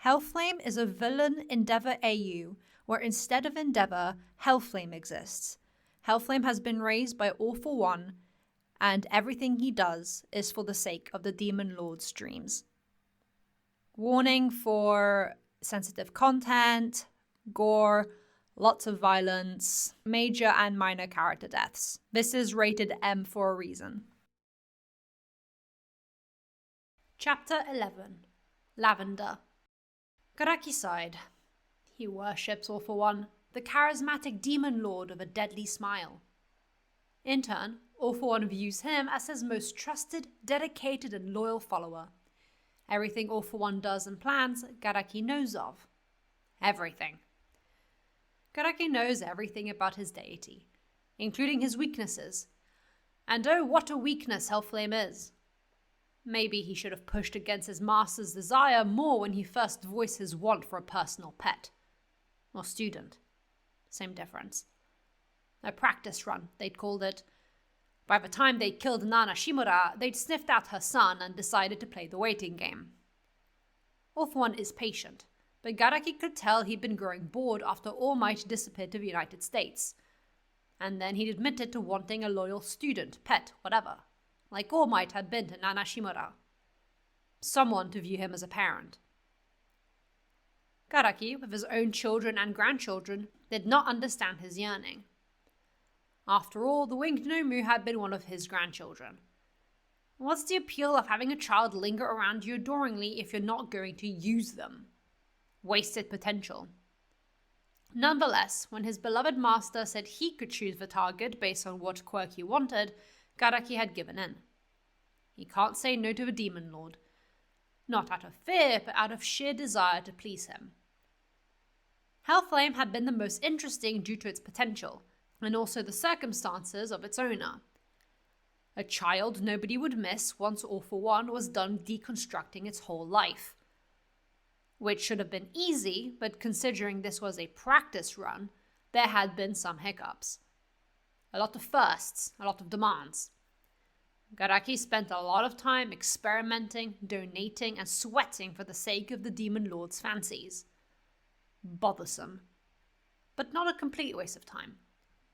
Hellflame is a villain Endeavor AU, where instead of Endeavor, Hellflame exists. Hellflame has been raised by All for One, and everything he does is for the sake of the Demon Lord's dreams. Warning for sensitive content, gore, lots of violence, major and minor character deaths. This is rated M for a reason. Chapter 11. Lavender. Garaki sighed. He worships All for One, the charismatic demon lord of a deadly smile. In turn, All for One views him as his most trusted, dedicated and loyal follower. Everything All for One does and plans, Garaki knows of. Everything. Garaki knows everything about his deity, including his weaknesses. And oh, what a weakness Hellflame is. Maybe he should have pushed against his master's desire more when he first voiced his want for a personal pet. Or student. Same difference. A practice run, they'd called it. By the time they killed Nana Shimura, they'd sniffed out her son and decided to play the waiting game. All for One is patient, but Garaki could tell he'd been growing bored after All Might disappeared to the United States. And then he'd admitted to wanting a loyal student, pet, whatever, like All Might had been to Nana Shimura. Someone to view him as a parent. Garaki, with his own children and grandchildren, did not understand his yearning. After all, the winged Nomu had been one of his grandchildren. What's the appeal of having a child linger around you adoringly if you're not going to use them? Wasted potential. Nonetheless, when his beloved master said he could choose the target based on what quirk he wanted, Garaki had given in. He can't say no to the Demon Lord. Not out of fear, but out of sheer desire to please him. Hellflame had been the most interesting due to its potential, and also the circumstances of its owner. A child nobody would miss once All for One was done deconstructing its whole life. Which should have been easy, but considering this was a practice run, there had been some hiccups. A lot of firsts, a lot of demands. Garaki spent a lot of time experimenting, donating, and sweating for the sake of the Demon Lord's fancies. Bothersome. But not a complete waste of time.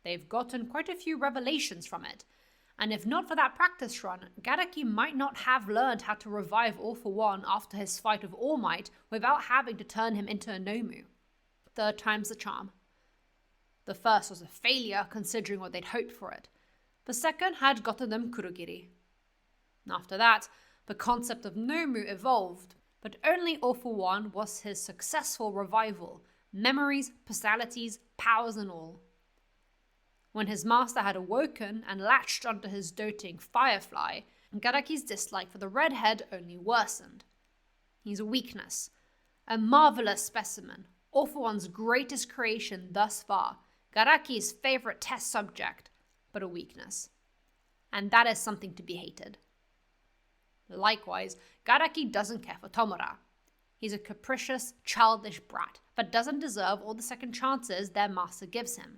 They've gotten quite a few revelations from it, and if not for that practice run, Garaki might not have learned how to revive All for One after his fight with All Might without having to turn him into a Nomu. 3rd time's the charm. The first was a failure considering what they'd hoped for it. The second had gotten them Kurogiri. After that, the concept of Nomu evolved, but only All for One was his successful revival, memories, personalities, powers and all. When his master had awoken and latched onto his doting Firefly, Garaki's dislike for the redhead only worsened. He's a weakness, a marvelous specimen, All for One's greatest creation thus far, Garaki's favorite test subject, but a weakness. And that is something to be hated. Likewise, Garaki doesn't care for Tomura. He's a capricious, childish brat that doesn't deserve all the second chances their master gives him.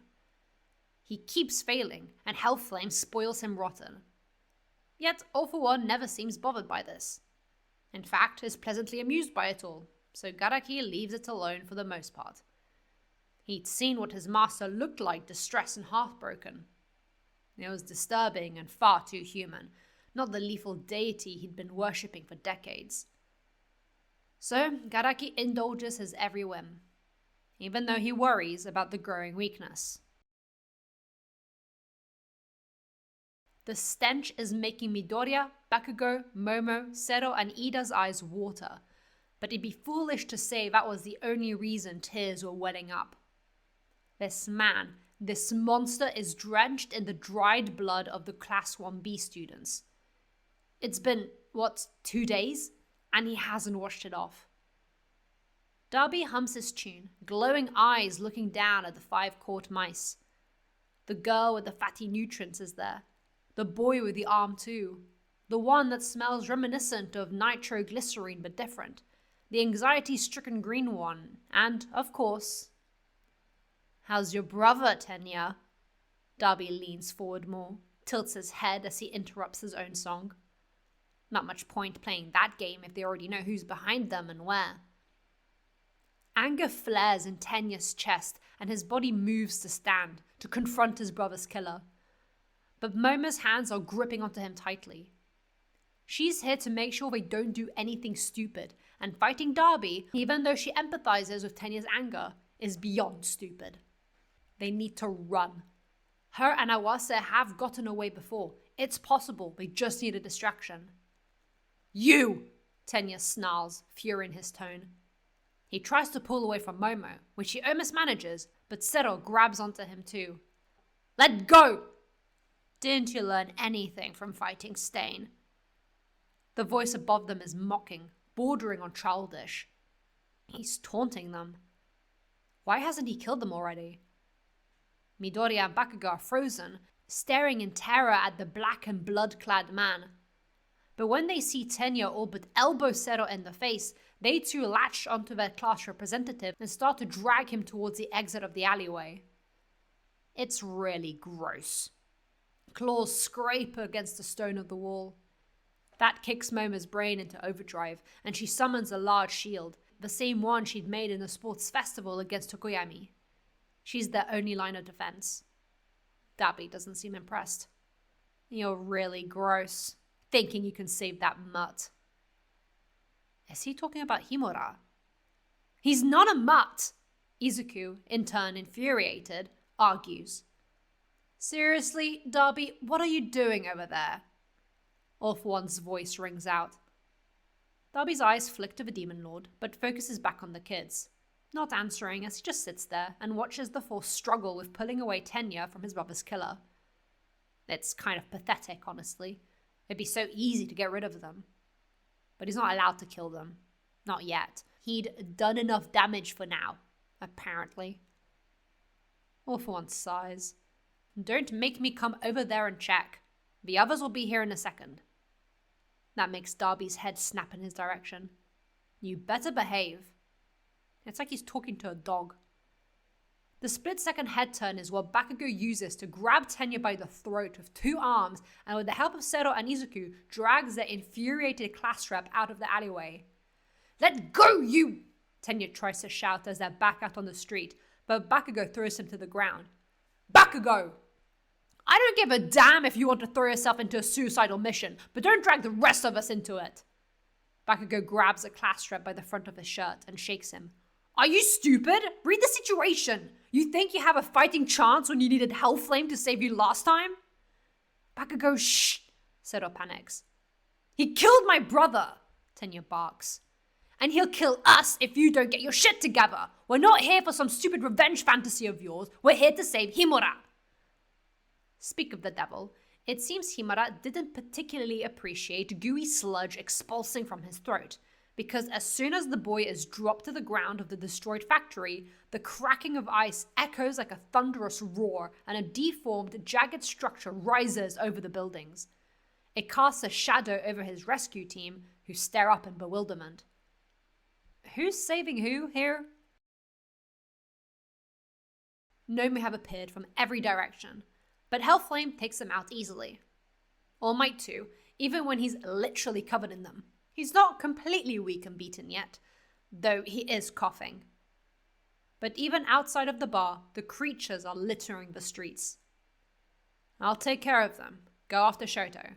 He keeps failing, and Hellflame spoils him rotten. Yet All for One never seems bothered by this. In fact, is pleasantly amused by it all, so Garaki leaves it alone for the most part. He'd seen what his master looked like distressed and heartbroken. It was disturbing and far too human, not the lethal deity he'd been worshipping for decades. So Garaki indulges his every whim, even though he worries about the growing weakness. The stench is making Midoriya, Bakugo, Momo, Sero and Ida's eyes water, but it'd be foolish to say that was the only reason tears were welling up. This man, this monster is drenched in the dried blood of the Class 1B students. It's been, 2 days? And he hasn't washed it off. Darby hums his tune, glowing eyes looking down at the 5-quart mice. The girl with the fatty nutrients is there. The boy with the arm too. The one that smells reminiscent of nitroglycerine but different. The anxiety-stricken green one. And, of course... "How's your brother, Tenya?" Darby leans forward more, tilts his head as he interrupts his own song. Not much point playing that game if they already know who's behind them and where. Anger flares in Tenya's chest and his body moves to stand, to confront his brother's killer. But Moma's hands are gripping onto him tightly. She's here to make sure they don't do anything stupid, and fighting Darby, even though she empathizes with Tenya's anger, is beyond stupid. They need to run. Her and Awase have gotten away before. It's possible, they just need a distraction. You! Tenya snarls, fury in his tone. He tries to pull away from Momo, which he almost manages, but Zero grabs onto him too. Let go! Didn't you learn anything from fighting Stain? The voice above them is mocking, bordering on childish. He's taunting them. Why hasn't he killed them already? Midoriya and Bakugo are frozen, staring in terror at the black and blood-clad man. But when they see Tenya all but elbow Zero in the face, they too latch onto their class representative and start to drag him towards the exit of the alleyway. It's really gross. Claws scrape against the stone of the wall. That kicks Moma's brain into overdrive, and she summons a large shield, the same one she'd made in the sports festival against Tokoyami. She's their only line of defense. Dabi doesn't seem impressed. You're really gross, thinking you can save that mutt. Is he talking about Himura? He's not a mutt, Izuku, in turn infuriated, argues. Seriously, Darby, what are you doing over there? All for One's voice rings out. Darby's eyes flick to the Demon Lord, but focuses back on the kids, not answering as he just sits there and watches the four struggle with pulling away Tenya from his brother's killer. It's kind of pathetic, honestly. It'd be so easy to get rid of them. But he's not allowed to kill them. Not yet. He'd done enough damage for now, apparently. All for One sighs. Don't make me come over there and check. The others will be here in a second. That makes Darby's head snap in his direction. You better behave. It's like he's talking to a dog. The split-second head turn is what Bakugo uses to grab Tenya by the throat with two arms and with the help of Zero and Izuku drags their infuriated class rep out of the alleyway. Let go, you! Tenya tries to shout as they're back out on the street, but Bakugo throws him to the ground. Bakugo! I don't give a damn if you want to throw yourself into a suicidal mission, but don't drag the rest of us into it. Bakugo grabs a class rep by the front of his shirt and shakes him. Are you stupid? Read the situation. You think you have a fighting chance when you needed Hellflame to save you last time? Bakugo, shh, Zero panics. He killed my brother, Tenya barks. And he'll kill us if you don't get your shit together. We're not here for some stupid revenge fantasy of yours. We're here to save Himura. Speak of the devil, it seems Himura didn't particularly appreciate gooey sludge expulsing from his throat, because as soon as the boy is dropped to the ground of the destroyed factory, the cracking of ice echoes like a thunderous roar and a deformed, jagged structure rises over the buildings. It casts a shadow over his rescue team, who stare up in bewilderment. Who's saving who here? Nomu have appeared from every direction, but Hellflame takes them out easily. All Might too, even when he's literally covered in them. He's not completely weak and beaten yet, though he is coughing. But even outside of the bar, the creatures are littering the streets. I'll take care of them. Go after Shoto.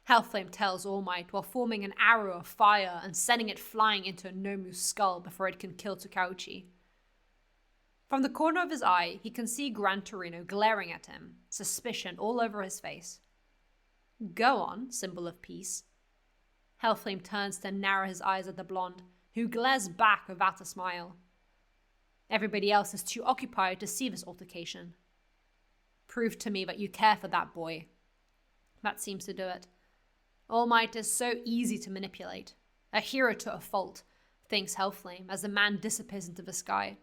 Hellflame tells All Might while forming an arrow of fire and sending it flying into Nomu's skull before it can kill Tsukauchi. From the corner of his eye, he can see Gran Torino glaring at him, suspicion all over his face. Go on, symbol of peace. Hellflame turns to narrow his eyes at the blonde, who glares back without a smile. Everybody else is too occupied to see this altercation. Prove to me that you care for that boy. That seems to do it. All Might is so easy to manipulate. A hero to a fault, thinks Hellflame as the man disappears into the sky.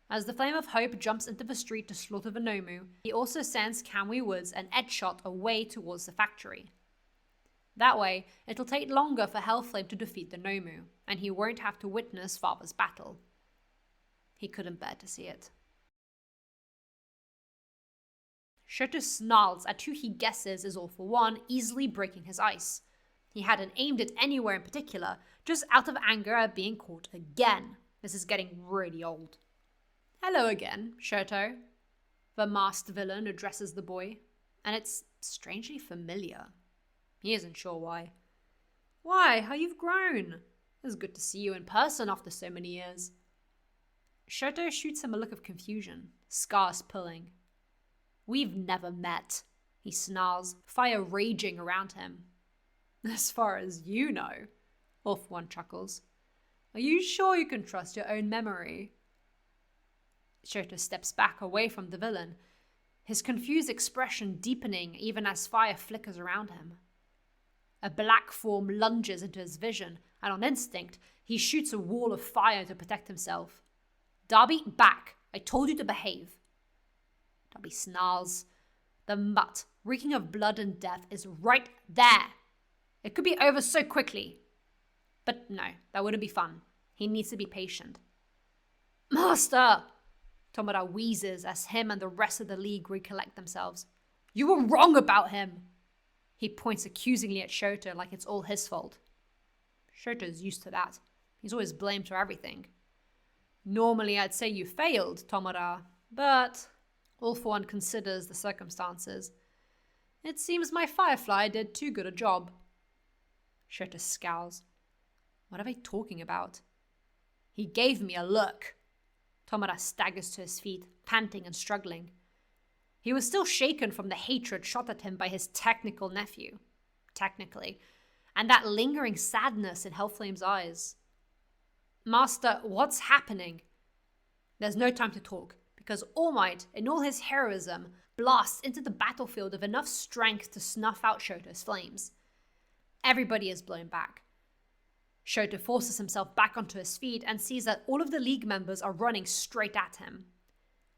As the Flame of Hope jumps into the street to slaughter the Nomu, he also sends Kamui Woods and Edshot away towards the factory. That way, it'll take longer for Hellflame to defeat the Nomu, and he won't have to witness Father's battle. He couldn't bear to see it. Shoto snarls at who he guesses is All for One, easily breaking his ice. He hadn't aimed it anywhere in particular, just out of anger at being caught again. This is getting really old. Hello again, Shoto. The masked villain addresses the boy, and it's strangely familiar. He isn't sure why. Why, how you've grown. It's good to see you in person after so many years. Shoto shoots him a look of confusion, scars pulling. We've never met, he snarls, fire raging around him. As far as you know, Orph One chuckles. Are you sure you can trust your own memory? Shoto steps back away from the villain, his confused expression deepening even as fire flickers around him. A black form lunges into his vision, and on instinct, he shoots a wall of fire to protect himself. Darby, back! I told you to behave. Darby snarls. The mutt, reeking of blood and death, is right there. It could be over so quickly. But no, that wouldn't be fun. He needs to be patient. Master! Tomoda wheezes as him and the rest of the league recollect themselves. You were wrong about him! He points accusingly at Shoto like it's all his fault. Shoto's used to that. He's always blamed for everything. Normally I'd say you failed, Tomoda, but All For One considers the circumstances. It seems my Firefly did too good a job. Shoto scowls. What are they talking about? He gave me a look. Tomoda staggers to his feet, panting and struggling. He was still shaken from the hatred shot at him by his technical nephew. Technically. And that lingering sadness in Hellflame's eyes. Master, what's happening? There's no time to talk, because All Might, in all his heroism, blasts into the battlefield with enough strength to snuff out Shoto's flames. Everybody is blown back. Shoto forces himself back onto his feet and sees that all of the league members are running straight at him.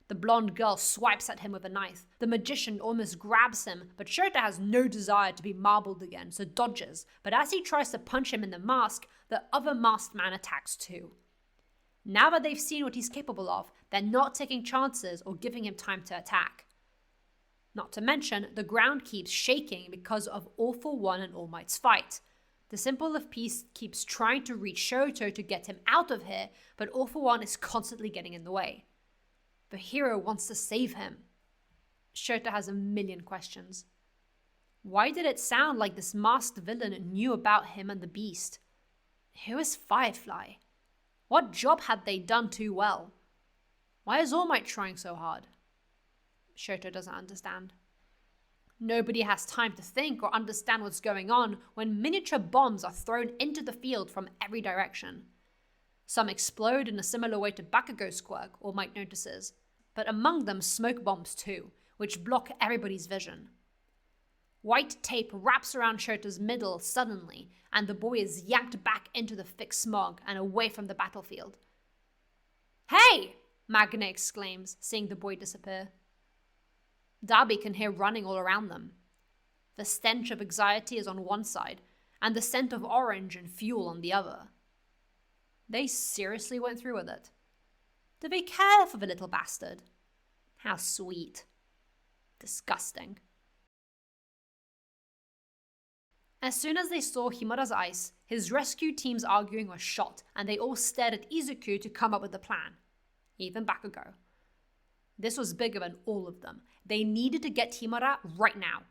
The blonde girl swipes at him with a knife. The magician almost grabs him, but Shoto has no desire to be marbled again, so dodges. But as he tries to punch him in the mask, the other masked man attacks too. Now that they've seen what he's capable of, they're not taking chances or giving him time to attack. Not to mention, the ground keeps shaking because of All For One and All Might's fight. The Symbol of Peace keeps trying to reach Shoto to get him out of here, but All For One is constantly getting in the way. The hero wants to save him. Shoto has a million questions. Why did it sound like this masked villain knew about him and the beast? Who is Firefly? What job had they done too well? Why is All Might trying so hard? Shoto doesn't understand. Nobody has time to think or understand what's going on when miniature bombs are thrown into the field from every direction. Some explode in a similar way to Bakugo's quirk, All Might notices, but among them smoke bombs too, which block everybody's vision. White tape wraps around Shoto's middle suddenly, and the boy is yanked back into the thick smog and away from the battlefield. Hey! Magna exclaims, seeing the boy disappear. Darby can hear running all around them. The stench of anxiety is on one side, and the scent of orange and fuel on the other. They seriously went through with it. Do they care for the little bastard? How sweet. Disgusting. As soon as they saw Himura's ice, his rescue team's arguing was shot, and they all stared at Izuku to come up with a plan. Even Bakugo. This was bigger than all of them. They needed to get Himura right now.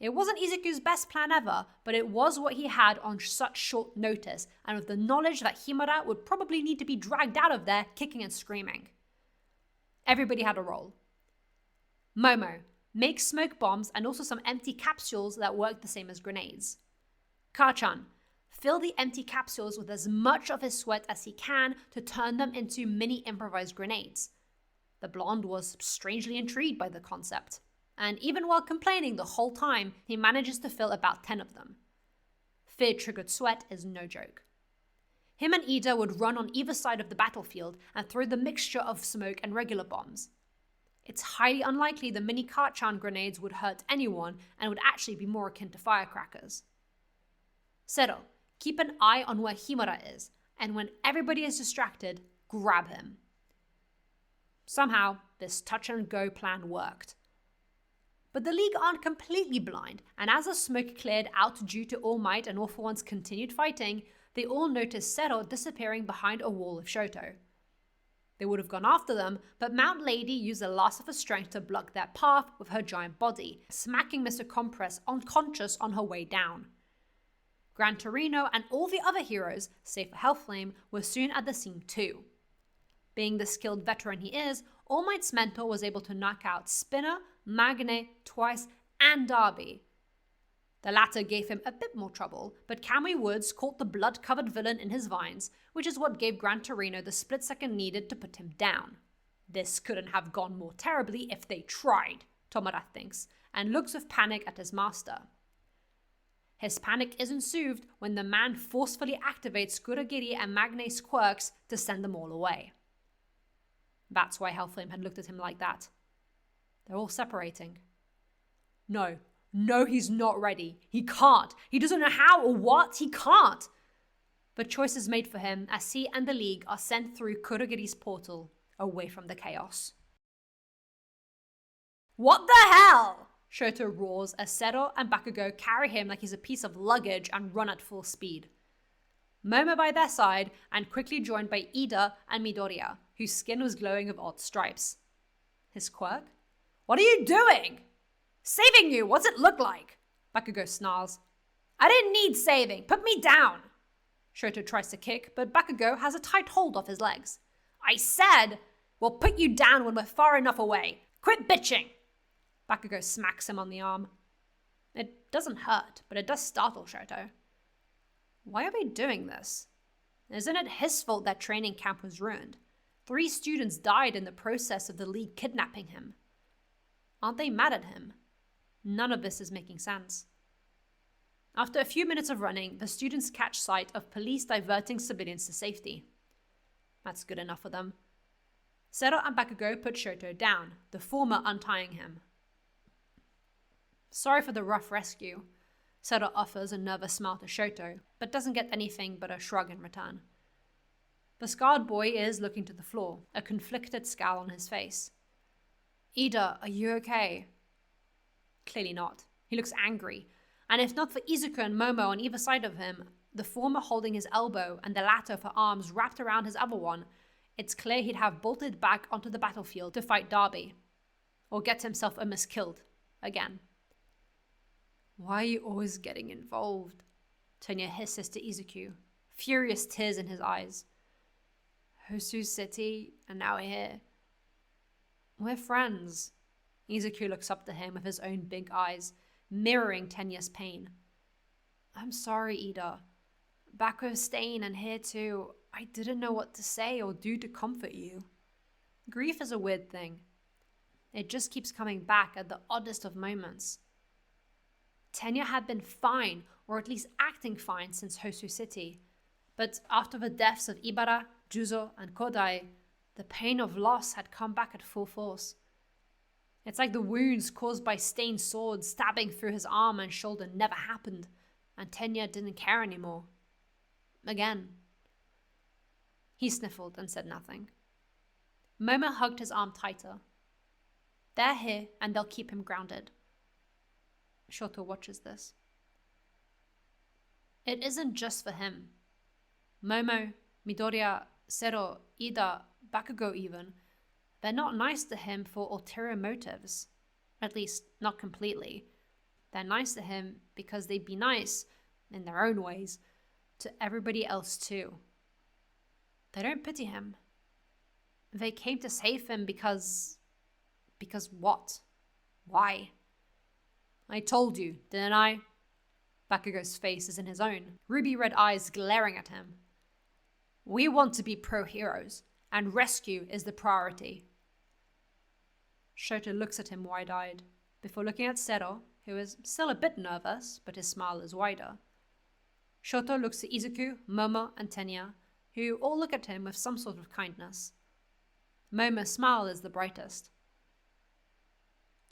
It wasn't Izuku's best plan ever, but it was what he had on such short notice, and with the knowledge that Himura would probably need to be dragged out of there kicking and screaming. Everybody had a role. Momo, make smoke bombs and also some empty capsules that work the same as grenades. Kachan, fill the empty capsules with as much of his sweat as he can to turn them into mini improvised grenades. The blonde was strangely intrigued by the concept, and even while complaining the whole time, he manages to fill about 10 of them. Fear-triggered sweat is no joke. Him and Ida would run on either side of the battlefield and throw the mixture of smoke and regular bombs. It's highly unlikely the mini Kachan grenades would hurt anyone and would actually be more akin to firecrackers. Zero, keep an eye on where Himura is, and when everybody is distracted, grab him. Somehow, this touch-and-go plan worked. But the League aren't completely blind, and as the smoke cleared out due to All Might and All For One's continued fighting, they all noticed Sero disappearing behind a wall of Shoto. They would have gone after them, but Mount Lady used the last of her strength to block their path with her giant body, smacking Mr. Compress unconscious on her way down. Gran Torino and all the other heroes, save for Hellflame, were soon at the scene too. Being the skilled veteran he is, All Might's mentor was able to knock out Spinner, Magne, Twice, and Darby. The latter gave him a bit more trouble, but Kamui Woods caught the blood-covered villain in his vines, which is what gave Gran Torino the split second needed to put him down. This couldn't have gone more terribly if they tried, Tomura thinks, and looks with panic at his master. His panic isn't soothed when the man forcefully activates Kurogiri and Magne's quirks to send them all away. That's why Hellflame had looked at him like that. They're all separating. No, he's not ready. He can't. He doesn't know how or what. He can't. The choice is made for him as he and the League are sent through Kurogiri's portal, away from the chaos. What the hell? Shoto roars as Sero and Bakugo carry him like he's a piece of luggage and run at full speed. Momo by their side and quickly joined by Ida and Midoriya, whose skin was glowing with odd stripes. His quirk? What are you doing? Saving you, what's it look like? Bakugo snarls. I didn't need saving, put me down. Shoto tries to kick, but Bakugo has a tight hold off his legs. I said, we'll put you down when we're far enough away. Quit bitching. Bakugo smacks him on the arm. It doesn't hurt, but it does startle Shoto. Why are they doing this? Isn't it his fault that training camp was ruined? 3 students died in the process of the League kidnapping him. Aren't they mad at him? None of this is making sense. After a few minutes of running, the students catch sight of police diverting civilians to safety. That's good enough for them. Sero and Bakugo put Shoto down, the former untying him. Sorry for the rough rescue. Sero offers a nervous smile to Shoto, but doesn't get anything but a shrug in return. The scarred boy is looking to the floor, a conflicted scowl on his face. Ida, are you okay? Clearly not. He looks angry, and if not for Izuku and Momo on either side of him, the former holding his elbow and the latter with her arms wrapped around his other one, it's clear he'd have bolted back onto the battlefield to fight Darby, or get himself almost killed again. Why are you always getting involved? Tenya hisses to Izuku, furious tears in his eyes. Hosu City, and now we're here. We're friends. Izuku looks up to him with his own big eyes, mirroring Tenya's pain. I'm sorry, Ida. Back with Stain and here too, I didn't know what to say or do to comfort you. Grief is a weird thing. It just keeps coming back at the oddest of moments. Tenya had been fine, or at least acting fine, since Hosu City. But after the deaths of Ibara, Juzo, and Kodai, the pain of loss had come back at full force. It's like the wounds caused by Stain's sword stabbing through his arm and shoulder never happened, and Tenya didn't care anymore. Again. He sniffled and said nothing. Momo hugged his arm tighter. They're here, and they'll keep him grounded. Shoto watches this. It isn't just for him. Momo, Midoriya, Sero, Ida, Bakugo even, they're not nice to him for ulterior motives. At least, not completely. They're nice to him because they'd be nice, in their own ways, to everybody else too. They don't pity him. They came to save him because... Because what? Why? I told you, didn't I? Bakugo's face is in his own, ruby-red eyes glaring at him. We want to be pro-heroes, and rescue is the priority. Shoto looks at him wide-eyed, before looking at Sero, who is still a bit nervous, but his smile is wider. Shoto looks to Izuku, Momo, and Tenya, who all look at him with some sort of kindness. Momo's smile is the brightest.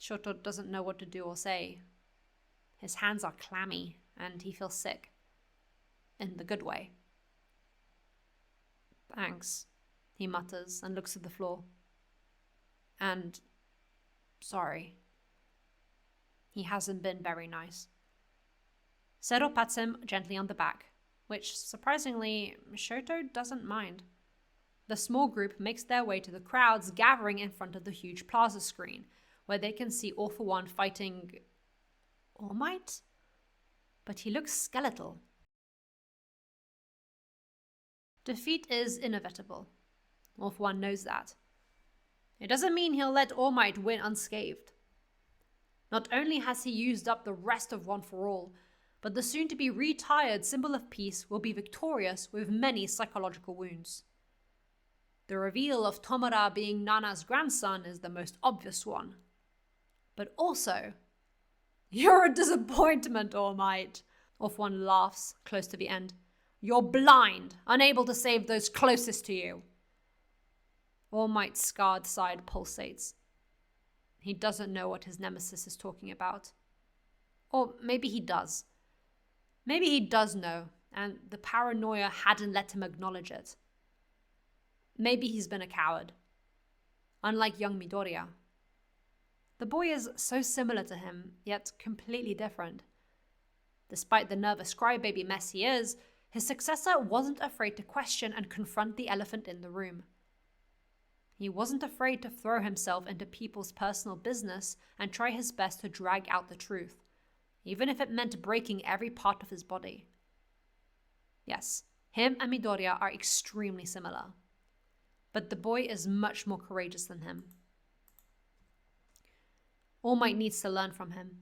Shoto doesn't know what to do or say. His hands are clammy, and he feels sick. In the good way. Thanks, he mutters and looks at the floor. And... sorry. He hasn't been very nice. Sero pats him gently on the back, which surprisingly, Shoto doesn't mind. The small group makes their way to the crowds gathering in front of the huge plaza screen, where they can see All For One fighting All Might? But he looks skeletal. Defeat is inevitable. All For One knows that. It doesn't mean he'll let All Might win unscathed. Not only has he used up the rest of One For All, but the soon-to-be retired Symbol of Peace will be victorious with many psychological wounds. The reveal of Tomura being Nana's grandson is the most obvious one. But also, you're a disappointment, All Might. All For One laughs close to the end. You're blind, unable to save those closest to you. All Might's scarred side pulsates. He doesn't know what his nemesis is talking about. Or maybe he does. Maybe he does know, and the paranoia hadn't let him acknowledge it. Maybe he's been a coward. Unlike young Midoriya. The boy is so similar to him, yet completely different. Despite the nervous crybaby mess he is, his successor wasn't afraid to question and confront the elephant in the room. He wasn't afraid to throw himself into people's personal business and try his best to drag out the truth, even if it meant breaking every part of his body. Yes, him and Midoriya are extremely similar. But the boy is much more courageous than him. All Might needs to learn from him.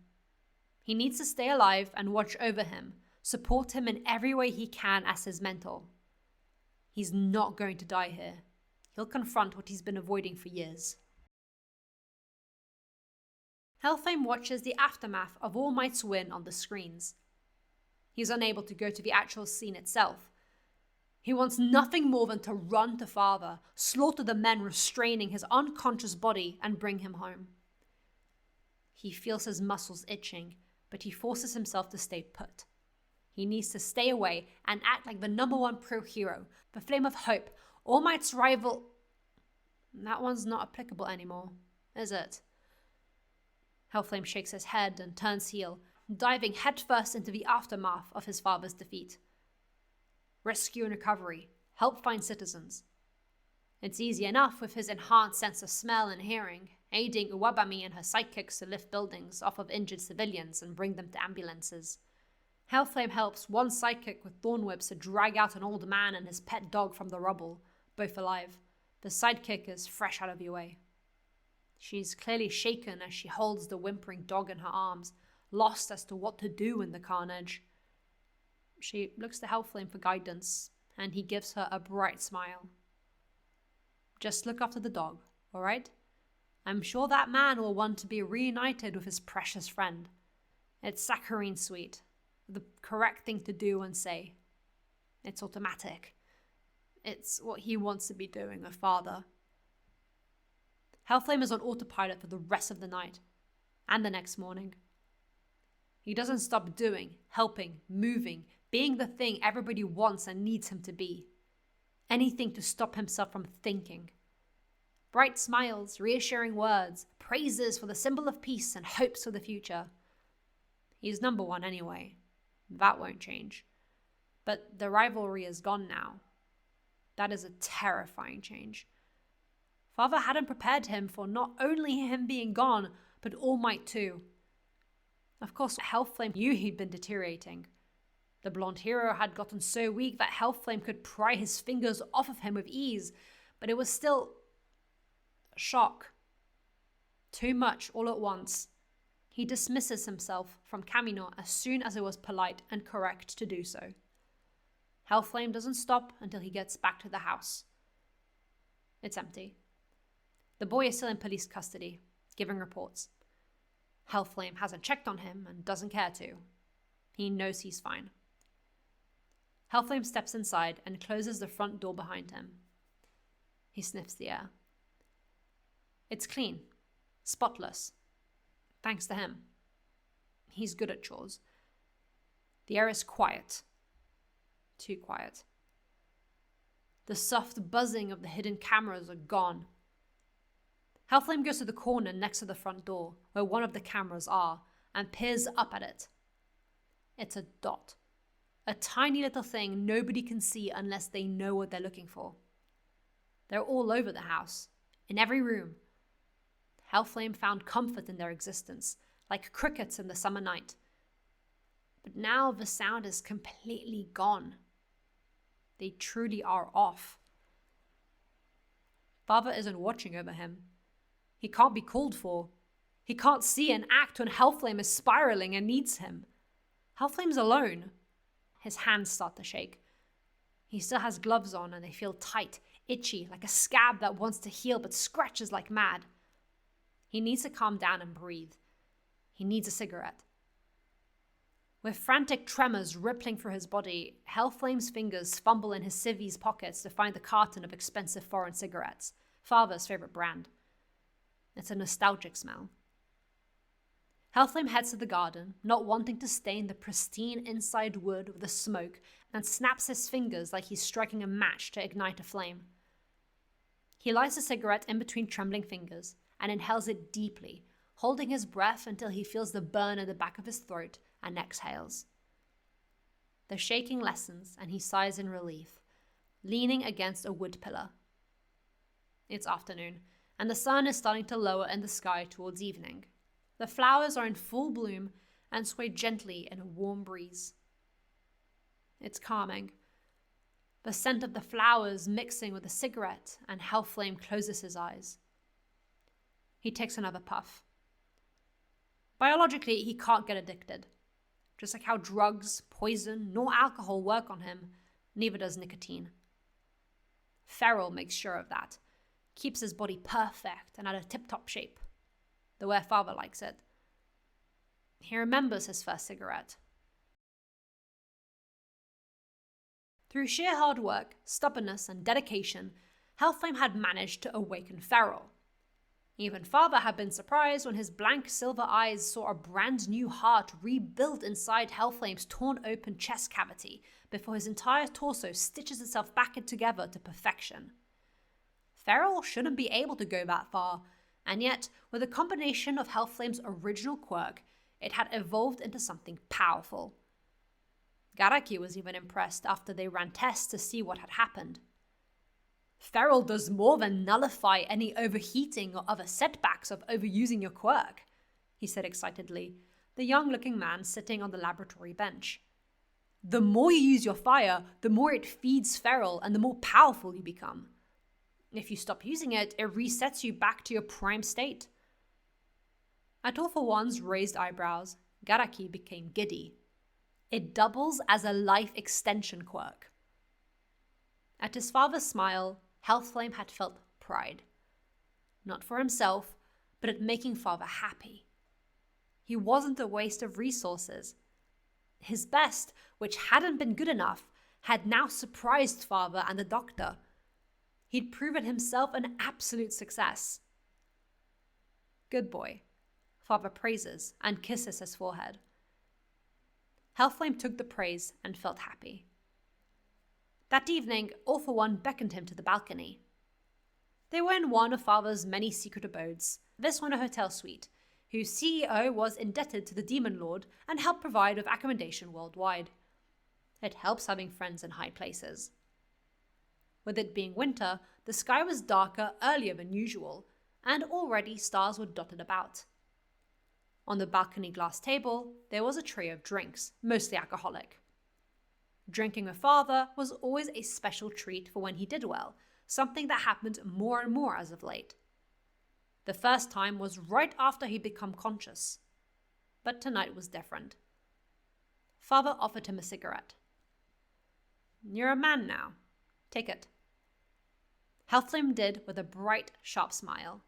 He needs to stay alive and watch over him, support him in every way he can as his mentor. He's not going to die here. He'll confront what he's been avoiding for years. Hellflame watches the aftermath of All Might's win on the screens. He's unable to go to the actual scene itself. He wants nothing more than to run to Father, slaughter the men restraining his unconscious body, and bring him home. He feels his muscles itching, but he forces himself to stay put. He needs to stay away and act like the #1 pro hero, the flame of hope, All Might's rival. That one's not applicable anymore, is it? Hellflame shakes his head and turns heel, diving headfirst into the aftermath of his father's defeat. Rescue and recovery, help find citizens. It's easy enough with his enhanced sense of smell and hearing, aiding Uwabami and her sidekicks to lift buildings off of injured civilians and bring them to ambulances. Hellflame helps one sidekick with thorn whips to drag out an old man and his pet dog from the rubble, both alive. The sidekick is fresh out of the way. She's clearly shaken as she holds the whimpering dog in her arms, lost as to what to do in the carnage. She looks to Hellflame for guidance, and he gives her a bright smile. Just look after the dog, all right? I'm sure that man will want to be reunited with his precious friend. It's saccharine sweet, the correct thing to do and say. It's automatic. It's what he wants to be doing with Father. Hellflame is on autopilot for the rest of the night, and the next morning. He doesn't stop doing, helping, moving, being the thing everybody wants and needs him to be. Anything to stop himself from thinking. Bright smiles, reassuring words, praises for the symbol of peace and hopes for the future. He's #1 anyway. That won't change. But the rivalry is gone now. That is a terrifying change. Father hadn't prepared him for not only him being gone, but All Might too. Of course, Hellflame knew he'd been deteriorating. The blonde hero had gotten so weak that Hellflame could pry his fingers off of him with ease, but it was still shock. Too much all at once. He dismisses himself from Kamino as soon as it was polite and correct to do so. Hellflame doesn't stop until he gets back to the house. It's empty. The boy is still in police custody, giving reports. Hellflame hasn't checked on him and doesn't care to. He knows he's fine. Hellflame steps inside and closes the front door behind him. He sniffs the air. It's clean, spotless, thanks to him. He's good at chores. The air is quiet. Too quiet. The soft buzzing of the hidden cameras are gone. Hellflame goes to the corner next to the front door, where one of the cameras are, and peers up at it. It's a dot. a tiny little thing nobody can see unless they know what they're looking for. They're all over the house, in every room. Hellflame found comfort in their existence, like crickets in the summer night. But now the sound is completely gone. They truly are off. Father isn't watching over him. He can't be called for. He can't see and act when Hellflame is spiraling and needs him. Hellflame's alone. His hands start to shake. He still has gloves on and they feel tight, itchy, like a scab that wants to heal but scratches like mad. He needs to calm down and breathe. He needs a cigarette. With frantic tremors rippling through his body, Hellflame's fingers fumble in his civvies pockets to find the carton of expensive foreign cigarettes, Father's favorite brand. It's a nostalgic smell. Hellflame heads to the garden, not wanting to stain the pristine inside wood with the smoke, and snaps his fingers like he's striking a match to ignite a flame. He lights a cigarette in between trembling fingers and inhales it deeply, holding his breath until he feels the burn in the back of his throat and exhales. The shaking lessens and he sighs in relief, leaning against a wood pillar. It's afternoon, and the sun is starting to lower in the sky towards evening. The flowers are in full bloom and sway gently in a warm breeze. It's calming. The scent of the flowers mixing with the cigarette, and Hellflame closes his eyes. He takes another puff. Biologically, he can't get addicted. Just like how drugs, poison, nor alcohol work on him, neither does nicotine. Feral makes sure of that, keeps his body perfect and at a tip-top shape, the way Father likes it. He remembers his first cigarette. Through sheer hard work, stubbornness, and dedication, Hellflame had managed to awaken Feral. Even Father had been surprised when his blank silver eyes saw a brand new heart rebuilt inside Hellflame's torn open chest cavity before his entire torso stitches itself back together to perfection. Feral shouldn't be able to go that far, and yet, with a combination of Hellflame's original quirk, it had evolved into something powerful. Garaki was even impressed after they ran tests to see what had happened. Feral does more than nullify any overheating or other setbacks of overusing your quirk, he said excitedly, the young-looking man sitting on the laboratory bench. The more you use your fire, the more it feeds Feral and the more powerful you become. If you stop using it, it resets you back to your prime state. At All for One's raised eyebrows, Garaki became giddy. It doubles as a life extension quirk. At his father's smile, Hellflame had felt pride. Not for himself, but at making Father happy. He wasn't a waste of resources. His best, which hadn't been good enough, had now surprised Father and the doctor. He'd proven himself an absolute success. Good boy, Father praises and kisses his forehead. Hellflame took the praise and felt happy. That evening, All for One beckoned him to the balcony. They were in one of Father's many secret abodes, this one a hotel suite, whose CEO was indebted to the Demon Lord and helped provide with accommodation worldwide. It helps having friends in high places. With it being winter, the sky was darker earlier than usual, and already stars were dotted about. On the balcony glass table, there was a tray of drinks, mostly alcoholic. Drinking with Father was always a special treat for when he did well, something that happened more and more as of late. The first time was right after he'd become conscious. But tonight was different. Father offered him a cigarette. You're a man now. Take it. Hellflame did with a bright, sharp smile.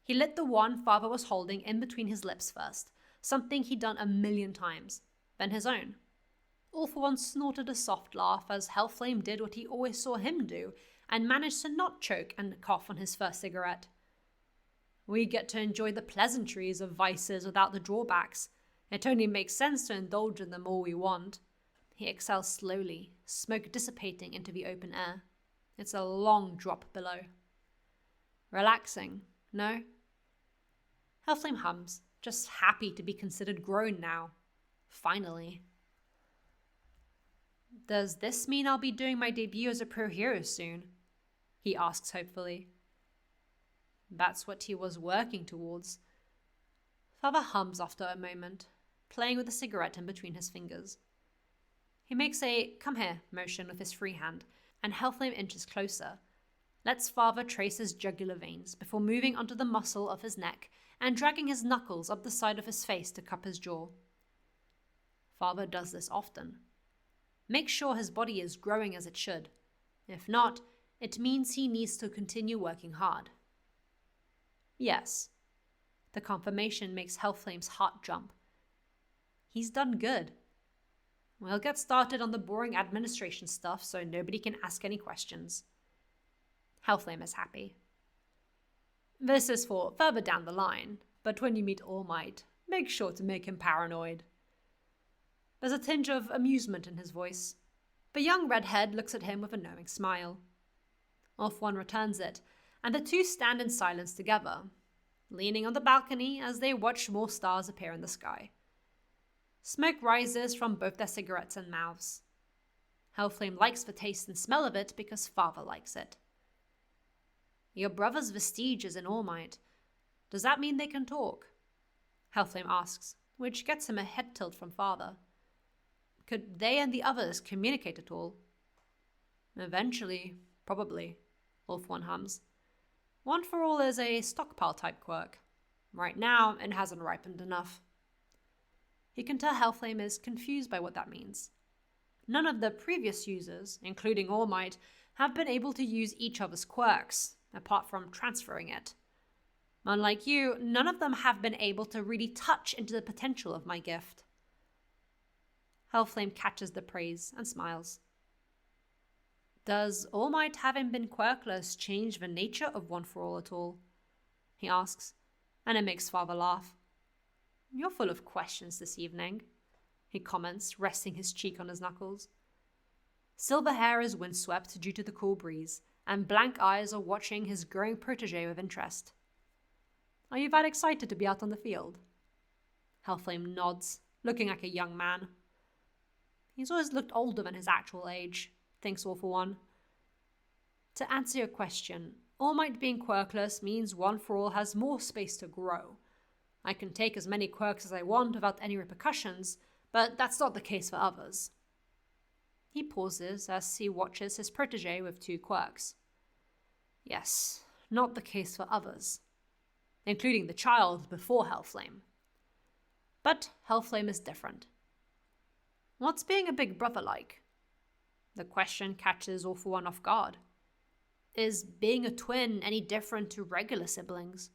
He lit the one Father was holding in between his lips first, something he'd done 1,000,000 times, then his own. All for One snorted a soft laugh as Hellflame did what he always saw him do, and managed to not choke and cough on his first cigarette. We get to enjoy the pleasantries of vices without the drawbacks. It only makes sense to indulge in them all we want. He exhales slowly, smoke dissipating into the open air. It's a long drop below. Relaxing, no? Hellflame hums, just happy to be considered grown now. Finally. Does this mean I'll be doing my debut as a pro hero soon? He asks hopefully. That's what he was working towards. Father hums after a moment, playing with a cigarette in between his fingers. He makes a "come here" motion with his free hand, and Hellflame inches closer, lets Father trace his jugular veins before moving onto the muscle of his neck and dragging his knuckles up the side of his face to cup his jaw. Father does this often. Makes sure his body is growing as it should. If not, it means he needs to continue working hard. Yes. The confirmation makes Hellflame's heart jump. He's done good. We'll get started on the boring administration stuff so nobody can ask any questions. Hellflame is happy. This is for further down the line, but when you meet All Might, make sure to make him paranoid. There's a tinge of amusement in his voice. The young redhead looks at him with a knowing smile. Orphan returns it, and the two stand in silence together, leaning on the balcony as they watch more stars appear in the sky. Smoke rises from both their cigarettes and mouths. Hellflame likes the taste and smell of it because Father likes it. Your brother's vestige is in All Might. Does that mean they can talk? Hellflame asks, which gets him a head tilt from Father. Could they and the others communicate at all? Eventually, probably, Orphan hums. One for All is a stockpile type quirk. Right now, it hasn't ripened enough. He can tell Hellflame is confused by what that means. None of the previous users, including All Might, have been able to use each other's quirks, apart from transferring it. Unlike you, none of them have been able to really touch into the potential of my gift. Hellflame catches the praise and smiles. Does All Might having been quirkless change the nature of One for All at all? He asks, and it makes Father laugh. You're full of questions this evening, he comments, resting his cheek on his knuckles. Silver hair is windswept due to the cool breeze, and blank eyes are watching his growing protege with interest. Are you that excited to be out on the field? Hellflame nods, looking like a young man. He's always looked older than his actual age, thinks All for One. To answer your question, All Might being quirkless means One for All has more space to grow. I can take as many quirks as I want without any repercussions, but that's not the case for others. He pauses as he watches his protege with 2 quirks. Yes, not the case for others, including the child before Hellflame. But Hellflame is different. What's being a big brother like? The question catches All for One off guard. Is being a twin any different to regular siblings?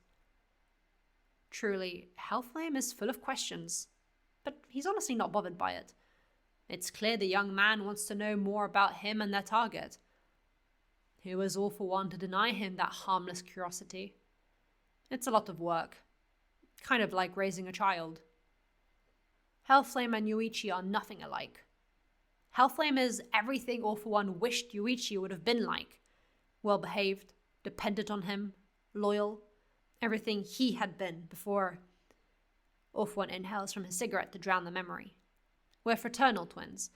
Truly, Hellflame is full of questions, but he's honestly not bothered by it. It's clear the young man wants to know more about him and their target. Who is All for One to deny him that harmless curiosity? It's a lot of work, kind of like raising a child. Hellflame and Yuichi are nothing alike. Hellflame is everything All for One wished Yuichi would have been like. Well-behaved, dependent on him, loyal, everything he had been before. All for One inhales from his cigarette to drown the memory. We're fraternal twins.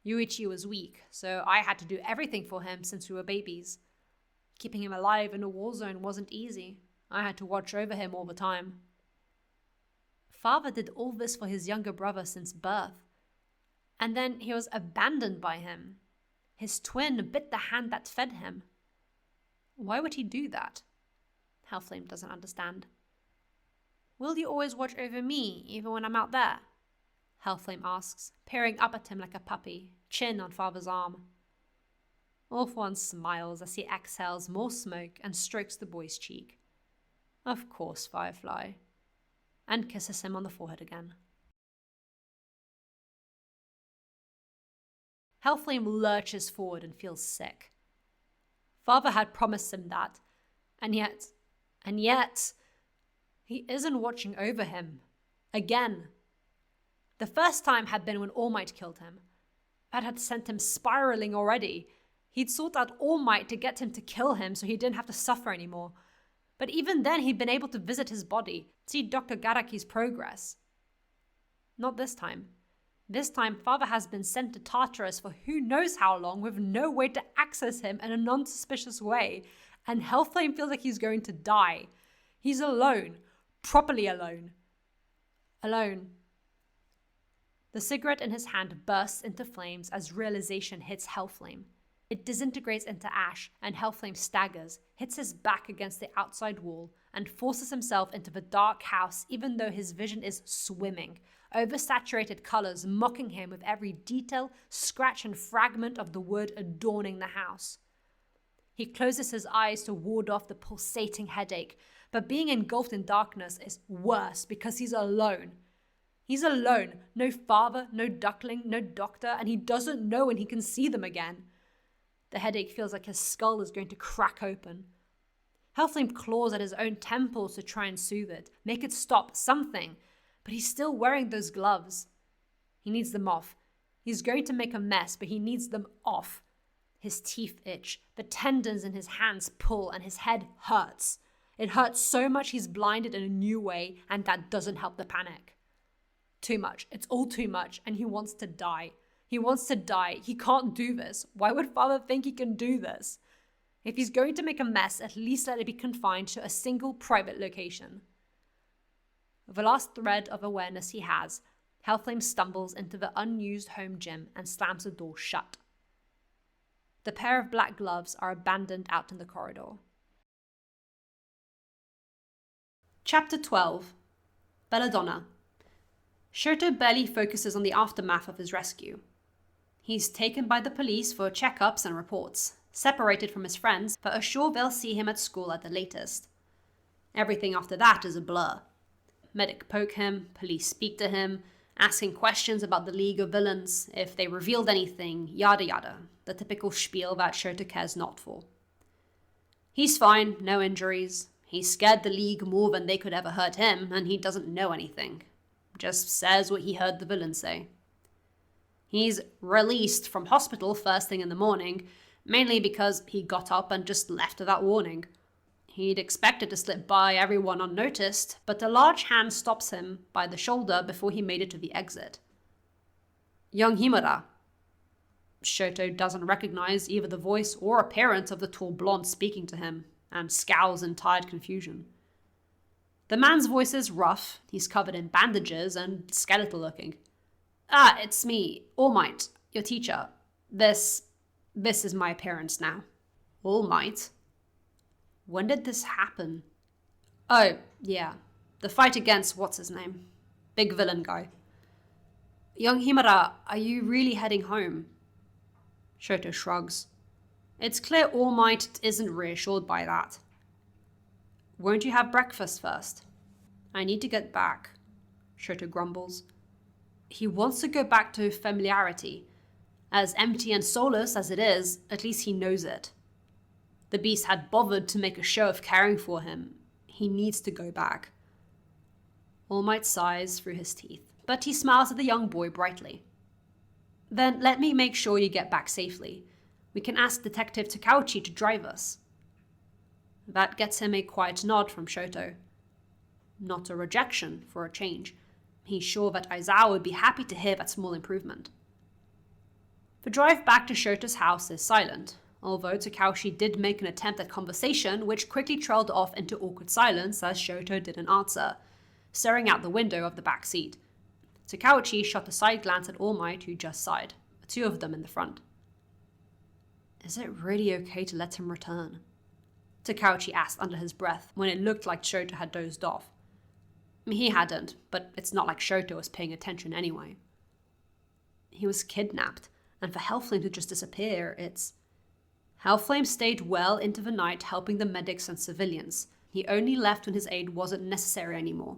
Yuichi was weak, so I had to do everything for him since we were babies. Keeping him alive in a war zone wasn't easy. I had to watch over him all the time. Father did all this for his younger brother since birth. And then he was abandoned by him. His twin bit the hand that fed him. Why would he do that? Hellflame doesn't understand. Will you always watch over me, even when I'm out there? Hellflame asks, peering up at him like a puppy, chin on Father's arm. All for One smiles as he exhales more smoke and strokes the boy's cheek. Of course, Firefly. And kisses him on the forehead again. Hellflame lurches forward and feels sick. Father had promised him that, and yet, he isn't watching over him. Again. The first time had been when All Might killed him. That had sent him spiraling already. He'd sought out All Might to get him to kill him so he didn't have to suffer anymore. But even then he'd been able to visit his body, see Dr. Garaki's progress. Not this time. This time, Father has been sent to Tartarus for who knows how long with no way to access him in a non-suspicious way, and Hellflame feels like he's going to die. He's alone. Properly alone. Alone. The cigarette in his hand bursts into flames as realization hits Hellflame. It disintegrates into ash, and Hellflame staggers, hits his back against the outside wall, and forces himself into the dark house even though his vision is swimming, oversaturated colors mocking him with every detail, scratch, and fragment of the wood adorning the house. He closes his eyes to ward off the pulsating headache, but being engulfed in darkness is worse because he's alone. He's alone. No father, no duckling, no doctor, and he doesn't know when he can see them again. The headache feels like his skull is going to crack open. Hellflame claws at his own temples to try and soothe it, make it stop, something, but he's still wearing those gloves. He needs them off. He's going to make a mess, but he needs them off. His teeth itch, the tendons in his hands pull, and his head hurts. It hurts so much he's blinded in a new way, and that doesn't help the panic. Too much. It's all too much, and he wants to die. He wants to die. He can't do this. Why would Father think he can do this? If he's going to make a mess, at least let it be confined to a single private location. The last thread of awareness he has, Hellflame stumbles into the unused home gym and slams the door shut. The pair of black gloves are abandoned out in the corridor. Chapter 12. Belladonna. Shoto barely focuses on the aftermath of his rescue. He's taken by the police for checkups and reports, separated from his friends, but are sure they'll see him at school at the latest. Everything after that is a blur. Medic poke him, police speak to him, asking questions about the League of Villains, if they revealed anything, yada yada, the typical spiel that Shoto cares not for. He's fine, no injuries. He scared the League more than they could ever hurt him, and he doesn't know anything. Just says what he heard the villain say. He's released from hospital first thing in the morning, mainly because he got up and just left without warning. He'd expected to slip by everyone unnoticed, but a large hand stops him by the shoulder before he made it to the exit. Young Himura. Shoto doesn't recognize either the voice or appearance of the tall blonde speaking to him, and scowls in tired confusion. The man's voice is rough, he's covered in bandages and skeletal looking. Ah, it's me, All Might, your teacher. This is my appearance now. All Might? When did this happen? Oh, yeah. The fight against what's-his-name? Big villain guy. Young Himura, are you really heading home? Shoto shrugs. It's clear All Might isn't reassured by that. Won't you have breakfast first? I need to get back, Shoto grumbles. He wants to go back to familiarity. As empty and soulless as it is, at least he knows it. The beast had bothered to make a show of caring for him. He needs to go back. All Might sighs through his teeth, but he smiles at the young boy brightly. Then let me make sure you get back safely. We can ask Detective Takauchi to drive us. That gets him a quiet nod from Shoto. Not a rejection, for a change. He's sure that Aizawa would be happy to hear that small improvement. The drive back to Shoto's house is silent, although Takauchi did make an attempt at conversation, which quickly trailed off into awkward silence as Shoto didn't answer, staring out the window of the back seat. Takauchi shot a side glance at All Might, who just sighed, the two of them in the front. Is it really okay to let him return? Takauchi asked under his breath, when it looked like Shoto had dozed off. He hadn't, but it's not like Shoto was paying attention anyway. He was kidnapped, and for Hellflame to just disappear, it's... Hellflame stayed well into the night helping the medics and civilians. He only left when his aid wasn't necessary anymore.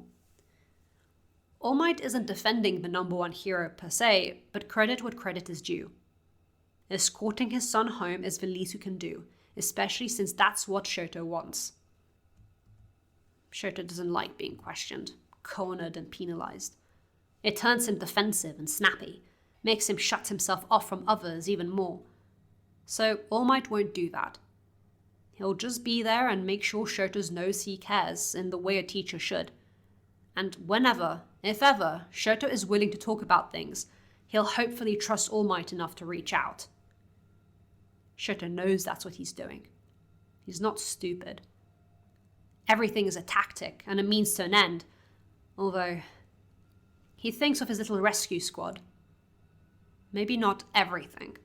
All Might isn't defending the number one hero per se, but credit what credit is due. Escorting his son home is the least we can do, especially since that's what Shoto wants. Shoto doesn't like being questioned, cornered and penalized. It turns him defensive and snappy, makes him shut himself off from others even more. So All Might won't do that. He'll just be there and make sure Shoto knows he cares in the way a teacher should. And whenever, if ever, Shoto is willing to talk about things, he'll hopefully trust All Might enough to reach out. Shoto knows that's what he's doing. He's not stupid. Everything is a tactic and a means to an end, although he thinks of his little rescue squad. Maybe not everything.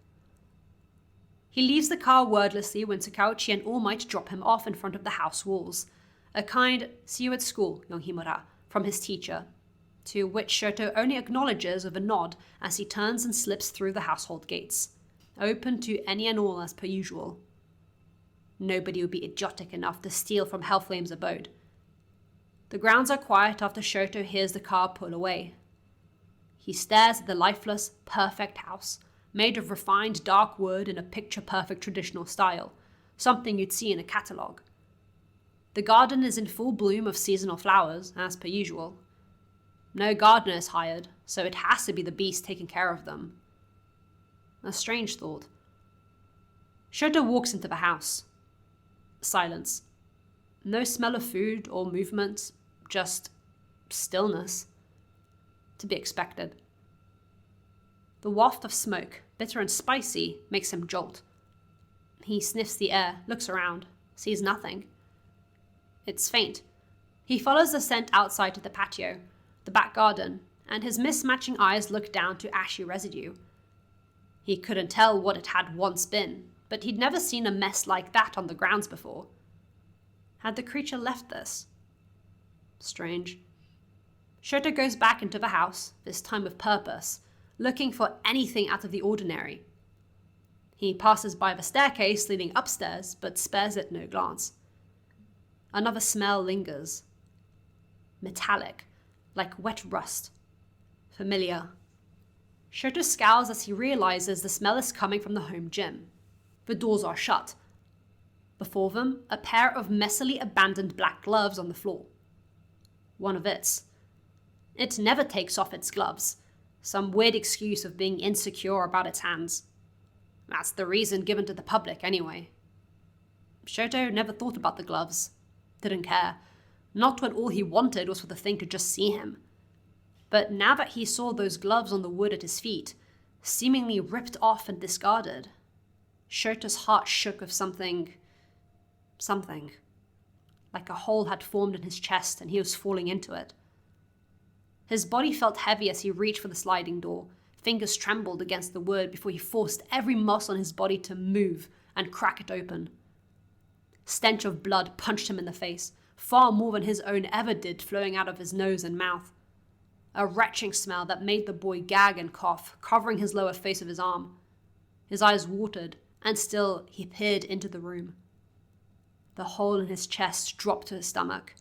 He leaves the car wordlessly when Sakauchi and All Might drop him off in front of the house walls. A kind "see you at school, young Himura," from his teacher, to which Shoto only acknowledges with a nod as he turns and slips through the household gates, open to any and all as per usual. Nobody would be idiotic enough to steal from Hellflame's abode. The grounds are quiet after Shoto hears the car pull away. He stares at the lifeless, perfect house, made of refined dark wood in a picture-perfect traditional style, something you'd see in a catalogue. The garden is in full bloom of seasonal flowers, as per usual. No gardener is hired, so it has to be the beast taking care of them. A strange thought. Shoto walks into the house. Silence. No smell of food or movement, just stillness. To be expected. The waft of smoke, bitter and spicy, makes him jolt. He sniffs the air, looks around, sees nothing. It's faint. He follows the scent outside to the patio, the back garden, and his mismatching eyes look down to ashy residue. He couldn't tell what it had once been, but he'd never seen a mess like that on the grounds before. Had the creature left this? Strange. Shoto goes back into the house, this time with purpose, looking for anything out of the ordinary. He passes by the staircase leading upstairs, but spares it no glance. Another smell lingers. Metallic, like wet rust. Familiar. Shoto scowls as he realizes the smell is coming from the home gym. The doors are shut. Before them, a pair of messily abandoned black gloves on the floor. One of its. It never takes off its gloves. Some weird excuse of being insecure about its hands. That's the reason given to the public, anyway. Shoto never thought about the gloves. Didn't care. Not when all he wanted was for the thing to just see him. But now that he saw those gloves on the wood at his feet, seemingly ripped off and discarded, Shoto's heart shook with something. Like a hole had formed in his chest and he was falling into it. His body felt heavy as he reached for the sliding door. Fingers trembled against the wood before he forced every muscle in his body to move and crack it open. Stench of blood punched him in the face, far more than his own ever did, flowing out of his nose and mouth. A retching smell that made the boy gag and cough, covering his lower face with his arm. His eyes watered, and still he peered into the room. The hole in his chest dropped to his stomach.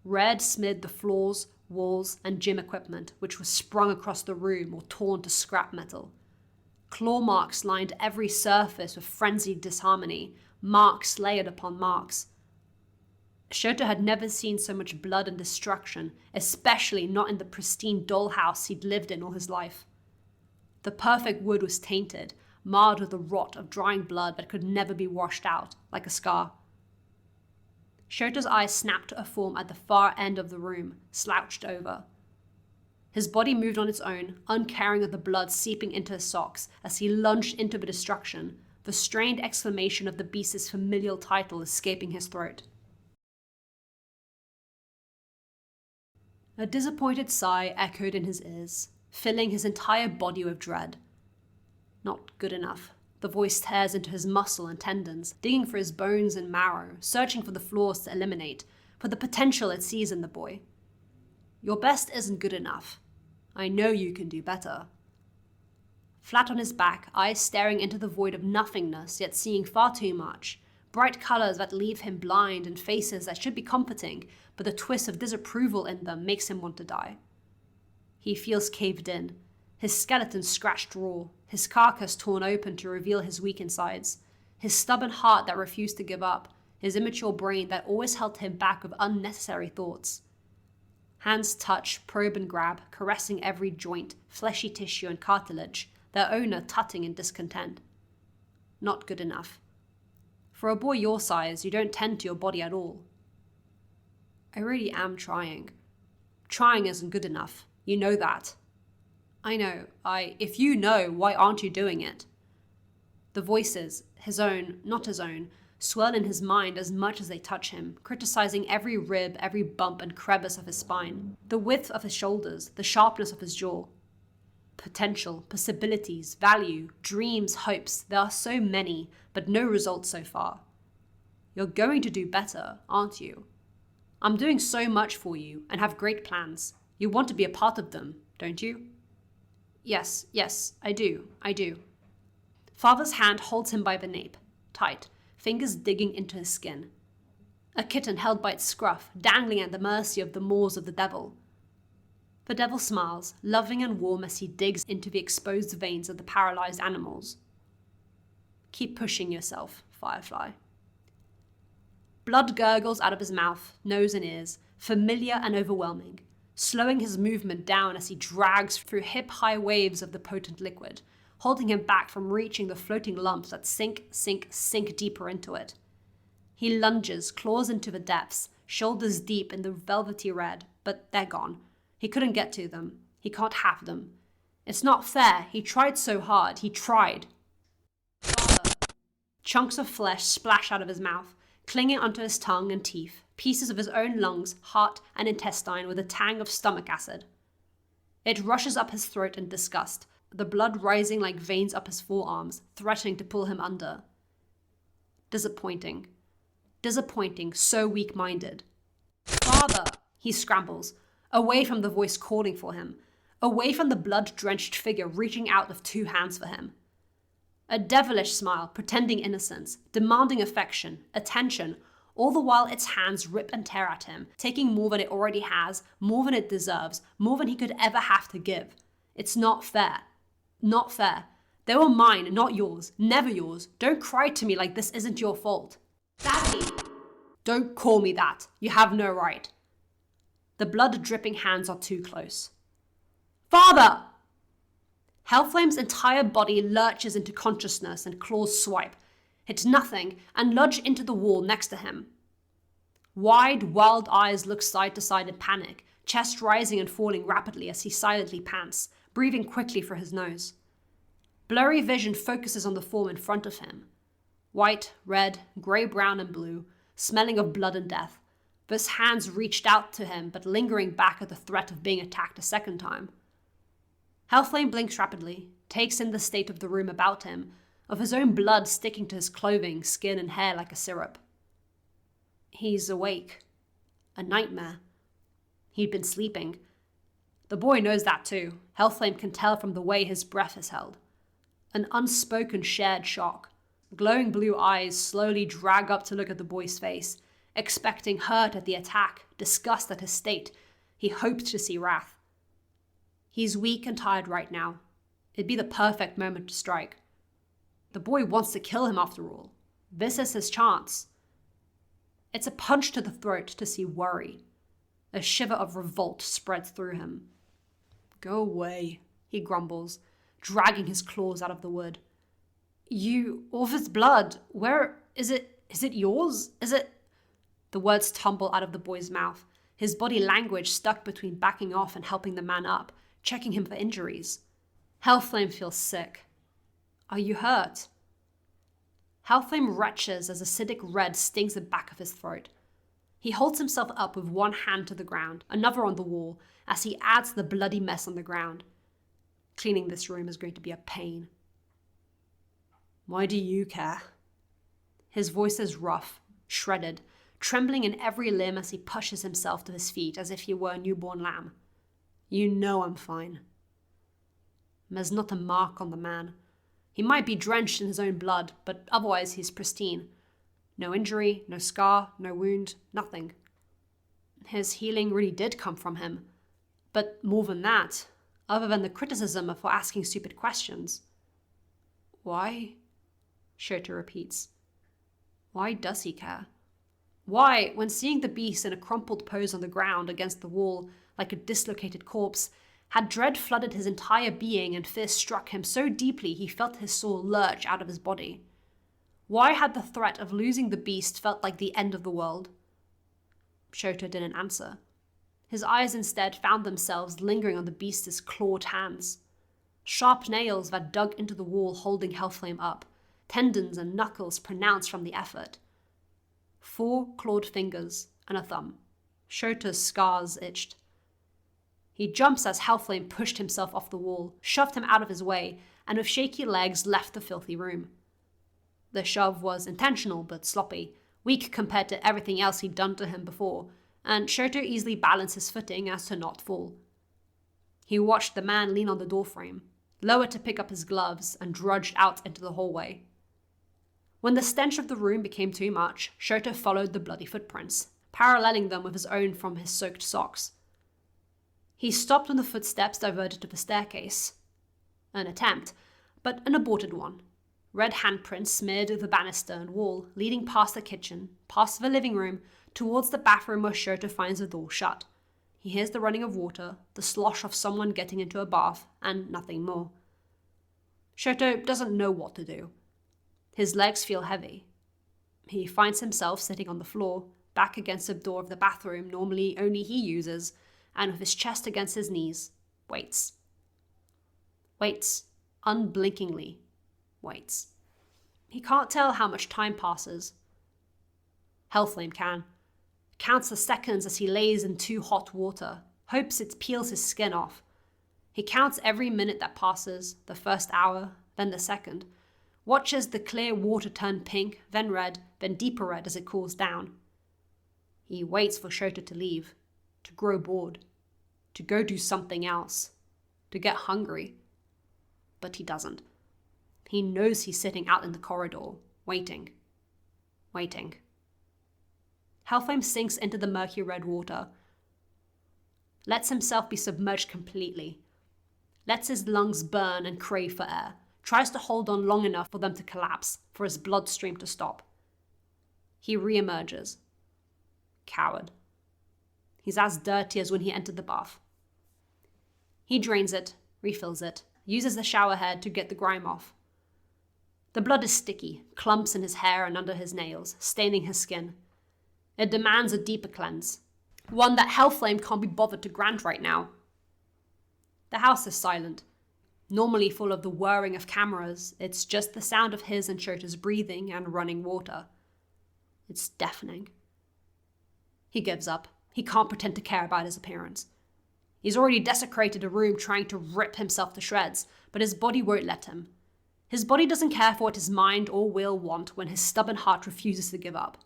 Red smeared the floors, walls, and gym equipment, which was sprung across the room or torn to scrap metal. Claw marks lined every surface with frenzied disharmony, marks layered upon marks. Shoto had never seen so much blood and destruction, especially not in the pristine dollhouse he'd lived in all his life. The perfect wood was tainted, marred with the rot of drying blood that could never be washed out, like a scar. Shoto's eyes snapped to a form at the far end of the room, slouched over. His body moved on its own, uncaring of the blood seeping into his socks as he lunged into the destruction, the strained exclamation of the beast's familial title escaping his throat. A disappointed sigh echoed in his ears, filling his entire body with dread. Not good enough. The voice tears into his muscle and tendons, digging for his bones and marrow, searching for the flaws to eliminate, for the potential it sees in the boy. Your best isn't good enough. I know you can do better. Flat on his back, eyes staring into the void of nothingness, yet seeing far too much. Bright colors that leave him blind and faces that should be comforting, but the twist of disapproval in them makes him want to die. He feels caved in, his skeleton scratched raw, his carcass torn open to reveal his weak insides, his stubborn heart that refused to give up, his immature brain that always held him back with unnecessary thoughts. Hands touch, probe and grab, caressing every joint, fleshy tissue and cartilage, their owner tutting in discontent. Not good enough. For a boy your size, you don't tend to your body at all. I really am trying. Trying isn't good enough. You know that. I know. If you know, why aren't you doing it? The voices, his own, not his own, swirl in his mind as much as they touch him, criticizing every rib, every bump and crevice of his spine, the width of his shoulders, the sharpness of his jaw. Potential, possibilities, value, dreams, hopes, there are so many, but no results so far. You're going to do better, aren't you? I'm doing so much for you and have great plans. You want to be a part of them, don't you? Yes, I do. Father's hand holds him by the nape, tight, fingers digging into his skin. A kitten held by its scruff, dangling at the mercy of the maws of the devil. The devil smiles, loving and warm as he digs into the exposed veins of the paralyzed animals. Keep pushing yourself, Firefly. Blood gurgles out of his mouth, nose and ears, familiar and overwhelming, slowing his movement down as he drags through hip-high waves of the potent liquid, holding him back from reaching the floating lumps that sink deeper into it. He lunges, claws into the depths, shoulders deep in the velvety red, but they're gone. He couldn't get to them. He can't have them. It's not fair. He tried so hard. He tried. Father. Chunks of flesh splash out of his mouth, clinging onto his tongue and teeth, pieces of his own lungs, heart, and intestine with a tang of stomach acid. It rushes up his throat in disgust, the blood rising like veins up his forearms, threatening to pull him under. Disappointing, so weak-minded. Father! He scrambles, away from the voice calling for him, away from the blood-drenched figure reaching out with two hands for him. A devilish smile, pretending innocence, demanding affection, attention, all the while its hands rip and tear at him, taking more than it already has, more than it deserves, more than he could ever have to give. It's not fair. Not fair. They were mine, not yours. Never yours. Don't cry to me like this isn't your fault. Daddy! Don't call me that. You have no right. The blood-dripping hands are too close. Father! Hellflame's entire body lurches into consciousness and claws swipe, hit nothing, and lunge into the wall next to him. Wide, wild eyes look side to side in panic, chest rising and falling rapidly as he silently pants, breathing quickly for his nose. Blurry vision focuses on the form in front of him. White, red, grey-brown and blue, smelling of blood and death. Those hands reached out to him, but lingering back at the threat of being attacked a second time. Hellflame blinks rapidly, takes in the state of the room about him, of his own blood sticking to his clothing, skin and hair like a syrup. He's awake. A nightmare. He'd been sleeping. The boy knows that too. Hellflame can tell from the way his breath is held. An unspoken shared shock. Glowing blue eyes slowly drag up to look at the boy's face, expecting hurt at the attack, disgust at his state. He hoped to see wrath. He's weak and tired right now. It'd be the perfect moment to strike. The boy wants to kill him after all. This is his chance. It's a punch to the throat to see worry. A shiver of revolt spreads through him. Go away, he grumbles, dragging his claws out of the wood. All this blood, where is it? Is it yours? Is it? The words tumble out of the boy's mouth, his body language stuck between backing off and helping the man up, checking him for injuries. Hellflame feels sick. Are you hurt? Hellflame retches as acidic red stings the back of his throat. He holds himself up with one hand to the ground, another on the wall, as he adds the bloody mess on the ground. Cleaning this room is going to be a pain. Why do you care? His voice is rough, shredded, trembling in every limb as he pushes himself to his feet as if he were a newborn lamb. You know I'm fine. There's not a mark on the man. He might be drenched in his own blood, but otherwise he's pristine. No injury, no scar, no wound, nothing. His healing really did come from him. But more than that, other than the criticism for asking stupid questions. Why? Shota repeats. Why does he care? Why, when seeing the beast in a crumpled pose on the ground against the wall like a dislocated corpse, had dread flooded his entire being and fear struck him so deeply he felt his soul lurch out of his body? Why had the threat of losing the beast felt like the end of the world? Shota didn't answer. His eyes instead found themselves lingering on the beast's clawed hands. Sharp nails that dug into the wall holding Hellflame up, tendons and knuckles pronounced from the effort. 4 clawed fingers and a thumb. Shota's scars itched. He jumps as Hellflame pushed himself off the wall, shoved him out of his way, and with shaky legs left the filthy room. The shove was intentional but sloppy, weak compared to everything else he'd done to him before, and Shoto easily balanced his footing as to not fall. He watched the man lean on the doorframe, lower to pick up his gloves, and drudged out into the hallway. When the stench of the room became too much, Shoto followed the bloody footprints, paralleling them with his own from his soaked socks. He stopped when the footsteps diverted to the staircase. An attempt, but an aborted one. Red handprints smeared the banister and wall, leading past the kitchen, past the living room, towards the bathroom where Shoto finds the door shut. He hears the running of water, the slosh of someone getting into a bath, and nothing more. Shoto doesn't know what to do. His legs feel heavy. He finds himself sitting on the floor, back against the door of the bathroom normally only he uses, and with his chest against his knees, waits. Waits, unblinkingly, waits. He can't tell how much time passes. Hellflame can. Counts the seconds as he lays in too hot water, hopes it peels his skin off. He counts every minute that passes, the first hour, then the second, watches the clear water turn pink, then red, then deeper red as it cools down. He waits for Shoto to leave, to grow bored, to go do something else, to get hungry. But he doesn't. He knows he's sitting out in the corridor, waiting. Waiting. Hellflame sinks into the murky red water, lets himself be submerged completely, lets his lungs burn and crave for air, tries to hold on long enough for them to collapse, for his bloodstream to stop. He re-emerges. Coward. He's as dirty as when he entered the bath. He drains it, refills it, uses the shower head to get the grime off. The blood is sticky, clumps in his hair and under his nails, staining his skin. It demands a deeper cleanse, one that Hellflame can't be bothered to grant right now. The house is silent. Normally full of the whirring of cameras, it's just the sound of his and Shota's breathing and running water. It's deafening. He gives up. He can't pretend to care about his appearance. He's already desecrated a room trying to rip himself to shreds, but his body won't let him. His body doesn't care for what his mind or will want when his stubborn heart refuses to give up.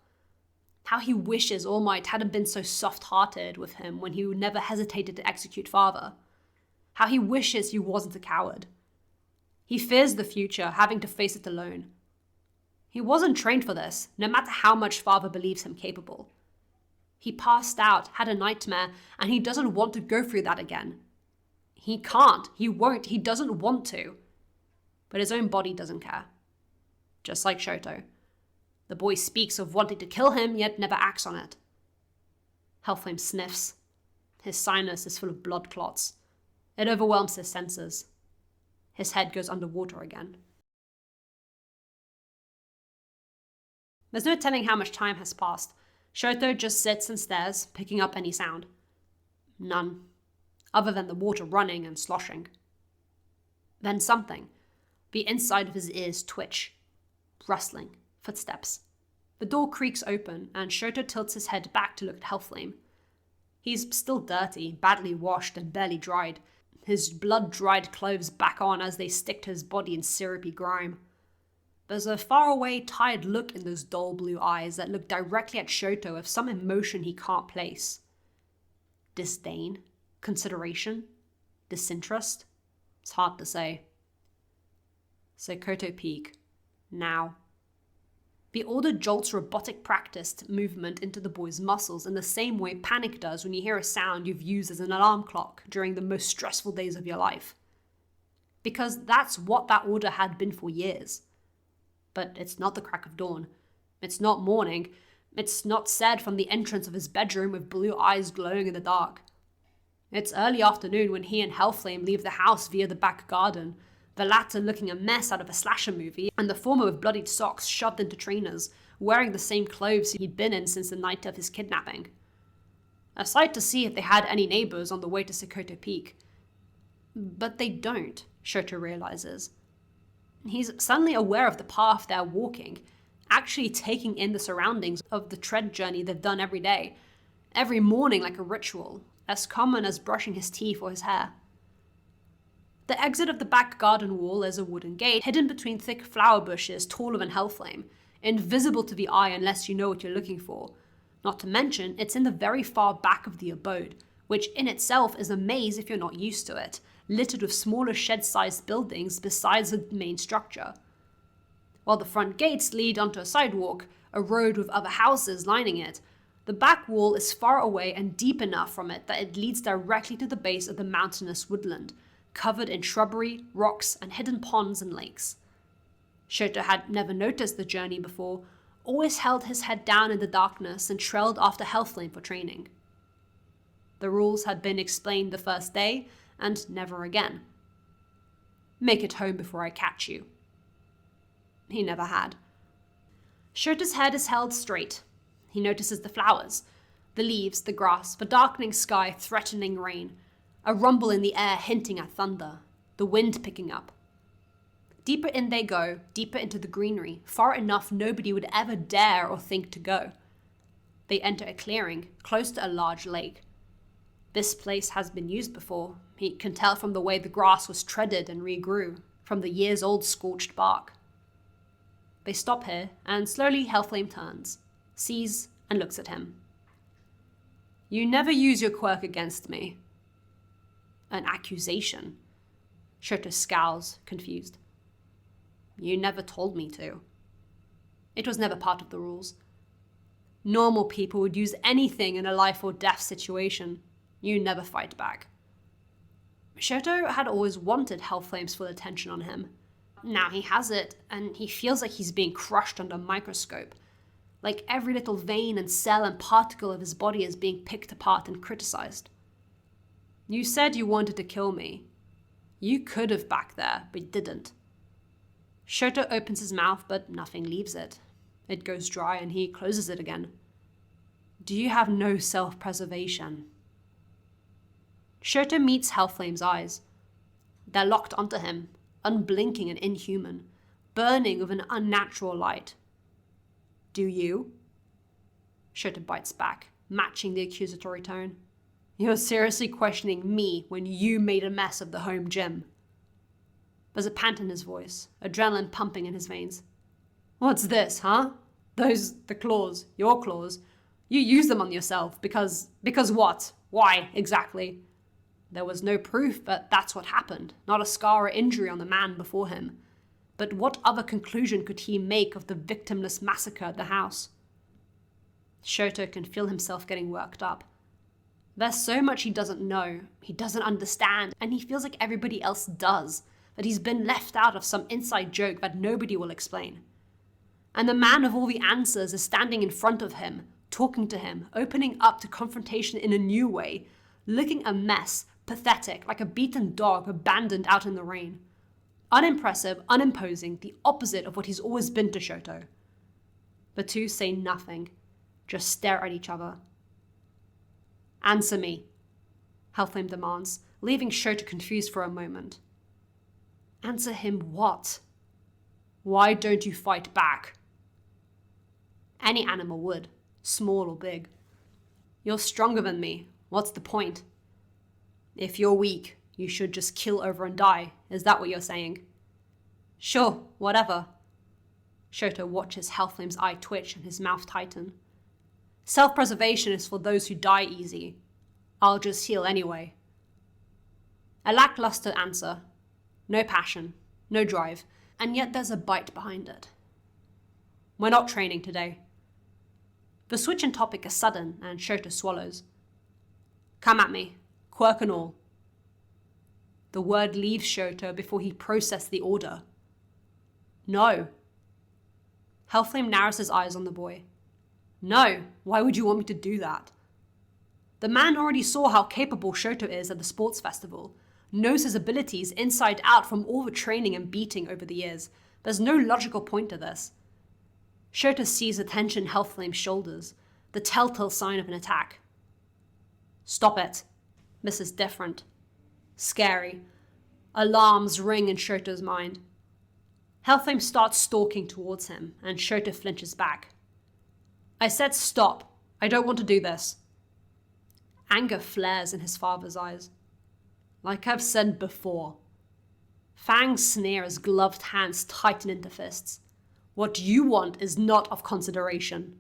How he wishes All Might hadn't been so soft-hearted with him when he never hesitated to execute Father. How he wishes he wasn't a coward. He fears the future, having to face it alone. He wasn't trained for this, no matter how much Father believes him capable. He passed out, had a nightmare, and he doesn't want to go through that again. He can't, he won't, he doesn't want to. But his own body doesn't care. Just like Shoto. The boy speaks of wanting to kill him, yet never acts on it. Hellflame sniffs. His sinus is full of blood clots. It overwhelms his senses. His head goes underwater again. There's no telling how much time has passed. Shoto just sits and stares, picking up any sound. None, other than the water running and sloshing. Then something. The inside of his ears twitch. Rustling. Footsteps. The door creaks open, and Shoto tilts his head back to look at Hellflame. He's still dirty, badly washed, and barely dried. His blood-dried clothes back on as they stick to his body in syrupy grime. There's a faraway, tired look in those dull blue eyes that look directly at Shoto with some emotion he can't place. Disdain? Consideration? Disinterest? It's hard to say. Sekoto Peak. Now. The order jolts robotic practiced movement into the boy's muscles in the same way panic does when you hear a sound you've used as an alarm clock during the most stressful days of your life. Because that's what that order had been for years. But it's not the crack of dawn. It's not morning. It's not said from the entrance of his bedroom with blue eyes glowing in the dark. It's early afternoon when he and Hellflame leave the house via the back garden, the latter looking a mess out of a slasher movie, and the former with bloodied socks shoved into trainers, wearing the same clothes he'd been in since the night of his kidnapping. A sight to see if they had any neighbors on the way to Sekoto Peak. But they don't. Shoto realizes. He's suddenly aware of the path they're walking, actually taking in the surroundings of the tread journey they've done every day, every morning like a ritual, as common as brushing his teeth or his hair. The exit of the back garden wall is a wooden gate hidden between thick flower bushes taller than Hellflame, invisible to the eye unless you know what you're looking for. Not to mention, it's in the very far back of the abode, which in itself is a maze if you're not used to it, littered with smaller shed-sized buildings besides the main structure. While the front gates lead onto a sidewalk, a road with other houses lining it, the back wall is far away and deep enough from it that it leads directly to the base of the mountainous woodland, covered in shrubbery, rocks, and hidden ponds and lakes. Shoto had never noticed the journey before, always held his head down in the darkness and trailed after Hellflame for training. The rules had been explained the first day, and never again. Make it home before I catch you. He never had. Shoto's head is held straight. He notices the flowers, the leaves, the grass, the darkening sky threatening rain, a rumble in the air hinting at thunder, the wind picking up. Deeper in they go, deeper into the greenery, far enough nobody would ever dare or think to go. They enter a clearing, close to a large lake. This place has been used before. He can tell from the way the grass was treaded and regrew, from the years-old scorched bark. They stop here, and slowly Hellflame turns, sees, and looks at him. You never use your quirk against me. An accusation. Shoto scowls, confused. You never told me to. It was never part of the rules. Normal people would use anything in a life or death situation. You never fight back. Shoto had always wanted Hellflame's full attention on him. Now he has it, and he feels like he's being crushed under a microscope. Like every little vein and cell and particle of his body is being picked apart and criticized. You said you wanted to kill me. You could have back there, but didn't. Shoto opens his mouth, but nothing leaves it. It goes dry and he closes it again. Do you have no self-preservation? Shoto meets Hellflame's eyes. They're locked onto him, unblinking and inhuman, burning with an unnatural light. Do you? Shoto bites back, matching the accusatory tone. You're seriously questioning me when you made a mess of the home gym. There's a pant in his voice, adrenaline pumping in his veins. What's this, huh? The claws, your claws. You use them on yourself because what? Why, exactly? There was no proof, but that's what happened. Not a scar or injury on the man before him. But what other conclusion could he make of the victimless massacre at the house? Shoto can feel himself getting worked up. There's so much he doesn't know, he doesn't understand, and he feels like everybody else does, that he's been left out of some inside joke that nobody will explain. And the man of all the answers is standing in front of him, talking to him, opening up to confrontation in a new way, looking a mess, pathetic, like a beaten dog abandoned out in the rain. Unimpressive, unimposing, the opposite of what he's always been to Shoto. The two say nothing, just stare at each other. Answer me, Hellflame demands, leaving Shoto confused for a moment. Answer him what? Why don't you fight back? Any animal would, small or big. You're stronger than me. What's the point? If you're weak, you should just kill over and die. Is that what you're saying? Sure, whatever. Shoto watches Hellflame's eye twitch and his mouth tighten. Self-preservation is for those who die easy. I'll just heal anyway. A lackluster answer. No passion, no drive, and yet there's a bite behind it. We're not training today. The switch in topic is sudden, and Shoto swallows. Come at me, quirk and all. The word leaves Shoto before he processed the order. No. Hellflame narrows his eyes on the boy. No, why would you want me to do that? The man already saw how capable Shoto is at the sports festival, knows his abilities inside out from all the training and beating over the years. There's no logical point to this. Shoto sees the tension in Hellflame's shoulders, the telltale sign of an attack. Stop it. This is different. Scary. Alarms ring in Shoto's mind. Hellflame starts stalking towards him, and Shoto flinches back. I said stop. I don't want to do this. Anger flares in his father's eyes. Like I've said before. Fangs sneer as gloved hands tighten into fists. What you want is not of consideration.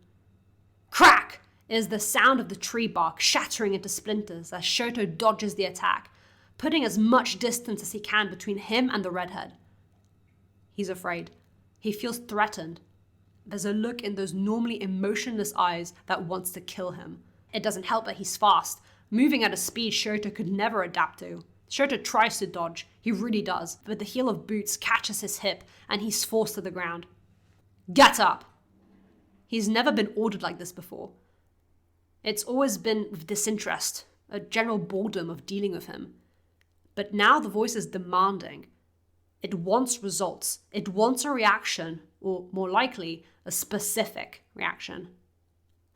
Crack is the sound of the tree bark shattering into splinters as Shoto dodges the attack, putting as much distance as he can between him and the redhead. He's afraid. He feels threatened. There's a look in those normally emotionless eyes that wants to kill him. It doesn't help that he's fast, moving at a speed Shoto could never adapt to. Shoto tries to dodge, he really does, but the heel of boots catches his hip and he's forced to the ground. Get up! He's never been ordered like this before. It's always been with disinterest, a general boredom of dealing with him. But now the voice is demanding. It wants results. It wants a reaction, or more likely, a specific reaction.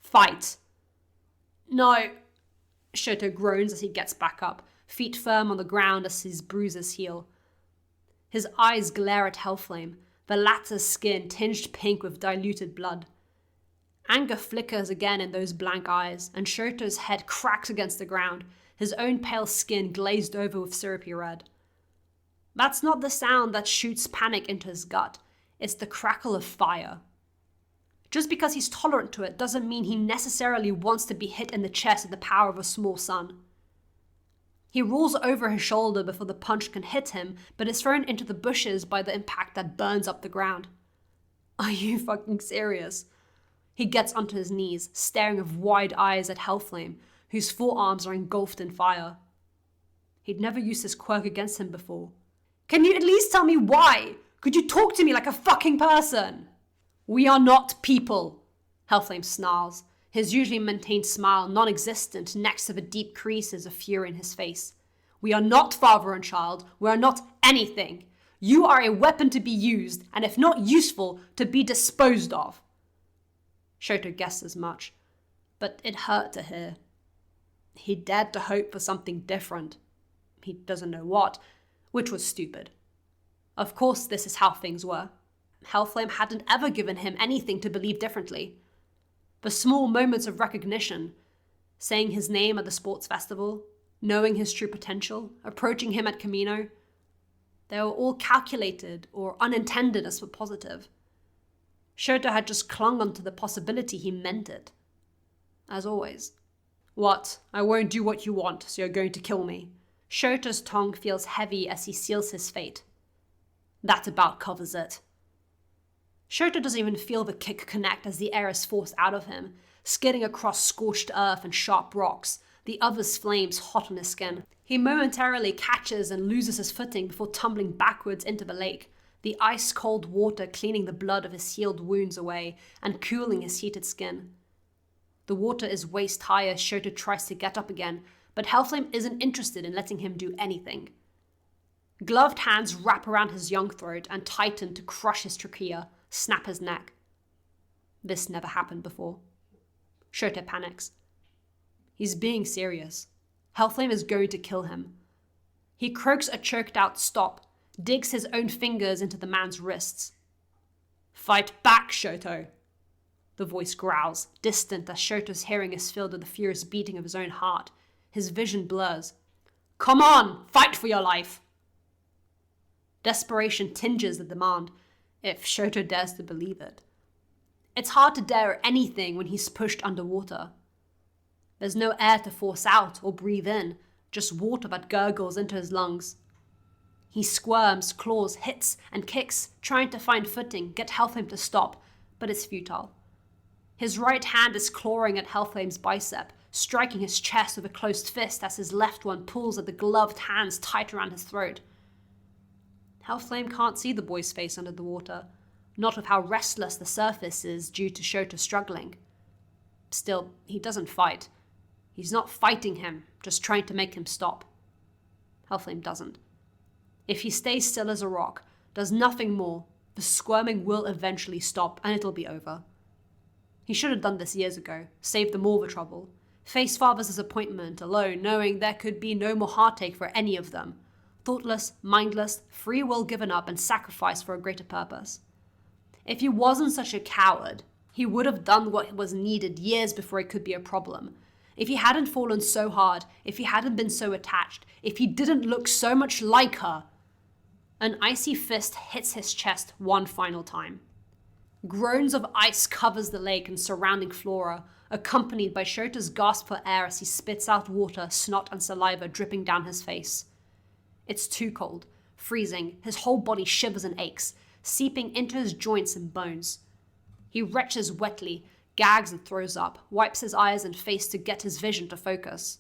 Fight! No! Shoto groans as he gets back up, feet firm on the ground as his bruises heal. His eyes glare at Hellflame, the latter's skin tinged pink with diluted blood. Anger flickers again in those blank eyes, and Shoto's head cracks against the ground, his own pale skin glazed over with syrupy red. That's not the sound that shoots panic into his gut, it's the crackle of fire. Just because he's tolerant to it doesn't mean he necessarily wants to be hit in the chest with the power of a small sun. He rolls over his shoulder before the punch can hit him, but is thrown into the bushes by the impact that burns up the ground. Are you fucking serious? He gets onto his knees, staring with wide eyes at Hellflame, whose forearms are engulfed in fire. He'd never used his quirk against him before. Can you at least tell me why? Could you talk to me like a fucking person? We are not people, Hellflame snarls, his usually maintained smile non-existent next to the deep creases of fury in his face. We are not father and child. We are not anything. You are a weapon to be used, and if not useful, to be disposed of. Shoto guessed as much, but it hurt to hear. He dared to hope for something different. He doesn't know what, which was stupid. Of course this is how things were. Hellflame hadn't ever given him anything to believe differently. The small moments of recognition, saying his name at the sports festival, knowing his true potential, approaching him at Camino, they were all calculated or unintended as for positive. Shoto had just clung onto the possibility he meant it. As always. What? I won't do what you want, so you're going to kill me. Shoto's tongue feels heavy as he seals his fate. That about covers it. Shoto doesn't even feel the kick connect as the air is forced out of him, skidding across scorched earth and sharp rocks, the other's flames hot on his skin. He momentarily catches and loses his footing before tumbling backwards into the lake, the ice-cold water cleaning the blood of his healed wounds away and cooling his heated skin. The water is waist-high as Shoto tries to get up again, but Hellflame isn't interested in letting him do anything. Gloved hands wrap around his young throat and tighten to crush his trachea, snap his neck. This never happened before. Shoto panics. He's being serious. Hellflame is going to kill him. He croaks a choked-out stop, digs his own fingers into the man's wrists. Fight back, Shoto! The voice growls, distant as Shoto's hearing is filled with the furious beating of his own heart. His vision blurs. Come on! Fight for your life! Desperation tinges the demand, if Shoto dares to believe it. It's hard to dare anything when he's pushed underwater. There's no air to force out or breathe in, just water that gurgles into his lungs. He squirms, claws, hits, and kicks, trying to find footing, get Hellflame to stop, but it's futile. His right hand is clawing at Hellflame's bicep, striking his chest with a closed fist as his left one pulls at the gloved hands tight around his throat. Hellflame can't see the boy's face under the water, not with how restless the surface is due to Shoto struggling. Still, he doesn't fight. He's not fighting him, just trying to make him stop. Hellflame doesn't. If he stays still as a rock, does nothing more, the squirming will eventually stop and it'll be over. He should have done this years ago, saved them all the trouble. Face father's disappointment alone, knowing there could be no more heartache for any of them. Thoughtless, mindless, free will given up and sacrificed for a greater purpose. If he wasn't such a coward, he would have done what was needed years before it could be a problem. If he hadn't fallen so hard, if he hadn't been so attached, if he didn't look so much like her. An icy fist hits his chest one final time. Groans of ice covers the lake and surrounding flora, accompanied by Shota's gasp for air as he spits out water, snot and saliva dripping down his face. It's too cold, freezing, his whole body shivers and aches, seeping into his joints and bones. He retches wetly, gags and throws up, wipes his eyes and face to get his vision to focus.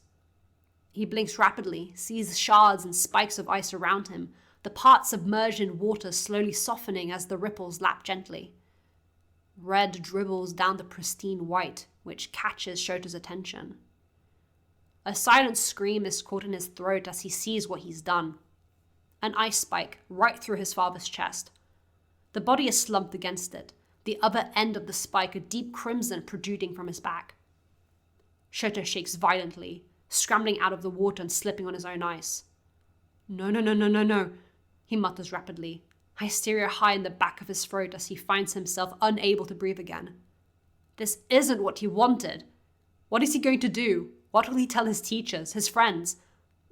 He blinks rapidly, sees shards and spikes of ice around him, the parts submerged in water slowly softening as the ripples lap gently. Red dribbles down the pristine white, which catches Shota's attention. A silent scream is caught in his throat as he sees what he's done. An ice spike right through his father's chest. The body is slumped against it, the other end of the spike a deep crimson protruding from his back. Shota shakes violently, scrambling out of the water and slipping on his own ice. No, he mutters rapidly, hysteria high in the back of his throat as he finds himself unable to breathe again. This isn't what he wanted. What is he going to do? What will he tell his teachers, his friends?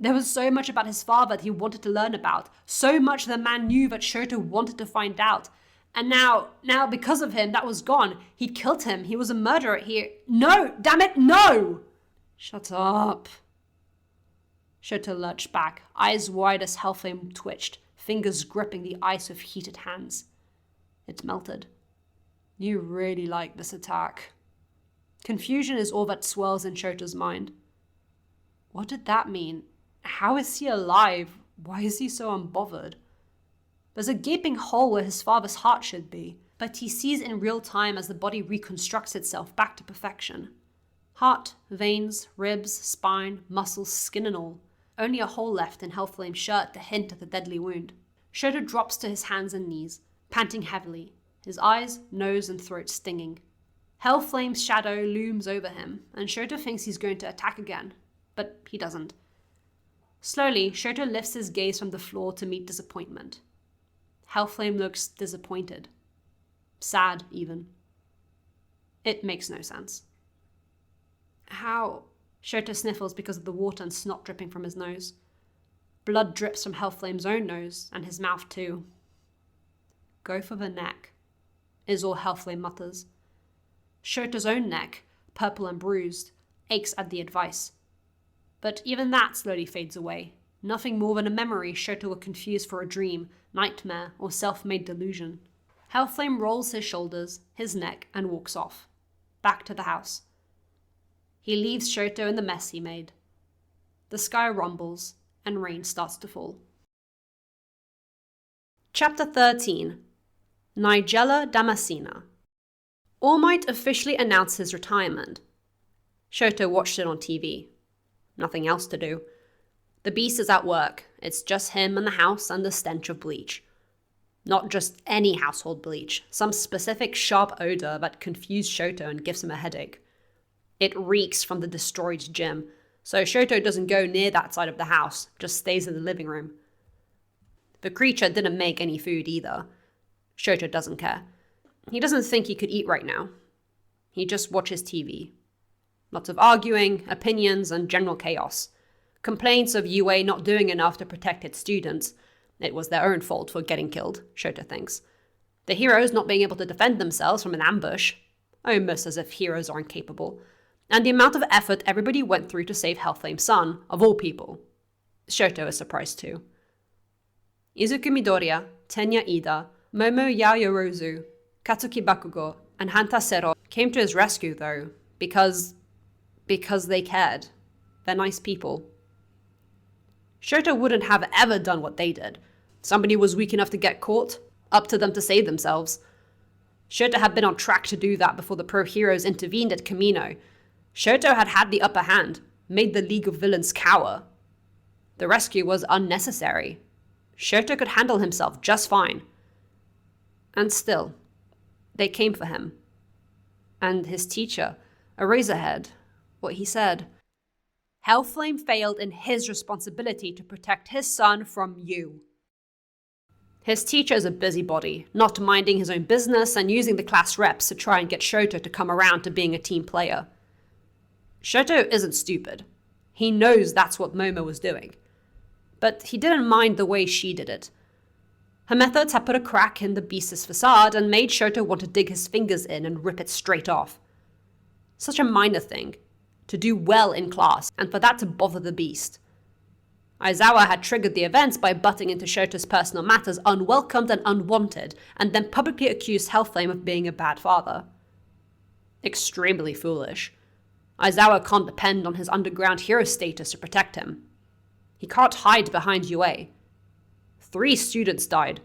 There was so much about his father that he wanted to learn about, so much the man knew that Shota wanted to find out. And now, because of him, that was gone. He'd killed him. He was a murderer here. No! Damn it, no! Shut up. Shota lurched back, eyes wide as Hellflame twitched, fingers gripping the ice with heated hands. It melted. You really like this attack. Confusion is all that swirls in Shota's mind. What did that mean? How is he alive? Why is he so unbothered? There's a gaping hole where his father's heart should be, but he sees in real time as the body reconstructs itself back to perfection. Heart, veins, ribs, spine, muscles, skin and all. Only a hole left in Hellflame's shirt to hint at the deadly wound. Shota drops to his hands and knees, panting heavily, his eyes, nose and throat stinging. Hellflame's shadow looms over him, and Shota thinks he's going to attack again, but he doesn't. Slowly, Shota lifts his gaze from the floor to meet disappointment. Hellflame looks disappointed. Sad, even. It makes no sense. How? Shota sniffles because of the water and snot dripping from his nose. Blood drips from Hellflame's own nose, and his mouth too. Go for the neck, is all Hellflame mutters. Shota's own neck, purple and bruised, aches at the advice. But even that slowly fades away, nothing more than a memory Shota will confuse for a dream, nightmare, or self-made delusion. Hellflame rolls his shoulders, his neck, and walks off, back to the house. He leaves Shota in the mess he made. The sky rumbles, and rain starts to fall. Chapter 13. Nigella Damascena. All Might officially announced his retirement. Shota watched it on TV. Nothing else to do. The beast is at work. It's just him and the house and the stench of bleach. Not just any household bleach, some specific sharp odor that confused Shota and gives him a headache. It reeks from the destroyed gym, so Shota doesn't go near that side of the house, just stays in the living room. The creature didn't make any food either. Shota doesn't care. He doesn't think he could eat right now. He just watches TV. Lots of arguing, opinions, and general chaos. Complaints of UA not doing enough to protect its students. It was their own fault for getting killed, Shota thinks. The heroes not being able to defend themselves from an ambush. Almost as if heroes aren't capable. And the amount of effort everybody went through to save Hellflame's son, of all people. Shota is surprised too. Izuku Midoriya, Tenya Ida, Momo Yayorozu, Katsuki Bakugo, and Hanta Sero came to his rescue though, because they cared. They're nice people. Shota wouldn't have ever done what they did. Somebody was weak enough to get caught, up to them to save themselves. Shota had been on track to do that before the pro-heroes intervened at Kamino. Shota had had the upper hand, made the League of Villains cower. The rescue was unnecessary. Shota could handle himself just fine. And still, they came for him. And his teacher, Eraserhead, what he said. Hellflame failed in his responsibility to protect his son from you. His teacher is a busybody, not minding his own business and using the class reps to try and get Shoto to come around to being a team player. Shoto isn't stupid. He knows that's what Momo was doing. But he didn't mind the way she did it. Her methods had put a crack in the beast's facade and made Shoto want to dig his fingers in and rip it straight off. Such a minor thing, to do well in class, and for that to bother the beast. Aizawa had triggered the events by butting into Shoto's personal matters unwelcomed and unwanted, and then publicly accused Hellflame of being a bad father. Extremely foolish. Aizawa can't depend on his underground hero status to protect him. He can't hide behind UA. 3 students died.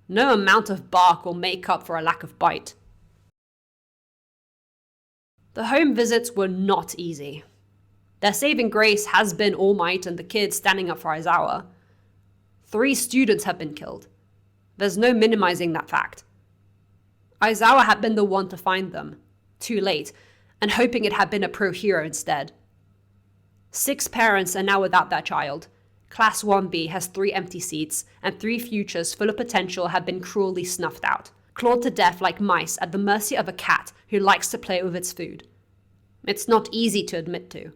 No amount of bark will make up for a lack of bite. The home visits were not easy. Their saving grace has been All Might and the kids standing up for Aizawa. 3 students have been killed. There's no minimizing that fact. Aizawa had been the one to find them, too late, and hoping it had been a pro-hero instead. 6 parents are now without their child. Class 1B has 3 empty seats, and 3 futures full of potential have been cruelly snuffed out, clawed to death like mice at the mercy of a cat who likes to play with its food. It's not easy to admit to.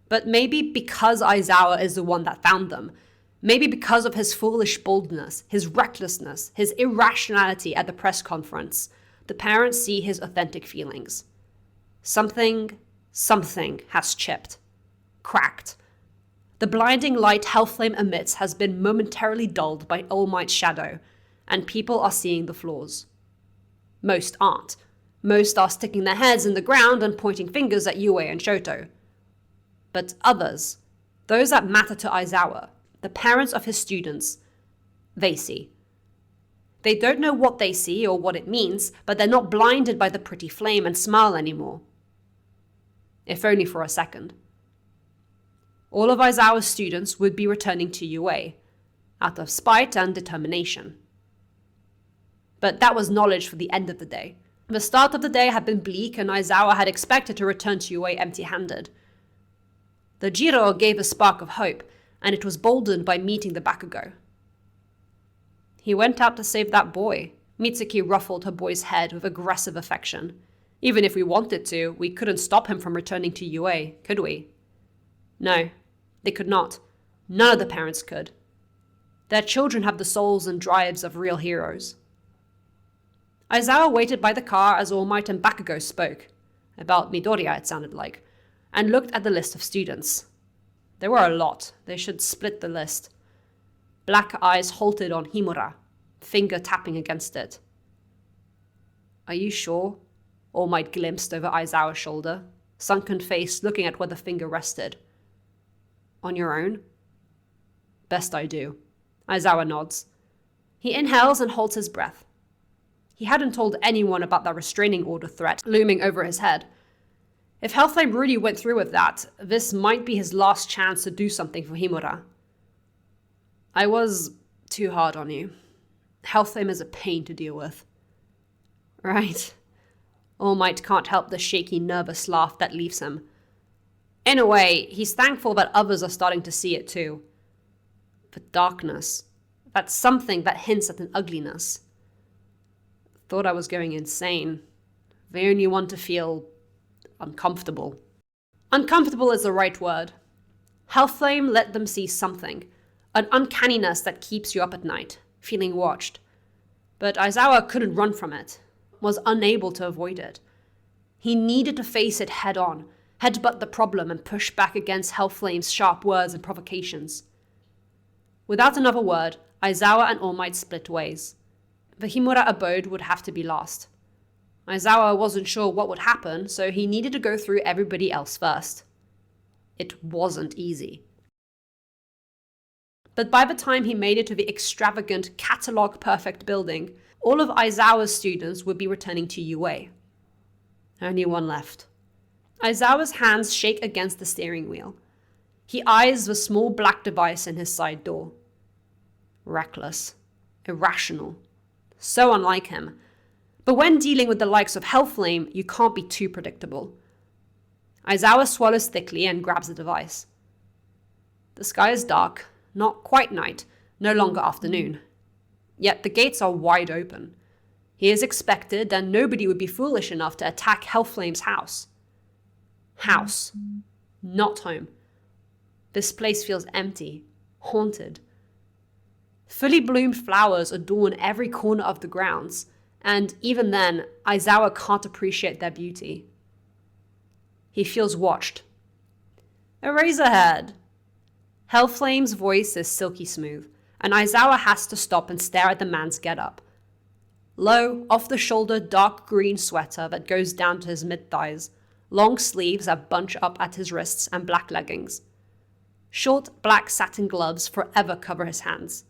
But maybe because Aizawa is the one that found them, maybe because of his foolish boldness, his recklessness, his irrationality at the press conference, the parents see his authentic feelings. Something has chipped, cracked. The blinding light Hellflame emits has been momentarily dulled by All Might's shadow, and people are seeing the flaws. Most aren't. Most are sticking their heads in the ground and pointing fingers at Yue and Shoto. But others, those that matter to Aizawa, the parents of his students, they see. They don't know what they see or what it means, but they're not blinded by the pretty flame and smile anymore. If only for a second. All of Aizawa's students would be returning to UA, out of spite and determination. But that was knowledge for the end of the day. The start of the day had been bleak, and Aizawa had expected to return to UA empty-handed. The Jiro gave a spark of hope, and it was boldened by meeting the Bakugo. He went out to save that boy. Mitsuki ruffled her boy's head with aggressive affection. Even if we wanted to, we couldn't stop him from returning to UA, could we? No, they could not. None of the parents could. Their children have the souls and drives of real heroes. Aizawa waited by the car as All Might and Bakugo spoke, about Midoriya it sounded like, and looked at the list of students. There were a lot. They should split the list. Black eyes halted on Himura, finger tapping against it. Are you sure? All Might glimpsed over Aizawa's shoulder, sunken face looking at where the finger rested. On your own? Best I do. Aizawa nods. He inhales and holds his breath. He hadn't told anyone about that restraining order threat looming over his head. If Hellflame really went through with that, this might be his last chance to do something for Himura. I was too hard on you. Hellflame is a pain to deal with. Right. All Might can't help the shaky, nervous laugh that leaves him. In a way, he's thankful that others are starting to see it too. The darkness. That's something that hints at an ugliness. Thought I was going insane. The only one to feel uncomfortable. Uncomfortable is the right word. Hellflame let them see something. An uncanniness that keeps you up at night, feeling watched. But Aizawa couldn't run from it, was unable to avoid it. He needed to face it head on, headbutt the problem and push back against Hellflame's sharp words and provocations. Without another word, Aizawa and All Might split ways. The Himura abode would have to be lost. Aizawa wasn't sure what would happen, so he needed to go through everybody else first. It wasn't easy. But by the time he made it to the extravagant, catalogue-perfect building, all of Aizawa's students would be returning to UA. Only one left. Aizawa's hands shake against the steering wheel. He eyes the small black device in his side door. Reckless. Irrational. So unlike him. But when dealing with the likes of Hellflame, you can't be too predictable. Aizawa swallows thickly and grabs the device. The sky is dark, not quite night, no longer afternoon. Yet the gates are wide open. He is expected, and nobody would be foolish enough to attack Hellflame's house. House, not home. This place feels empty, haunted. Fully bloomed flowers adorn every corner of the grounds, and even then, Aizawa can't appreciate their beauty. He feels watched. Eraserhead! Hellflame's voice is silky smooth, and Aizawa has to stop and stare at the man's getup. Low, off-the-shoulder dark green sweater that goes down to his mid-thighs, long sleeves that bunch up at his wrists, and black leggings. Short black satin gloves forever cover his hands.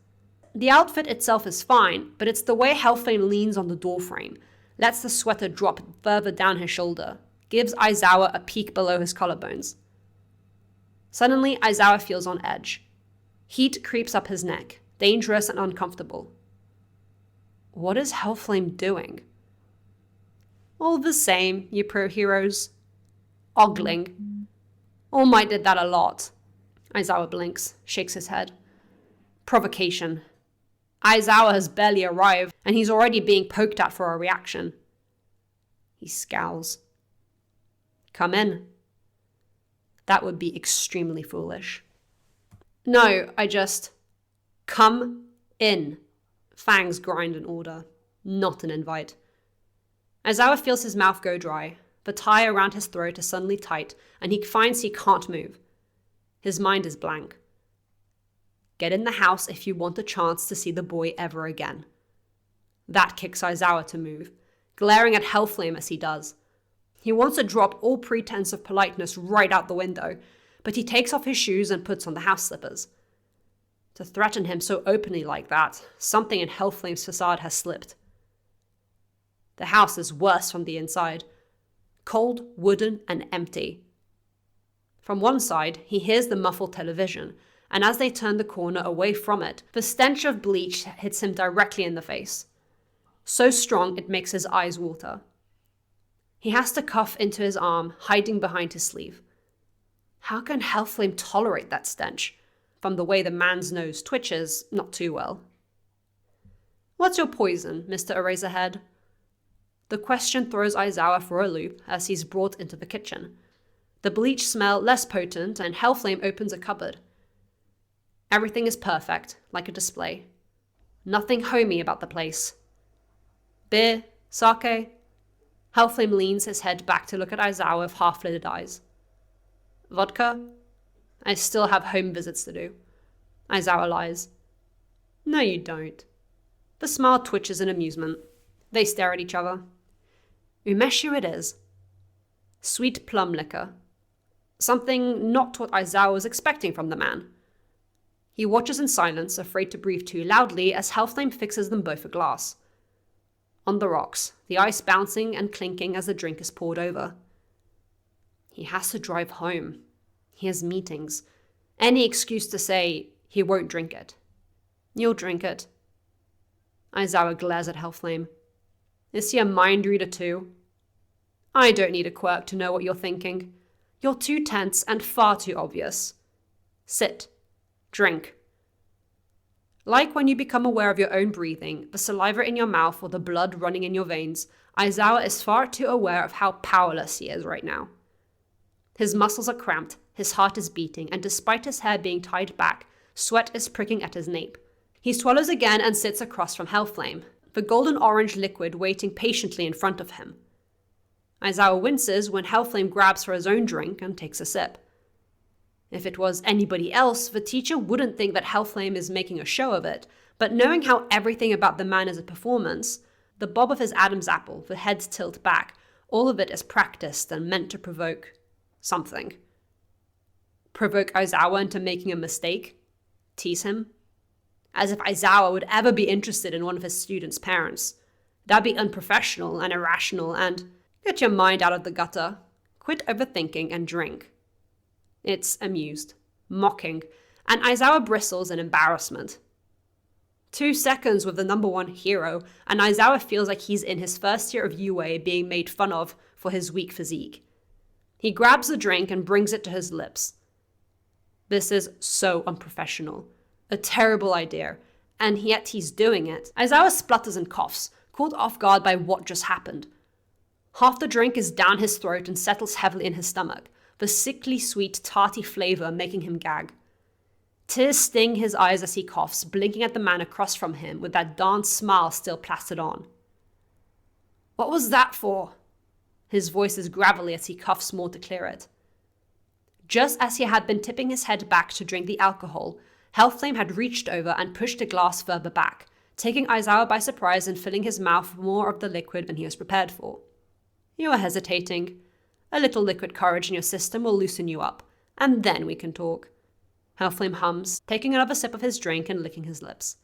The outfit itself is fine, but it's the way Hellflame leans on the doorframe, lets the sweater drop further down his shoulder, gives Aizawa a peek below his collarbones. Suddenly, Aizawa feels on edge. Heat creeps up his neck, dangerous and uncomfortable. What is Hellflame doing? All the same, you pro-heroes. Ogling. All Might did that a lot. Aizawa blinks, shakes his head. Provocation. Aizawa has barely arrived, and he's already being poked at for a reaction. He scowls. Come in. That would be extremely foolish. No, Come in. Fangs grind an order, not an invite. Aizawa feels his mouth go dry. The tie around his throat is suddenly tight, and he finds he can't move. His mind is blank. Get in the house if you want a chance to see the boy ever again. That kicks Aizawa to move, glaring at Hellflame as he does. He wants to drop all pretense of politeness right out the window, but he takes off his shoes and puts on the house slippers. To threaten him so openly like that, something in Hellflame's facade has slipped. The house is worse from the inside. Cold, wooden, and empty. From one side, he hears the muffled television, and as they turn the corner away from it, the stench of bleach hits him directly in the face. So strong it makes his eyes water. He has to cuff into his arm, hiding behind his sleeve. How can Hellflame tolerate that stench? From the way the man's nose twitches, not too well. What's your poison, Mr. Eraserhead? The question throws Aizawa for a loop as he's brought into the kitchen. The bleach smell less potent, and Hellflame opens a cupboard. Everything is perfect, like a display. Nothing homey about the place. Beer? Sake? Hellflame leans his head back to look at Aizawa with half-lidded eyes. Vodka? I still have home visits to do. Aizawa lies. No, you don't. The smile twitches in amusement. They stare at each other. Umeshu it is. Sweet plum liquor. Something not what Aizawa was expecting from the man. He watches in silence, afraid to breathe too loudly, as Hellflame fixes them both a glass. On the rocks, the ice bouncing and clinking as the drink is poured over. He has to drive home. He has meetings. Any excuse to say he won't drink it. You'll drink it. Aizawa glares at Hellflame. Is he a mind reader too? I don't need a quirk to know what you're thinking. You're too tense and far too obvious. Sit. Drink. Like when you become aware of your own breathing, the saliva in your mouth or the blood running in your veins, Aizawa is far too aware of how powerless he is right now. His muscles are cramped, his heart is beating, and despite his hair being tied back, sweat is pricking at his nape. He swallows again and sits across from Hellflame, the golden-orange liquid waiting patiently in front of him. Aizawa winces when Hellflame grabs for his own drink and takes a sip. If it was anybody else, the teacher wouldn't think that Hellflame is making a show of it, but knowing how everything about the man is a performance, the bob of his Adam's apple, the head tilt back, all of it is practiced and meant to provoke something. Provoke Aizawa into making a mistake? Tease him? As if Aizawa would ever be interested in one of his students' parents. That'd be unprofessional and irrational and get your mind out of the gutter. Quit overthinking and drink. It's amused, mocking, and Aizawa bristles in embarrassment. 2 seconds with the number one hero, and Aizawa feels like he's in his first year of UA being made fun of for his weak physique. He grabs the drink and brings it to his lips. This is so unprofessional. A terrible idea. And yet he's doing it. Aizawa splutters and coughs, caught off guard by what just happened. Half the drink is down his throat and settles heavily in his stomach, the sickly sweet, tarty flavour making him gag. Tears sting his eyes as he coughs, blinking at the man across from him with that darn smile still plastered on. What was that for? His voice is gravelly as he coughs more to clear it. Just as he had been tipping his head back to drink the alcohol, Hellflame had reached over and pushed the glass further back, taking Aizawa by surprise and filling his mouth with more of the liquid than he was prepared for. You are hesitating. A little liquid courage in your system will loosen you up, and then we can talk. Hellflame hums, taking another sip of his drink and licking his lips.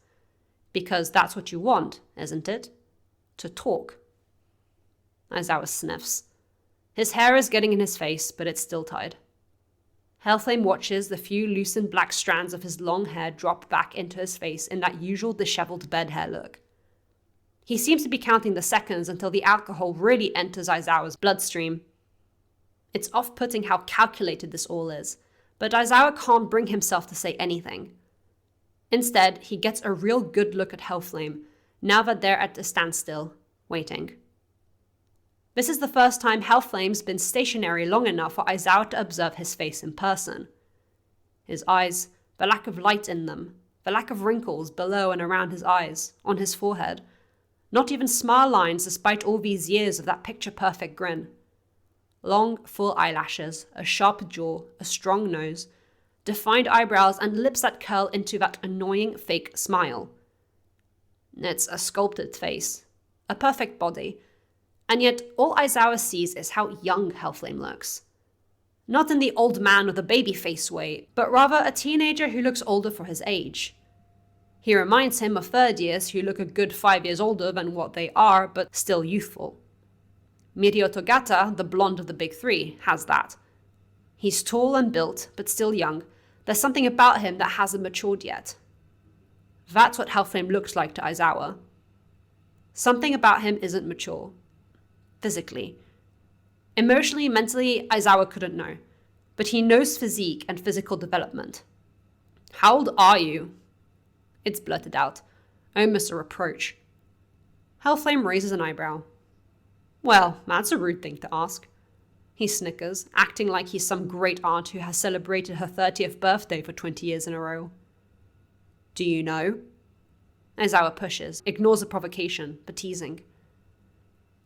Because that's what you want, isn't it? To talk. Aizawa sniffs. His hair is getting in his face, but it's still tied. Hellflame watches the few loosened black strands of his long hair drop back into his face in that usual disheveled bed hair look. He seems to be counting the seconds until the alcohol really enters Aizawa's bloodstream. It's off-putting how calculated this all is, but Aizawa can't bring himself to say anything. Instead, he gets a real good look at Hellflame, now that they're at a standstill, waiting. This is the first time Hellflame's been stationary long enough for Aizawa to observe his face in person. His eyes, the lack of light in them, the lack of wrinkles below and around his eyes, on his forehead. Not even smile lines despite all these years of that picture-perfect grin. Long, full eyelashes, a sharp jaw, a strong nose, defined eyebrows and lips that curl into that annoying fake smile. It's a sculpted face, a perfect body, and yet all Aizawa sees is how young Hellflame looks. Not in the old man with a baby face way, but rather a teenager who looks older for his age. He reminds him of third years who look a good 5 years older than what they are, but still youthful. Mirio Togata, the blonde of the big three, has that. He's tall and built, but still young. There's something about him that hasn't matured yet. That's what Hellflame looks like to Aizawa. Something about him isn't mature. Physically. Emotionally, mentally, Aizawa couldn't know. But he knows physique and physical development. How old are you? It's blurted out, almost a reproach. Hellflame raises an eyebrow. Well, that's a rude thing to ask. He snickers, acting like he's some great aunt who has celebrated her 30th birthday for 20 years in a row. Do you know? Aizawa pushes, ignores the provocation, the teasing.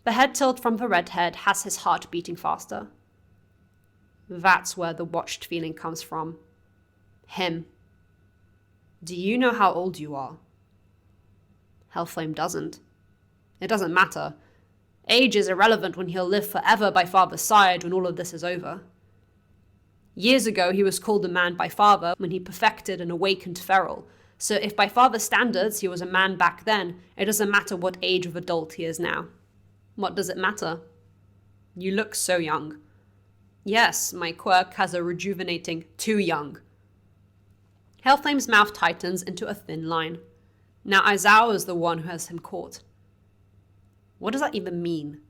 The head tilt from the redhead has his heart beating faster. That's where the watched feeling comes from. Him. Do you know how old you are? Hellflame doesn't. It doesn't matter. Age is irrelevant when he'll live forever by Father's side when all of this is over. Years ago, he was called a man by Father when he perfected an awakened feral. So if by Father's standards he was a man back then, it doesn't matter what age of adult he is now. What does it matter? You look so young. Yes, my quirk has a rejuvenating too young. Hellflame's mouth tightens into a thin line. Now Aizawa is the one who has him caught. What does that even mean?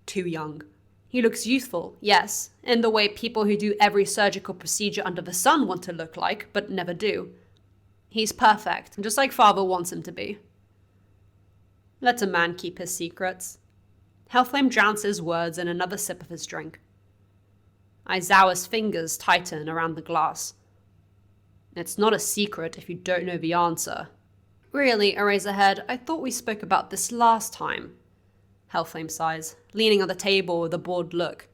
Too young. He looks youthful, yes, in the way people who do every surgical procedure under the sun want to look like, but never do. He's perfect, just like Father wants him to be. Let a man keep his secrets. Hellflame drowns his words in another sip of his drink. Aizawa's fingers tighten around the glass. It's not a secret if you don't know the answer. Really, Eraserhead, I thought we spoke about this last time. Hellflame sighs, leaning on the table with a bored look.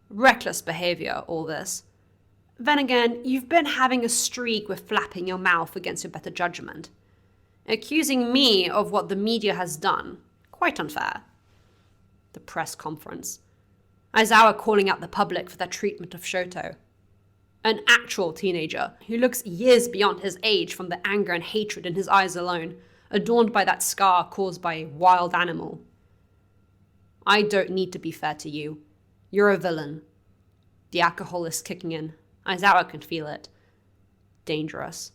Reckless behavior, all this. Then again, you've been having a streak with flapping your mouth against your better judgment. Accusing me of what the media has done. Quite unfair. The press conference. Aizawa calling out the public for their treatment of Shoto. An actual teenager who looks years beyond his age from the anger and hatred in his eyes alone, adorned by that scar caused by a wild animal. I don't need to be fair to you. You're a villain. The alcohol is kicking in. Aizawa can feel it. Dangerous.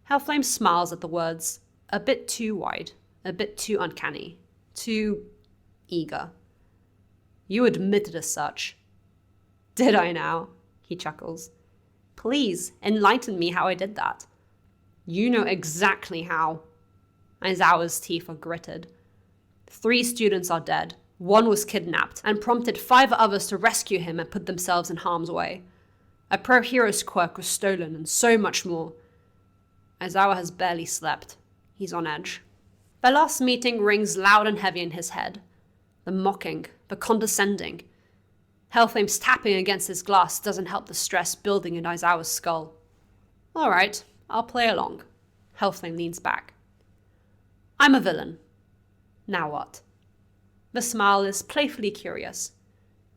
Hellflame smiles at the words, a bit too wide, a bit too uncanny, too eager. You admitted as such. Did I now? He chuckles. Please, enlighten me how I did that. You know exactly how. Aizawa's teeth are gritted. 3 students are dead. 1 was kidnapped and prompted 5 others to rescue him and put themselves in harm's way. A pro-hero's quirk was stolen and so much more. Aizawa has barely slept. He's on edge. Their last meeting rings loud and heavy in his head. The mocking, the condescending. Hellflame's tapping against his glass doesn't help the stress building in Aizawa's skull. All right, I'll play along. Hellflame leans back. I'm a villain. Now what? The smile is playfully curious.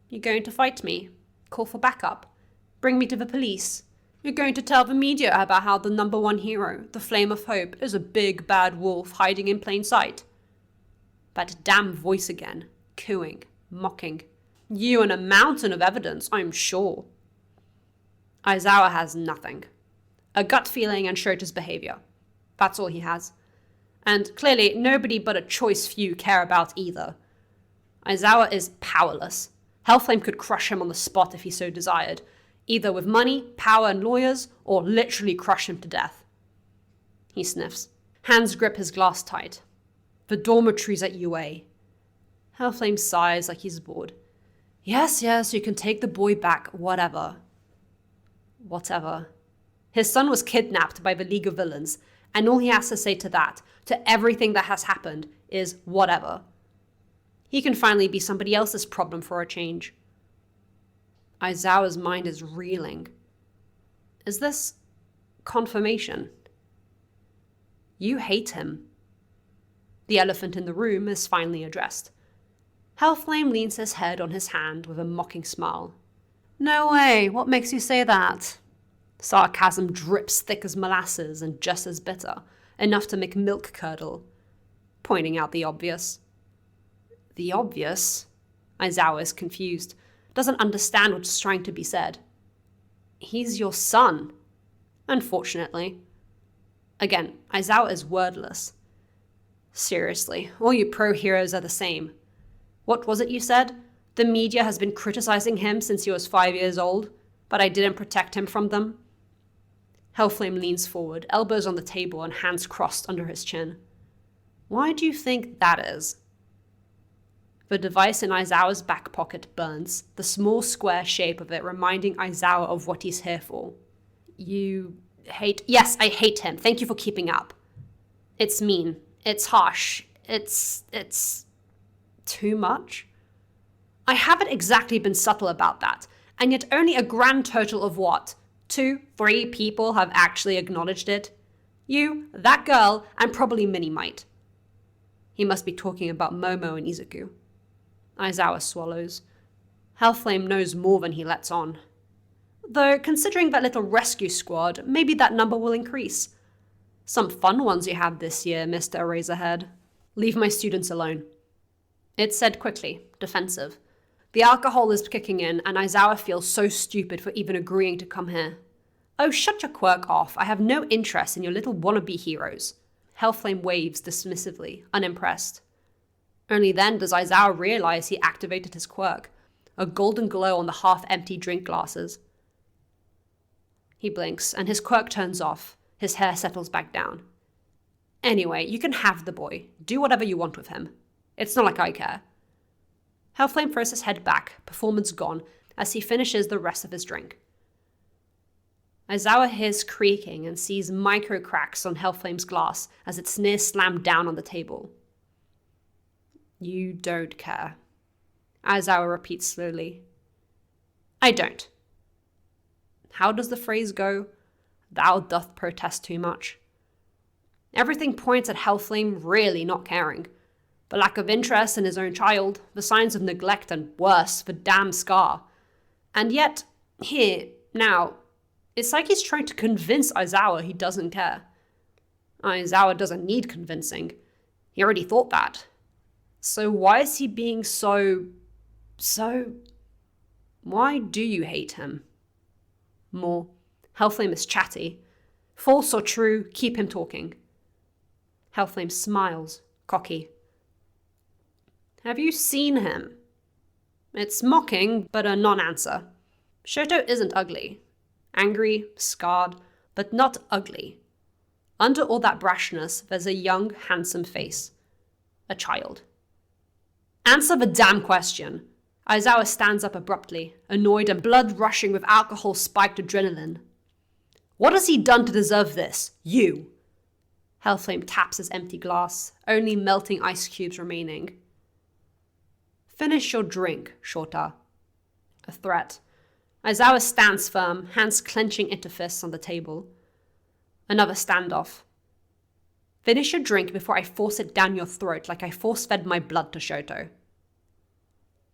You're going to fight me, call for backup, bring me to the police. You're going to tell the media about how the #1 hero, the Flame of Hope, is a big bad wolf hiding in plain sight. That damn voice again, cooing, mocking. You and a mountain of evidence, I'm sure. Aizawa has nothing. A gut feeling and Shota's behavior. That's all he has. And clearly, nobody but a choice few care about either. Aizawa is powerless. Hellflame could crush him on the spot if he so desired, either with money, power, and lawyers, or literally crush him to death. He sniffs. Hands grip his glass tight. The dormitory's at UA. Hellflame sighs like he's bored. Yes, you can take the boy back, whatever. Whatever. His son was kidnapped by the League of Villains, and all he has to say to that, to everything that has happened, is whatever. He can finally be somebody else's problem for a change. Aizawa's mind is reeling. Is this confirmation? You hate him. The elephant in the room is finally addressed. Hellflame leans his head on his hand with a mocking smile. No way, what makes you say that? Sarcasm drips thick as molasses and just as bitter, enough to make milk curdle. Pointing out the obvious. The obvious? Aizawa is confused, doesn't understand what's trying to be said. He's your son. Unfortunately. Again, Aizawa is wordless. Seriously, all you pro-heroes are the same. What was it you said? The media has been criticizing him since he was 5 years old, but I didn't protect him from them. Hellflame leans forward, elbows on the table and hands crossed under his chin. Why do you think that is? The device in Aizawa's back pocket burns, the small square shape of it reminding Aizawa of what he's here for. You hate... Yes, I hate him. Thank you for keeping up. It's mean. It's harsh. It's too much? I haven't exactly been subtle about that, and yet only a grand total of what? 2, 3 people have actually acknowledged it? You, that girl, and probably Minnie might. He must be talking about Momo and Izuku. Aizawa swallows. Hellflame knows more than he lets on. Though, considering that little rescue squad, maybe that number will increase. Some fun ones you have this year, Mr. Eraserhead. Leave my students alone. It's said quickly, defensive. The alcohol is kicking in, and Aizawa feels so stupid for even agreeing to come here. Oh, shut your quirk off. I have no interest in your little wannabe heroes. Hellflame waves dismissively, unimpressed. Only then does Aizawa realize he activated his quirk, a golden glow on the half-empty drink glasses. He blinks, and his quirk turns off. His hair settles back down. Anyway, you can have the boy. Do whatever you want with him. It's not like I care. Hellflame throws his head back, performance gone, as he finishes the rest of his drink. Aizawa hears creaking and sees micro cracks on Hellflame's glass as its near slammed down on the table. You don't care. Aizawa repeats slowly. I don't. How does the phrase go? Thou doth protest too much. Everything points at Hellflame really not caring. The lack of interest in his own child, the signs of neglect, and worse, the damn scar. And yet, here, now, it's like he's trying to convince Aizawa he doesn't care. Aizawa doesn't need convincing. He already thought that. So why is he being so... Why do you hate him? More. Hellflame is chatty. False or true, keep him talking. Hellflame smiles, cocky. Have you seen him? It's mocking, but a non-answer. Shoto isn't ugly. Angry, scarred, but not ugly. Under all that brashness, there's a young, handsome face. A child. Answer the damn question. Aizawa stands up abruptly, annoyed and blood rushing with alcohol-spiked adrenaline. What has he done to deserve this? You. Hellflame taps his empty glass, only melting ice cubes remaining. Finish your drink, Shota. A threat. Aizawa stands firm, hands clenching into fists on the table. Another standoff. Finish your drink before I force it down your throat like I force-fed my blood to Shoto.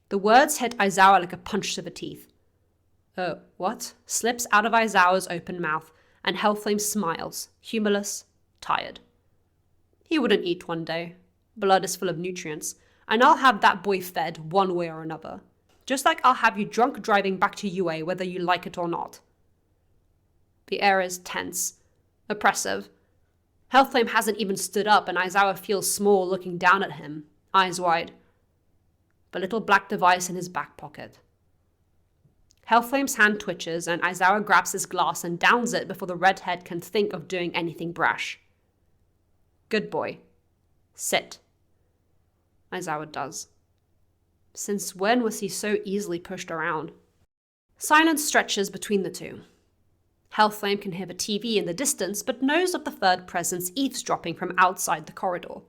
The words hit Aizawa like a punch to the teeth. What? Slips out of Aizawa's open mouth, and Hellflame smiles, humorless, tired. He wouldn't eat one day. Blood is full of nutrients, and I'll have that boy fed one way or another. Just like I'll have you drunk driving back to UA whether you like it or not. The air is tense, oppressive. Hellflame hasn't even stood up, and Aizawa feels small looking down at him, eyes wide. The little black device in his back pocket. Hellflame's hand twitches, and Aizawa grabs his glass and downs it before the redhead can think of doing anything brash. Good boy. Sit. Aizawa does. Since when was he so easily pushed around? Silence stretches between the two. Hellflame can hear the TV in the distance, but knows of the third presence eavesdropping from outside the corridor.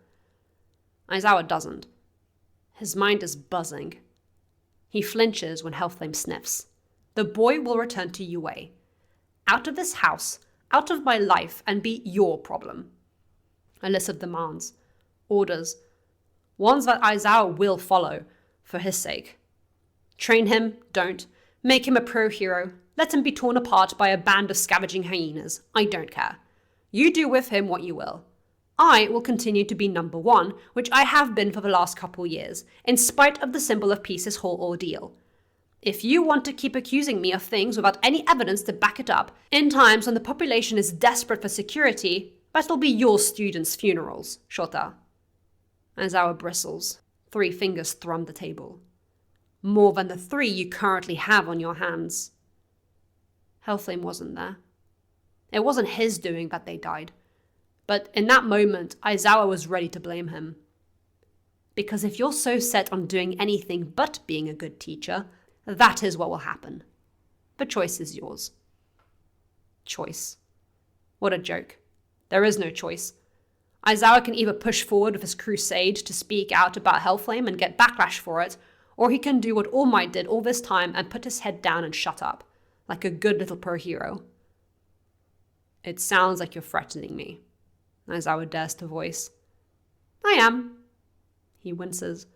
Aizawa doesn't. His mind is buzzing. He flinches when Hellflame sniffs. The boy will return to UA. Out of this house, out of my life, and be your problem. A list of demands, orders, ones that Aizawa will follow, for his sake. Train him, don't. Make him a pro-hero. Let him be torn apart by a band of scavenging hyenas. I don't care. You do with him what you will. I will continue to be number one, which I have been for the last couple years, in spite of the symbol of peace's whole ordeal. If you want to keep accusing me of things without any evidence to back it up, in times when the population is desperate for security, that'll be your students' funerals, Shota. Aizawa bristles. 3 fingers thrum the table. More than the 3 you currently have on your hands. Hellflame wasn't there. It wasn't his doing that they died. But in that moment, Aizawa was ready to blame him. Because if you're so set on doing anything but being a good teacher, that is what will happen. The choice is yours. Choice. What a joke. There is no choice. Aizawa can either push forward with his crusade to speak out about Hellflame and get backlash for it, or he can do what All Might did all this time and put his head down and shut up, like a good little pro-hero. It sounds like you're threatening me, Aizawa dares to voice. I am. He winces.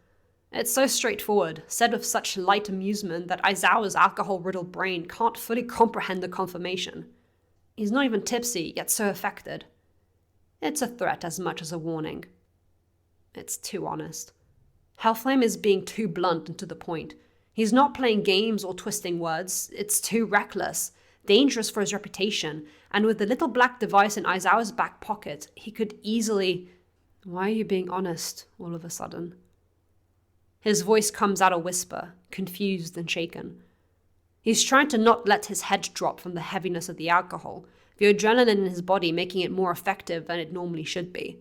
It's so straightforward, said with such light amusement that Aizawa's alcohol-riddled brain can't fully comprehend the confirmation. He's not even tipsy, yet so affected. It's a threat as much as a warning. It's too honest. Hellflame is being too blunt and to the point. He's not playing games or twisting words. It's too reckless, dangerous for his reputation, and with the little black device in Aizawa's back pocket, he could easily... Why are you being honest, all of a sudden? His voice comes out a whisper, confused and shaken. He's trying to not let his head drop from the heaviness of the alcohol, the adrenaline in his body making it more effective than it normally should be.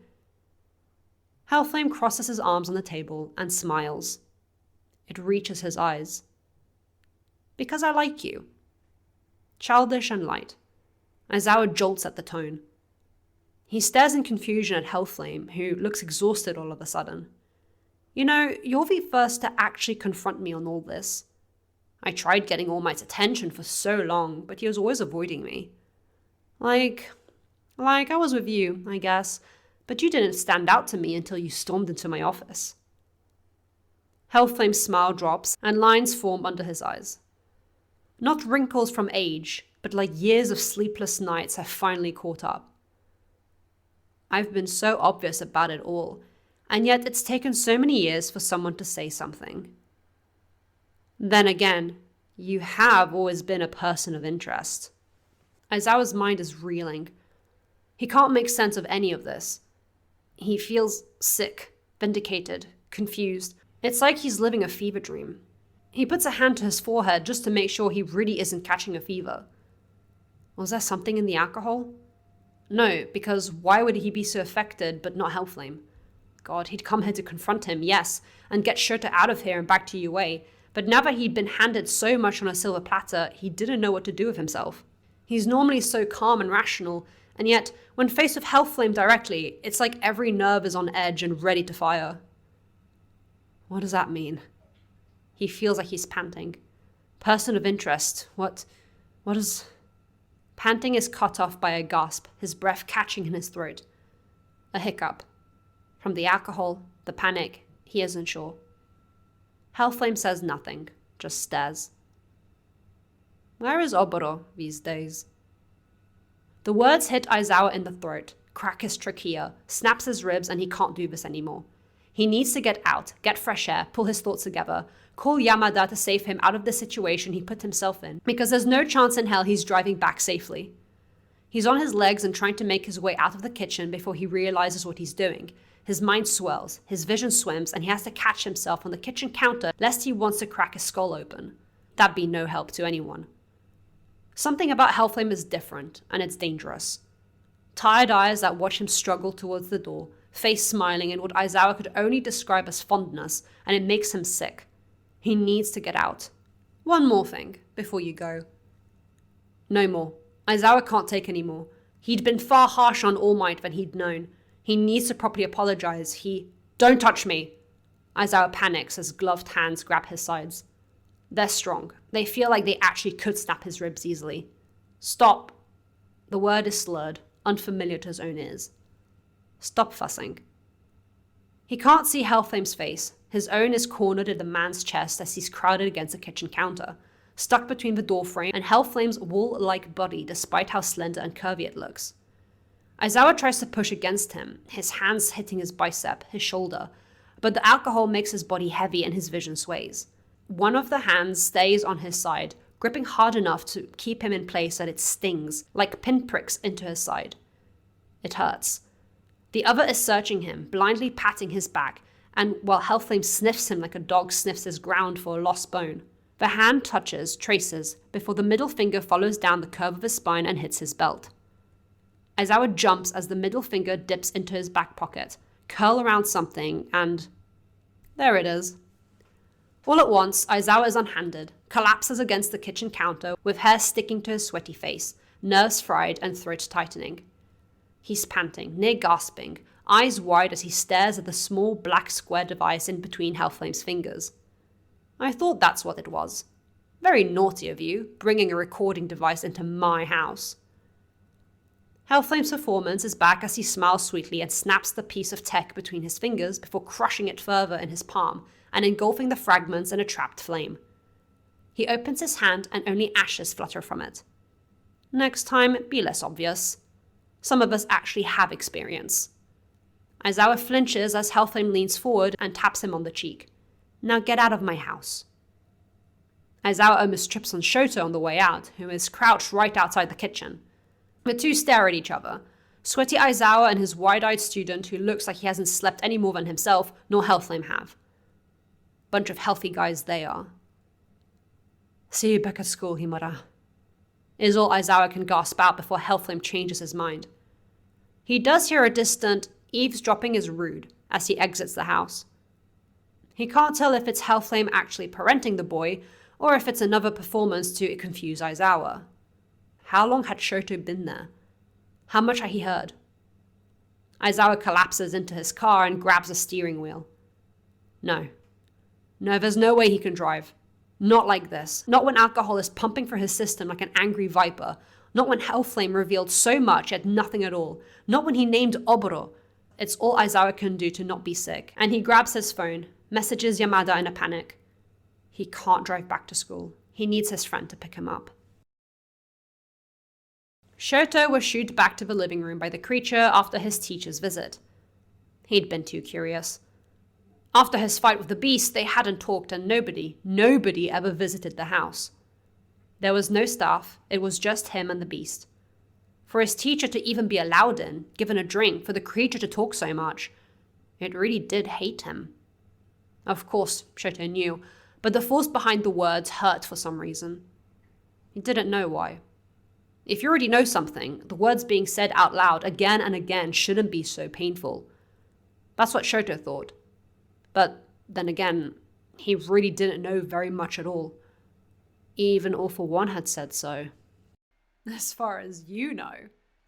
Hellflame crosses his arms on the table and smiles. It reaches his eyes. Because I like you. Childish and light. Aizawa jolts at the tone. He stares in confusion at Hellflame, who looks exhausted all of a sudden. You know, you're the first to actually confront me on all this. I tried getting All Might's attention for so long, but he was always avoiding me. Like I was with you, I guess, but you didn't stand out to me until you stormed into my office. Hellflame's smile drops, and lines form under his eyes. Not wrinkles from age, but like years of sleepless nights have finally caught up. I've been so obvious about it all, and yet it's taken so many years for someone to say something. Then again, you have always been a person of interest. Aizawa's mind is reeling. He can't make sense of any of this. He feels sick, vindicated, confused. It's like he's living a fever dream. He puts a hand to his forehead just to make sure he really isn't catching a fever. Was there something in the alcohol? No, because why would he be so affected but not Hellflame? God, he'd come here to confront him, yes, and get Shota out of here and back to UA, but now that he'd been handed so much on a silver platter, he didn't know what to do with himself. He's normally so calm and rational, and yet, when faced with Hellflame directly, it's like every nerve is on edge and ready to fire. What does that mean? He feels like he's panting. Person of interest, what is... Panting is cut off by a gasp, his breath catching in his throat. A hiccup. From the alcohol, the panic, he isn't sure. Hellflame says nothing, just stares. Where is Oboro these days? The words hit Aizawa in the throat, crack his trachea, snaps his ribs, and he can't do this anymore. He needs to get out, get fresh air, pull his thoughts together, call Yamada to save him out of the situation he put himself in, because there's no chance in hell he's driving back safely. He's on his legs and trying to make his way out of the kitchen before he realizes what he's doing. His mind swirls, his vision swims, and he has to catch himself on the kitchen counter lest he wants to crack his skull open. That'd be no help to anyone. Something about Hellflame is different, and it's dangerous. Tired eyes that watch him struggle towards the door, face smiling in what Aizawa could only describe as fondness, and it makes him sick. He needs to get out. One more thing, before you go. No more. Aizawa can't take any more. He'd been far harsher on All Might than he'd known. He needs to properly apologize. Don't touch me! Aizawa panics as gloved hands grab his sides. They're strong. They feel like they actually could snap his ribs easily. Stop. The word is slurred, unfamiliar to his own ears. Stop fussing. He can't see Hellflame's face. His own is cornered in the man's chest as he's crowded against a kitchen counter, stuck between the doorframe and Hellflame's wool-like body despite how slender and curvy it looks. Aizawa tries to push against him, his hands hitting his bicep, his shoulder, but the alcohol makes his body heavy and his vision sways. One of the hands stays on his side, gripping hard enough to keep him in place that it stings, like pinpricks into his side. It hurts. The other is searching him, blindly patting his back, and while Hellflame sniffs him like a dog sniffs his ground for a lost bone. The hand touches, traces, before the middle finger follows down the curve of his spine and hits his belt. Aizawa jumps as the middle finger dips into his back pocket, curl around something, and... there it is. All at once, Aizawa is unhanded, collapses against the kitchen counter with hair sticking to his sweaty face, nerves fried and throat tightening. He's panting, near gasping, eyes wide as he stares at the small black square device in between Hellflame's fingers. I thought that's what it was. Very naughty of you, bringing a recording device into my house. Hellflame's performance is back as he smiles sweetly and snaps the piece of tech between his fingers before crushing it further in his palm and engulfing the fragments in a trapped flame. He opens his hand and only ashes flutter from it. Next time, be less obvious. Some of us actually have experience. Aizawa flinches as Hellflame leans forward and taps him on the cheek. Now get out of my house. Aizawa almost trips on Shota on the way out, who is crouched right outside the kitchen. The two stare at each other. Sweaty Aizawa and his wide-eyed student who looks like he hasn't slept any more than himself nor Hellflame have. Bunch of healthy guys they are. See you back at school, Himura. Is all Aizawa can gasp out before Hellflame changes his mind. He does hear a distant eavesdropping is rude as he exits the house. He can't tell if it's Hellflame actually parenting the boy or if it's another performance to confuse Aizawa. How long had Shoto been there? How much had he heard? Aizawa collapses into his car and grabs the steering wheel. No, there's no way he can drive. Not like this. Not when alcohol is pumping through his system like an angry viper. Not when Hellflame revealed so much yet nothing at all. Not when he named Oboro. It's all Aizawa can do to not be sick. And he grabs his phone, messages Yamada in a panic. He can't drive back to school. He needs his friend to pick him up. Shoto was shooed back to the living room by the creature after his teacher's visit. He'd been too curious. After his fight with the beast, they hadn't talked and nobody ever visited the house. There was no staff, it was just him and the beast. For his teacher to even be allowed in, given a drink, for the creature to talk so much, it really did hate him. Of course, Shoto knew, but the force behind the words hurt for some reason. He didn't know why. If you already know something, the words being said out loud again and again shouldn't be so painful. That's what Shoto thought. But then again, he really didn't know very much at all. Even All For One had said so. As far as you know,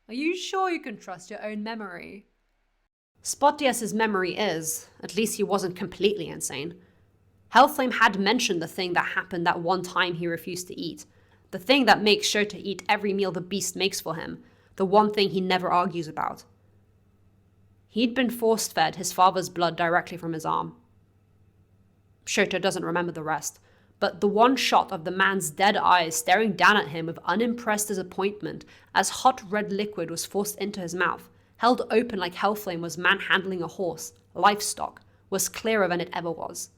are you sure you can trust your own memory? Spotty as his memory is, at least he wasn't completely insane. Hellflame had mentioned the thing that happened that one time he refused to eat. The thing that makes Shoto eat every meal the beast makes for him. The one thing he never argues about. He'd been force-fed his father's blood directly from his arm. Shoto doesn't remember the rest, but the one shot of the man's dead eyes staring down at him with unimpressed disappointment as hot red liquid was forced into his mouth, held open like Hellflame was manhandling a horse, livestock, was clearer than it ever was.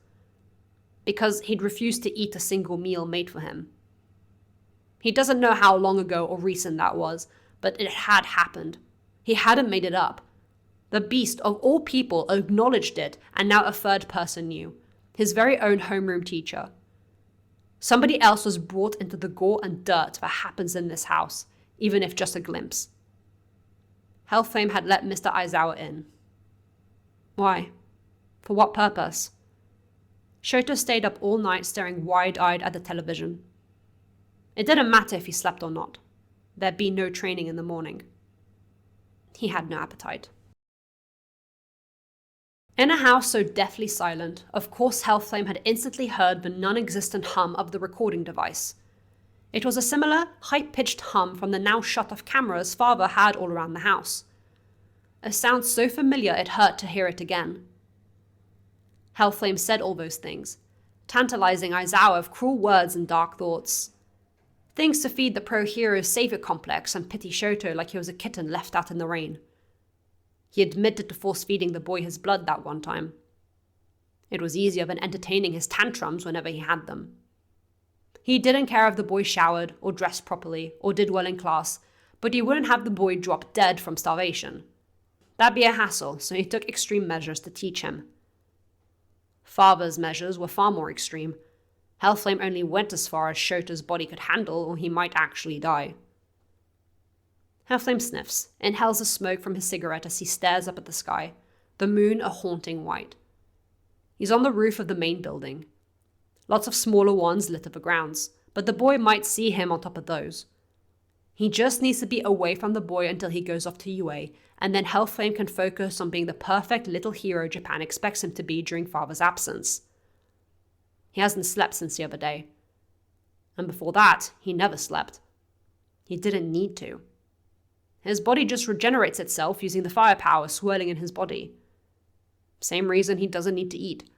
Because he'd refused to eat a single meal made for him. He doesn't know how long ago or recent that was, but it had happened. He hadn't made it up. The beast of all people acknowledged it, and now a third person knew. His very own homeroom teacher. Somebody else was brought into the gore and dirt that happens in this house, even if just a glimpse. Hellflame had let Mr. Aizawa in. Why? For what purpose? Shoto stayed up all night staring wide-eyed at the television. It didn't matter if he slept or not. There'd be no training in the morning. He had no appetite. In a house so deathly silent, of course Hellflame had instantly heard the non-existent hum of the recording device. It was a similar, high-pitched hum from the now shut-off cameras father had all around the house. A sound so familiar it hurt to hear it again. Hellflame said all those things, tantalizing Aizawa with cruel words and dark thoughts. Things to feed the pro-hero's savior complex and pity Shoto like he was a kitten left out in the rain. He admitted to force-feeding the boy his blood that one time. It was easier than entertaining his tantrums whenever he had them. He didn't care if the boy showered, or dressed properly, or did well in class, but he wouldn't have the boy drop dead from starvation. That'd be a hassle, so he took extreme measures to teach him. Father's measures were far more extreme. Hellflame only went as far as Shoto's body could handle, or he might actually die. Hellflame sniffs, inhales the smoke from his cigarette as he stares up at the sky, the moon a haunting white. He's on the roof of the main building. Lots of smaller ones litter the grounds, but the boy might see him on top of those. He just needs to be away from the boy until he goes off to UA, and then Hellflame can focus on being the perfect little hero Japan expects him to be during father's absence. He hasn't slept since the other day. And before that, he never slept. He didn't need to. His body just regenerates itself using the firepower swirling in his body. Same reason he doesn't need to eat.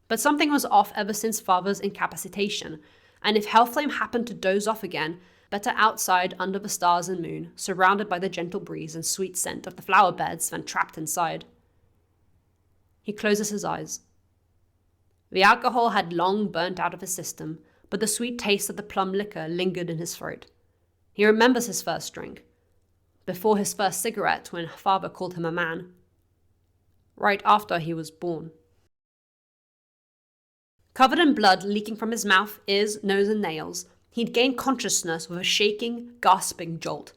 But something was off ever since father's incapacitation, and if Hellflame happened to doze off again, better outside under the stars and moon, surrounded by the gentle breeze and sweet scent of the flower beds than trapped inside. He closes his eyes. The alcohol had long burnt out of his system, but the sweet taste of the plum liquor lingered in his throat. He remembers his first drink. Before his first cigarette when father called him a man. Right after he was born. Covered in blood leaking from his mouth, ears, nose and nails, he'd gained consciousness with a shaking, gasping jolt.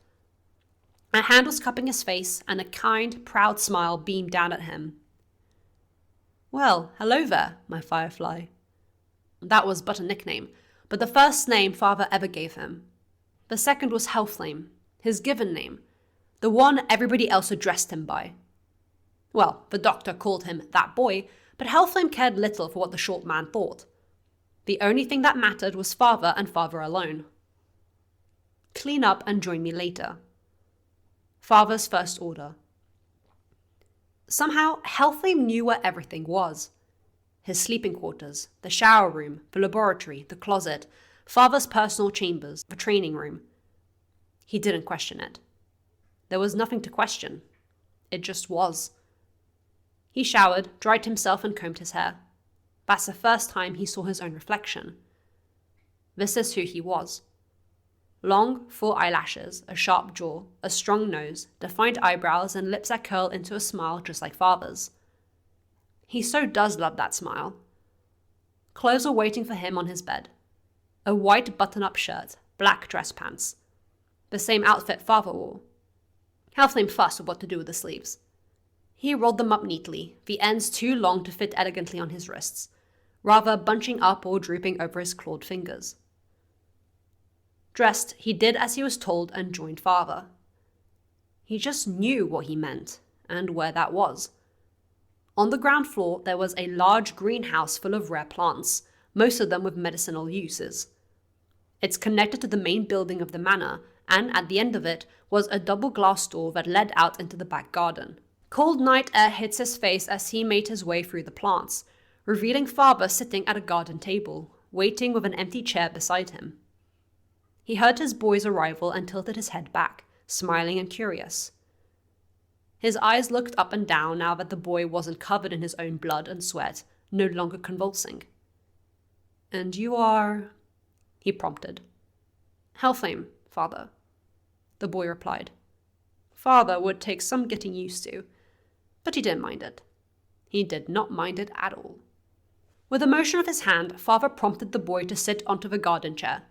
A hand was cupping his face and a kind, proud smile beamed down at him. Well, hello there, my firefly. That was but a nickname, but the first name father ever gave him. The second was Hellflame, his given name. The one everybody else addressed him by. Well, the doctor called him that boy, but Hellflame cared little for what the short man thought. The only thing that mattered was father and father alone. Clean up and join me later. Father's first order. Somehow, Hellflame knew where everything was. His sleeping quarters, the shower room, the laboratory, the closet, father's personal chambers, the training room. He didn't question it. There was nothing to question. It just was. He showered, dried himself and combed his hair. That's the first time he saw his own reflection. This is who he was. Long, full eyelashes, a sharp jaw, a strong nose, defined eyebrows and lips that curl into a smile just like father's. He so does love that smile. Clothes were waiting for him on his bed. A white button-up shirt, black dress pants. The same outfit father wore. Hellflame fussed with what to do with the sleeves. He rolled them up neatly, the ends too long to fit elegantly on his wrists, rather bunching up or drooping over his clawed fingers. Dressed, he did as he was told and joined father. He just knew what he meant, and where that was. On the ground floor, there was a large greenhouse full of rare plants, most of them with medicinal uses. It's connected to the main building of the manor, and at the end of it was a double glass door that led out into the back garden. Cold night air hits his face as he made his way through the plants, revealing father sitting at a garden table, waiting with an empty chair beside him. He heard his boy's arrival and tilted his head back, smiling and curious. His eyes looked up and down now that the boy wasn't covered in his own blood and sweat, no longer convulsing. "And you are?" he prompted. "Hellflame, father," the boy replied. Father would take some getting used to, but he didn't mind it. He did not mind it at all. With a motion of his hand, father prompted the boy to sit onto the garden chair.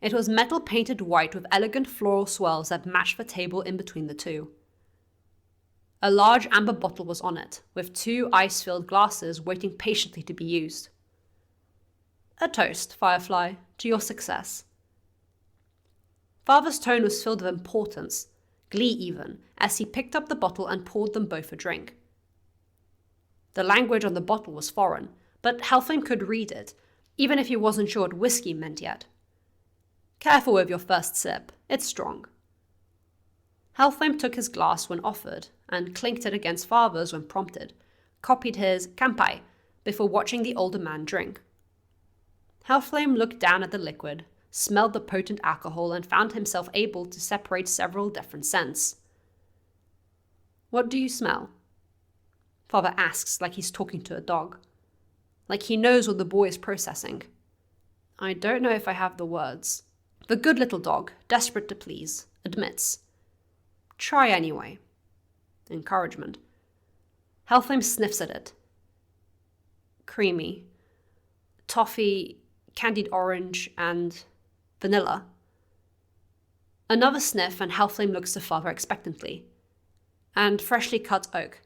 It was metal painted white with elegant floral swirls that matched the table in between the two. A large amber bottle was on it, with 2 ice-filled glasses waiting patiently to be used. "A toast, Firefly, to your success." Father's tone was filled with importance, glee even, as he picked up the bottle and poured them both a drink. The language on the bottle was foreign, but Hellflame could read it, even if he wasn't sure what whiskey meant yet. "Careful with your first sip, it's strong." Hellflame took his glass when offered, and clinked it against father's when prompted, copied his "kanpai" before watching the older man drink. Hellflame looked down at the liquid, smelled the potent alcohol, and found himself able to separate several different scents. "What do you smell?" Father asks like he's talking to a dog. Like he knows what the boy is processing. "I don't know if I have the words." The good little dog, desperate to please, admits. "Try anyway." Encouragement. Hellflame sniffs at it. Creamy. Toffee, candied orange, and vanilla. Another sniff and Hellflame looks to father expectantly. And freshly cut oak.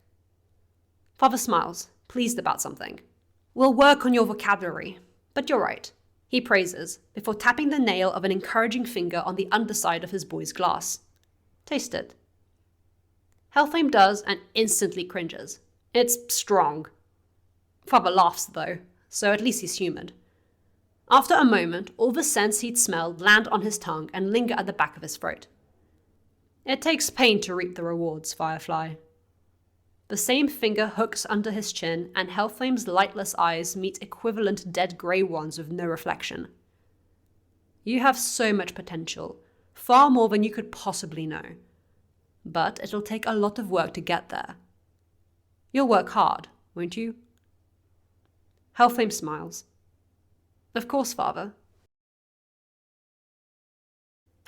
Father smiles, pleased about something. "We'll work on your vocabulary, but you're right," he praises, before tapping the nail of an encouraging finger on the underside of his boy's glass. "Taste it." Hellflame does and instantly cringes. It's strong. Father laughs though, so at least he's humoured. After a moment, all the scents he'd smelled land on his tongue and linger at the back of his throat. It takes pain to reap the rewards, Firefly. The same finger hooks under his chin, and Hellflame's lightless eyes meet equivalent dead grey ones with no reflection. You have so much potential, far more than you could possibly know. But it'll take a lot of work to get there. You'll work hard, won't you? Hellflame smiles. Of course, father.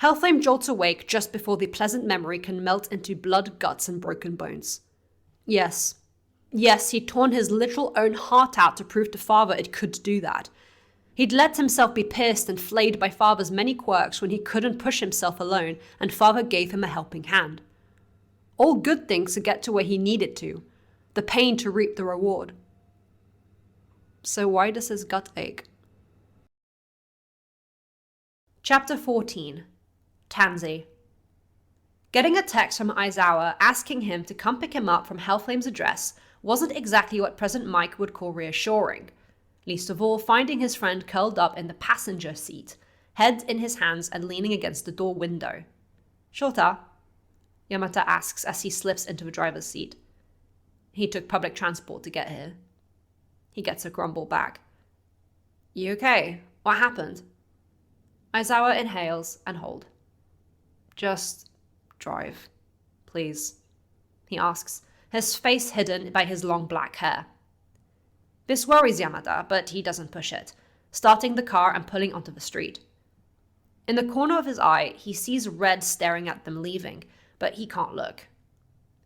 Hellflame jolts awake just before the pleasant memory can melt into blood, guts, and broken bones. Yes, he'd torn his literal own heart out to prove to father it could do that. He'd let himself be pierced and flayed by father's many quirks when he couldn't push himself alone, and father gave him a helping hand. All good things to get to where he needed to, the pain to reap the reward. So why does his gut ache? Chapter 14. Tansy. Getting a text from Aizawa asking him to come pick him up from Hellflame's address wasn't exactly what President Mike would call reassuring, least of all finding his friend curled up in the passenger seat, head in his hands and leaning against the door window. "Shota?" Yamata asks as he slips into the driver's seat. "He took public transport to get here." He gets a grumble back. "You okay? What happened?" Aizawa inhales and hold. "Just drive, please," he asks, his face hidden by his long black hair. This worries Yamada, but he doesn't push it, starting the car and pulling onto the street. In the corner of his eye, he sees Red staring at them leaving, but he can't look.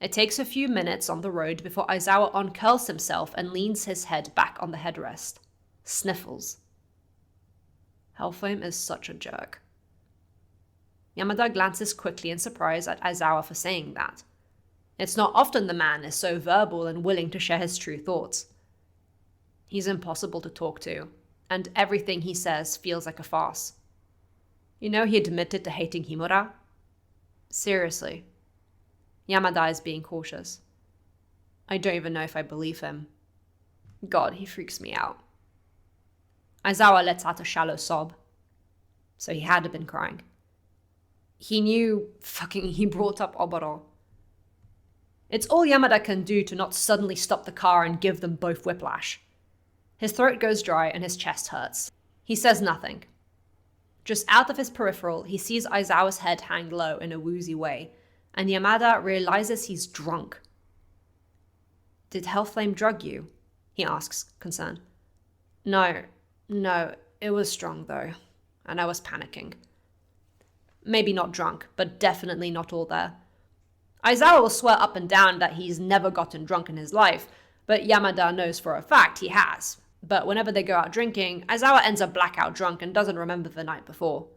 It takes a few minutes on the road before Aizawa uncurls himself and leans his head back on the headrest. Sniffles. Hellflame is such a jerk. Yamada glances quickly in surprise at Aizawa for saying that. It's not often the man is so verbal and willing to share his true thoughts. He's impossible to talk to, and everything he says feels like a farce. You know, he admitted to hating Himura? Seriously. Yamada is being cautious. I don't even know if I believe him. God, he freaks me out. Aizawa lets out a shallow sob. So he had been crying. He knew he brought up Oboro. It's all Yamada can do to not suddenly stop the car and give them both whiplash. His throat goes dry and his chest hurts. He says nothing. Just out of his peripheral, he sees Aizawa's head hang low in a woozy way, and Yamada realizes he's drunk. Did Hellflame drug you? He asks, concerned. No, it was strong though, and I was panicking. Maybe not drunk, but definitely not all there. Aizawa will swear up and down that he's never gotten drunk in his life, but Yamada knows for a fact he has. But whenever they go out drinking, Aizawa ends up blackout drunk and doesn't remember the night before.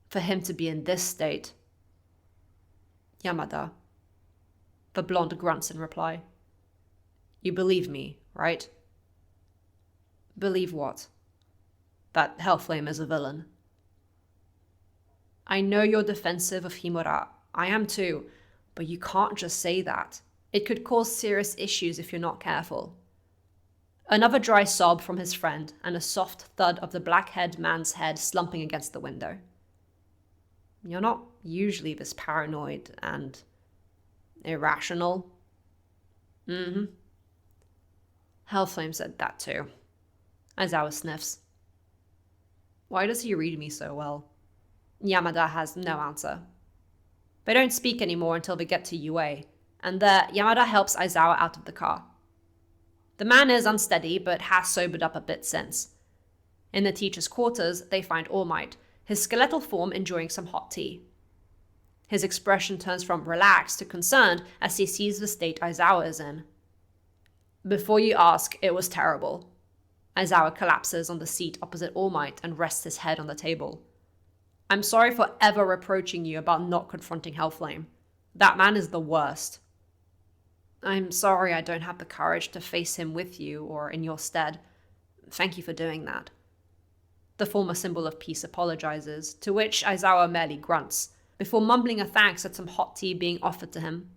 For him to be in this state. Yamada. The blonde grunts in reply. You believe me, right? Believe what? That Hellflame is a villain. I know you're defensive of Himura. I am too. But you can't just say that. It could cause serious issues if you're not careful. Another dry sob from his friend, and a soft thud of the black-haired man's head slumping against the window. You're not usually this paranoid and irrational. Hellflame said that too. Aizawa sniffs. Why does he read me so well? Yamada has no answer. They don't speak anymore until they get to UA, and there Yamada helps Aizawa out of the car. The man is unsteady, but has sobered up a bit since. In the teacher's quarters, they find All Might, his skeletal form enjoying some hot tea. His expression turns from relaxed to concerned as he sees the state Aizawa is in. Before you ask, it was terrible. Aizawa collapses on the seat opposite All Might and rests his head on the table. I'm sorry for ever reproaching you about not confronting Hellflame. That man is the worst. I'm sorry I don't have the courage to face him with you or in your stead. Thank you for doing that. The former symbol of peace apologizes, to which Aizawa merely grunts, before mumbling a thanks at some hot tea being offered to him.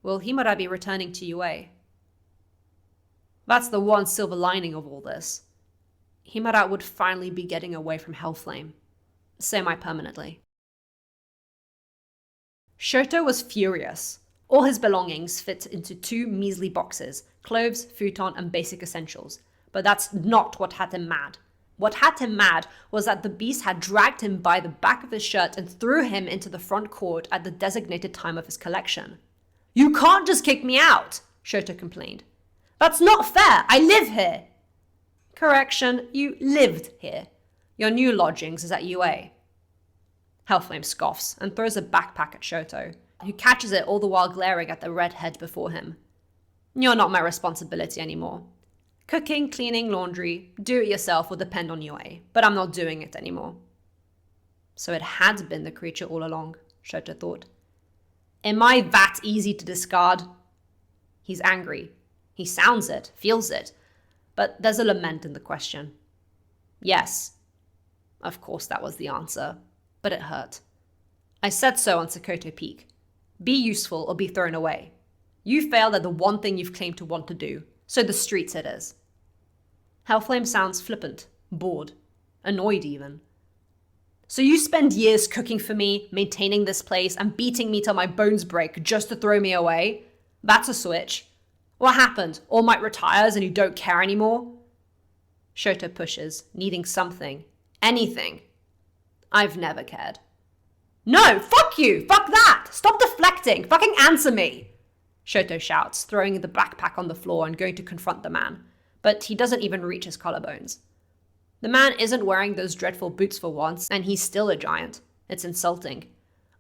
Will Himura be returning to UA? That's the one silver lining of all this. Himura would finally be getting away from Hellflame. Semi-permanently. Shoto was furious. All his belongings fit into 2 measly boxes, clothes, futon, and basic essentials. But that's not what had him mad. What had him mad was that the beast had dragged him by the back of his shirt and threw him into the front court at the designated time of his collection. You can't just kick me out, Shoto complained. That's not fair, I live here. Correction, you lived here. Your new lodgings is at UA. Hellflame scoffs and throws a backpack at Shoto, who catches it all the while glaring at the red head before him. You're not my responsibility anymore. Cooking, cleaning, laundry, do-it-yourself will depend on UA, but I'm not doing it anymore. So it had been the creature all along, Shoto thought. Am I that easy to discard? He's angry. He sounds it, feels it, but there's a lament in the question. Yes. Of course that was the answer, but it hurt. I said so on Sokoto Peak. Be useful or be thrown away. You failed at the one thing you've claimed to want to do, so the streets it is. Hellflame sounds flippant, bored, annoyed even. So you spend years cooking for me, maintaining this place, and beating me till my bones break just to throw me away? That's a switch. What happened? All Might retires and you don't care anymore? Shoto pushes, needing something. Anything. I've never cared. No, fuck you! Fuck that! Stop deflecting! Fucking answer me! Shoto shouts, throwing the backpack on the floor and going to confront the man. But he doesn't even reach his collarbones. The man isn't wearing those dreadful boots for once, and he's still a giant. It's insulting.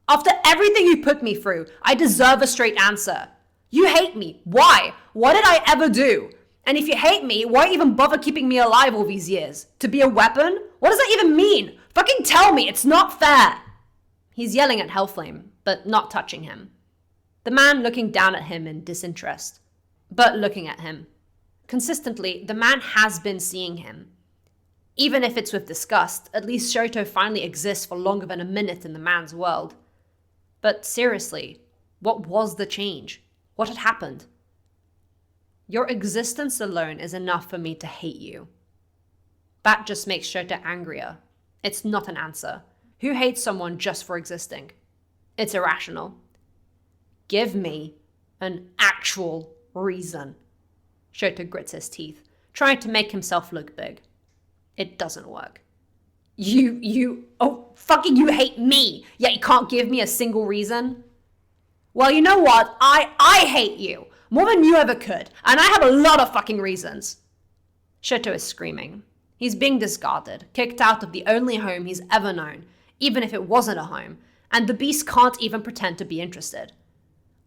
After everything you put me through, I deserve a straight answer. You hate me. Why? What did I ever do? And if you hate me, why even bother keeping me alive all these years? To be a weapon? What does that even mean? Fucking tell me, it's not fair! He's yelling at Hellflame, but not touching him. The man looking down at him in disinterest, but looking at him. Consistently, the man has been seeing him. Even if it's with disgust, at least Shoto finally exists for longer than a minute in the man's world. But seriously, what was the change? What had happened? Your existence alone is enough for me to hate you. That just makes Shoto angrier. It's not an answer. Who hates someone just for existing? It's irrational. Give me an actual reason. Shoto grits his teeth, trying to make himself look big. It doesn't work. You hate me, yet you can't give me a single reason? Well, you know what? I hate you. More than you ever could. And I have a lot of fucking reasons. Shoto is screaming. He's being discarded, kicked out of the only home he's ever known, even if it wasn't a home, and the beast can't even pretend to be interested.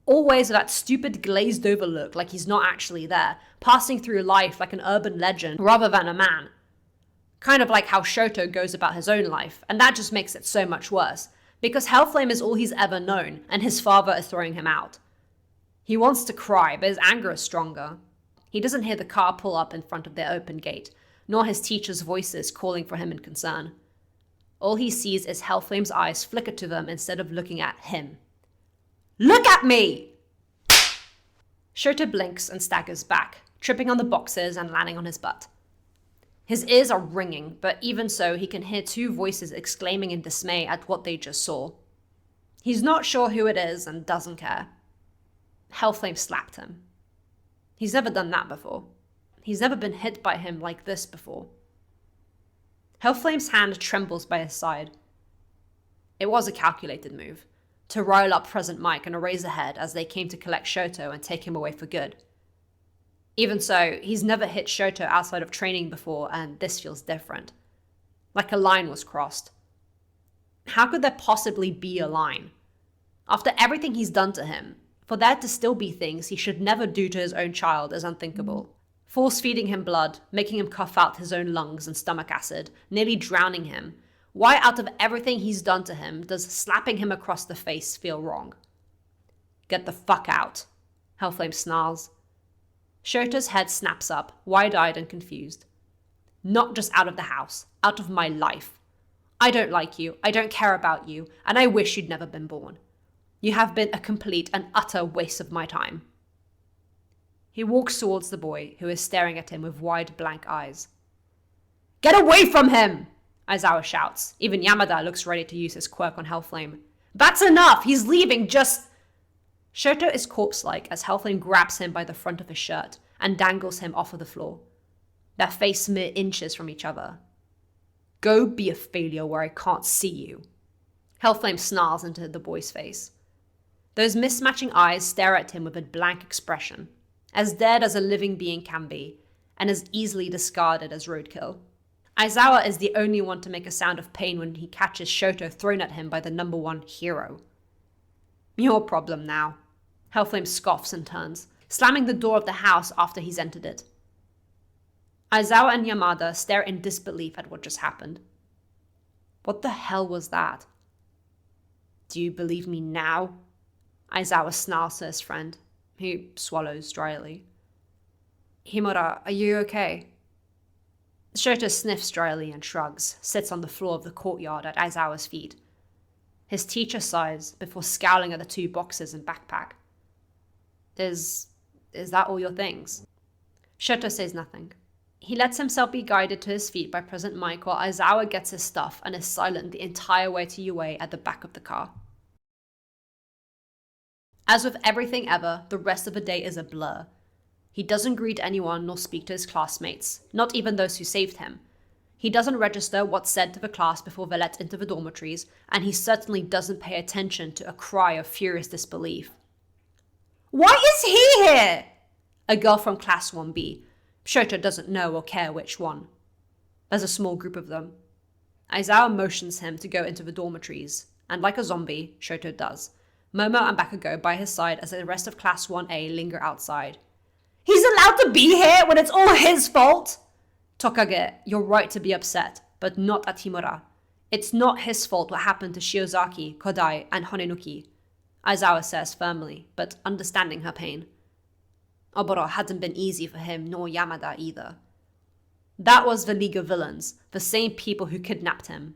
Always with that stupid glazed over look like he's not actually there, passing through life like an urban legend rather than a man. Kind of like how Shoto goes about his own life, and that just makes it so much worse, because Hellflame is all he's ever known, and his father is throwing him out. He wants to cry, but his anger is stronger. He doesn't hear the car pull up in front of their open gate, nor his teacher's voices calling for him in concern. All he sees is Hellflame's eyes flicker to them instead of looking at him. Look at me! Shoto blinks and staggers back, tripping on the boxes and landing on his butt. His ears are ringing, but even so, he can hear two voices exclaiming in dismay at what they just saw. He's not sure who it is and doesn't care. Hellflame slapped him. He's never done that before. He's never been hit by him like this before. Hellflame's hand trembles by his side. It was a calculated move, to rile up Present Mike and Eraserhead as they came to collect Shoto and take him away for good. Even so, he's never hit Shoto outside of training before, and this feels different. Like a line was crossed. How could there possibly be a line? After everything he's done to him, for there to still be things he should never do to his own child is unthinkable. Force-feeding him blood, making him cough out his own lungs and stomach acid, nearly drowning him. Why out of everything he's done to him does slapping him across the face feel wrong? Get the fuck out, Hellflame snarls. Shoto's head snaps up, wide-eyed and confused. Not just out of the house, out of my life. I don't like you, I don't care about you, and I wish you'd never been born. You have been a complete and utter waste of my time. He walks towards the boy, who is staring at him with wide, blank eyes. Get away from him! Aizawa shouts. Even Yamada looks ready to use his quirk on Hellflame. That's enough! He's leaving, just... Shoto is corpse-like as Hellflame grabs him by the front of his shirt and dangles him off of the floor. Their faces mere inches from each other. Go be a failure where I can't see you. Hellflame snarls into the boy's face. Those mismatching eyes stare at him with a blank expression, as dead as a living being can be, and as easily discarded as roadkill. Aizawa is the only one to make a sound of pain when he catches Shoto thrown at him by the number one hero. Your problem now. Hellflame scoffs and turns, slamming the door of the house after he's entered it. Aizawa and Yamada stare in disbelief at what just happened. What the hell was that? Do you believe me now? Aizawa snarls to his friend, who swallows dryly. Himura, are you okay? Shoto sniffs dryly and shrugs, sits on the floor of the courtyard at Aizawa's feet. His teacher sighs before scowling at the two boxes and backpack. Is that all your things? Shoto says nothing. He lets himself be guided to his feet by Present Mike while Aizawa gets his stuff and is silent the entire way to Yue at the back of the car. As with everything ever, the rest of the day is a blur. He doesn't greet anyone nor speak to his classmates, not even those who saved him. He doesn't register what's said to the class before they're let into the dormitories, and he certainly doesn't pay attention to a cry of furious disbelief. Why is he here? A girl from Class 1B. Shoto doesn't know or care which one. There's a small group of them. Aizawa motions him to go into the dormitories, and like a zombie, Shoto does. Momo and Bakugo by his side as the rest of Class 1A linger outside. He's allowed to be here when it's all his fault? Tokage, you're right to be upset, but not at Himura. It's not his fault what happened to Shiozaki, Kodai, and Honenuki, Aizawa says firmly, but understanding her pain. Oboro hadn't been easy for him, nor Yamada either. That was the League of Villains, the same people who kidnapped him.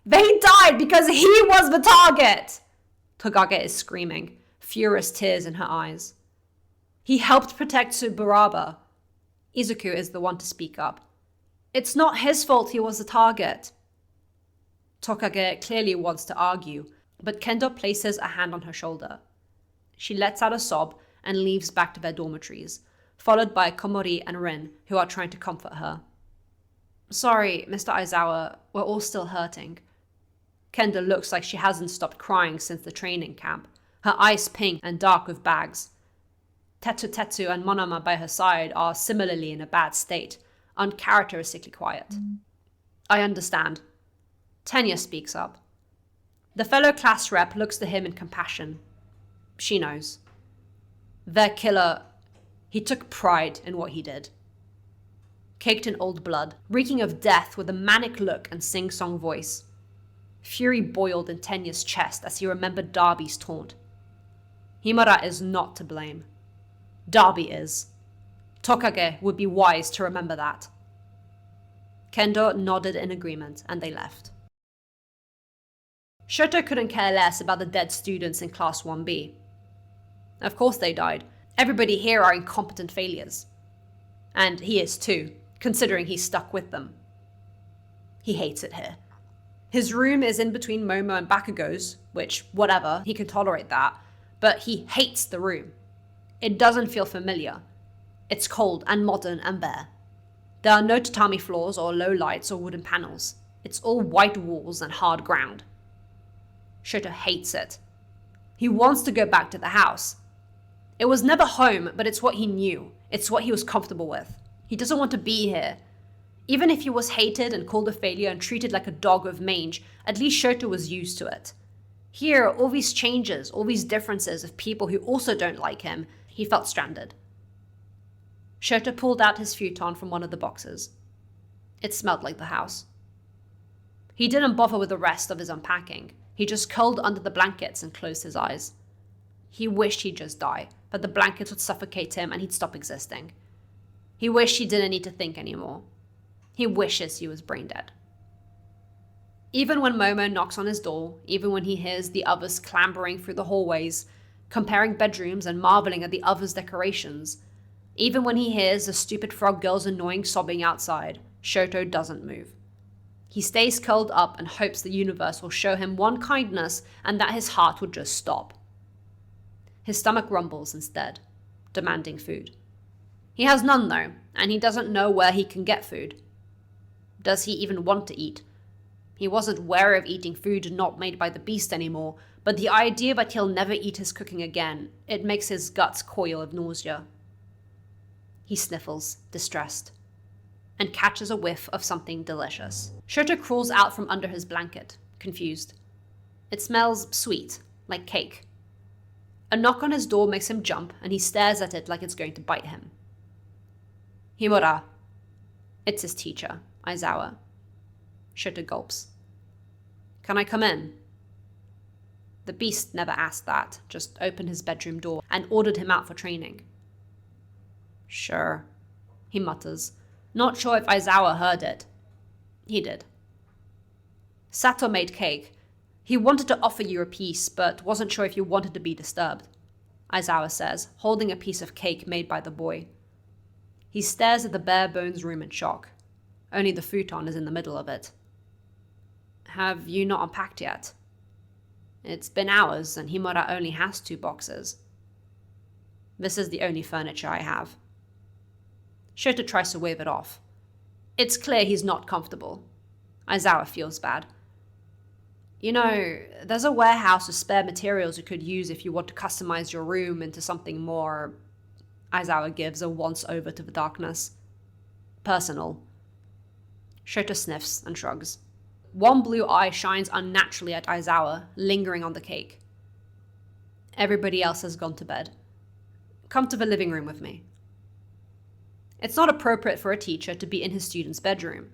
They died because he was the target! Tokage is screaming, furious tears in her eyes. He helped protect Tsuburaba. Izuku is the one to speak up. It's not his fault he was the target. Tokage clearly wants to argue, but Kendo places a hand on her shoulder. She lets out a sob and leaves back to their dormitories, followed by Komori and Rin, who are trying to comfort her. Sorry, Mr. Aizawa, we're all still hurting. Kendo looks like she hasn't stopped crying since the training camp, her eyes pink and dark with bags. Tetsu and Monoma by her side are similarly in a bad state, uncharacteristically quiet. I understand. Tenya speaks up. The fellow class rep looks to him in compassion. She knows. Their killer, he took pride in what he did. Caked in old blood, reeking of death with a manic look and sing-song voice. Fury boiled in Tenya's chest as he remembered Darby's taunt. Himura is not to blame. Darby is. Tokage would be wise to remember that. Kendo nodded in agreement, and they left. Shoto couldn't care less about the dead students in Class 1B. Of course they died. Everybody here are incompetent failures. And he is too, considering he's stuck with them. He hates it here. His room is in between Momo and Bakugo's, which, whatever, he can tolerate that, but he hates the room. It doesn't feel familiar. It's cold and modern and bare. There are no tatami floors or low lights or wooden panels. It's all white walls and hard ground. Shoto hates it. He wants to go back to the house. It was never home, but it's what he knew. It's what he was comfortable with. He doesn't want to be here. Even if he was hated and called a failure and treated like a dog with mange, at least Shoto was used to it. Here, all these changes, all these differences of people who also don't like him, he felt stranded. Shoto pulled out his futon from one of the boxes. It smelled like the house. He didn't bother with the rest of his unpacking. He just curled under the blankets and closed his eyes. He wished he'd just die, but the blankets would suffocate him and he'd stop existing. He wished he didn't need to think anymore. He wishes he was brain dead. Even when Momo knocks on his door, even when he hears the others clambering through the hallways, comparing bedrooms and marveling at the others' decorations, even when he hears the stupid frog girl's annoying sobbing outside, Shoto doesn't move. He stays curled up and hopes the universe will show him one kindness and that his heart will just stop. His stomach rumbles instead, demanding food. He has none though, and he doesn't know where he can get food. Does he even want to eat? He wasn't wary of eating food not made by the beast anymore, but the idea that he'll never eat his cooking again, it makes his guts coil of nausea. He sniffles, distressed, and catches a whiff of something delicious. Shoto crawls out from under his blanket, confused. It smells sweet, like cake. A knock on his door makes him jump, and he stares at it like it's going to bite him. Himura. It's his teacher, Aizawa. Shoto gulps. Can I come in? The beast never asked that, just opened his bedroom door and ordered him out for training. Sure, he mutters, not sure if Aizawa heard it. He did. Sato made cake. He wanted to offer you a piece, but wasn't sure if you wanted to be disturbed, Aizawa says, holding a piece of cake made by the boy. He stares at the bare bones room in shock. Only the futon is in the middle of it. Have you not unpacked yet? It's been hours, and Himura only has 2 boxes. This is the only furniture I have. Shoto tries to wave it off. It's clear he's not comfortable. Aizawa feels bad. You know, there's a warehouse of spare materials you could use if you want to customize your room into something more... Aizawa gives a once-over to the darkness. Personal. Shoto sniffs and shrugs. One blue eye shines unnaturally at Aizawa, lingering on the cake. Everybody else has gone to bed. Come to the living room with me. It's not appropriate for a teacher to be in his student's bedroom.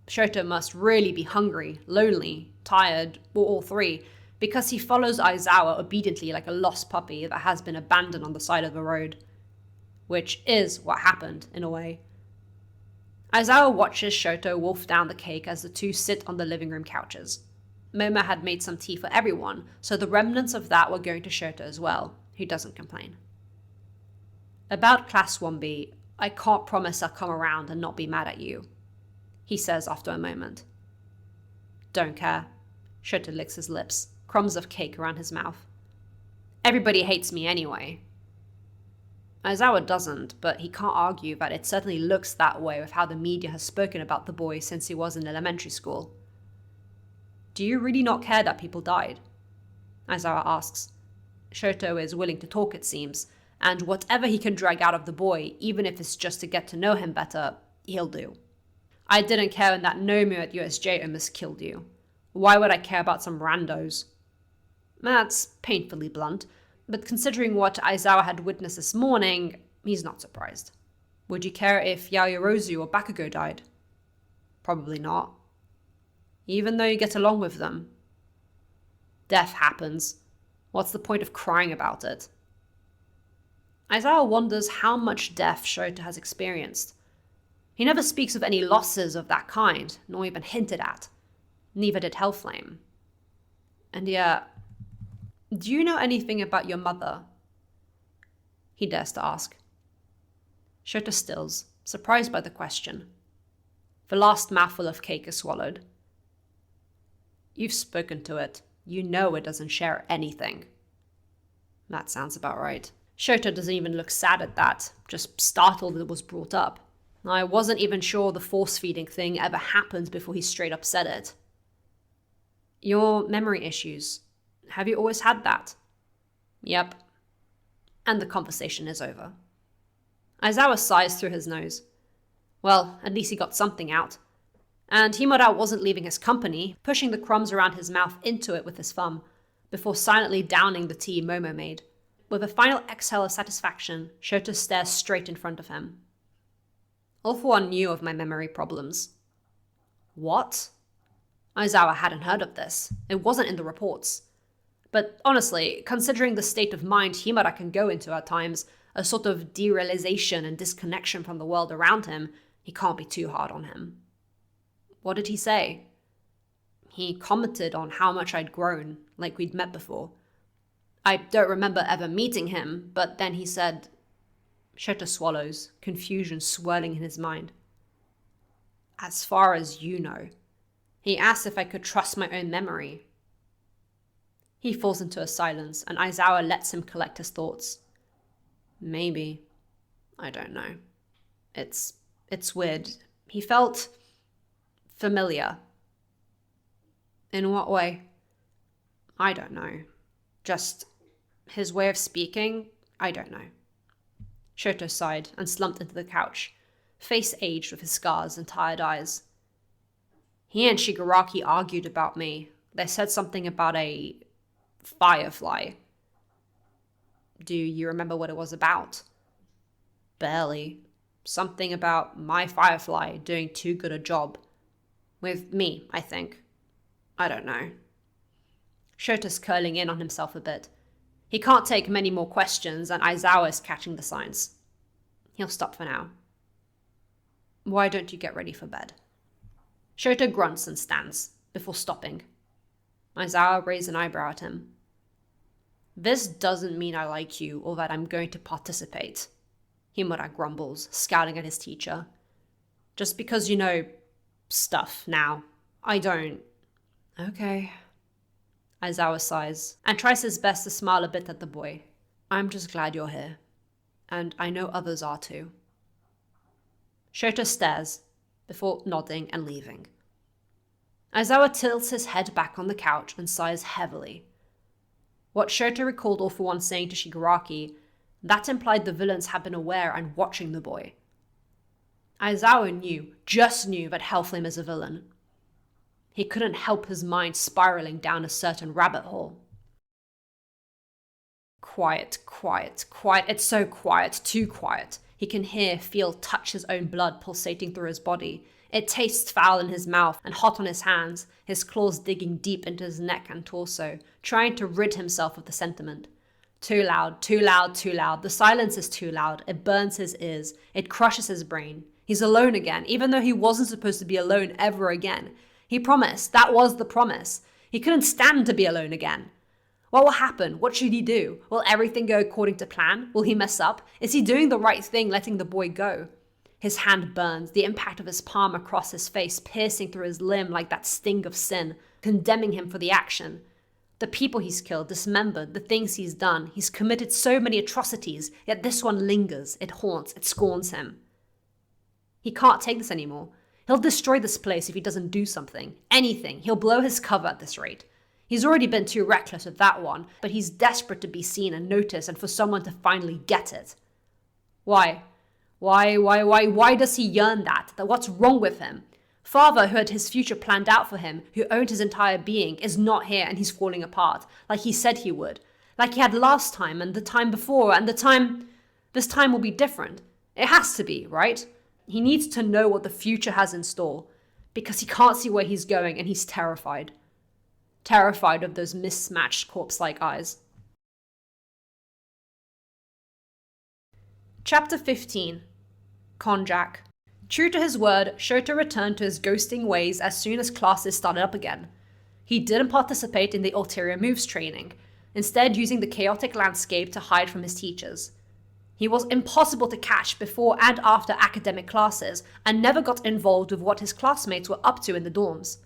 Shoto must really be hungry, lonely, tired, or all three, because he follows Aizawa obediently like a lost puppy that has been abandoned on the side of the road. Which is what happened, in a way. Aizawa watches Shoto wolf down the cake as the two sit on the living room couches. Momo had made some tea for everyone, so the remnants of that were going to Shoto as well, who doesn't complain. About Class 1B, I can't promise I'll come around and not be mad at you, he says after a moment. Don't care. Shoto licks his lips, crumbs of cake around his mouth. Everybody hates me anyway. Aizawa doesn't, but he can't argue that it certainly looks that way with how the media has spoken about the boy since he was in elementary school. Do you really not care that people died? Aizawa asks. Shoto is willing to talk, it seems, and whatever he can drag out of the boy, even if it's just to get to know him better, he'll do. I didn't care when that Nomu at USJ almost killed you. Why would I care about some randos? That's painfully blunt, but considering what Aizawa had witnessed this morning, he's not surprised. Would you care if Yaoyorozu or Bakugo died? Probably not. Even though you get along with them. Death happens. What's the point of crying about it? Aizawa wonders how much death Shoto has experienced. He never speaks of any losses of that kind, nor even hinted at. Neither did Hellflame. And yet, do you know anything about your mother? He dares to ask. Shoto stills, surprised by the question. The last mouthful of cake is swallowed. You've spoken to it. You know it doesn't share anything. That sounds about right. Shoto doesn't even look sad at that, just startled it was brought up. I wasn't even sure the force-feeding thing ever happened before he straight up said it. Your memory issues. Have you always had that? Yep. And the conversation is over. Aizawa sighs through his nose. Well, at least he got something out. And Himura wasn't leaving his company, pushing the crumbs around his mouth into it with his thumb, before silently downing the tea Momo made. With a final exhale of satisfaction, Shoto stares straight in front of him. All for One knew of my memory problems. What? Aizawa hadn't heard of this. It wasn't in the reports. But honestly, considering the state of mind Himura can go into at times, a sort of derealization and disconnection from the world around him, he can't be too hard on him. What did he say? He commented on how much I'd grown, like we'd met before. I don't remember ever meeting him, but then he said... Shoto swallows, confusion swirling in his mind. As far as you know. He asked if I could trust my own memory. He falls into a silence, and Aizawa lets him collect his thoughts. Maybe. I don't know. It's weird. He felt... familiar. In what way? I don't know. Just his way of speaking? I don't know. Shoto sighed and slumped into the couch, face aged with his scars and tired eyes. He and Shigaraki argued about me. They said something about a firefly. Do you remember what it was about? Barely. Something about my firefly doing too good a job. With me, I think. I don't know. Shoto's curling in on himself a bit. He can't take many more questions, and Aizawa is catching the signs. He'll stop for now. Why don't you get ready for bed? Shoto grunts and stands, before stopping. Aizawa raises an eyebrow at him. This doesn't mean I like you or that I'm going to participate, Himura grumbles, scowling at his teacher. Just because you know stuff now. I don't. Okay. Aizawa sighs, and tries his best to smile a bit at the boy. I'm just glad you're here. And I know others are too. Shoto stares, before nodding and leaving. Aizawa tilts his head back on the couch and sighs heavily. What Shoto recalled All For One saying to Shigaraki, that implied the villains had been aware and watching the boy. Aizawa just knew that Hellflame is a villain. He couldn't help his mind spiraling down a certain rabbit hole. Quiet, quiet, quiet. It's so quiet, too quiet. He can touch his own blood pulsating through his body. It tastes foul in his mouth and hot on his hands, his claws digging deep into his neck and torso, trying to rid himself of the sentiment. Too loud, too loud, too loud. The silence is too loud. It burns his ears. It crushes his brain. He's alone again, even though he wasn't supposed to be alone ever again. He promised. That was the promise. He couldn't stand to be alone again. What will happen? What should he do? Will everything go according to plan? Will he mess up? Is he doing the right thing letting the boy go? His hand burns, the impact of his palm across his face piercing through his limb like that sting of sin, condemning him for the action. The people he's killed, dismembered, the things he's done. He's committed so many atrocities, yet this one lingers, it haunts, it scorns him. He can't take this anymore. He'll destroy this place if he doesn't do something. Anything. He'll blow his cover at this rate. He's already been too reckless with that one, but he's desperate to be seen and noticed and for someone to finally get it. Why? Why does he yearn that? What's wrong with him? Father, who had his future planned out for him, who owned his entire being, is not here and he's falling apart, like he said he would. Like he had last time and the time before and this time will be different. It has to be, right? He needs to know what the future has in store, because he can't see where he's going and he's terrified. Terrified of those mismatched corpse-like eyes. Chapter 15. Konjac. True to his word, Shoto returned to his ghosting ways as soon as classes started up again. He didn't participate in the ulterior moves training, instead using the chaotic landscape to hide from his teachers. He was impossible to catch before and after academic classes and never got involved with what his classmates were up to in the dorms.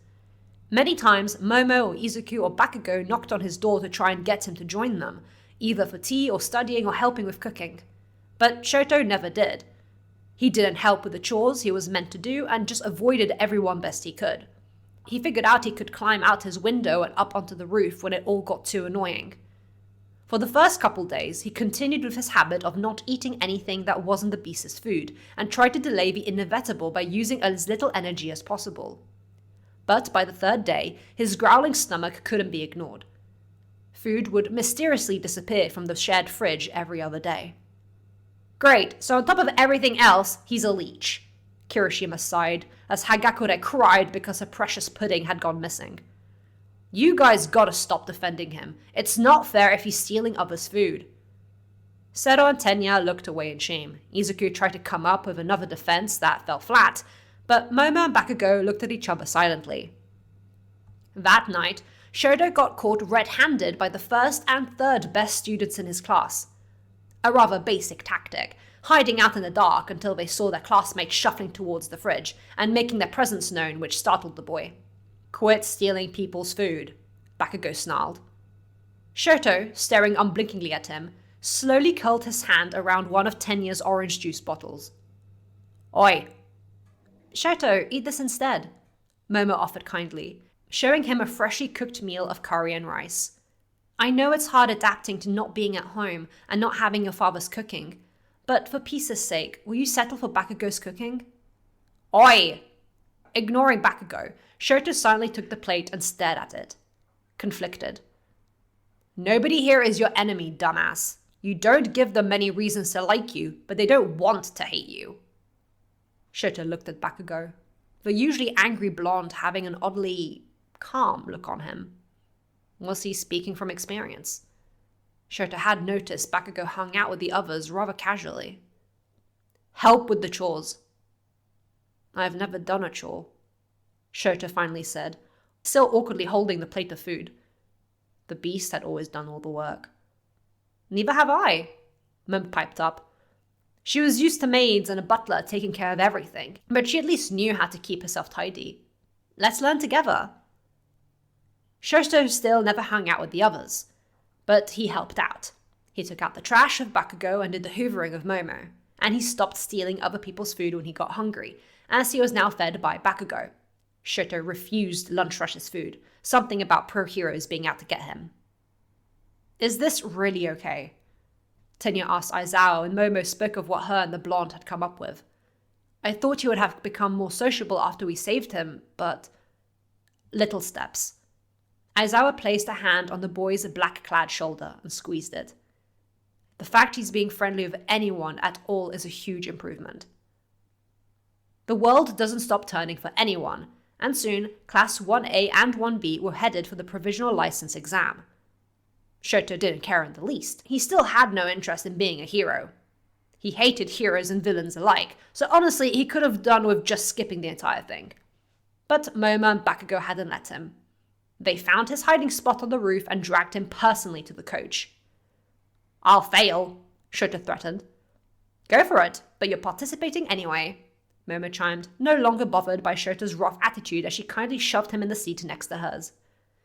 Many times, Momo or Izuku or Bakugo knocked on his door to try and get him to join them, either for tea or studying or helping with cooking. But Shoto never did. He didn't help with the chores he was meant to do and just avoided everyone best he could. He figured out he could climb out his window and up onto the roof when it all got too annoying. For the first couple days, he continued with his habit of not eating anything that wasn't the beast's food and tried to delay the inevitable by using as little energy as possible. But by the third day, his growling stomach couldn't be ignored. Food would mysteriously disappear from the shared fridge every other day. Great, so on top of everything else, he's a leech, Kirishima sighed as Hagakure cried because her precious pudding had gone missing. You guys gotta stop defending him. It's not fair if he's stealing others' food. Sero and Tenya looked away in shame. Izuku tried to come up with another defense that fell flat, but Momo and Bakugo looked at each other silently. That night, Shoto got caught red-handed by the first and third best students in his class. A rather basic tactic, hiding out in the dark until they saw their classmates shuffling towards the fridge and making their presence known, which startled the boy. Quit stealing people's food, Bakugo snarled. Shoto, staring unblinkingly at him, slowly curled his hand around one of Tenya's orange juice bottles. Oi! Shoto, eat this instead, Momo offered kindly, showing him a freshly cooked meal of curry and rice. I know it's hard adapting to not being at home and not having your father's cooking, but for peace's sake, will you settle for Bakugo's cooking? Oi! Ignoring Bakugo, Shoto silently took the plate and stared at it. Conflicted. Nobody here is your enemy, dumbass. You don't give them many reasons to like you, but they don't want to hate you. Shoto looked at Bakugo, the usually angry blonde having an oddly calm look on him. Was he speaking from experience? Shoto had noticed Bakugo hung out with the others rather casually. Help with the chores. I've never done a chore, Shoto finally said, still awkwardly holding the plate of food. The beast had always done all the work. Neither have I, Mim piped up. She was used to maids and a butler taking care of everything, but she at least knew how to keep herself tidy. Let's learn together. Shoto still never hung out with the others, but he helped out. He took out the trash of Bakugo and did the hoovering of Momo, and he stopped stealing other people's food when he got hungry, as he was now fed by Bakugo. Shoto refused Lunch Rush's food, something about pro-heroes being out to get him. Is this really okay? Tenya asked Aizawa, and Momo spoke of what her and the blonde had come up with. I thought he would have become more sociable after we saved him, but... Little steps. Aizawa placed a hand on the boy's black-clad shoulder and squeezed it. The fact he's being friendly with anyone at all is a huge improvement. The world doesn't stop turning for anyone, and soon Class 1A and 1B were headed for the provisional license exam. Shoto didn't care in the least. He still had no interest in being a hero. He hated heroes and villains alike, so honestly he could have done with just skipping the entire thing. But Momo and Bakugo hadn't let him. They found his hiding spot on the roof and dragged him personally to the coach. "I'll fail," Shoto threatened. "Go for it, but you're participating anyway," Momo chimed, no longer bothered by Shoto's rough attitude as she kindly shoved him in the seat next to hers.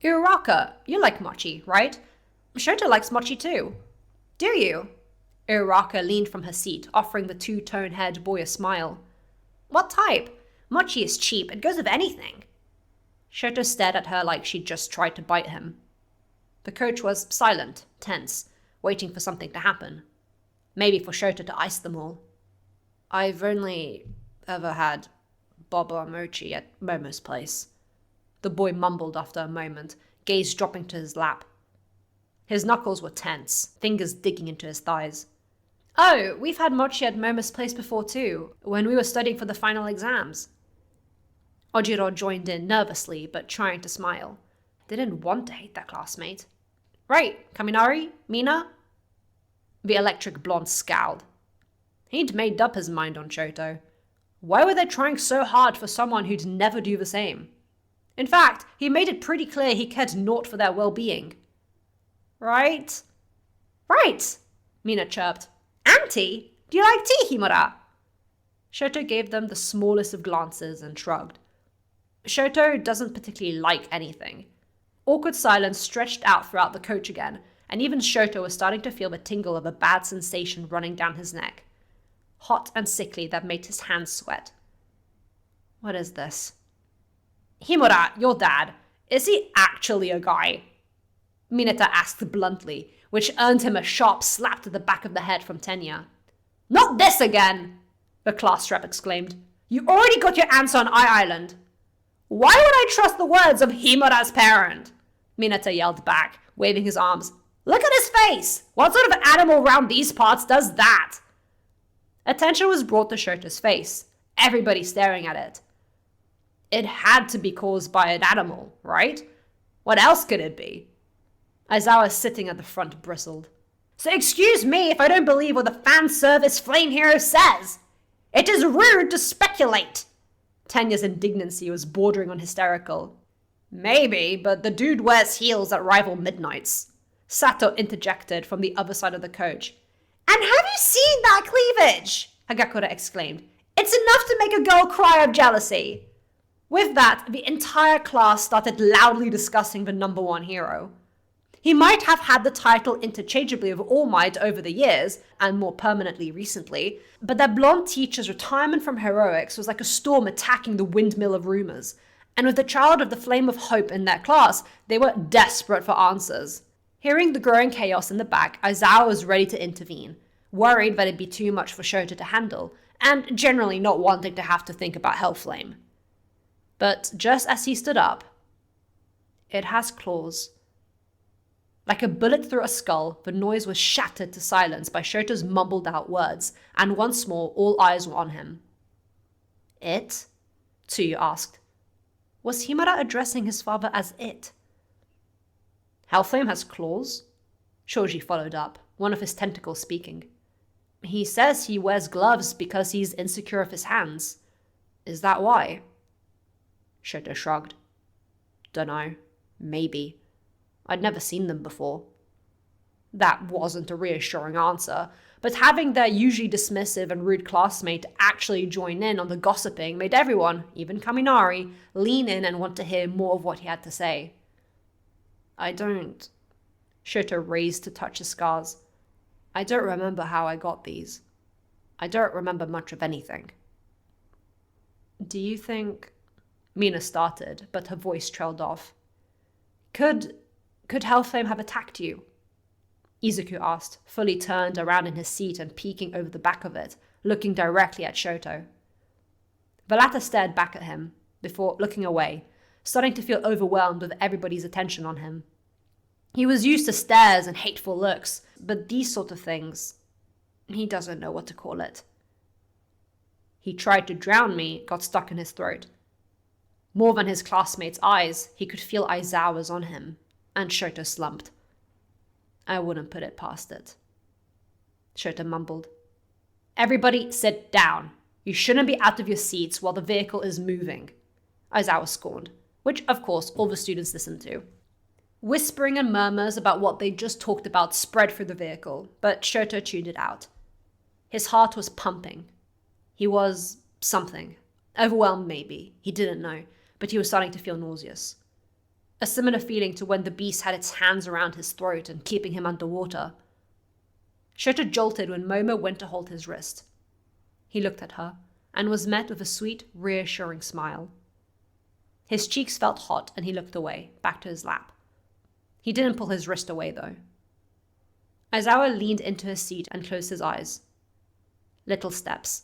"Uraraka, you like mochi, right? Shoto likes mochi too." "Do you?" Uraraka leaned from her seat, offering the two-tone-haired boy a smile. "What type? Mochi is cheap, it goes with anything." Shoto stared at her like she'd just tried to bite him. The coach was silent, tense, waiting for something to happen. Maybe for Shoto to ice them all. "I've only ever had boba mochi at Momo's place," the boy mumbled after a moment, gaze dropping to his lap. His knuckles were tense, fingers digging into his thighs. "Oh, we've had mochi at Momo's place before too, when we were studying for the final exams." Ojiro joined in nervously, but trying to smile. Didn't want to hate that classmate. "Right, Kaminari? Mina?" The electric blonde scowled. He'd made up his mind on Shoto. Why were they trying so hard for someone who'd never do the same? In fact, he made it pretty clear he cared naught for their well-being. "Right?" "Right," Mina chirped. "Auntie, do you like tea, Himura?" Shoto gave them the smallest of glances and shrugged. Shoto doesn't particularly like anything. Awkward silence stretched out throughout the coach again, and even Shoto was starting to feel the tingle of a bad sensation running down his neck. Hot and sickly that made his hands sweat. What is this? "Himura, your dad, is he actually a guy?" Mineta asked bluntly, which earned him a sharp slap to the back of the head from Tenya. "Not this again!" the class rep exclaimed. "You already got your answer on I-Island." "Why would I trust the words of Himura's parent?" Mineta yelled back, waving his arms. "Look at his face! What sort of animal round these parts does that?" Attention was brought to Shoto's face, everybody staring at it. It had to be caused by an animal, right? What else could it be? Aizawa sitting at the front bristled. "So excuse me if I don't believe what the fan service flame hero says. It is rude to speculate." Tenya's indignancy was bordering on hysterical. "Maybe, but the dude wears heels that rival Midnight's," Sato interjected from the other side of the coach. "And have you seen that cleavage?" Hagakura exclaimed. "It's enough to make a girl cry of jealousy." With that, the entire class started loudly discussing the number one hero. He might have had the title interchangeably with All Might over the years, and more permanently recently, but their blonde teacher's retirement from heroics was like a storm attacking the windmill of rumors, and with the child of the flame of hope in their class, they were desperate for answers. Hearing the growing chaos in the back, Aizawa was ready to intervene, worried that it'd be too much for Shoto to handle, and generally not wanting to have to think about Hellflame. But just as he stood up, "It has claws." Like a bullet through a skull, the noise was shattered to silence by Shoto's mumbled out words, and once more all eyes were on him. "It?" Tsuyu asked. Was Himura addressing his father as it? "Hellflame has claws?" Shoji followed up, one of his tentacles speaking. "He says he wears gloves because he's insecure of his hands. Is that why?" Shoto shrugged. "Dunno. Maybe. I'd never seen them before." That wasn't a reassuring answer, but having their usually dismissive and rude classmate actually join in on the gossiping made everyone, even Kaminari, lean in and want to hear more of what he had to say. "I don't..." Shoto raised to touch his scars. "I don't remember how I got these. I don't remember much of anything." "Do you think..." Mina started, but her voice trailed off. Could Hellflame have attacked you?" Izuku asked, fully turned around in his seat and peeking over the back of it, looking directly at Shoto. The latter stared back at him, before looking away, starting to feel overwhelmed with everybody's attention on him. He was used to stares and hateful looks, but these sort of things, he doesn't know what to call it. He tried to drown me, got stuck in his throat. More than his classmates' eyes, he could feel Aizawa's on him, and Shota slumped. I wouldn't put it past it. Shota mumbled. Everybody sit down. You shouldn't be out of your seats while the vehicle is moving. Aizawa scorned, which of course all the students listened to. Whispering and murmurs about what they just talked about spread through the vehicle, but Shota tuned it out. His heart was pumping. He was something. Overwhelmed maybe, he didn't know, but he was starting to feel nauseous. A similar feeling to when the beast had its hands around his throat and keeping him underwater. Shota jolted when Momo went to hold his wrist. He looked at her, and was met with a sweet, reassuring smile. His cheeks felt hot, and he looked away, back to his lap. He didn't pull his wrist away, though. Aizawa leaned into his seat and closed his eyes. Little steps.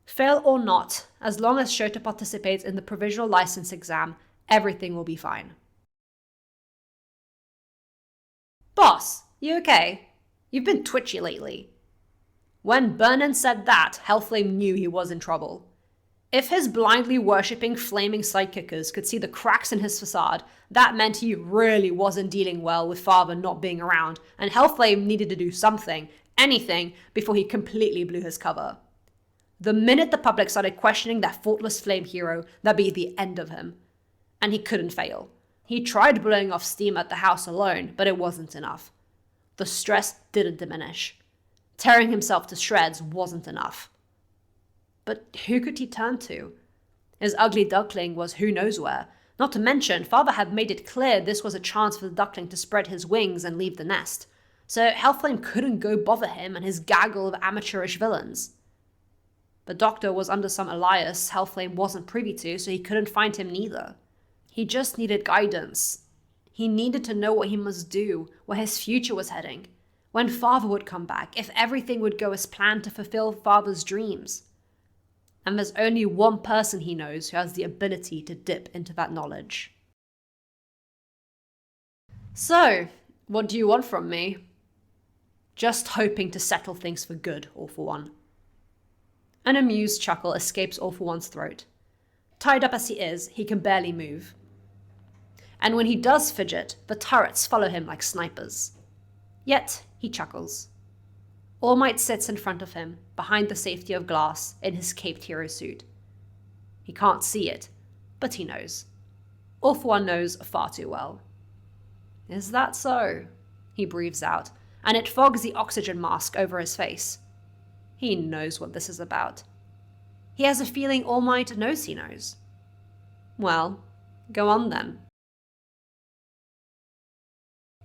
Fail or not, as long as Shota participates in the provisional license exam, everything will be fine. Boss, you okay? You've been twitchy lately. When Burnin said that, Hellflame knew he was in trouble. If his blindly worshipping flaming sidekickers could see the cracks in his facade, that meant he really wasn't dealing well with Father not being around, and Hellflame needed to do something, anything, before he completely blew his cover. The minute the public started questioning that faultless flame hero, that'd be the end of him. And he couldn't fail. He tried blowing off steam at the house alone, but it wasn't enough. The stress didn't diminish. Tearing himself to shreds wasn't enough. But who could he turn to? His ugly duckling was who knows where. Not to mention, Father had made it clear this was a chance for the duckling to spread his wings and leave the nest. So Hellflame couldn't go bother him and his gaggle of amateurish villains. The doctor was under some alias Hellflame wasn't privy to, so he couldn't find him neither. He just needed guidance. He needed to know what he must do, where his future was heading, when Father would come back, if everything would go as planned to fulfill Father's dreams. And there's only one person he knows who has the ability to dip into that knowledge. So, what do you want from me? Just hoping to settle things for good, All for One. An amused chuckle escapes All for One's throat. Tied up as he is, he can barely move. And when he does fidget, the turrets follow him like snipers. Yet, he chuckles. All Might sits in front of him, behind the safety of glass, in his caped hero suit. He can't see it, but he knows. All for One knows far too well. Is that so? He breathes out, and it fogs the oxygen mask over his face. He knows what this is about. He has a feeling All Might knows he knows. Well, go on then.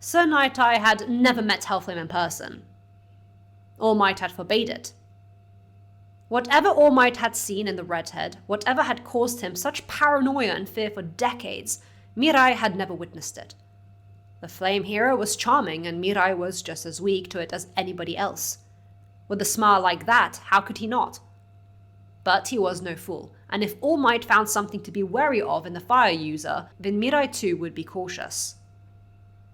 Sir Nightai had never met Hellflame in person. All Might had forbade it. Whatever All Might had seen in the redhead, whatever had caused him such paranoia and fear for decades, Mirai had never witnessed it. The flame hero was charming, and Mirai was just as weak to it as anybody else. With a smile like that, how could he not? But he was no fool, and if All Might found something to be wary of in the fire user, then Mirai too would be cautious.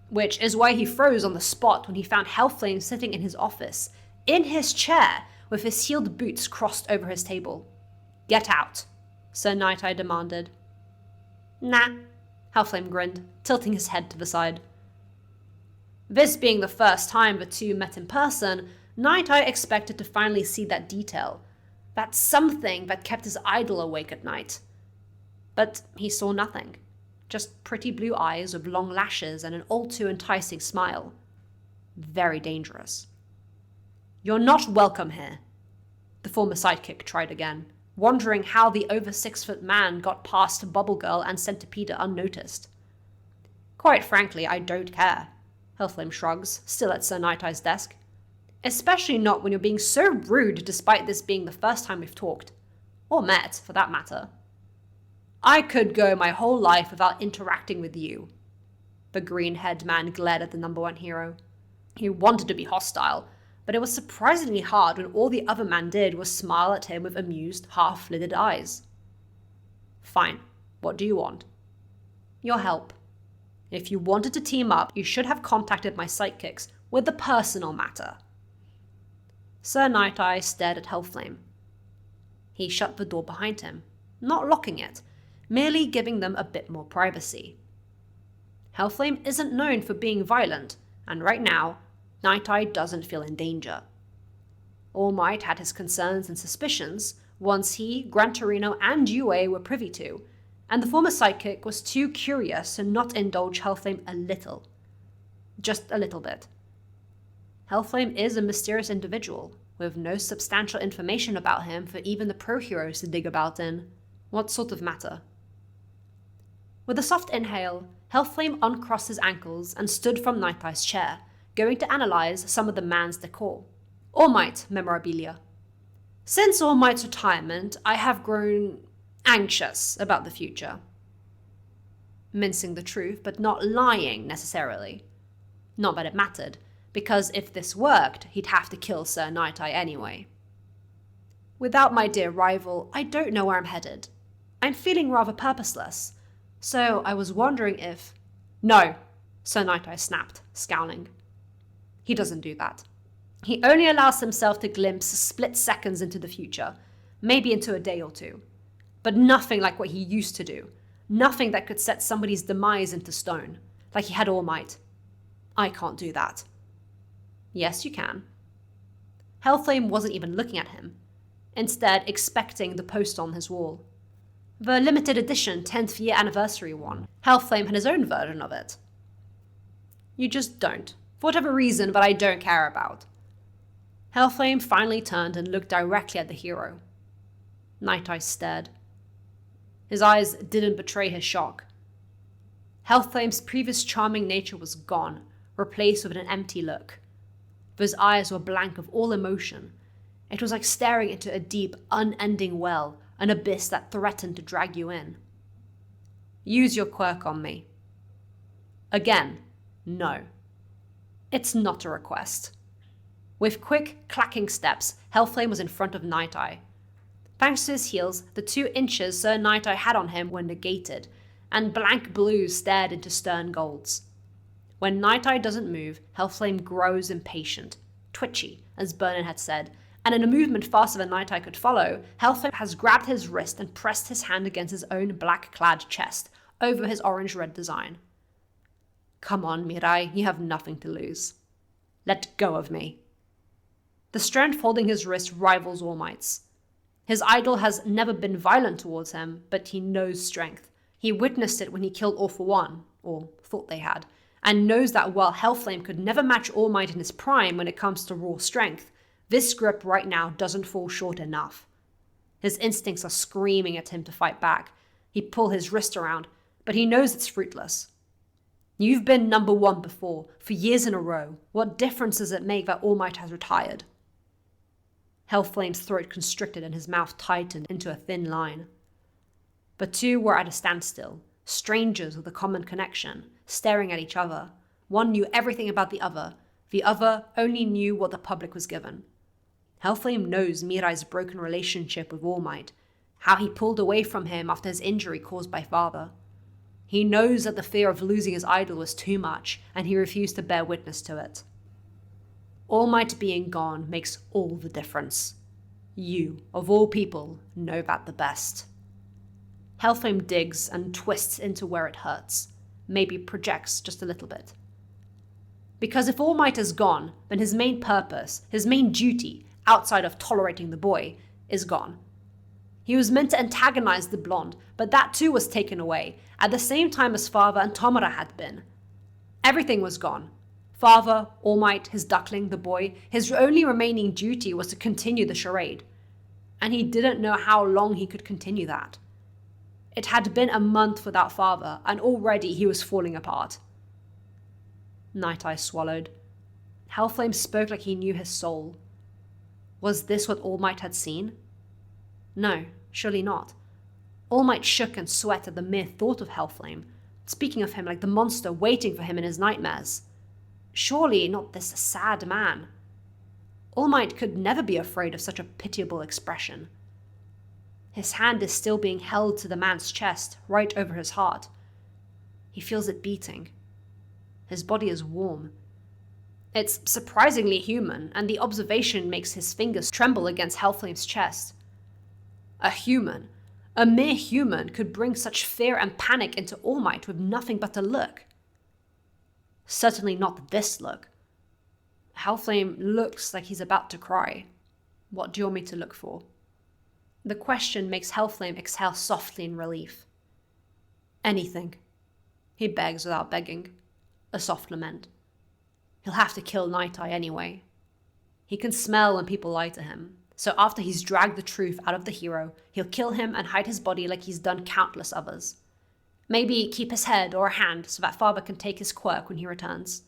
Which is why he froze on the spot when he found Hellflame sitting in his office, in his chair, with his heeled boots crossed over his table. Get out, Sir Nightai demanded. Nah, Hellflame grinned, tilting his head to the side. This being the first time the two met in person, Nightai expected to finally see that detail, that something that kept his idol awake at night. But he saw nothing, just pretty blue eyes with long lashes and an all too enticing smile. Very dangerous. You're not welcome here, the former sidekick tried again, wondering how the over 6-foot man got past Bubble Girl and Centipede unnoticed. Quite frankly, I don't care, Hellflame shrugs, still at Sir Nightai's desk. Especially not when you're being so rude despite this being the first time we've talked. Or met, for that matter. I could go my whole life without interacting with you. The green-haired man glared at the number one hero. He wanted to be hostile, but it was surprisingly hard when all the other man did was smile at him with amused, half-lidded eyes. Fine. What do you want? Your help. If you wanted to team up, you should have contacted my sidekicks with the personal matter. Sir Night-Eye stared at Hellflame. He shut the door behind him, not locking it, merely giving them a bit more privacy. Hellflame isn't known for being violent, and right now, Night-Eye doesn't feel in danger. All Might had his concerns and suspicions, ones he, Gran Torino, and Yue were privy to, and the former sidekick was too curious to not indulge Hellflame a little. Just a little bit. Hellflame is a mysterious individual, with no substantial information about him for even the pro-heroes to dig about in. What sort of matter? With a soft inhale, Hellflame uncrossed his ankles and stood from Night-Eye's chair, going to analyze some of the man's decor. All Might memorabilia. Since All Might's retirement, I have grown anxious about the future. Mincing the truth, but not lying necessarily. Not that it mattered, because if this worked, he'd have to kill Sir Night-Eye anyway. Without my dear rival, I don't know where I'm headed. I'm feeling rather purposeless, so I was wondering if... No, Sir Night-Eye snapped, scowling. He doesn't do that. He only allows himself to glimpse split seconds into the future, maybe into a day or two. But nothing like what he used to do. Nothing that could set somebody's demise into stone, like he had All Might. I can't do that. Yes, you can. Hellflame wasn't even looking at him, instead expecting the post on his wall. The limited edition 10th year anniversary one. Hellflame had his own version of it. You just don't, for whatever reason that I don't care about. Hellflame finally turned and looked directly at the hero. Night-Eye stared. His eyes didn't betray his shock. Hellflame's previous charming nature was gone, replaced with an empty look. Those eyes were blank of all emotion. It was like staring into a deep, unending well, an abyss that threatened to drag you in. Use your quirk on me. Again, no. It's not a request. With quick, clacking steps, Hellflame was in front of Night-Eye. Thanks to his heels, the 2 inches Sir Night-Eye had on him were negated, and blank blues stared into stern golds. When Night-Eye doesn't move, Hellflame grows impatient, twitchy, as Bernard had said, and in a movement faster than Night-Eye could follow, Hellflame has grabbed his wrist and pressed his hand against his own black-clad chest, over his orange-red design. Come on, Mirai, you have nothing to lose. Let go of me. The strength holding his wrist rivals All Might's. His idol has never been violent towards him, but he knows strength. He witnessed it when he killed All For One, or thought they had, and knows that while Hellflame could never match All Might in his prime when it comes to raw strength, this grip right now doesn't fall short enough. His instincts are screaming at him to fight back. He'd pull his wrist around, but he knows it's fruitless. You've been number 1 before, for years in a row. What difference does it make that All Might has retired? Hellflame's throat constricted and his mouth tightened into a thin line. The two were at a standstill, strangers with a common connection, staring at each other. One knew everything about the other only knew what the public was given. Hellflame knows Mirai's broken relationship with All Might, how he pulled away from him after his injury caused by Father. He knows that the fear of losing his idol was too much, and he refused to bear witness to it. All Might being gone makes all the difference. You, of all people, know that the best. Hellflame digs and twists into where it hurts, maybe projects just a little bit. Because if All Might is gone, then his main purpose, his main duty, outside of tolerating the boy, is gone. He was meant to antagonize the blonde, but that too was taken away, at the same time as Father and Tomura had been. Everything was gone. Father, All Might, his duckling, the boy, his only remaining duty was to continue the charade. And he didn't know how long he could continue that. It had been a month without Father, and already he was falling apart. Night-Eye swallowed. Hellflame spoke like he knew his soul. Was this what All Might had seen? No, surely not. All Might shook and sweat at the mere thought of Hellflame, speaking of him like the monster waiting for him in his nightmares. Surely not this sad man. All Might could never be afraid of such a pitiable expression. His hand is still being held to the man's chest, right over his heart. He feels it beating. His body is warm. It's surprisingly human, and the observation makes his fingers tremble against Hellflame's chest. A human, a mere human, could bring such fear and panic into All Might with nothing but a look. Certainly not this look. Hellflame looks like he's about to cry. What do you want me to look for? The question makes Hellflame exhale softly in relief. Anything. He begs without begging. A soft lament. He'll have to kill Night Eye anyway. He can smell when people lie to him, so after he's dragged the truth out of the hero, he'll kill him and hide his body like he's done countless others. Maybe keep his head or a hand so that father can take his quirk when he returns.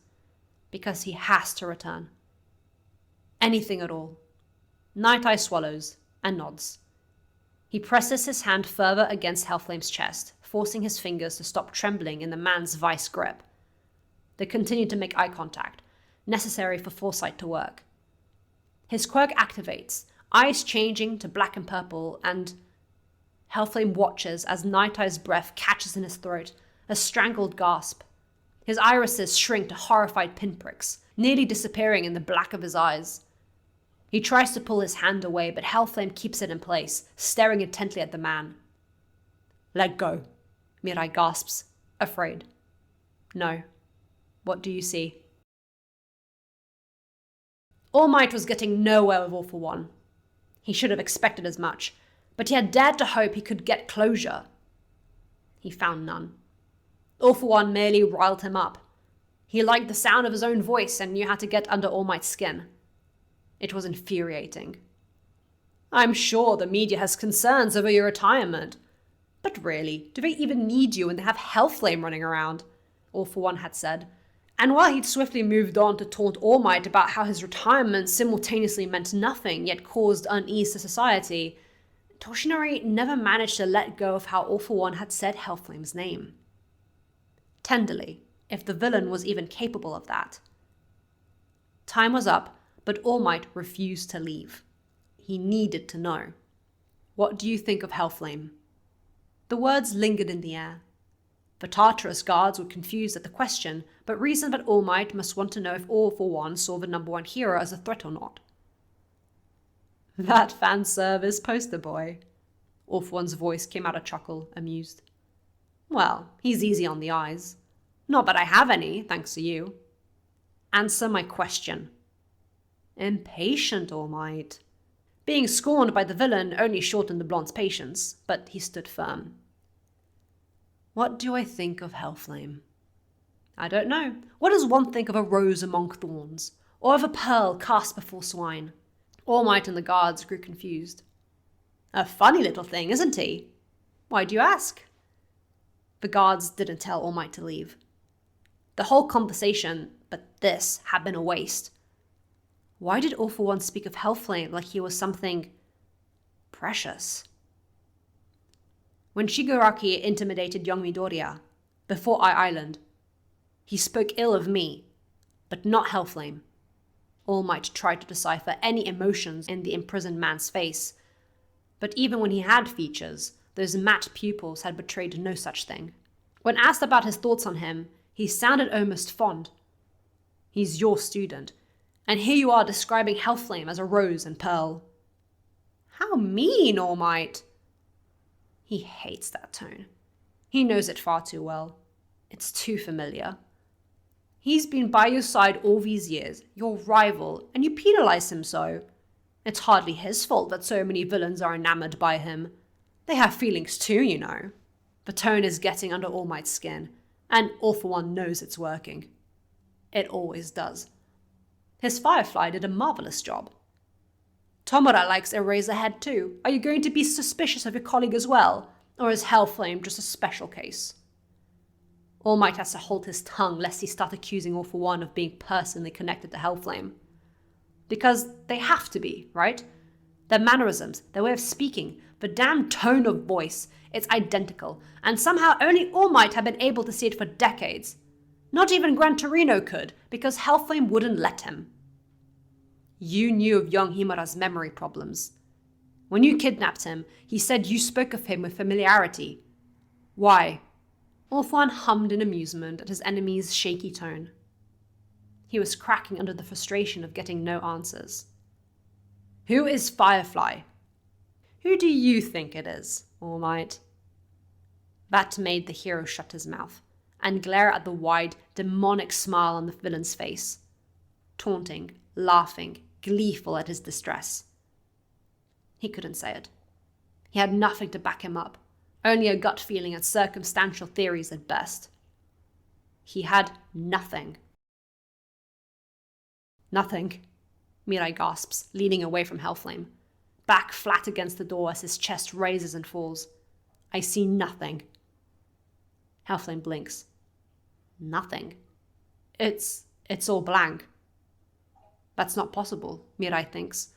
Because he has to return. Anything at all. Night Eye swallows and nods. He presses his hand further against Hellflame's chest, forcing his fingers to stop trembling in the man's vice grip. They continue to make eye contact, necessary for foresight to work. His quirk activates, eyes changing to black and purple, and Hellflame watches as Night Eye's breath catches in his throat, a strangled gasp. His irises shrink to horrified pinpricks, nearly disappearing in the black of his eyes. He tries to pull his hand away, but Hellflame keeps it in place, staring intently at the man. Let go, Mirai gasps, afraid. No. What do you see? All Might was getting nowhere with All for One. He should have expected as much, but he had dared to hope he could get closure. He found none. All for One merely riled him up. He liked the sound of his own voice and knew how to get under All Might's skin. It was infuriating. I'm sure the media has concerns over your retirement. But really, do they even need you when they have Hellflame running around? All for One had said. And while he'd swiftly moved on to taunt All Might about how his retirement simultaneously meant nothing yet caused unease to society, Toshinori never managed to let go of how All for One had said Hellflame's name. Tenderly, if the villain was even capable of that. Time was up, but All Might refused to leave. He needed to know. What do you think of Hellflame? The words lingered in the air. The Tartarus guards were confused at the question, but reasoned that All Might must want to know if All for One saw the number one hero as a threat or not. That fan service poster boy. All for One's voice came out a chuckle, amused. Well, he's easy on the eyes. Not that I have any, thanks to you. Answer my question. Impatient, All Might. Being scorned by the villain only shortened the blonde's patience, but he stood firm. What do I think of Hellflame? I don't know. What does one think of a rose among thorns? Or of a pearl cast before swine? All Might and the guards grew confused. A funny little thing, isn't he? Why do you ask? The guards didn't tell All Might to leave. The whole conversation, but this, had been a waste. Why did All for One speak of Hellflame like he was something precious? When Shigaraki intimidated young Midoriya, before Island, he spoke ill of me, but not Hellflame. All Might tried to decipher any emotions in the imprisoned man's face, but even when he had features, those matte pupils had betrayed no such thing. When asked about his thoughts on him, he sounded almost fond. He's your student, and here you are describing Hellflame as a rose and pearl. How mean, All Might! He hates that tone. He knows it far too well. It's too familiar. He's been by your side all these years, your rival, and you penalize him so. It's hardly his fault that so many villains are enamored by him. They have feelings too, you know. The tone is getting under All Might's skin, and All for One knows it's working. It always does. His Firefly did a marvelous job. Tomura likes Eraserhead too. Are you going to be suspicious of your colleague as well? Or is Hellflame just a special case? All Might has to hold his tongue lest he start accusing All for One of being personally connected to Hellflame. Because they have to be, right? Their mannerisms, their way of speaking, the damn tone of voice, it's identical, and somehow only All Might have been able to see it for decades. Not even Gran Torino could, because Hellflame wouldn't let him. You knew of young Himura's memory problems. When you kidnapped him, he said you spoke of him with familiarity. Why? All for One hummed in amusement at his enemy's shaky tone. He was cracking under the frustration of getting no answers. Who is Firefly? Who do you think it is, All Might? That made the hero shut his mouth and glare at the wide, demonic smile on the villain's face, taunting, laughing, gleeful at his distress. He couldn't say it. He had nothing to back him up, only a gut feeling and circumstantial theories at best. He had nothing. Nothing, Mirai gasps, leaning away from Hellflame, back flat against the door as his chest raises and falls. I see nothing. Hellflame blinks. Nothing. It's all blank. That's not possible, Mirai thinks.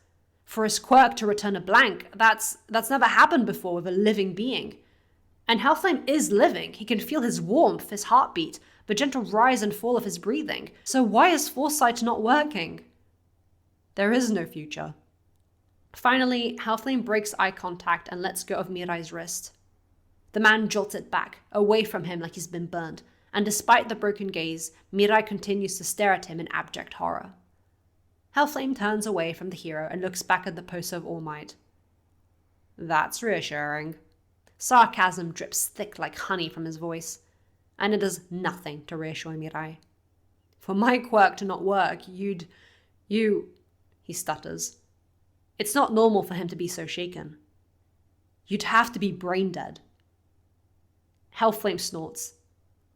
For his quirk to return a blank, that's never happened before with a living being. And Hellflame is living. He can feel his warmth, his heartbeat, the gentle rise and fall of his breathing. So why is foresight not working? There is no future. Finally, Hellflame breaks eye contact and lets go of Mirai's wrist. The man jolts it back, away from him like he's been burned, and despite the broken gaze, Mirai continues to stare at him in abject horror. Hellflame turns away from the hero and looks back at the poster of All Might. That's reassuring. Sarcasm drips thick like honey from his voice, and it does nothing to reassure Mirai. For my quirk to not work, he stutters. It's not normal for him to be so shaken. You'd have to be brain dead. Hellflame snorts,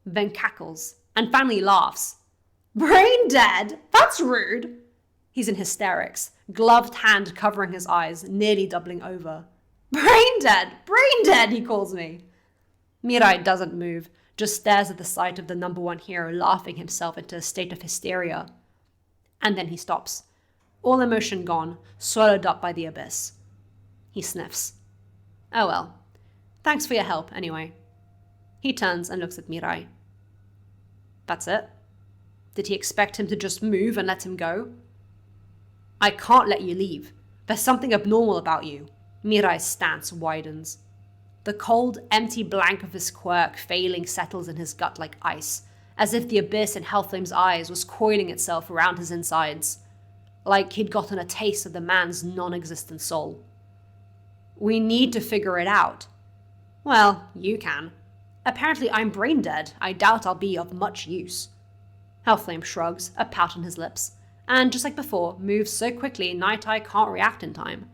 then cackles, and finally laughs. Brain dead? That's rude! He's in hysterics, gloved hand covering his eyes, nearly doubling over. Brain dead! Brain dead, he calls me. Mirai doesn't move, just stares at the sight of the number one hero laughing himself into a state of hysteria. And then he stops, all emotion gone, swallowed up by the abyss. He sniffs. Oh well. Thanks for your help, anyway. He turns and looks at Mirai. That's it? Did he expect him to just move and let him go? I can't let you leave. There's something abnormal about you. Mirai's stance widens. The cold, empty blank of his quirk failing settles in his gut like ice, as if the abyss in Hellflame's eyes was coiling itself around his insides, like he'd gotten a taste of the man's non-existent soul. We need to figure it out. Well, you can. Apparently I'm brain dead. I doubt I'll be of much use. Hellflame shrugs, a pout on his lips, and just like before, moves so quickly Night Eye can't react in time.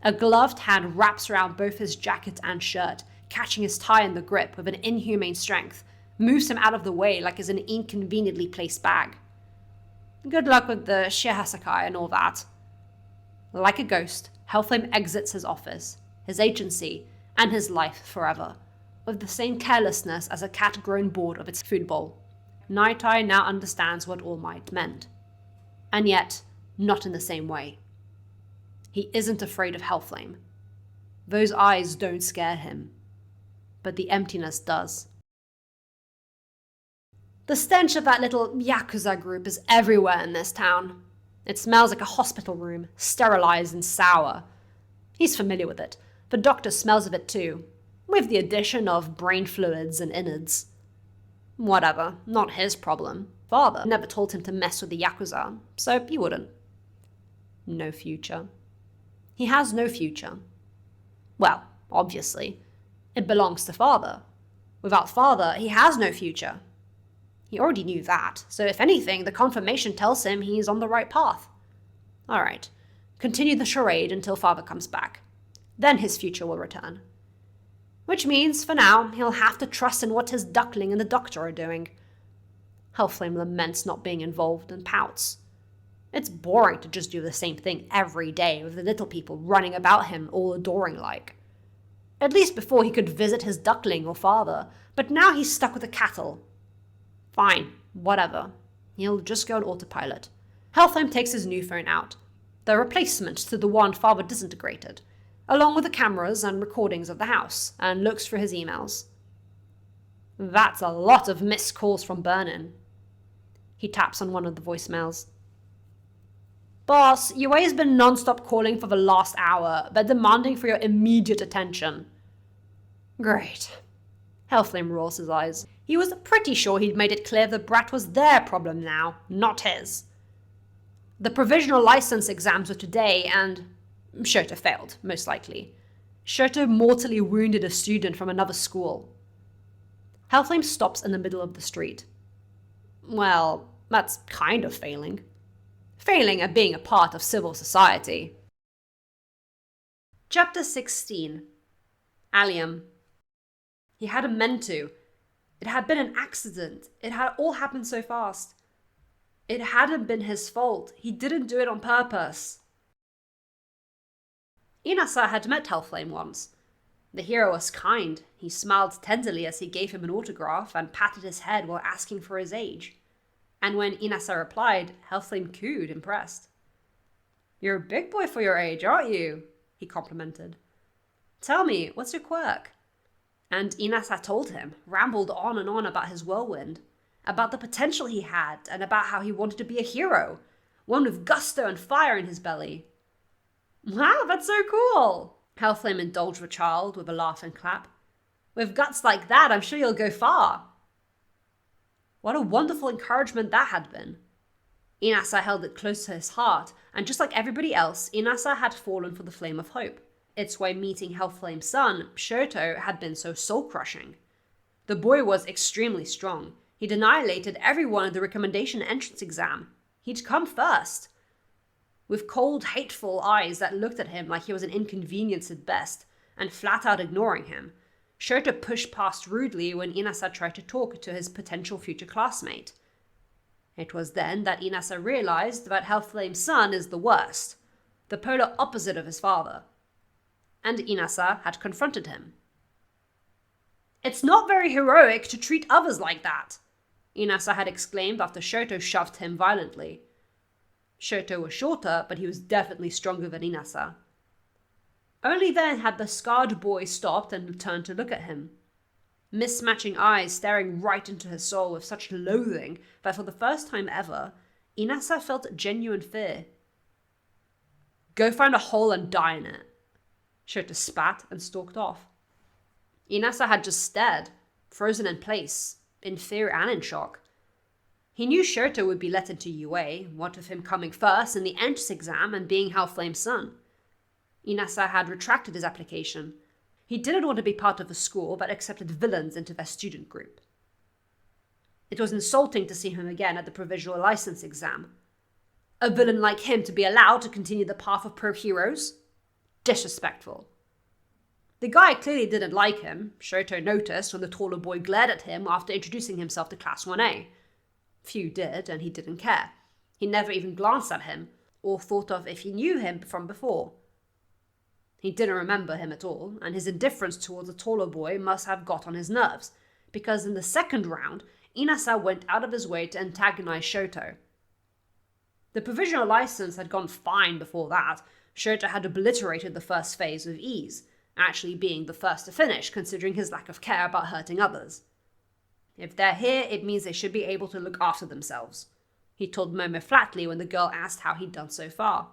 A gloved hand wraps around both his jacket and shirt, catching his tie in the grip with an inhumane strength, moves him out of the way like it's an inconveniently placed bag. Good luck with the Shihasakai and all that. Like a ghost, Hellflame exits his office, his agency, and his life forever, with the same carelessness as a cat grown bored of its food bowl. Night Eye now understands what All Might meant. And yet, not in the same way. He isn't afraid of Hellflame. Those eyes don't scare him. But the emptiness does. The stench of that little Yakuza group is everywhere in this town. It smells like a hospital room, sterilized and sour. He's familiar with it. The doctor smells of it too, with the addition of brain fluids and innards. Whatever, not his problem. Father never told him to mess with the Yakuza, so he wouldn't. No future. He has no future. Well, obviously. It belongs to Father. Without Father, he has no future. He already knew that, so if anything, the confirmation tells him he's on the right path. Alright, continue the charade until Father comes back. Then his future will return. Which means, for now, he'll have to trust in what his duckling and the doctor are doing. Hellflame laments not being involved and pouts. It's boring to just do the same thing every day with the little people running about him all adoring like. At least before he could visit his duckling or father, but now he's stuck with the cattle. Fine, whatever. He'll just go on autopilot. Hellflame takes his new phone out, the replacement to the one Father disintegrated, along with the cameras and recordings of the house, and looks through his emails. That's a lot of missed calls from Burnin. He taps on one of the voicemails. Boss, UA's been non-stop calling for the last hour. They're demanding for your immediate attention. Great. Hellflame rolls his eyes. He was pretty sure he'd made it clear the brat was their problem now, not his. The provisional license exams were today, and Shoto failed, most likely. Shoto mortally wounded a student from another school. Hellflame stops in the middle of the street. Well, that's kind of failing. Failing at being a part of civil society. Chapter 16. Allium. He hadn't meant to. It had been an accident. It had all happened so fast. It hadn't been his fault. He didn't do it on purpose. Inasa had met Hellflame once. The hero was kind. He smiled tenderly as he gave him an autograph and patted his head while asking for his age. And when Inasa replied, Hellflame cooed, impressed. "You're a big boy for your age, aren't you?" he complimented. "Tell me, what's your quirk?" And Inasa told him, rambled on and on about his whirlwind, about the potential he had, and about how he wanted to be a hero, one with gusto and fire in his belly. "Wow, that's so cool!" Hellflame indulged the child with a laugh and clap. "With guts like that, I'm sure you'll go far." What a wonderful encouragement that had been. Inasa held it close to his heart, and just like everybody else, Inasa had fallen for the flame of hope. It's why meeting Hellflame's son, Shoto, had been so soul-crushing. The boy was extremely strong. He'd annihilated everyone at the recommendation entrance exam. He'd come first. With cold, hateful eyes that looked at him like he was an inconvenience at best, and flat out ignoring him, Shoto pushed past rudely when Inasa tried to talk to his potential future classmate. It was then that Inasa realized that Hellflame's son is the worst, the polar opposite of his father. And Inasa had confronted him. "It's not very heroic to treat others like that," Inasa had exclaimed after Shoto shoved him violently. Shoto was shorter, but he was definitely stronger than Inasa. Only then had the scarred boy stopped and turned to look at him. Mismatching eyes staring right into his soul with such loathing that for the first time ever, Inasa felt genuine fear. "Go find a hole and die in it." Shoto spat and stalked off. Inasa had just stared, frozen in place, in fear and in shock. He knew Shoto would be let into UA, what with him coming first in the entrance exam and being Hellflame's son. Inasa had retracted his application. He didn't want to be part of a school that accepted villains into their student group. It was insulting to see him again at the provisional license exam. A villain like him to be allowed to continue the path of pro-heroes? Disrespectful. The guy clearly didn't like him, Shoto noticed when the taller boy glared at him after introducing himself to Class 1A. Few did, and he didn't care. He never even glanced at him, or thought of if he knew him from before. He didn't remember him at all, and his indifference towards the taller boy must have got on his nerves, because in the second round, Inasa went out of his way to antagonize Shoto. The provisional license had gone fine before that. Shoto had obliterated the first phase with ease, actually being the first to finish, considering his lack of care about hurting others. If they're here, it means they should be able to look after themselves, he told Momo flatly when the girl asked how he'd done so far.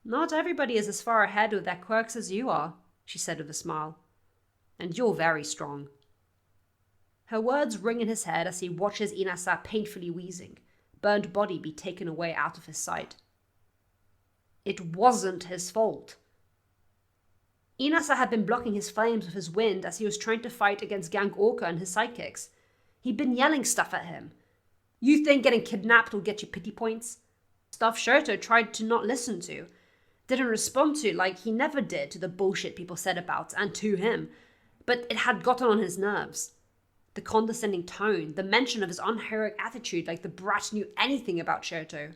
"Not everybody is as far ahead with their quirks as you are," she said with a smile. "And you're very strong." Her words ring in his head as he watches Inasa painfully wheezing, burned body be taken away out of his sight. It wasn't his fault. Inasa had been blocking his flames with his wind as he was trying to fight against Gang Orca and his sidekicks. He'd been yelling stuff at him. "You think getting kidnapped will get you pity points?" Stuff Shoto tried to not listen to, didn't respond to like he never did to the bullshit people said about and to him, but it had gotten on his nerves. The condescending tone, the mention of his unheroic attitude like the brat knew anything about Shoto.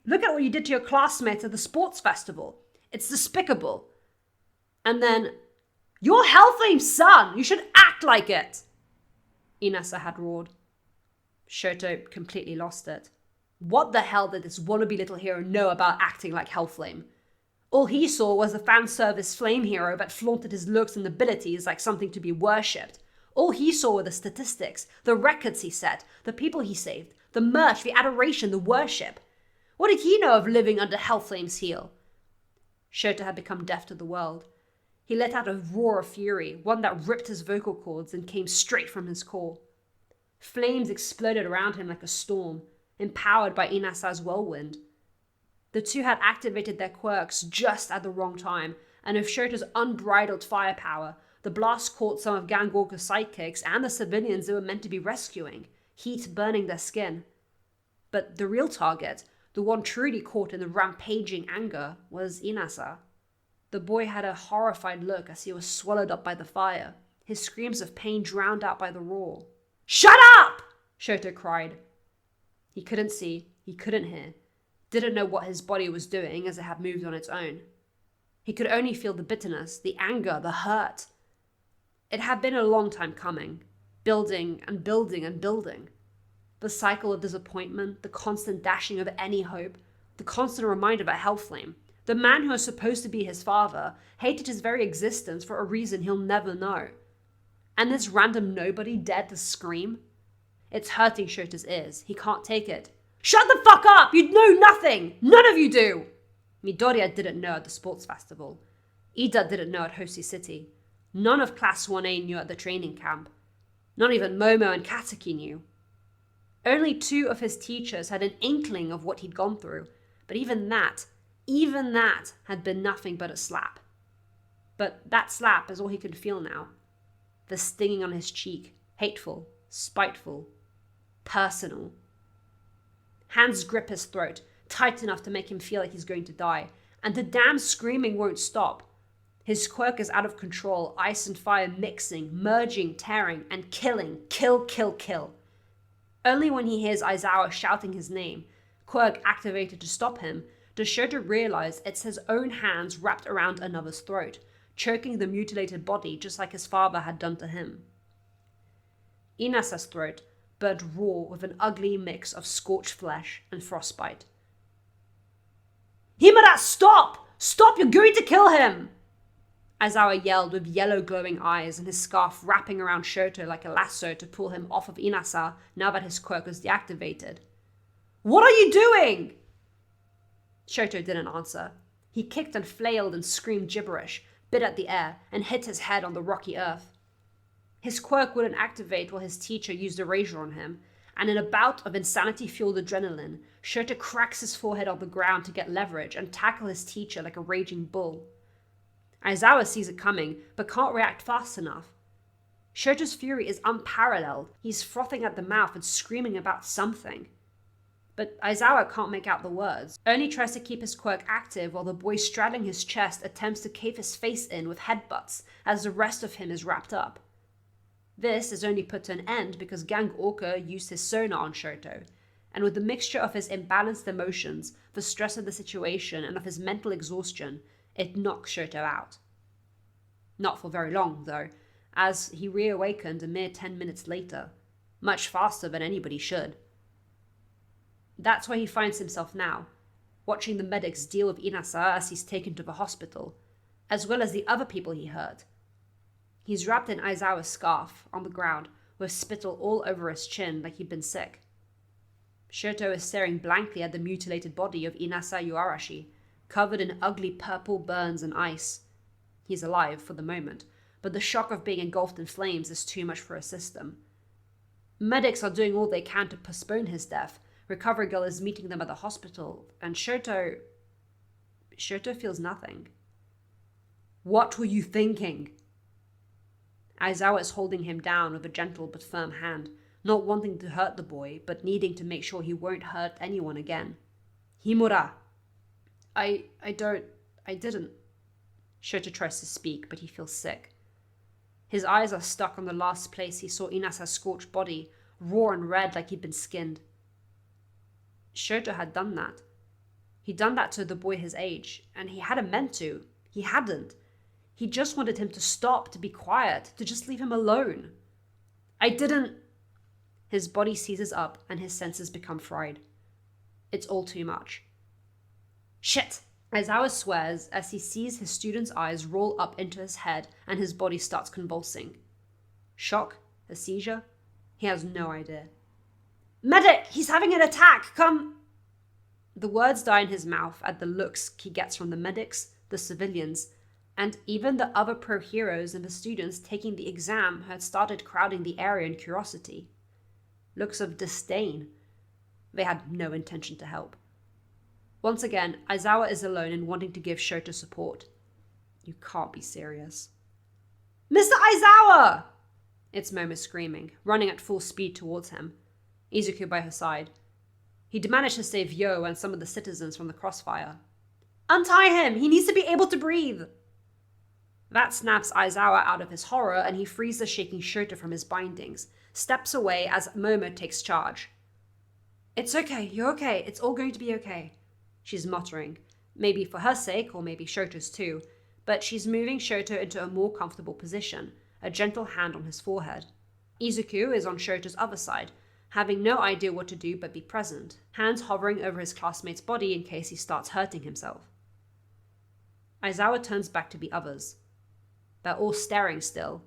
"Look at what you did to your classmates at the sports festival. It's despicable." And then, "You're Hellflame's son! You should act like it!" Inasa had roared. Shoto completely lost it. What the hell did this wannabe little hero know about acting like Hellflame? All he saw was a fan service flame hero that flaunted his looks and abilities like something to be worshipped. All he saw were the statistics, the records he set, the people he saved, the merch, the adoration, the worship. What did he know of living under Hellflame's heel? Shoto had become deaf to the world. He let out a roar of fury, one that ripped his vocal cords and came straight from his core. Flames exploded around him like a storm, empowered by Inasa's whirlwind. The two had activated their quirks just at the wrong time, and with Shoto's unbridled firepower, the blast caught some of Gang Orca's sidekicks and the civilians they were meant to be rescuing, heat burning their skin. But the real target, the one truly caught in the rampaging anger, was Inasa. The boy had a horrified look as he was swallowed up by the fire, his screams of pain drowned out by the roar. "Shut up!" Shoto cried. He couldn't see, he couldn't hear, didn't know what his body was doing as it had moved on its own. He could only feel the bitterness, the anger, the hurt. It had been a long time coming, building and building and building. The cycle of disappointment, the constant dashing of any hope, the constant reminder that Hellflame, the man who was supposed to be his father, hated his very existence for a reason he'll never know. And this random nobody dared to scream? It's hurting Shoto's ears. He can't take it. "Shut the fuck up! You know nothing! None of you do!" Midoriya didn't know at the sports festival. Ida didn't know at Hoshi City. None of Class 1A knew at the training camp. Not even Momo and Katsuki knew. Only 2 of his teachers had an inkling of what he'd gone through, but even that had been nothing but a slap. But that slap is all he could feel now. The stinging on his cheek, hateful, spiteful, personal. Hands grip his throat, tight enough to make him feel like he's going to die, and the damn screaming won't stop. His quirk is out of control, ice and fire mixing, merging, tearing, and killing. Kill, kill, kill. Only when he hears Aizawa shouting his name, quirk activated to stop him, does Shoto realize it's his own hands wrapped around another's throat, choking the mutilated body just like his father had done to him. Inasa's throat burned raw with an ugly mix of scorched flesh and frostbite. "Himura, stop! Stop, you're going to kill him!" Aizawa yelled with yellow glowing eyes and his scarf wrapping around Shoto like a lasso to pull him off of Inasa now that his quirk was deactivated. "What are you doing?" Shoto didn't answer. He kicked and flailed and screamed gibberish, bit at the air, and hit his head on the rocky earth. His quirk wouldn't activate while his teacher used erasure on him, and in a bout of insanity-fueled adrenaline, Shoto cracks his forehead on the ground to get leverage and tackle his teacher like a raging bull. Aizawa sees it coming, but can't react fast enough. Shoto's fury is unparalleled. He's frothing at the mouth and screaming about something. But Aizawa can't make out the words, only tries to keep his quirk active while the boy straddling his chest attempts to cave his face in with headbutts as the rest of him is wrapped up. This is only put to an end because Gang Orca used his sonar on Shoto, and with the mixture of his imbalanced emotions, the stress of the situation, and of his mental exhaustion, it knocks Shoto out. Not for very long, though, as he reawakened a mere 10 minutes later, much faster than anybody should. That's where he finds himself now, watching the medics deal with Inasa as he's taken to the hospital, as well as the other people he hurt. He's wrapped in Aizawa's scarf, on the ground, with spittle all over his chin like he'd been sick. Shoto is staring blankly at the mutilated body of Inasa Yuarashi, covered in ugly purple burns and ice. He's alive for the moment, but the shock of being engulfed in flames is too much for his system. Medics are doing all they can to postpone his death. Recovery Girl is meeting them at the hospital, and Shoto feels nothing. What were you thinking? Aizawa is holding him down with a gentle but firm hand, not wanting to hurt the boy, but needing to make sure he won't hurt anyone again. Himura. I didn't. Shoto tries to speak, but he feels sick. His eyes are stuck on the last place he saw Inasa's scorched body, raw and red like he'd been skinned. Shoto had done that. He'd done that to the boy his age, and he hadn't meant to. He hadn't. He just wanted him to stop, to be quiet, to just leave him alone. I didn't. His body seizes up, and his senses become fried. It's all too much. Shit! Aizawa swears as he sees his student's eyes roll up into his head and his body starts convulsing. Shock? A seizure? He has no idea. Medic! He's having an attack! Come! The words die in his mouth at the looks he gets from the medics, the civilians, and even the other pro-heroes and the students taking the exam who had started crowding the area in curiosity. looks of disdain. They had no intention to help. Once again, Aizawa is alone in wanting to give Shoto support. You can't be serious. Mr. Aizawa! It's Momo screaming, running at full speed towards him, Izuku by her side. He'd managed to save Yo and some of the citizens from the crossfire. Untie him! He needs to be able to breathe! That snaps Aizawa out of his horror, and he frees the shaking Shoto from his bindings, steps away as Momo takes charge. It's okay, you're okay, it's all going to be okay, she's muttering, maybe for her sake or maybe Shoto's too, but she's moving Shoto into a more comfortable position, a gentle hand on his forehead. Izuku is on Shoto's other side, having no idea what to do but be present, hands hovering over his classmate's body in case he starts hurting himself. Aizawa turns back to the others. They're all staring still,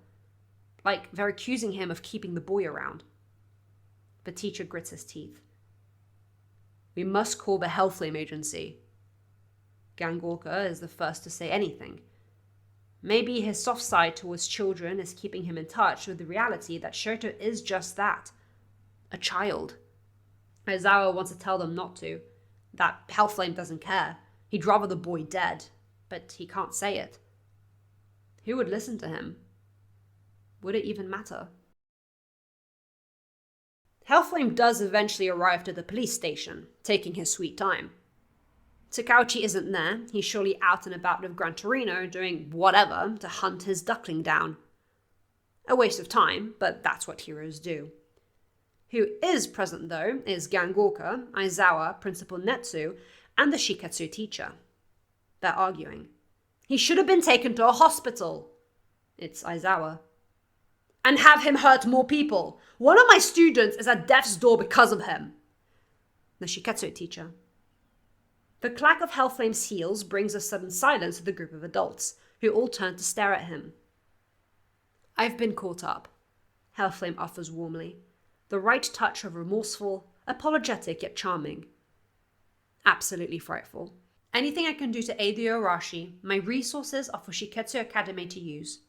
like they're accusing him of keeping the boy around. The teacher grits his teeth. We must call the Hellflame agency. Gangorka is the first to say anything. Maybe his soft side towards children is keeping him in touch with the reality that Shoto is just that. A child. Aizawa wants to tell them not to. That Hellflame doesn't care. He'd rather the boy dead. But he can't say it. Who would listen to him? Would it even matter? Hellflame does eventually arrive to the police station, taking his sweet time. Takauchi isn't there. He's surely out and about with Gran Torino doing whatever to hunt his duckling down. A waste of time, but that's what heroes do. Who is present, though, is Gangorka, Aizawa, Principal Netsu, and the Shiketsu teacher. They're arguing. He should have been taken to a hospital. It's Aizawa. And have him hurt more people. One of my students is at death's door because of him. The Shiketsu teacher. The clack of Hellflame's heels brings a sudden silence to the group of adults, who all turn to stare at him. I've been caught up, Hellflame offers warmly, the right touch of remorseful, apologetic yet charming. Absolutely frightful. Anything I can do to aid the Orashi, my resources are for Shiketsu Academy to use.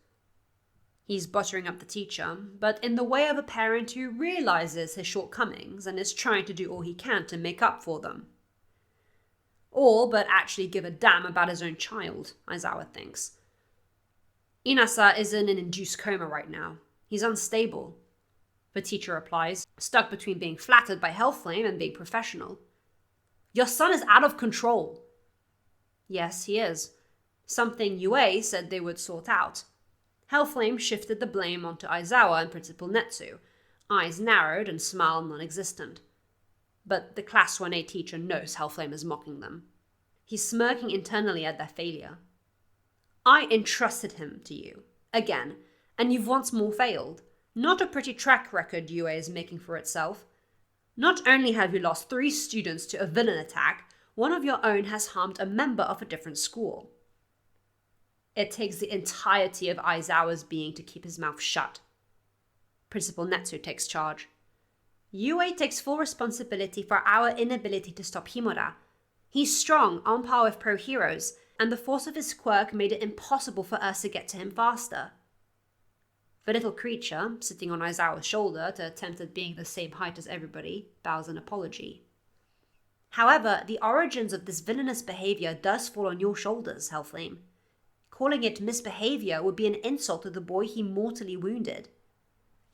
He's buttering up the teacher, but in the way of a parent who realizes his shortcomings and is trying to do all he can to make up for them. All but actually give a damn about his own child, Aizawa thinks. Inasa is in an induced coma right now. He's unstable. The teacher replies, stuck between being flattered by Hellflame and being professional. Your son is out of control. Yes, he is. Something Yue said they would sort out. Hellflame shifted the blame onto Aizawa and Principal Netsu, eyes narrowed and smile non-existent. But the Class 1A teacher knows Hellflame is mocking them. He's smirking internally at their failure. I entrusted him to you, again, and you've once more failed. Not a pretty track record Yue is making for itself. Not only have you lost 3 students to a villain attack, one of your own has harmed a member of a different school. It takes the entirety of Aizawa's being to keep his mouth shut. Principal Netsu takes charge. Yue takes full responsibility for our inability to stop Himura. He's strong, on par with pro heroes, and the force of his quirk made it impossible for us to get to him faster. The little creature, sitting on Aizawa's shoulder to attempt at being the same height as everybody, bows an apology. However, the origins of this villainous behavior does fall on your shoulders, Hellflame. Calling it misbehavior would be an insult to the boy he mortally wounded.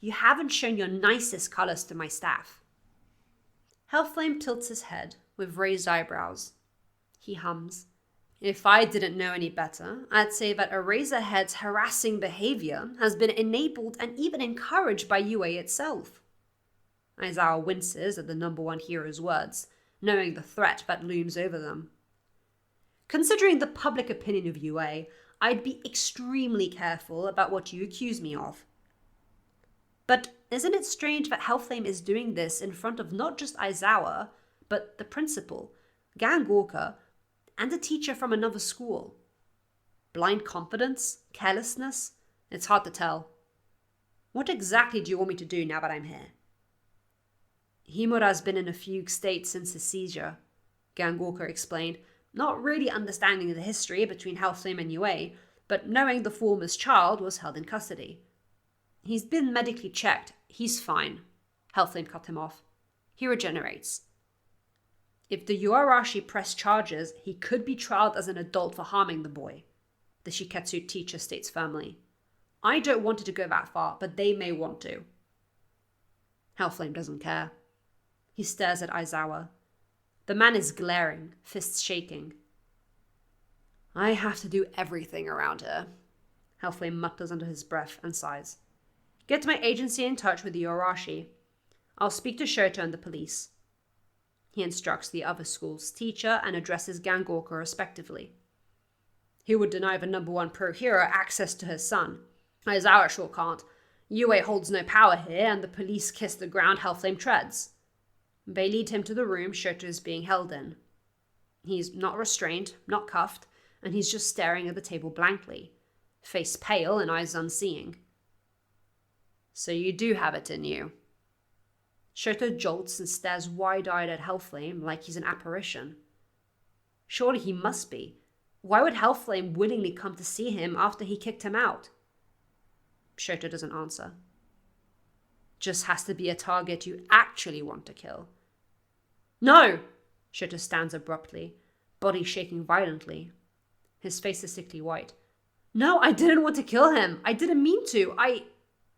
You haven't shown your nicest colors to my staff. Hellflame tilts his head with raised eyebrows. He hums. If I didn't know any better, I'd say that Eraserhead's harassing behavior has been enabled and even encouraged by Yue itself. Aizawa winces at the number 1 hero's words, knowing the threat that looms over them. Considering the public opinion of Yue, I'd be extremely careful about what you accuse me of. But isn't it strange that Hellflame is doing this in front of not just Aizawa, but the principal, Gangorka, and a teacher from another school? Blind confidence? Carelessness? It's hard to tell. What exactly do you want me to do now that I'm here? Himura's been in a fugue state since his seizure, Gangorka explained, not really understanding the history between Hellflame and Yue, but knowing the former's child was held in custody. He's been medically checked. He's fine. Hellflame cut him off. He regenerates. If the Yuarashi press charges, he could be trialed as an adult for harming the boy, the Shiketsu teacher states firmly. I don't want it to go that far, but they may want to. Hellflame doesn't care. He stares at Aizawa. The man is glaring, fists shaking. I have to do everything around her, Hellflame mutters under his breath and sighs. Get my agency in touch with the Yorashi. I'll speak to Shoto and the police. He instructs the other school's teacher and addresses Gangorka respectively. He would deny the #1 pro hero access to his son. Aizawa sure can't. Yue holds no power here, and the police kiss the ground Hellflame treads. They lead him to the room Shoto is being held in. He's not restrained, not cuffed, and he's just staring at the table blankly, face pale and eyes unseeing. So you do have it in you. Shoto jolts and stares wide-eyed at Hellflame like he's an apparition. Surely he must be. Why would Hellflame willingly come to see him after he kicked him out? Shoto doesn't answer. Just has to be a target you actually want to kill. No! Shoto stands abruptly, body shaking violently. His face is sickly white. No, I didn't want to kill him. I didn't mean to.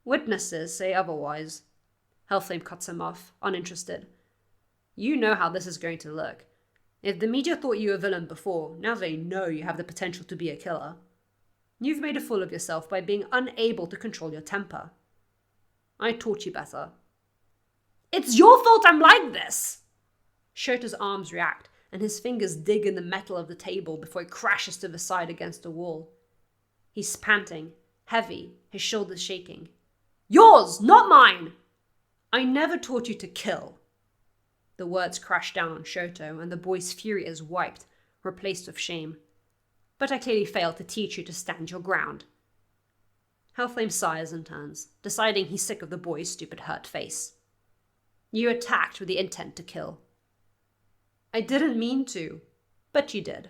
Witnesses say otherwise. Hellflame cuts him off, uninterested. You know how this is going to look. If the media thought you a villain before, now they know you have the potential to be a killer. You've made a fool of yourself by being unable to control your temper. I taught you better. It's your fault I'm like this! Shoto's arms react, and his fingers dig in the metal of the table before he crashes to the side against a wall. He's panting, heavy, his shoulders shaking. Yours, not mine! I never taught you to kill. The words crash down on Shoto, and the boy's fury is wiped, replaced with shame. But I clearly failed to teach you to stand your ground. Hellflame sighs and turns, deciding he's sick of the boy's stupid hurt face. You attacked with the intent to kill. I didn't mean to, but you did.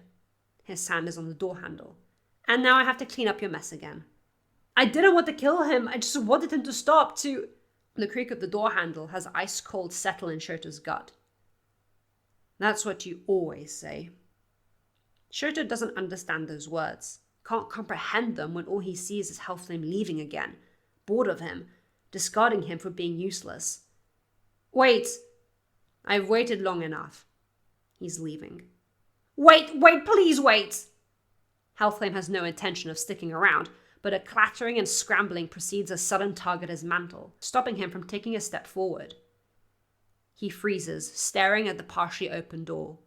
His hand is on the door handle. And now I have to clean up your mess again. I didn't want to kill him, I just wanted him to stop to... The creak of the door handle has ice cold settle in Shoto's gut. That's what you always say. Shoto doesn't understand those words, can't comprehend them when all he sees is Hellflame leaving again, bored of him, discarding him for being useless. Wait! I've waited long enough. He's leaving. Wait, please wait! Hellflame has no intention of sticking around, but a clattering and scrambling precedes a sudden tug at his mantle, stopping him from taking a step forward. He freezes, staring at the partially open door.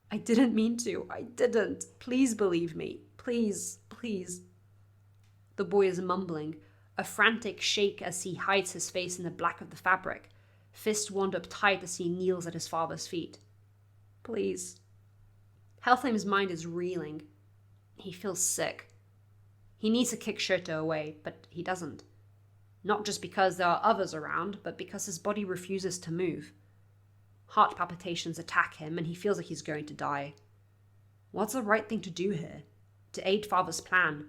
I didn't mean to. I didn't. Please believe me. Please, please. The boy is mumbling, a frantic shake as he hides his face in the black of the fabric, fist wound up tight as he kneels at his father's feet. Please. Hellflame's mind is reeling. He feels sick. He needs to kick Shoto away, but he doesn't. Not just because there are others around, but because his body refuses to move. Heart palpitations attack him, and he feels like he's going to die. What's the right thing to do here? To aid Father's plan?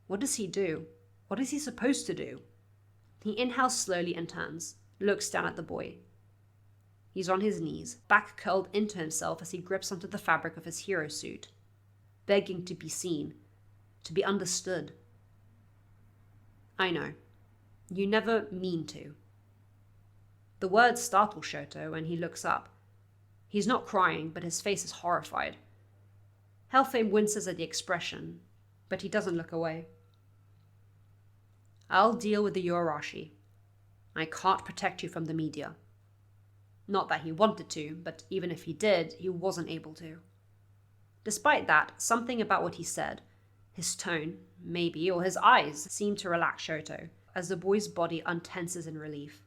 What does he do? What is he supposed to do? He inhales slowly and turns, looks down at the boy. He's on his knees, back curled into himself as he grips onto the fabric of his hero suit, begging to be seen, to be understood. I know. You never mean to. The words startle Shoto, and he looks up. He's not crying, but his face is horrified. Hellflame winces at the expression, but he doesn't look away. I'll deal with the Yorashi. I can't protect you from the media. Not that he wanted to, but even if he did, he wasn't able to. Despite that, something about what he said, his tone, maybe, or his eyes, seemed to relax Shoto, as the boy's body untenses in relief.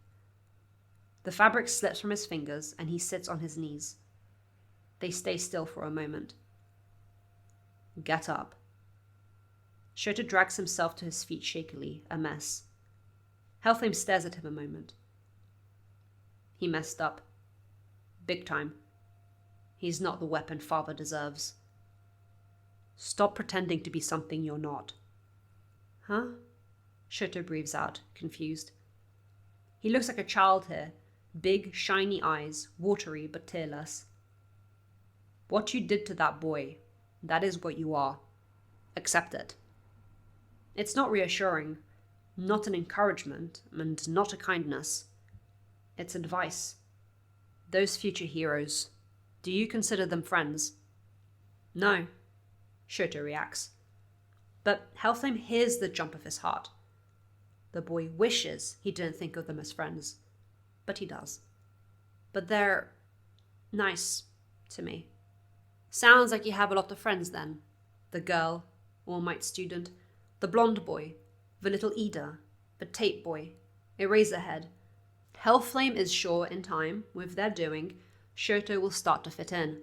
The fabric slips from his fingers, and he sits on his knees. They stay still for a moment. Get up. Shoto drags himself to his feet shakily, a mess. Hellflame stares at him a moment. He messed up. Big time. He's not the weapon Father deserves. Stop pretending to be something you're not. Huh? Shoto breathes out, confused. He looks like a child here, big, shiny eyes, watery but tearless. What you did to that boy, that is what you are. Accept it. It's not reassuring, not an encouragement, and not a kindness. It's advice. Those future heroes, do you consider them friends? No, Shoto reacts. But Hellflame hears the jump of his heart. The boy wishes he didn't think of them as friends, but he does. But they're nice to me. Sounds like you have a lot of friends then. The girl, All Might student, the blonde boy, the little Ida, the tape boy, Eraserhead. Hellflame is sure in time, with their doing, Shoto will start to fit in.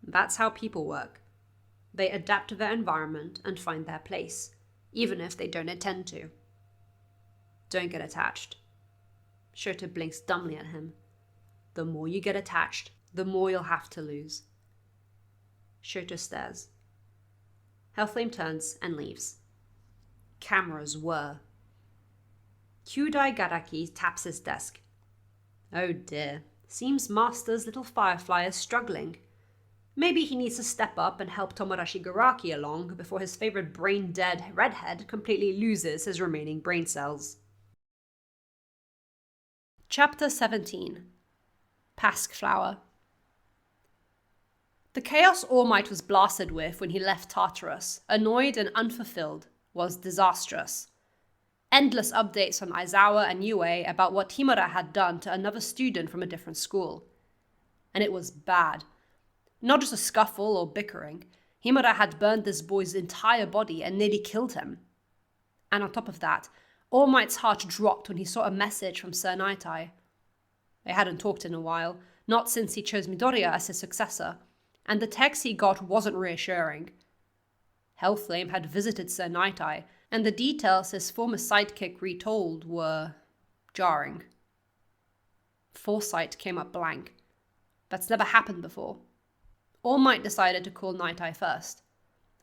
That's how people work. They adapt to their environment and find their place, even if they don't intend to. Don't get attached. Shoto blinks dumbly at him. The more you get attached, the more you'll have to lose. Shoto stares. Hellflame turns and leaves. Cameras whir. Kyudai Garaki taps his desk. Oh dear, seems Master's little firefly is struggling. Maybe he needs to step up and help Tomodachi Garaki along before his favorite brain-dead redhead completely loses his remaining brain cells. Chapter 17. Pasqueflower. The chaos All Might was blasted with when he left Tartarus, annoyed and unfulfilled, was disastrous. Endless updates from Aizawa and Yue about what Himura had done to another student from a different school. And it was bad. Not just a scuffle or bickering. Himura had burned this boy's entire body and nearly killed him. And on top of that, All Might's heart dropped when he saw a message from Sir Nightai. They hadn't talked in a while, not since he chose Midoriya as his successor, and the text he got wasn't reassuring. Hellflame had visited Sir Nightai, and the details his former sidekick retold were jarring. Foresight came up blank. That's never happened before. All Might decided to call Nightai first.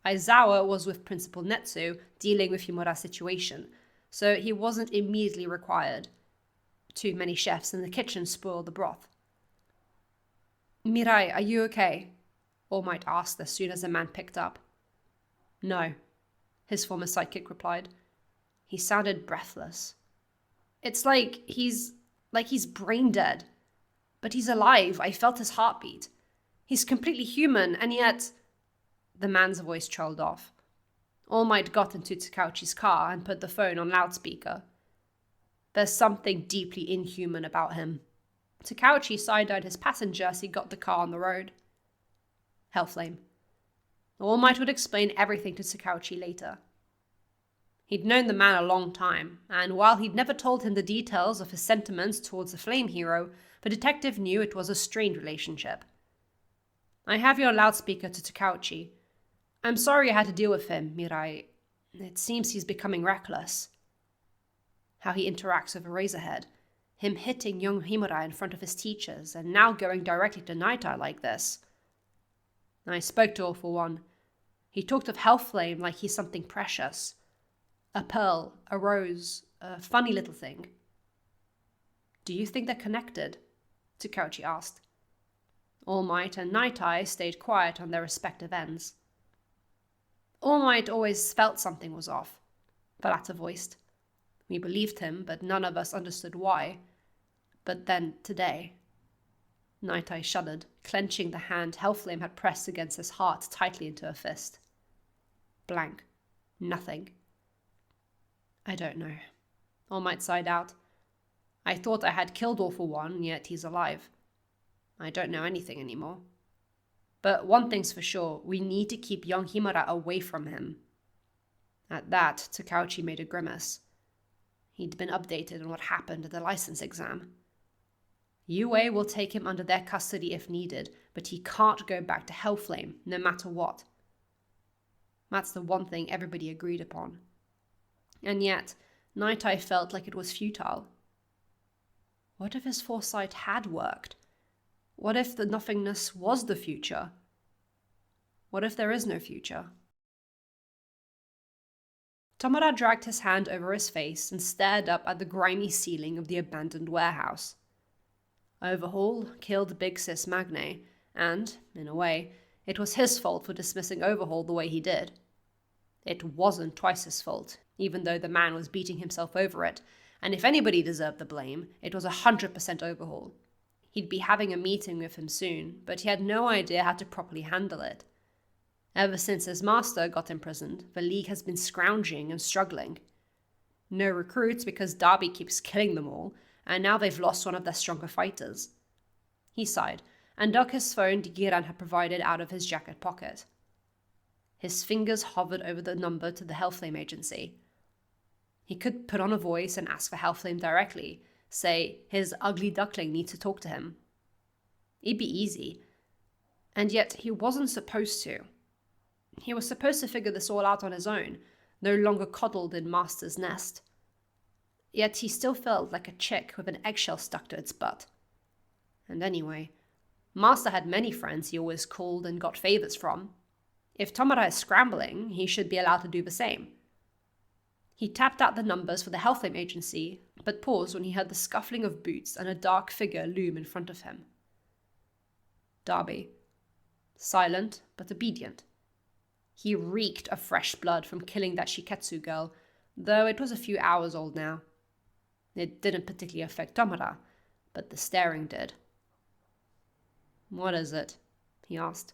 Aizawa was with Principal Netsu dealing with Himura's situation, so he wasn't immediately required. Too many chefs in the kitchen spoiled the broth. Mirai, are you okay? All Might asked as soon as the man picked up. No, his former sidekick replied. He sounded breathless. It's like he's brain dead. But he's alive. I felt his heartbeat. He's completely human, and yet... The man's voice trailed off. All Might got into Takauchi's car and put the phone on loudspeaker. There's something deeply inhuman about him. Takauchi side-eyed his passenger as he got the car on the road. Hellflame. All Might would explain everything to Takauchi later. He'd known the man a long time, and while he'd never told him the details of his sentiments towards the flame hero, the detective knew it was a strained relationship. I have you on loudspeaker to Takauchi. I'm sorry I had to deal with him, Mirai. It seems he's becoming reckless. How he interacts with Eraserhead, him hitting young Himura in front of his teachers, and now going directly to Nightai like this. I spoke to All for One. He talked of Hellflame like he's something precious. A pearl, a rose, a funny little thing. Do you think they're connected? Takauchi asked. All Might and Nightai stayed quiet on their respective ends. All Might always felt something was off, the latter voiced. We believed him, but none of us understood why. But then, today... Nightai shuddered, clenching the hand Hellflame had pressed against his heart tightly into a fist. Blank. Nothing. I don't know. All Might sighed out. I thought I had killed All for One, yet he's alive. I don't know anything anymore. But one thing's for sure, we need to keep young Himura away from him. At that, Takauchi made a grimace. He'd been updated on what happened at the license exam. Yue will take him under their custody if needed, but he can't go back to Hellflame, no matter what. That's the one thing everybody agreed upon. And yet, Nightai felt like it was futile. What if his foresight had worked? What if the nothingness was the future? What if there is no future? Tomura dragged his hand over his face and stared up at the grimy ceiling of the abandoned warehouse. Overhaul killed Big Sis Magne, and, in a way, it was his fault for dismissing Overhaul the way he did. It wasn't twice his fault, even though the man was beating himself over it, and if anybody deserved the blame, it was 100% Overhaul. He'd be having a meeting with him soon, but he had no idea how to properly handle it. Ever since his master got imprisoned, the League has been scrounging and struggling. No recruits because Darby keeps killing them all, and now they've lost one of their stronger fighters. He sighed, and dug his phone Digiran had provided out of his jacket pocket. His fingers hovered over the number to the Hellflame agency. He could put on a voice and ask for Hellflame directly, say his ugly duckling needs to talk to him. It'd be easy. And yet he wasn't supposed to. He was supposed to figure this all out on his own, no longer coddled in Master's nest. Yet he still felt like a chick with an eggshell stuck to its butt. And anyway, Master had many friends he always called and got favors from. If Tomara is scrambling, he should be allowed to do the same. He tapped out the numbers for the Hellflame agency, but paused when he heard the scuffling of boots and a dark figure loom in front of him. Darby. Silent, but obedient. He reeked of fresh blood from killing that Shiketsu girl, though it was a few hours old now. It didn't particularly affect Tomara, but the staring did. "What is it?" he asked.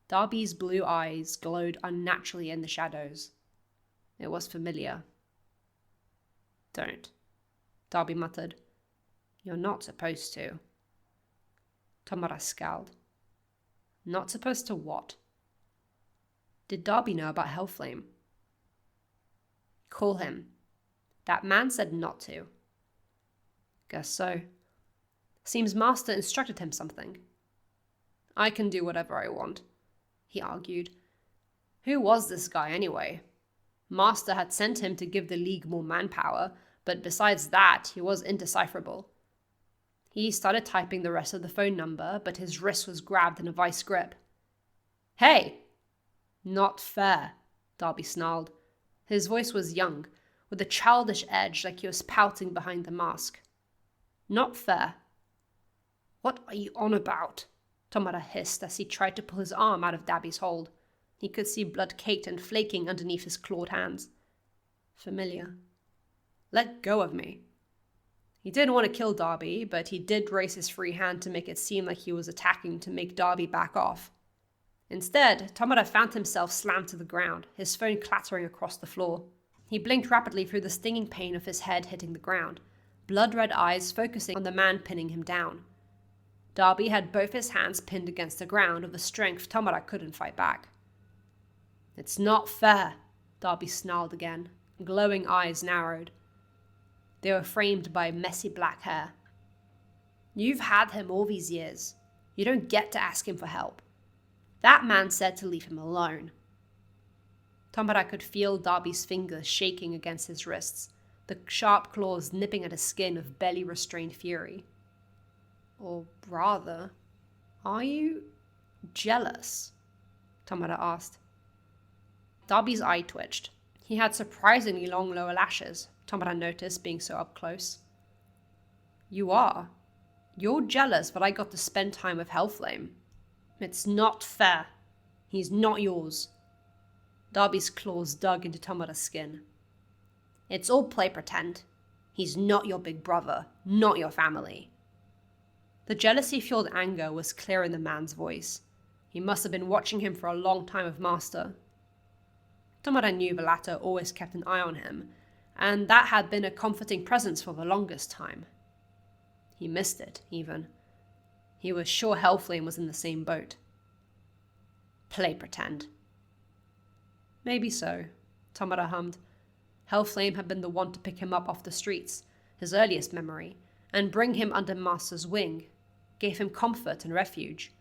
Darby's blue eyes glowed unnaturally in the shadows. It was familiar. "Don't," Darby muttered. "You're not supposed to." Tomara scowled. Not supposed to what? Did Darby know about Hellflame? Call him. That man said not to. Guess so. Seems Master instructed him something. I can do whatever I want, he argued. Who was this guy anyway? Master had sent him to give the League more manpower, but besides that, he was indecipherable. He started typing the rest of the phone number, but his wrist was grabbed in a vice grip. Hey! Not fair, Darby snarled. His voice was young, with a childish edge like he was pouting behind the mask. Not fair. What are you on about? Tomara hissed as he tried to pull his arm out of Darby's hold. He could see blood caked and flaking underneath his clawed hands. Familiar. Let go of me. He didn't want to kill Darby, but he did raise his free hand to make it seem like he was attacking to make Darby back off. Instead, Tomara found himself slammed to the ground, his phone clattering across the floor. He blinked rapidly through the stinging pain of his head hitting the ground, blood-red eyes focusing on the man pinning him down. Darby had both his hands pinned against the ground with a strength Tomara couldn't fight back. It's not fair, Darby snarled again, glowing eyes narrowed. They were framed by messy black hair. You've had him all these years. You don't get to ask him for help. That man said to leave him alone. Tomara could feel Darby's fingers shaking against his wrists, the sharp claws nipping at his skin with barely restrained fury. Or rather, are you jealous? Tomara asked. Darby's eye twitched. He had surprisingly long lower lashes, Tomara noticed, being so up close. You are. You're jealous that I got to spend time with Hellflame. It's not fair. He's not yours. Darby's claws dug into Tomara's skin. It's all play pretend. He's not your big brother, not your family. The jealousy-fueled anger was clear in the man's voice. He must have been watching him for a long time with Master. Tomara knew the latter always kept an eye on him, and that had been a comforting presence for the longest time. He missed it, even. He was sure Hellflame was in the same boat. Play pretend. Maybe so, Tomara hummed. Hellflame had been the one to pick him up off the streets, his earliest memory, and bring him under Master's wing, gave him comfort and refuge.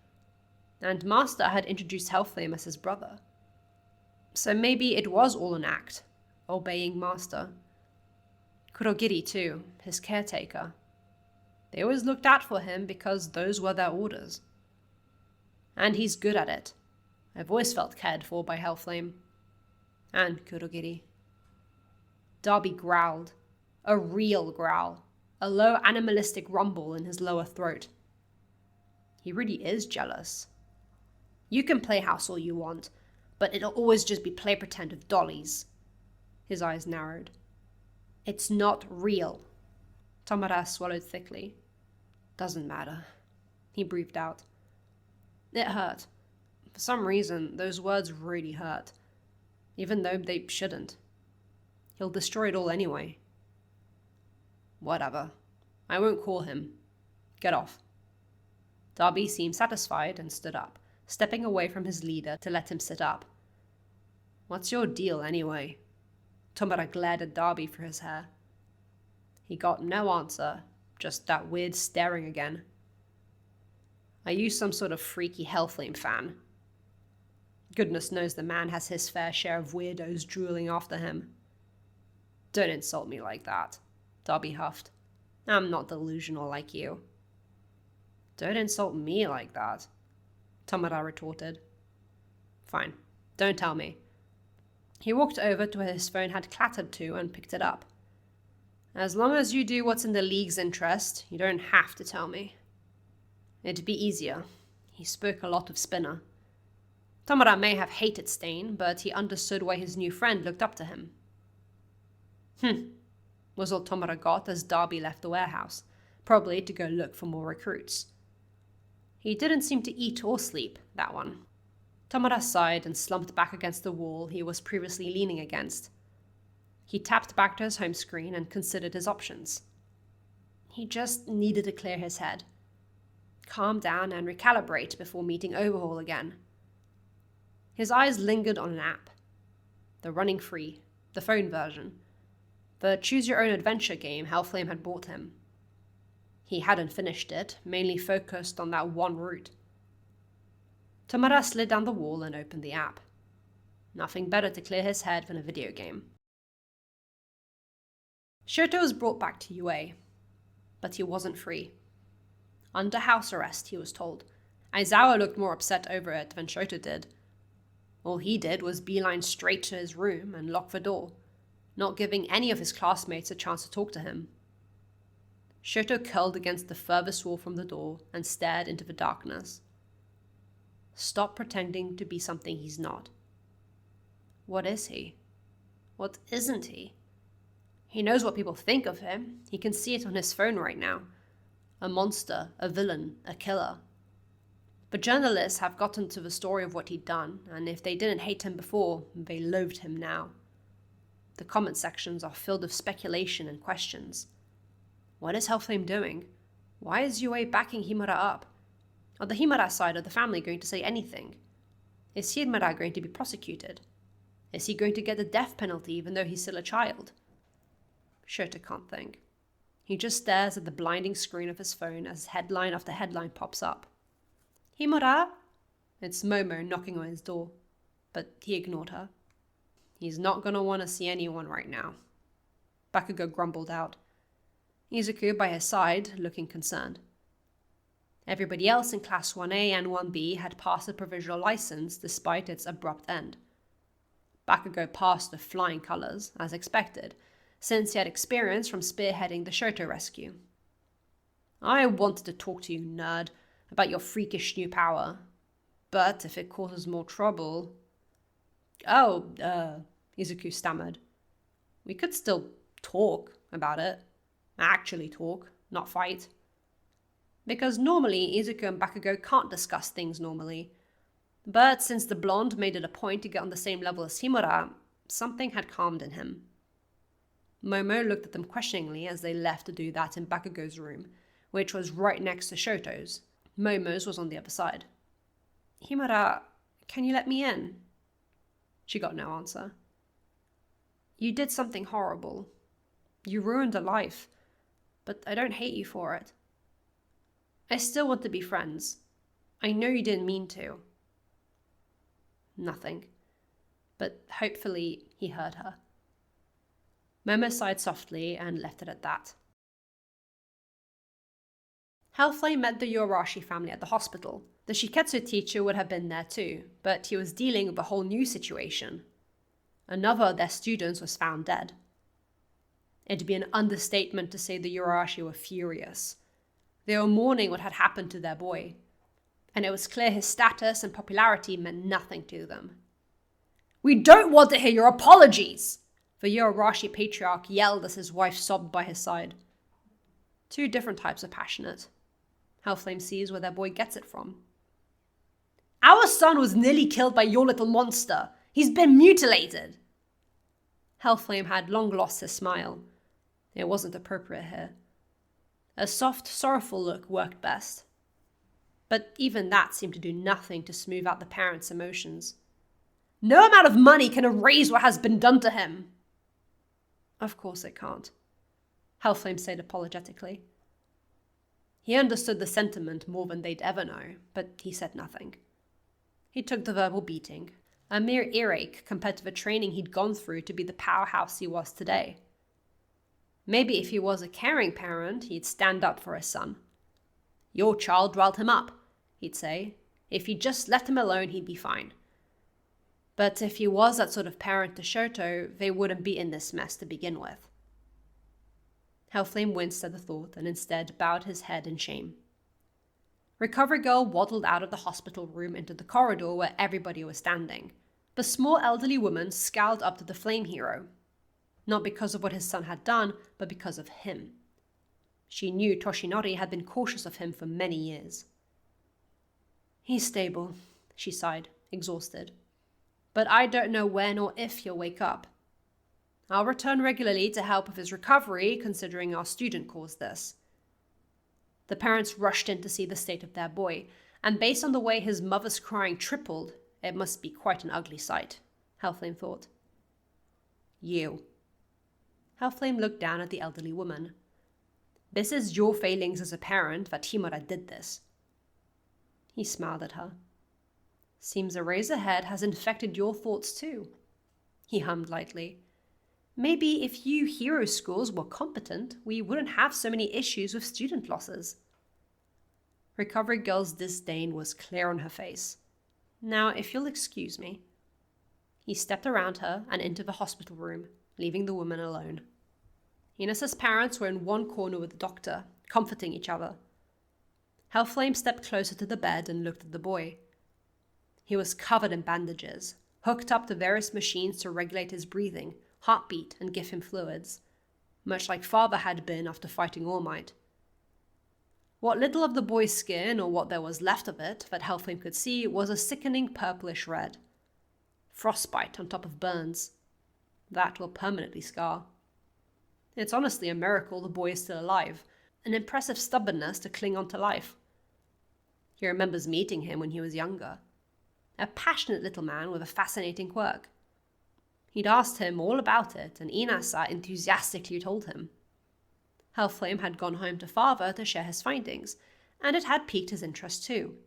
And Master had introduced Hellflame as his brother. So maybe it was all an act, obeying Master. Kurogiri too, his caretaker. They always looked out for him because those were their orders. And he's good at it. I've always felt cared for by Hellflame. And Kurogiri. Darby growled. A real growl. a low animalistic rumble in his lower throat. He really is jealous. You can play house all you want, but it'll always just be play pretend with dollies. His eyes narrowed. It's not real. Tamara swallowed thickly. Doesn't matter. He breathed out. It hurt. For some reason, those words really hurt. Even though they shouldn't. He'll destroy it all anyway. Whatever. I won't call him. Get off. Darby seemed satisfied and stood up, stepping away from his leader to let him sit up. What's your deal, anyway? Tamara glared at Darby for his hair. He got no answer, just that weird staring again. Are you some sort of freaky Hellflame fan? Goodness knows the man has his fair share of weirdos drooling after him. Don't insult me like that, Darby huffed. I'm not delusional like you. Don't insult me like that, Tamara retorted. Fine, don't tell me. He walked over to where his phone had clattered to and picked it up. As long as you do what's in the League's interest, you don't have to tell me. It'd be easier. He spoke a lot of Spinner. Tamara may have hated Stain, but he understood why his new friend looked up to him. Was all Tamara got as Darby left the warehouse, probably to go look for more recruits. He didn't seem to eat or sleep, that one. Tamara sighed and slumped back against the wall he was previously leaning against. He tapped back to his home screen and considered his options. He just needed to clear his head. Calm down and recalibrate before meeting Overhaul again. His eyes lingered on an app. The Running Free, the phone version. The choose-your-own-adventure game Hellflame had bought him. He hadn't finished it, mainly focused on that one route. Tamara slid down the wall and opened the app. Nothing better to clear his head than a video game. Shoto was brought back to UA, but he wasn't free. Under house arrest, he was told. Aizawa looked more upset over it than Shoto did. All he did was beeline straight to his room and lock the door, not giving any of his classmates a chance to talk to him. Shoto curled against the furthest wall from the door and stared into the darkness. Stop pretending to be something he's not. What is he? What isn't he? He knows what people think of him. He can see it on his phone right now. A monster, a villain, a killer. But journalists have gotten to the story of what he'd done, and if they didn't hate him before, they loathed him now. The comment sections are filled with speculation and questions. What is Hellflame doing? Why is UA backing Himura up? Are the Himura side of the family going to say anything? Is Himura going to be prosecuted? Is he going to get the death penalty even though he's still a child? Shoto can't think. He just stares at the blinding screen of his phone as headline after headline pops up. Himura? It's Momo knocking on his door, but he ignored her. He's not gonna want to see anyone right now. Bakugo grumbled out. Izuku by his side, looking concerned. Everybody else in Class 1A and 1B had passed the provisional license despite its abrupt end. Bakugo passed with flying colours, as expected, since he had experience from spearheading the Shoto rescue. I wanted to talk to you, nerd, about your freakish new power. But if it causes more trouble... Izuku stammered. We could still talk about it. Actually talk, not fight. Because normally Izuku and Bakugo can't discuss things normally. But since the blonde made it a point to get on the same level as Himura, something had calmed in him. Momo looked at them questioningly as they left to do that in Bakugo's room, which was right next to Shoto's. Momo's was on the other side. Himura, can you let me in? She got no answer. You did something horrible. You ruined a life, but I don't hate you for it. I still want to be friends. I know you didn't mean to. Nothing. But hopefully he heard her. Momo sighed softly and left it at that. Hellflame met the Yorashi family at the hospital. The Shiketsu teacher would have been there too, but he was dealing with a whole new situation. Another of their students was found dead. It'd be an understatement to say the Yorashi were furious. They were mourning what had happened to their boy, and it was clear his status and popularity meant nothing to them. "We don't want to hear your apologies!" the Yorashi patriarch yelled as his wife sobbed by his side. Two different types of passionate. Hellflame sees where their boy gets it from. "Our son was nearly killed by your little monster. He's been mutilated." Hellflame had long lost his smile. It wasn't appropriate here. A soft, sorrowful look worked best. But even that seemed to do nothing to smooth out the parents' emotions. "No amount of money can erase what has been done to him." "Of course it can't," Hellflame said apologetically. He understood the sentiment more than they'd ever know, but he said nothing. He took the verbal beating, a mere earache compared to the training he'd gone through to be the powerhouse he was today. Maybe if he was a caring parent, he'd stand up for his son. "Your child riled him up," he'd say. "If you just left him alone, he'd be fine." But if he was that sort of parent to Shoto, they wouldn't be in this mess to begin with. Hellflame winced at the thought and instead bowed his head in shame. Recovery Girl waddled out of the hospital room into the corridor where everybody was standing. The small elderly woman scowled up to the flame hero. Not because of what his son had done, but because of him. She knew Toshinori had been cautious of him for many years. "He's stable," she sighed, exhausted. "But I don't know when or if he'll wake up. I'll return regularly to help with his recovery, considering our student caused this." The parents rushed in to see the state of their boy, and based on the way his mother's crying tripled, it must be quite an ugly sight, Hellflame thought. "You." Hellflame looked down at the elderly woman. "This is your failings as a parent that Himura did this." He smiled at her. "Seems Eraserhead has infected your thoughts too." He hummed lightly. "Maybe if you hero schools were competent, we wouldn't have so many issues with student losses." Recovery Girl's disdain was clear on her face. "Now, if you'll excuse me." He stepped around her and into the hospital room, leaving the woman alone. Inessa's parents were in one corner with the doctor, comforting each other. Hellflame stepped closer to the bed and looked at the boy. He was covered in bandages, hooked up to various machines to regulate his breathing, heartbeat, and give him fluids, much like father had been after fighting All Might. What little of the boy's skin, or what there was left of it, that Hellflame could see was a sickening purplish red. Frostbite on top of burns. That will permanently scar. It's honestly a miracle the boy is still alive, an impressive stubbornness to cling on to life. He remembers meeting him when he was younger. A passionate little man with a fascinating quirk. He'd asked him all about it, and Inessa enthusiastically told him. Hellflame had gone home to father to share his findings, and it had piqued his interest too.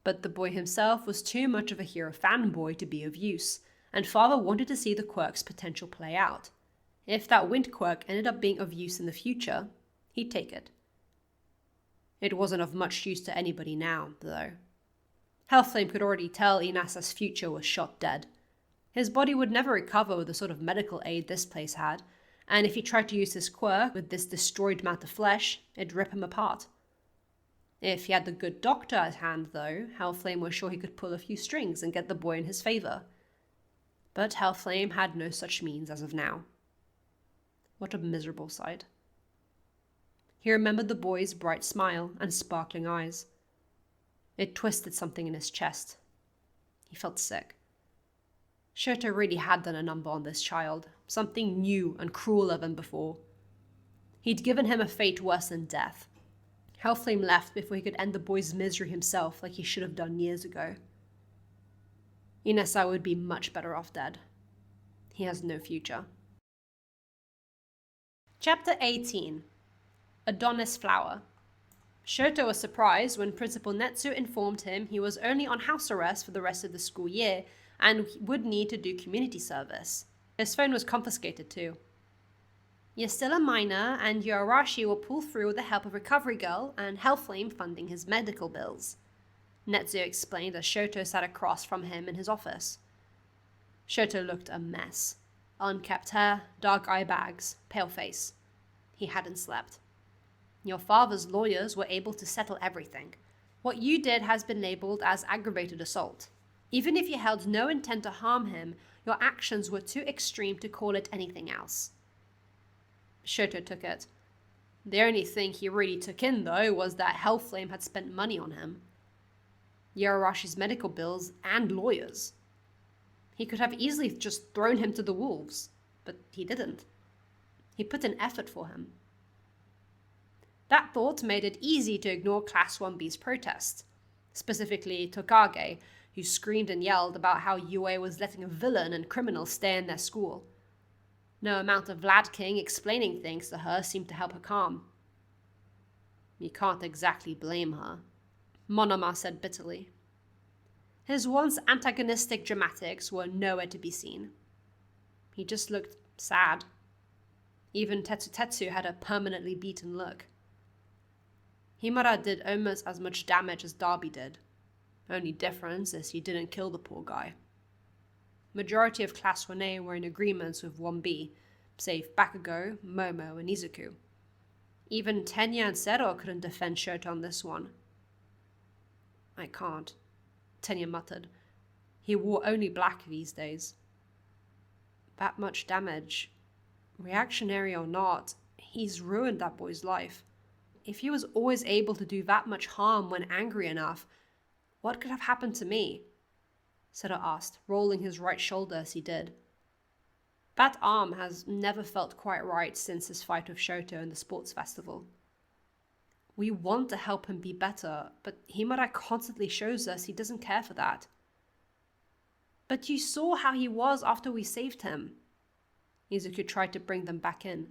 But the boy himself was too much of a hero fanboy to be of use, and father wanted to see the quirk's potential play out. If that wind quirk ended up being of use in the future, he'd take it. It wasn't of much use to anybody now, though. Hellflame could already tell Inessa's future was shot dead. His body would never recover with the sort of medical aid this place had, and if he tried to use his quirk with this destroyed amount of flesh, it'd rip him apart. If he had the good doctor at hand, though, Hellflame was sure he could pull a few strings and get the boy in his favor. But Hellflame had no such means as of now. What a miserable sight. He remembered the boy's bright smile and sparkling eyes. It twisted something in his chest. He felt sick. Shoto really had done a number on this child, something new and crueler than before. He'd given him a fate worse than death. Hellflame left before he could end the boy's misery himself like he should have done years ago. Inessa would be much better off dead. He has no future. Chapter 18. Adonis Flower. Shoto was surprised when Principal Netsu informed him he was only on house arrest for the rest of the school year and would need to do community service. His phone was confiscated too. "You're still a minor, and your Arashi will pull through with the help of Recovery Girl and Hellflame funding his medical bills," Netsu explained as Shoto sat across from him in his office. Shoto looked a mess. Unkempt hair, dark eye bags, pale face. He hadn't slept. Your father's lawyers were able to settle everything. What you did has been labelled as aggravated assault. Even if you held no intent to harm him, your actions were too extreme to call it anything else. Shoto took it. The only thing he really took in, though, was that Hellflame had spent money on him. Yorarashi's medical bills and lawyers. He could have easily just thrown him to the wolves, but he didn't. He put in effort for him. That thought made it easy to ignore Class 1B's protest, specifically Tokage, who screamed and yelled about how UA was letting a villain and criminal stay in their school. No amount of Vlad King explaining things to her seemed to help her calm. You can't exactly blame her, Monoma said bitterly. His once antagonistic dramatics were nowhere to be seen. He just looked sad. Even Tetsu had a permanently beaten look. Himura did almost as much damage as Darby did. Only difference is he didn't kill the poor guy. Majority of Class 1A were in agreements with 1B, save Bakugo, Momo, and Izuku. Even Tenya and Zero couldn't defend Shoto on this one. I can't, Tenya muttered. He wore only black these days. That much damage, reactionary or not, he's ruined that boy's life. If he was always able to do that much harm when angry enough, what could have happened to me? Zero asked, rolling his right shoulder as he did. That arm has never felt quite right since his fight with Shoto in the sports festival. We want to help him be better, but Himura constantly shows us he doesn't care for that. But you saw how he was after we saved him. Izuku tried to bring them back in.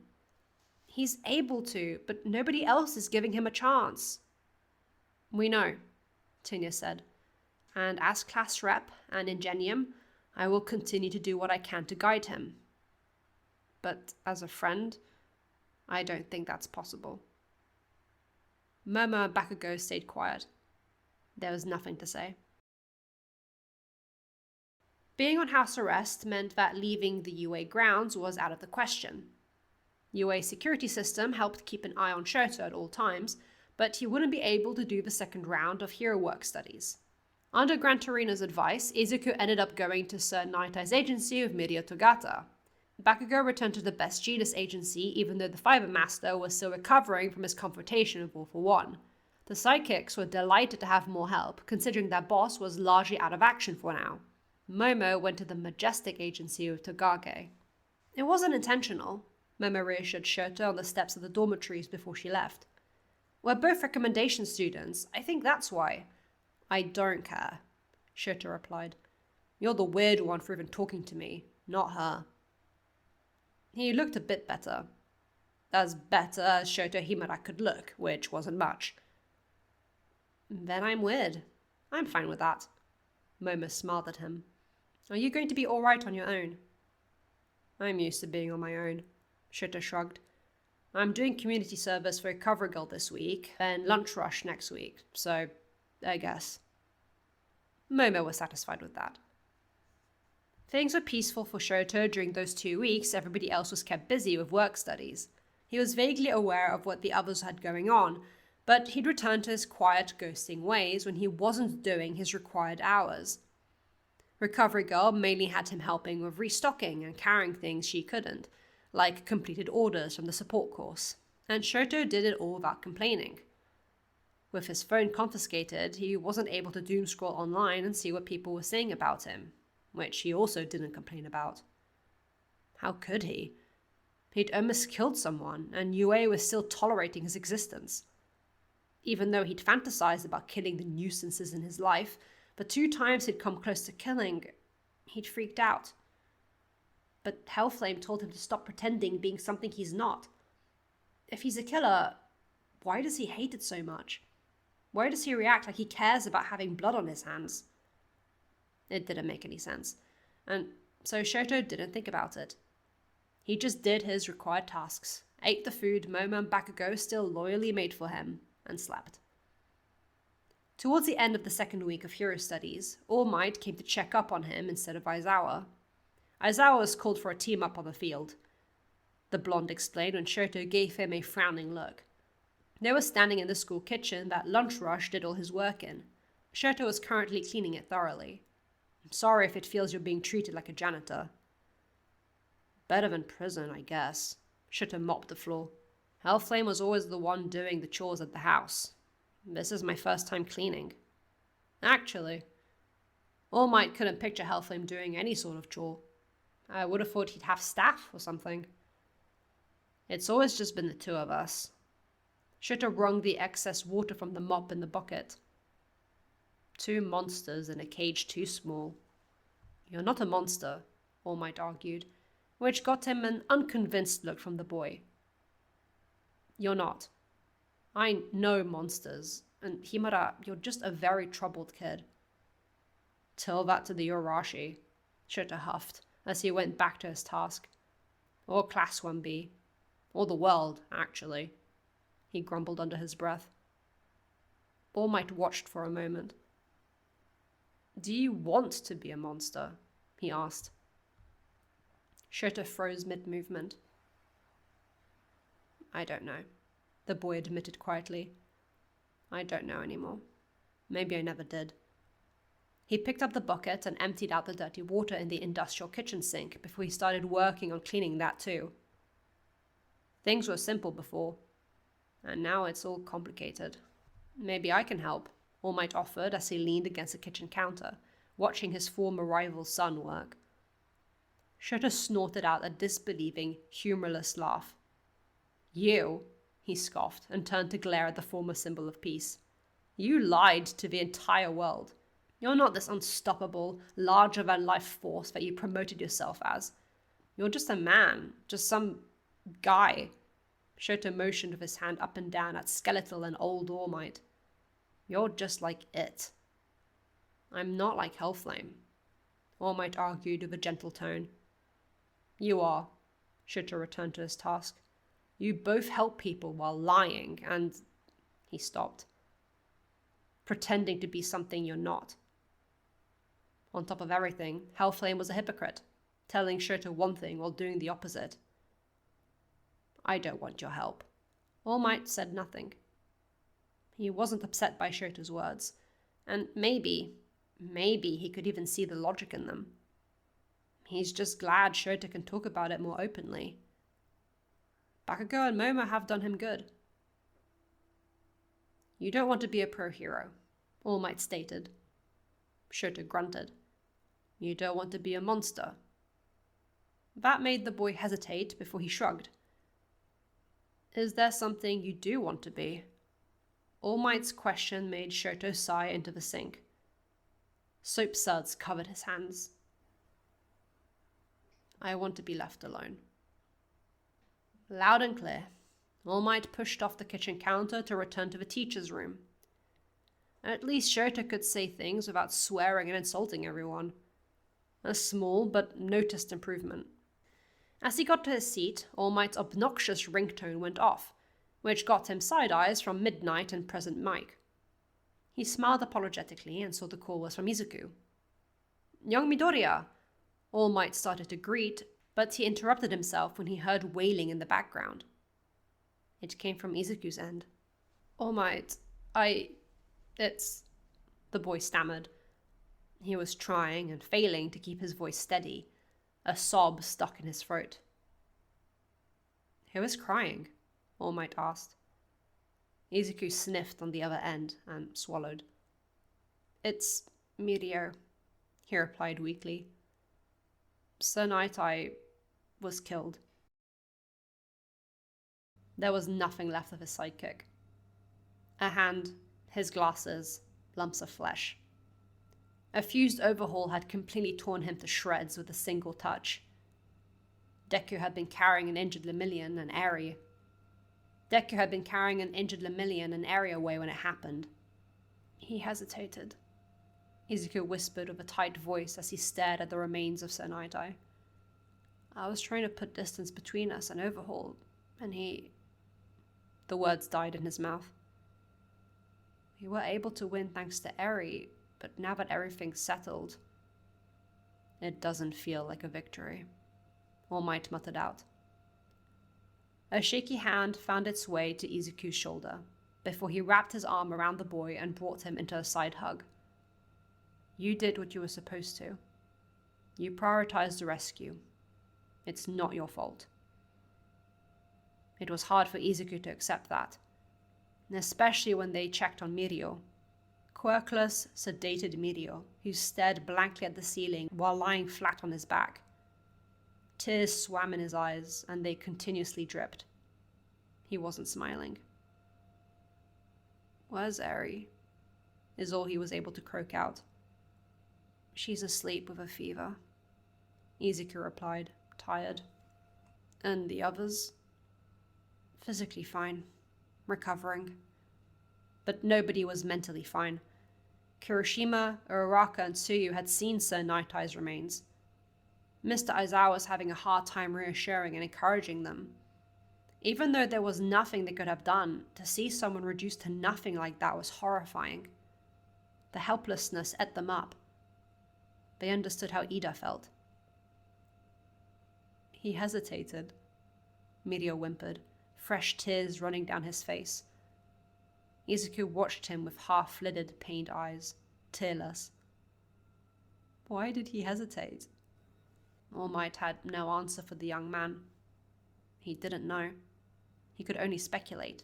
He's able to, but nobody else is giving him a chance. We know, Tenya said. And as class rep and Ingenium, I will continue to do what I can to guide him. But as a friend, I don't think that's possible. Momo and Bakugo stayed quiet. There was nothing to say. Being on house arrest meant that leaving the UA grounds was out of the question. UA's security system helped keep an eye on Shoto at all times, but he wouldn't be able to do the second round of hero work studies. Under Gran Torino's advice, Izuku ended up going to Sir Naitai's agency with Mirio Togata. Bakugo returned to the Best Jealous agency even though the Fiber Master was still recovering from his confrontation with All for One. The sidekicks were delighted to have more help, considering their boss was largely out of action for now. Momo went to the Majestic agency with Togage. It wasn't intentional, Momo reassured Shoto on the steps of the dormitories before she left. We're both recommendation students, I think that's why. I don't care, Shoto replied. You're the weird one for even talking to me, not her. He looked a bit better. As better as Shoto Himura could look, which wasn't much. Then I'm weird. I'm fine with that. Momo smiled at him. Are you going to be alright on your own? I'm used to being on my own, Shoto shrugged. I'm doing community service for a cover girl this week, and lunch rush next week, so I guess. Momo was satisfied with that. Things were peaceful for Shoto during those 2 weeks. Everybody else was kept busy with work studies. He was vaguely aware of what the others had going on, but he'd returned to his quiet, ghosting ways when he wasn't doing his required hours. Recovery Girl mainly had him helping with restocking and carrying things she couldn't, like completed orders from the support course, and Shoto did it all without complaining. With his phone confiscated, he wasn't able to doom scroll online and see what people were saying about him, which he also didn't complain about. How could he? He'd almost killed someone, and UA was still tolerating his existence. Even though he'd fantasized about killing the nuisances in his life, the 2 times he'd come close to killing, he'd freaked out. But Hellflame told him to stop pretending being something he's not. If he's a killer, why does he hate it so much? Why does he react like he cares about having blood on his hands? It didn't make any sense, and so Shoto didn't think about it. He just did his required tasks, ate the food Momo and Bakugo still loyally made for him, and slept. Towards the end of the second week of hero studies, All Might came to check up on him instead of Aizawa. Aizawa was called for a team-up on the field, the blonde explained when Shoto gave him a frowning look. They were standing in the school kitchen that Lunch Rush did all his work in. Shoto was currently cleaning it thoroughly. I'm sorry if it feels you're being treated like a janitor. Better than prison, I guess. Shoto mopped the floor. Hellflame was always the one doing the chores at the house. This is my first time cleaning. Actually, All Might couldn't picture Hellflame doing any sort of chore. I would have thought he'd have staff or something. It's always just been the two of us. Shoto wrung the excess water from the mop in the bucket. Two monsters in a cage too small. You're not a monster, All Might argued, which got him an unconvinced look from the boy. You're not. I know monsters, and Himura, you're just a very troubled kid. Tell that to the Yorashi, Shoto huffed as he went back to his task. Or Class 1B. Or the world, actually, he grumbled under his breath. All Might watched for a moment. Do you want to be a monster? He asked. Shoto froze mid-movement. I don't know, the boy admitted quietly. I don't know anymore. Maybe I never did. He picked up the bucket and emptied out the dirty water in the industrial kitchen sink before he started working on cleaning that too. Things were simple before, and now it's all complicated. Maybe I can help, All Might offered as he leaned against the kitchen counter, watching his former rival's son work. Shoto snorted out a disbelieving, humorless laugh. You, he scoffed and turned to glare at the former symbol of peace. You lied to the entire world. You're not this unstoppable, larger-than-life force that you promoted yourself as. You're just a man, just some guy. Shoto motioned with his hand up and down at skeletal and old All Might. You're just like it. I'm not like Hellflame, All Might argued with a gentle tone. You are, Shoto returned to his task. You both help people while lying and... He stopped. Pretending to be something you're not. On top of everything, Hellflame was a hypocrite, telling Shoto one thing while doing the opposite. I don't want your help. All Might said nothing. He wasn't upset by Shoto's words, and maybe he could even see the logic in them. He's just glad Shoto can talk about it more openly. Bakugo and Momo have done him good. You don't want to be a pro-hero, All Might stated. Shoto grunted. You don't want to be a monster. That made the boy hesitate before he shrugged. Is there something you do want to be? All Might's question made Shoto sigh into the sink. Soap suds covered his hands. I want to be left alone. Loud and clear, All Might pushed off the kitchen counter to return to the teacher's room. At least Shoto could say things without swearing and insulting everyone. A small but noticed improvement. As he got to his seat, All Might's obnoxious ringtone went off, which got him side-eyes from Midnight and Present Mike. He smiled apologetically and saw the call was from Izuku. Young Midoriya! All Might started to greet, but he interrupted himself when he heard wailing in the background. It came from Izuku's end. All Might, it's... the boy stammered. He was trying and failing to keep his voice steady, a sob stuck in his throat. Who is crying? All Might asked. Izuku sniffed on the other end and swallowed. It's Mirio, he replied weakly. Sir Night-Eye was killed. There was nothing left of his sidekick. A hand, his glasses, lumps of flesh. A fused overhaul had completely torn him to shreds with a single touch. Deku had been carrying an injured Lemillion and Eri. Away when it happened. He hesitated. Izuku whispered with a tight voice as he stared at the remains of Sir Night-Eye. I was trying to put distance between us and Overhaul, and he... The words died in his mouth. We were able to win thanks to Eri, but now that everything's settled... It doesn't feel like a victory, All Might muttered out. A shaky hand found its way to Izuku's shoulder before he wrapped his arm around the boy and brought him into a side hug. You did what you were supposed to. You prioritized the rescue. It's not your fault. It was hard for Izuku to accept that, especially when they checked on Mirio. Quirkless, sedated Mirio, who stared blankly at the ceiling while lying flat on his back. Tears swam in his eyes, and they continuously dripped. He wasn't smiling. Where's Eri? Is all he was able to croak out. She's asleep with a fever, Izuku replied, tired. And the others? Physically fine, recovering. But nobody was mentally fine. Kirishima, Uraraka, and Tsuyu had seen Sir Night Eye's remains. Mr. Aizawa was having a hard time reassuring and encouraging them. Even though there was nothing they could have done, to see someone reduced to nothing like that was horrifying. The helplessness ate them up. They understood how Ida felt. He hesitated, Mirio whimpered, fresh tears running down his face. Izuku watched him with half-lidded, pained eyes, tearless. Why did he hesitate? All Might had no answer for the young man. He didn't know. He could only speculate.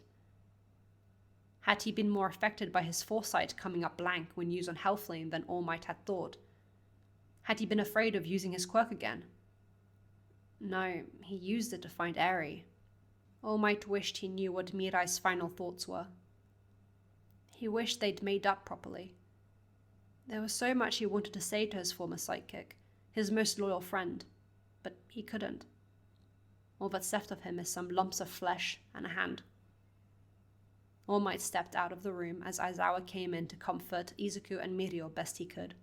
Had he been more affected by his foresight coming up blank when used on Hellflame than All Might had thought? Had he been afraid of using his quirk again? No, he used it to find Eri. All Might wished he knew what Mirai's final thoughts were. He wished they'd made up properly. There was so much he wanted to say to his former sidekick, his most loyal friend, but he couldn't. All that's left of him is some lumps of flesh and a hand. All Might stepped out of the room as Aizawa came in to comfort Izuku and Mirio best he could.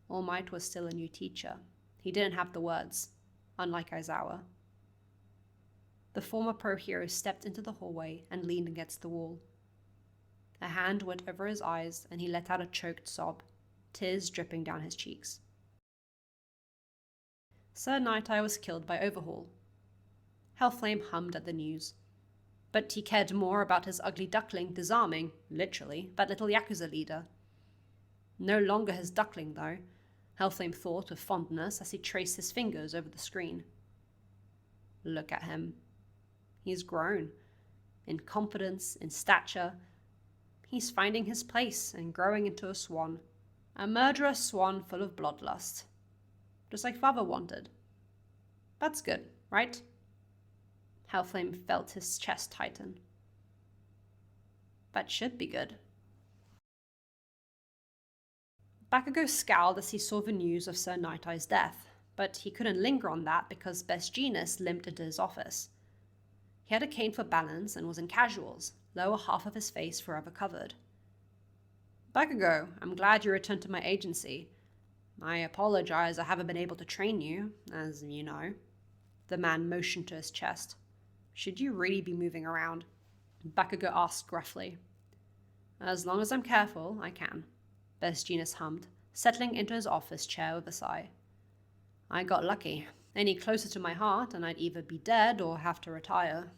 All Might was still a new teacher. He didn't have the words, unlike Aizawa. The former pro hero stepped into the hallway and leaned against the wall. A hand went over his eyes and he let out a choked sob, tears dripping down his cheeks. Sir Night Eye was killed by Overhaul. Hellflame hummed at the news. But he cared more about his ugly duckling disarming, literally, that little Yakuza leader. No longer his duckling, though, Hellflame thought with fondness as he traced his fingers over the screen. Look at him. He's grown. In confidence, in stature. He's finding his place and growing into a swan. A murderous swan full of bloodlust. Just like Father wanted. That's good, right? Hellflame felt his chest tighten. That should be good. Bakugo scowled as he saw the news of Sir Night Eye's death, but he couldn't linger on that because Best Jeanist limped into his office. He had a cane for balance and was in casuals, lower half of his face forever covered. Bakugo, I'm glad you returned to my agency. I apologize I haven't been able to train you, as you know. The man motioned to his chest. Should you really be moving around? Bakugo asked gruffly. As long as I'm careful, I can, Best Jeanist hummed, settling into his office chair with a sigh. I got lucky. Any closer to my heart and I'd either be dead or have to retire.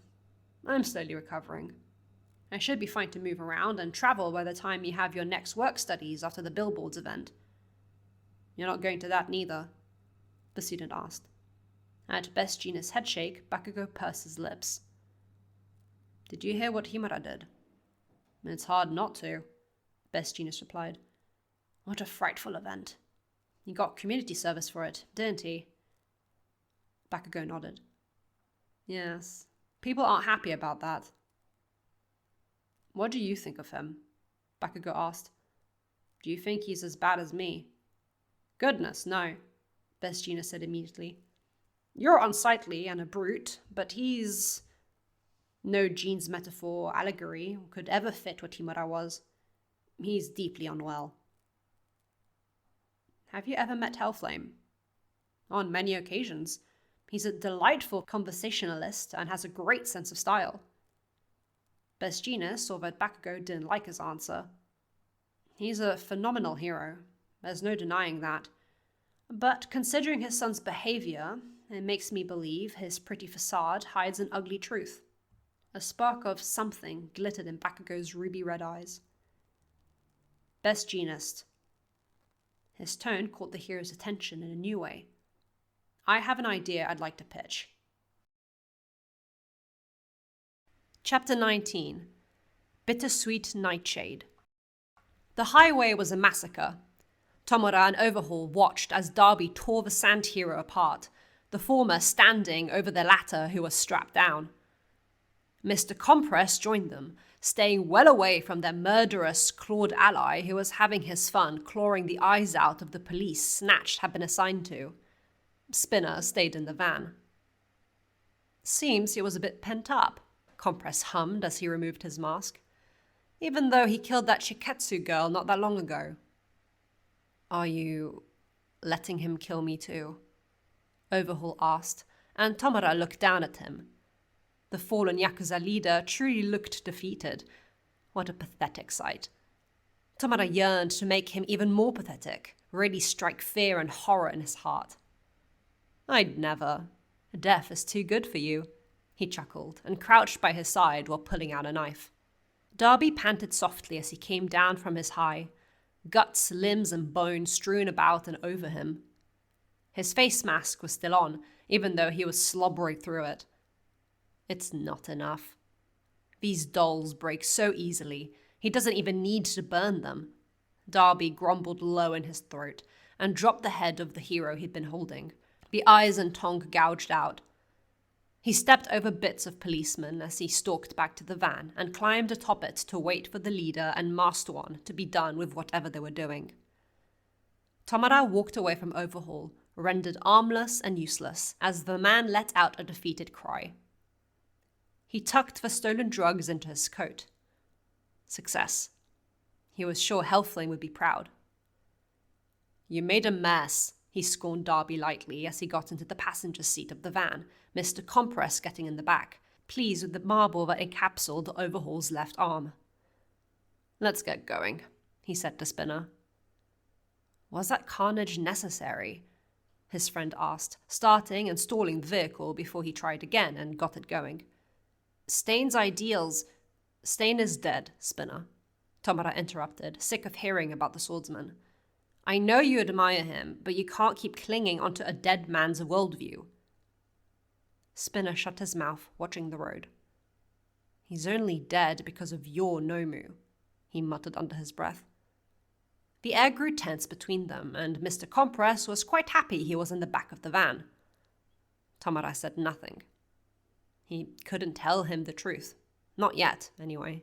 I'm slowly recovering. I should be fine to move around and travel by the time you have your next work studies after the Billboards event. You're not going to that neither, the student asked. At Best Jeanist's headshake, Bakugo pursed his lips. Did you hear what Himura did? It's hard not to, Best Jeanist replied. What a frightful event. He got community service for it, didn't he? Bakugo nodded. Yes. People aren't happy about that. What do you think of him? Bakugo asked. Do you think he's as bad as me? Goodness, no, Best Jeanist said immediately. You're unsightly and a brute, but he's... No Jean's metaphor or allegory could ever fit what Himura was. He's deeply unwell. Have you ever met Hellflame? On many occasions. He's a delightful conversationalist and has a great sense of style. Best Jeanist saw that Bakugo didn't like his answer. He's a phenomenal hero. There's no denying that. But considering his son's behavior, it makes me believe his pretty facade hides an ugly truth. A spark of something glittered in Bakugo's ruby red eyes. Best genist. His tone caught the hero's attention in a new way. I have an idea I'd like to pitch. Chapter 19. Bittersweet Nightshade. The highway was a massacre. Tomura and Overhaul watched as Darby tore the sand hero apart, the former standing over the latter who was strapped down. Mr. Compress joined them, staying well away from their murderous, clawed ally who was having his fun clawing the eyes out of the police Snatched had been assigned to. Spinner stayed in the van. Seems he was a bit pent up, Compress hummed as he removed his mask. Even though he killed that Shiketsu girl not that long ago. Are you letting him kill me too? Overhaul asked, and Tomura looked down at him. The fallen Yakuza leader truly looked defeated. What a pathetic sight. Tomura yearned to make him even more pathetic, really strike fear and horror in his heart. I'd never. Death is too good for you, he chuckled, and crouched by his side while pulling out a knife. Darby panted softly as he came down from his high, guts, limbs, and bone strewn about and over him. His face mask was still on, even though he was slobbering through it. It's not enough. These dolls break so easily, he doesn't even need to burn them. Darby grumbled low in his throat and dropped the head of the hero he'd been holding, the eyes and tongue gouged out. He stepped over bits of policemen as he stalked back to the van and climbed atop it to wait for the leader and masked one to be done with whatever they were doing. Tomura walked away from Overhaul, rendered armless and useless, as the man let out a defeated cry. He tucked the stolen drugs into his coat. Success. He was sure Hellflame would be proud. You made a mess, he scorned Darby lightly as he got into the passenger seat of the van, Mr. Compress getting in the back, pleased with the marble that encapsulated Overhaul's left arm. Let's get going, he said to Spinner. Was that carnage necessary? His friend asked, starting and stalling the vehicle before he tried again and got it going. Stain's ideals... Stain is dead, Spinner, Tomura interrupted, sick of hearing about the swordsman. I know you admire him, but you can't keep clinging onto a dead man's worldview. Spinner shut his mouth, watching the road. He's only dead because of your Nomu, he muttered under his breath. The air grew tense between them, and Mr. Compress was quite happy he was in the back of the van. Tomura said nothing. He couldn't tell him the truth. Not yet, anyway.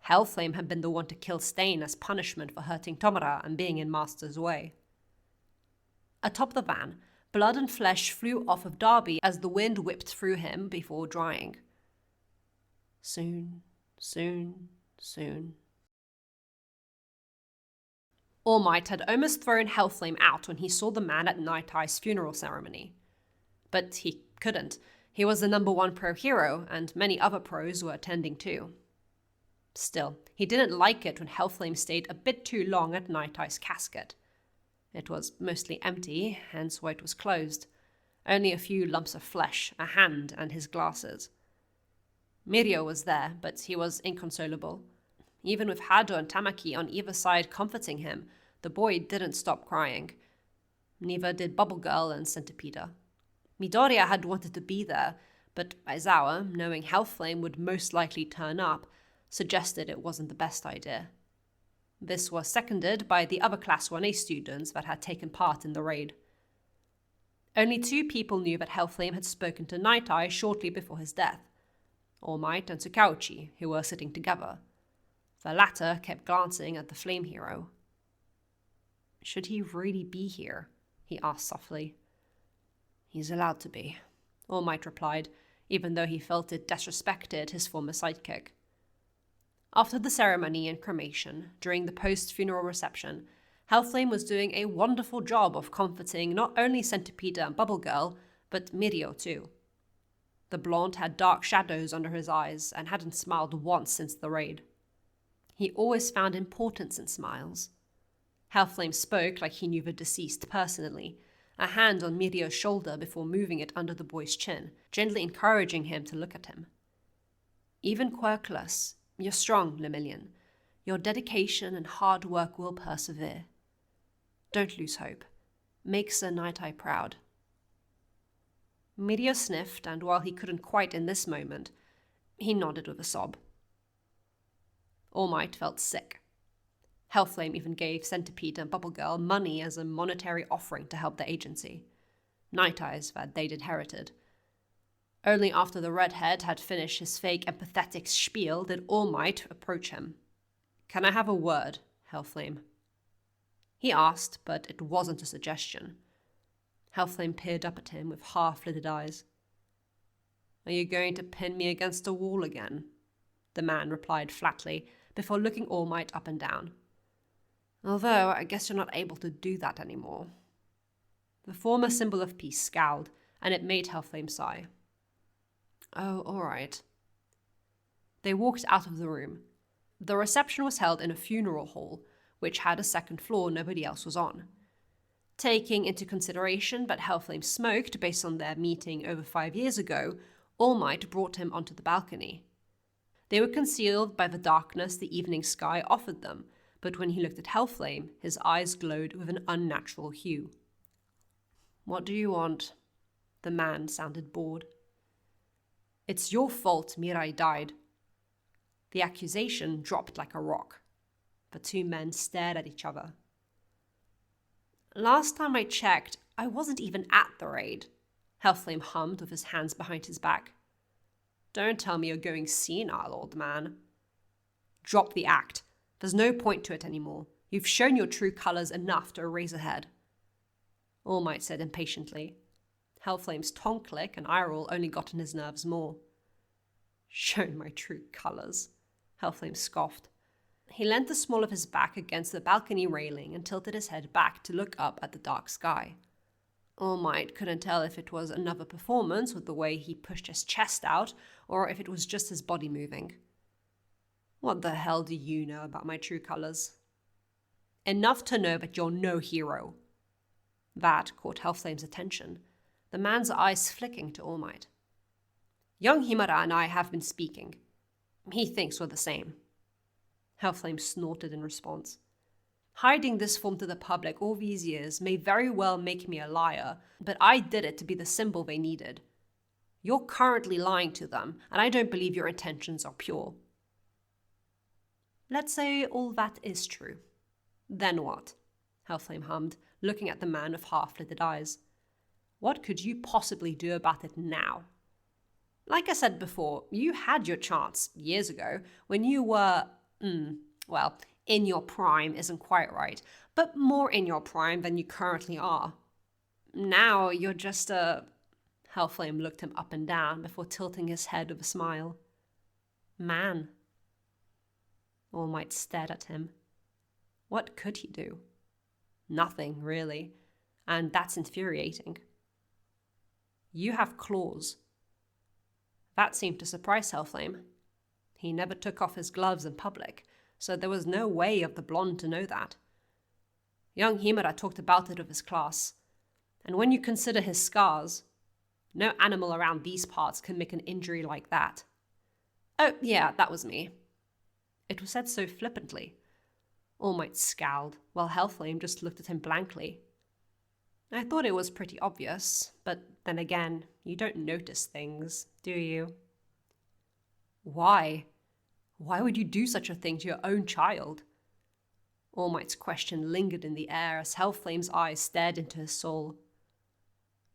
Hellflame had been the one to kill Stain as punishment for hurting Tomura and being in Master's way. Atop the van, blood and flesh flew off of Darby as the wind whipped through him before drying. Soon, soon, soon. All Might had almost thrown Hellflame out when he saw the man at Night Eye's funeral ceremony. But he couldn't. He was the #1 pro hero, and many other pros were attending too. Still, he didn't like it when Hellflame stayed a bit too long at Night Eye's casket. It was mostly empty, hence why it was closed. Only a few lumps of flesh, a hand, and his glasses. Mirio was there, but he was inconsolable. Even with Hado and Tamaki on either side comforting him, the boy didn't stop crying. Neither did Bubble Girl and Centipeda. Midoriya had wanted to be there, but Aizawa, knowing Hellflame would most likely turn up, suggested it wasn't the best idea. This was seconded by the other Class 1A students that had taken part in the raid. Only 2 people knew that Hellflame had spoken to Night Eye shortly before his death, All Might and Tsukauchi, who were sitting together. The latter kept glancing at the flame hero. Should he really be here? He asked softly. He's allowed to be, All Might replied, even though he felt it disrespected his former sidekick. After the ceremony and cremation, during the post-funeral reception, Hellflame was doing a wonderful job of comforting not only Centipede and Bubble Girl, but Mirio too. The blonde had dark shadows under his eyes and hadn't smiled once since the raid. He always found importance in smiles. Hellflame spoke like he knew the deceased personally, a hand on Mirio's shoulder before moving it under the boy's chin, gently encouraging him to look at him. Even quirkless, you're strong, Lemillion. Your dedication and hard work will persevere. Don't lose hope. Make Sir Night-Eye proud. Mirio sniffed, and while he couldn't quite in this moment, he nodded with a sob. All Might felt sick. Hellflame even gave Centipede and Bubble Girl money as a monetary offering to help the agency. Night-Eyes that they'd inherited. Only after the redhead had finished his fake empathetic spiel did All Might approach him. "Can I have a word, Hellflame?" He asked, but it wasn't a suggestion. Hellflame peered up at him with half-lidded eyes. "Are you going to pin me against a wall again?" The man replied flatly, before looking All Might up and down. "Although, I guess you're not able to do that anymore." The former symbol of peace scowled, and it made Hellflame sigh. "Oh, all right." They walked out of the room. The reception was held in a funeral hall, which had a second floor nobody else was on. Taking into consideration that Hellflame smoked based on their meeting over 5 years ago, All Might brought him onto the balcony. They were concealed by the darkness the evening sky offered them, but when he looked at Hellflame, his eyes glowed with an unnatural hue. "What do you want?" The man sounded bored. "It's your fault Mirai died." The accusation dropped like a rock. The two men stared at each other. "Last time I checked, I wasn't even at the raid," Hellflame hummed with his hands behind his back. "Don't tell me you're going senile, old man." "Drop the act. There's no point to it anymore. You've shown your true colors enough to erase ahead." All Might said impatiently. Hellflame's tongue click and eye roll only got on his nerves more. "Shown my true colors," Hellflame scoffed. He leant the small of his back against the balcony railing and tilted his head back to look up at the dark sky. All Might couldn't tell if it was another performance with the way he pushed his chest out, or if it was just his body moving. "What the hell do you know about my true colors?" "Enough to know that you're no hero." That caught Hellflame's attention, the man's eyes flicking to All Might. "Young Himara and I have been speaking. He thinks we're the same." Hellflame snorted in response. "Hiding this form to the public all these years may very well make me a liar, but I did it to be the symbol they needed. You're currently lying to them, and I don't believe your intentions are pure." "Let's say all that is true. Then what?" Hellflame hummed, looking at the man with half-lidded eyes. "What could you possibly do about it now? Like I said before, you had your chance years ago when you were, well, in your prime isn't quite right, but more in your prime than you currently are. Now you're just a..." Hellflame looked him up and down before tilting his head with a smile. "Man." All Might stared at him. What could he do? Nothing, really, and that's infuriating. "You have claws." That seemed to surprise Hellflame. He never took off his gloves in public, so there was no way of the blonde to know that. Young Himura talked about it with his class, and when you consider his scars, no animal around these parts can make an injury like that. "Oh, yeah, that was me." It was said so flippantly. All Might scowled, while Hellflame just looked at him blankly. "I thought it was pretty obvious, but then again, you don't notice things, do you?" "Why? Why would you do such a thing to your own child?" All Might's question lingered in the air as Hellflame's eyes stared into his soul.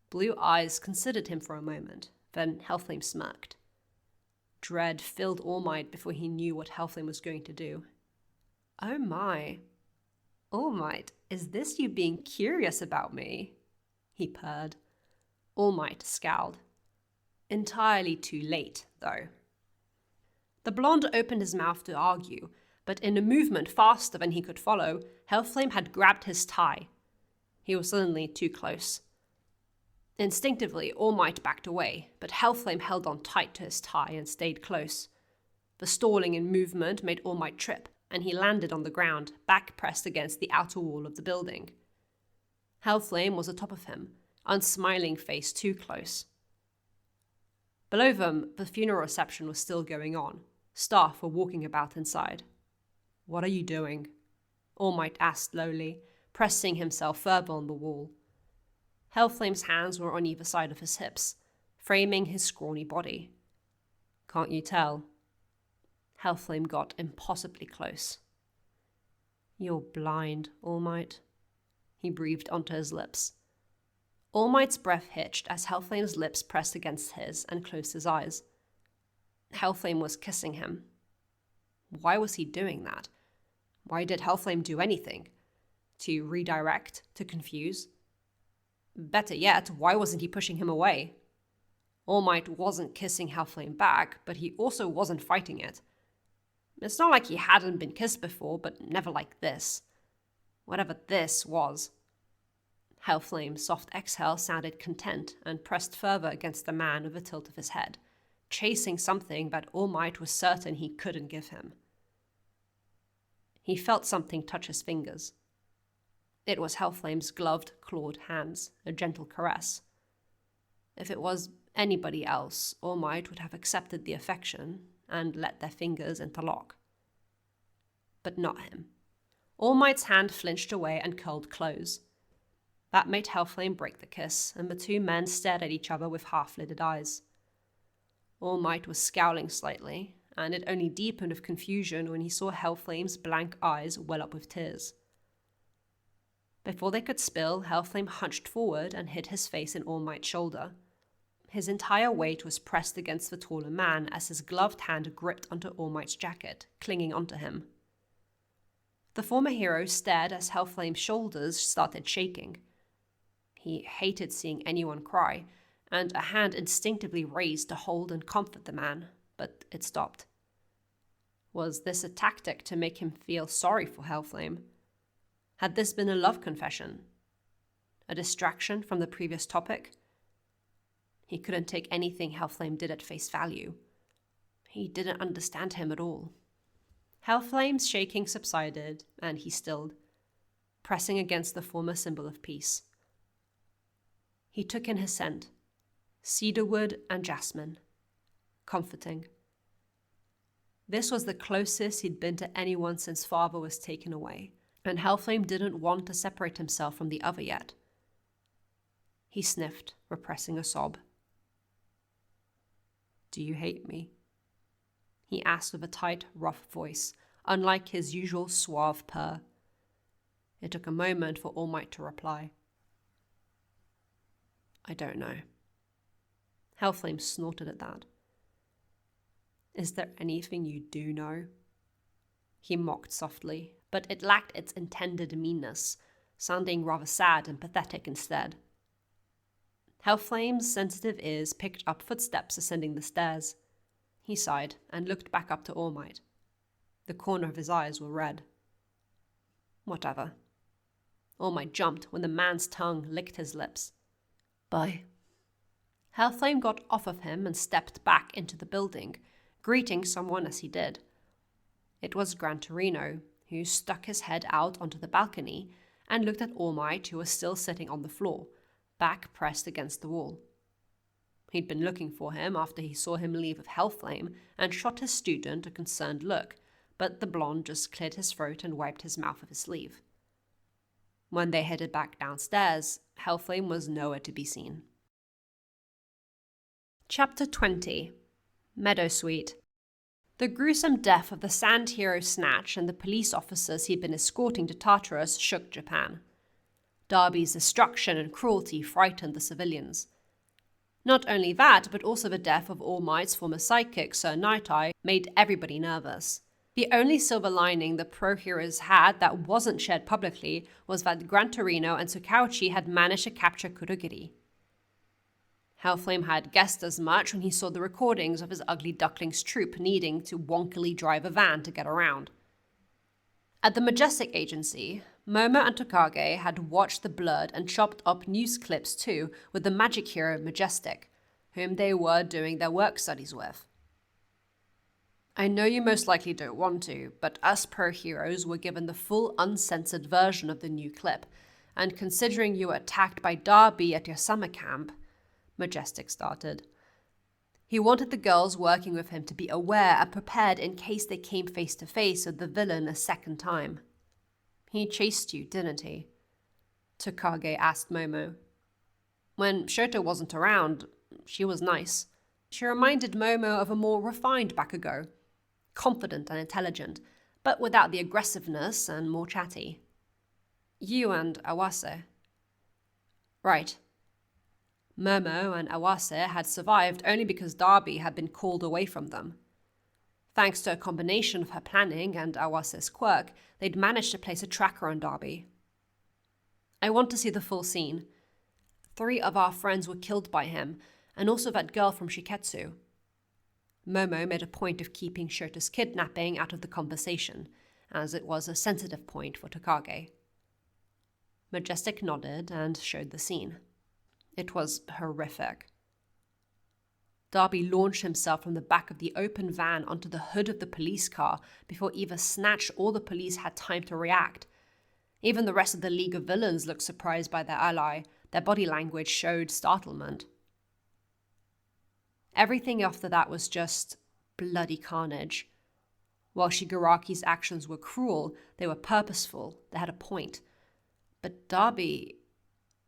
Blue Eyes considered him for a moment, then Hellflame smirked. Dread filled All Might before he knew what Hellflame was going to do. "Oh my. All Might, is this you being curious about me?" he purred. All Might scowled. Entirely too late, though. The blonde opened his mouth to argue, but in a movement faster than he could follow, Hellflame had grabbed his tie. He was suddenly too close. Instinctively, All Might backed away, but Hellflame held on tight to his tie and stayed close. The stalling in movement made All Might trip, and he landed on the ground, back pressed against the outer wall of the building. Hellflame was atop of him, unsmiling face too close. Below them, the funeral reception was still going on. Staff were walking about inside. "What are you doing?" All Might asked lowly, pressing himself further on the wall. Hellflame's hands were on either side of his hips, framing his scrawny body. "Can't you tell?" Hellflame got impossibly close. "You're blind, All Might," he breathed onto his lips. All Might's breath hitched as Hellflame's lips pressed against his and closed his eyes. Hellflame was kissing him. Why was he doing that? Why did Hellflame do anything? To redirect? To confuse? Better yet, why wasn't he pushing him away? All Might wasn't kissing Hellflame back, but he also wasn't fighting it. It's not like he hadn't been kissed before, but never like this. Whatever this was. Hellflame's soft exhale sounded content and pressed further against the man with a tilt of his head, chasing something that All Might was certain he couldn't give him. He felt something touch his fingers. It was Hellflame's gloved, clawed hands, a gentle caress. If it was anybody else, All Might would have accepted the affection and let their fingers interlock. But not him. All Might's hand flinched away and curled close. That made Hellflame break the kiss, and the two men stared at each other with half-lidded eyes. All Might was scowling slightly, and it only deepened with confusion when he saw Hellflame's blank eyes well up with tears. Before they could spill, Hellflame hunched forward and hid his face in All Might's shoulder. His entire weight was pressed against the taller man as his gloved hand gripped onto All Might's jacket, clinging onto him. The former hero stared as Hellflame's shoulders started shaking. He hated seeing anyone cry, and a hand instinctively raised to hold and comfort the man, but it stopped. Was this a tactic to make him feel sorry for Hellflame? Had this been a love confession? A distraction from the previous topic? He couldn't take anything Hellflame did at face value. He didn't understand him at all. Hellflame's shaking subsided, and he stilled, pressing against the former symbol of peace. He took in his scent, cedarwood and jasmine, comforting. This was the closest he'd been to anyone since father was taken away, and Hellflame didn't want to separate himself from the other yet. He sniffed, repressing a sob. "Do you hate me?" he asked with a tight, rough voice, unlike his usual suave purr. It took a moment for All Might to reply. "I don't know." Hellflame snorted at that. "Is there anything you do know?" He mocked softly, but it lacked its intended meanness, sounding rather sad and pathetic instead. Hellflame's sensitive ears picked up footsteps ascending the stairs. He sighed and looked back up to All Might. The corner of his eyes were red. Whatever. All Might jumped when the man's tongue licked his lips. "Bye." Hellflame got off of him and stepped back into the building, greeting someone as he did. It was Gran Torino, who stuck his head out onto the balcony and looked at All Might, who was still sitting on the floor, back pressed against the wall. He'd been looking for him after he saw him leave with Hellflame and shot his student a concerned look, but the blonde just cleared his throat and wiped his mouth with his sleeve. When they headed back downstairs, Hellflame was nowhere to be seen. Chapter 20. Meadowseet. The gruesome death of the Sand Hero Snatch and the police officers he'd been escorting to Tartarus shook Japan. Darby's destruction and cruelty frightened the civilians. Not only that, but also the death of All Might's former sidekick, Sir Night-Eye, made everybody nervous. The only silver lining the pro-heroes had that wasn't shared publicly was that Gran Torino and Tsukauchi had managed to capture Kurogiri. Hellflame had guessed as much when he saw the recordings of his ugly duckling's troop needing to wonkily drive a van to get around. At the Majestic Agency, Momo and Tokage had watched the blurred and chopped up news clips too with the magic hero Majestic, whom they were doing their work studies with. I know you most likely don't want to, but us pro-heroes were given the full uncensored version of the new clip, and considering you were attacked by Darby at your summer camp, Majestic started. He wanted the girls working with him to be aware and prepared in case they came face to face with the villain a second time. He chased you, didn't he? Tokage asked Momo. When Shoto wasn't around, she was nice. She reminded Momo of a more refined Bakugo, confident and intelligent, but without the aggressiveness and more chatty. You and Awase. Right. Momo and Awase had survived only because Darby had been called away from them. Thanks to a combination of her planning and Awase's quirk, they'd managed to place a tracker on Darby. I want to see the full scene. 3 of our friends were killed by him, and also that girl from Shiketsu. Momo made a point of keeping Shoto's kidnapping out of the conversation, as it was a sensitive point for Tokage. Majestic nodded and showed the scene. It was horrific. Darby launched himself from the back of the open van onto the hood of the police car before Eva snatched all the police had time to react. Even the rest of the League of Villains looked surprised by their ally. Their body language showed startlement. Everything after that was just bloody carnage. While Shigaraki's actions were cruel, they were purposeful, they had a point. But Darby,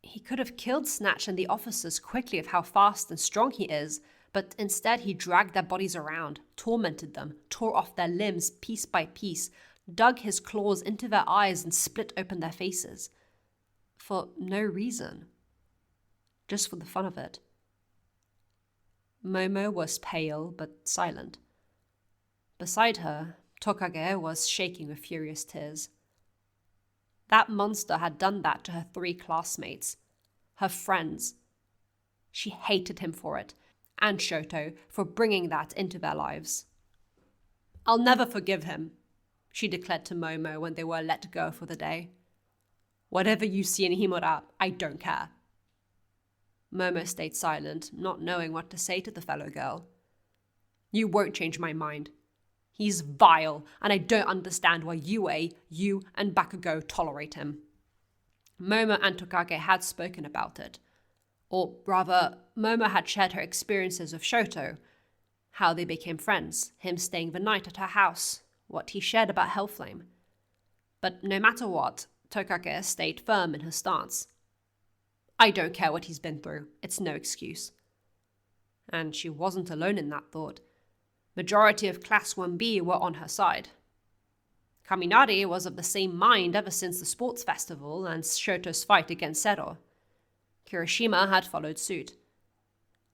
he could have killed Snatch and the officers quickly of how fast and strong he is, but instead he dragged their bodies around, tormented them, tore off their limbs piece by piece, dug his claws into their eyes and split open their faces. For no reason. Just for the fun of it. Momo was pale but silent. Beside her, Tokage was shaking with furious tears. That monster had done that to her 3 classmates, her friends. She hated him for it, and Shoto for bringing that into their lives. I'll never forgive him, she declared to Momo when they were let go for the day. Whatever you see in Himura, I don't care. Momo stayed silent, not knowing what to say to the fellow girl. You won't change my mind. He's vile, and I don't understand why you and Bakugo tolerate him. Momo and Tokage had spoken about it. Or rather, Momo had shared her experiences with Shoto, how they became friends, him staying the night at her house, what he shared about Hellflame. But no matter what, Tokage stayed firm in her stance. I don't care what he's been through, it's no excuse. And she wasn't alone in that thought. Majority of Class 1B were on her side. Kaminari was of the same mind ever since the sports festival and Shoto's fight against Sero. Kirishima had followed suit.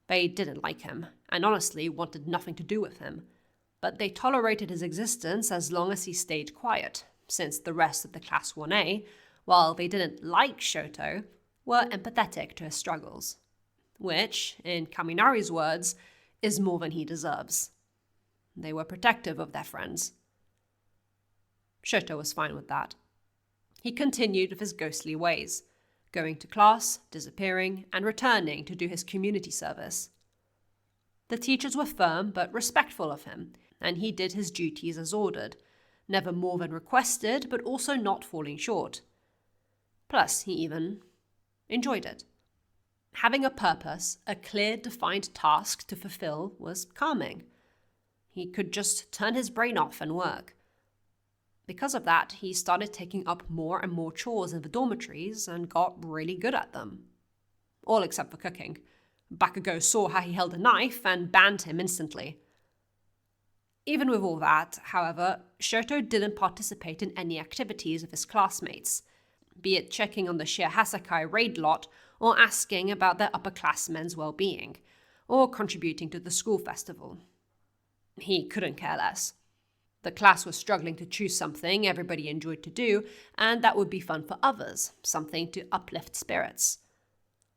They didn't like him, and honestly wanted nothing to do with him, but they tolerated his existence as long as he stayed quiet, since the rest of the Class 1A, while they didn't like Shoto, were empathetic to his struggles. Which, in Kaminari's words, is more than he deserves. They were protective of their friends. Shoto was fine with that. He continued with his ghostly ways, going to class, disappearing, and returning to do his community service. The teachers were firm but respectful of him, and he did his duties as ordered, never more than requested, but also not falling short. Plus, he even enjoyed it. Having a purpose, a clear, defined task to fulfill, was calming. He could just turn his brain off and work. Because of that, he started taking up more and more chores in the dormitories and got really good at them. All except for cooking. Bakugo saw how he held a knife and banned him instantly. Even with all that, however, Shoto didn't participate in any activities with his classmates, be it checking on the Shirahasakai raid lot or asking about their upperclassmen's well-being, or contributing to the school festival. He couldn't care less. The class was struggling to choose something everybody enjoyed to do, and that would be fun for others, something to uplift spirits.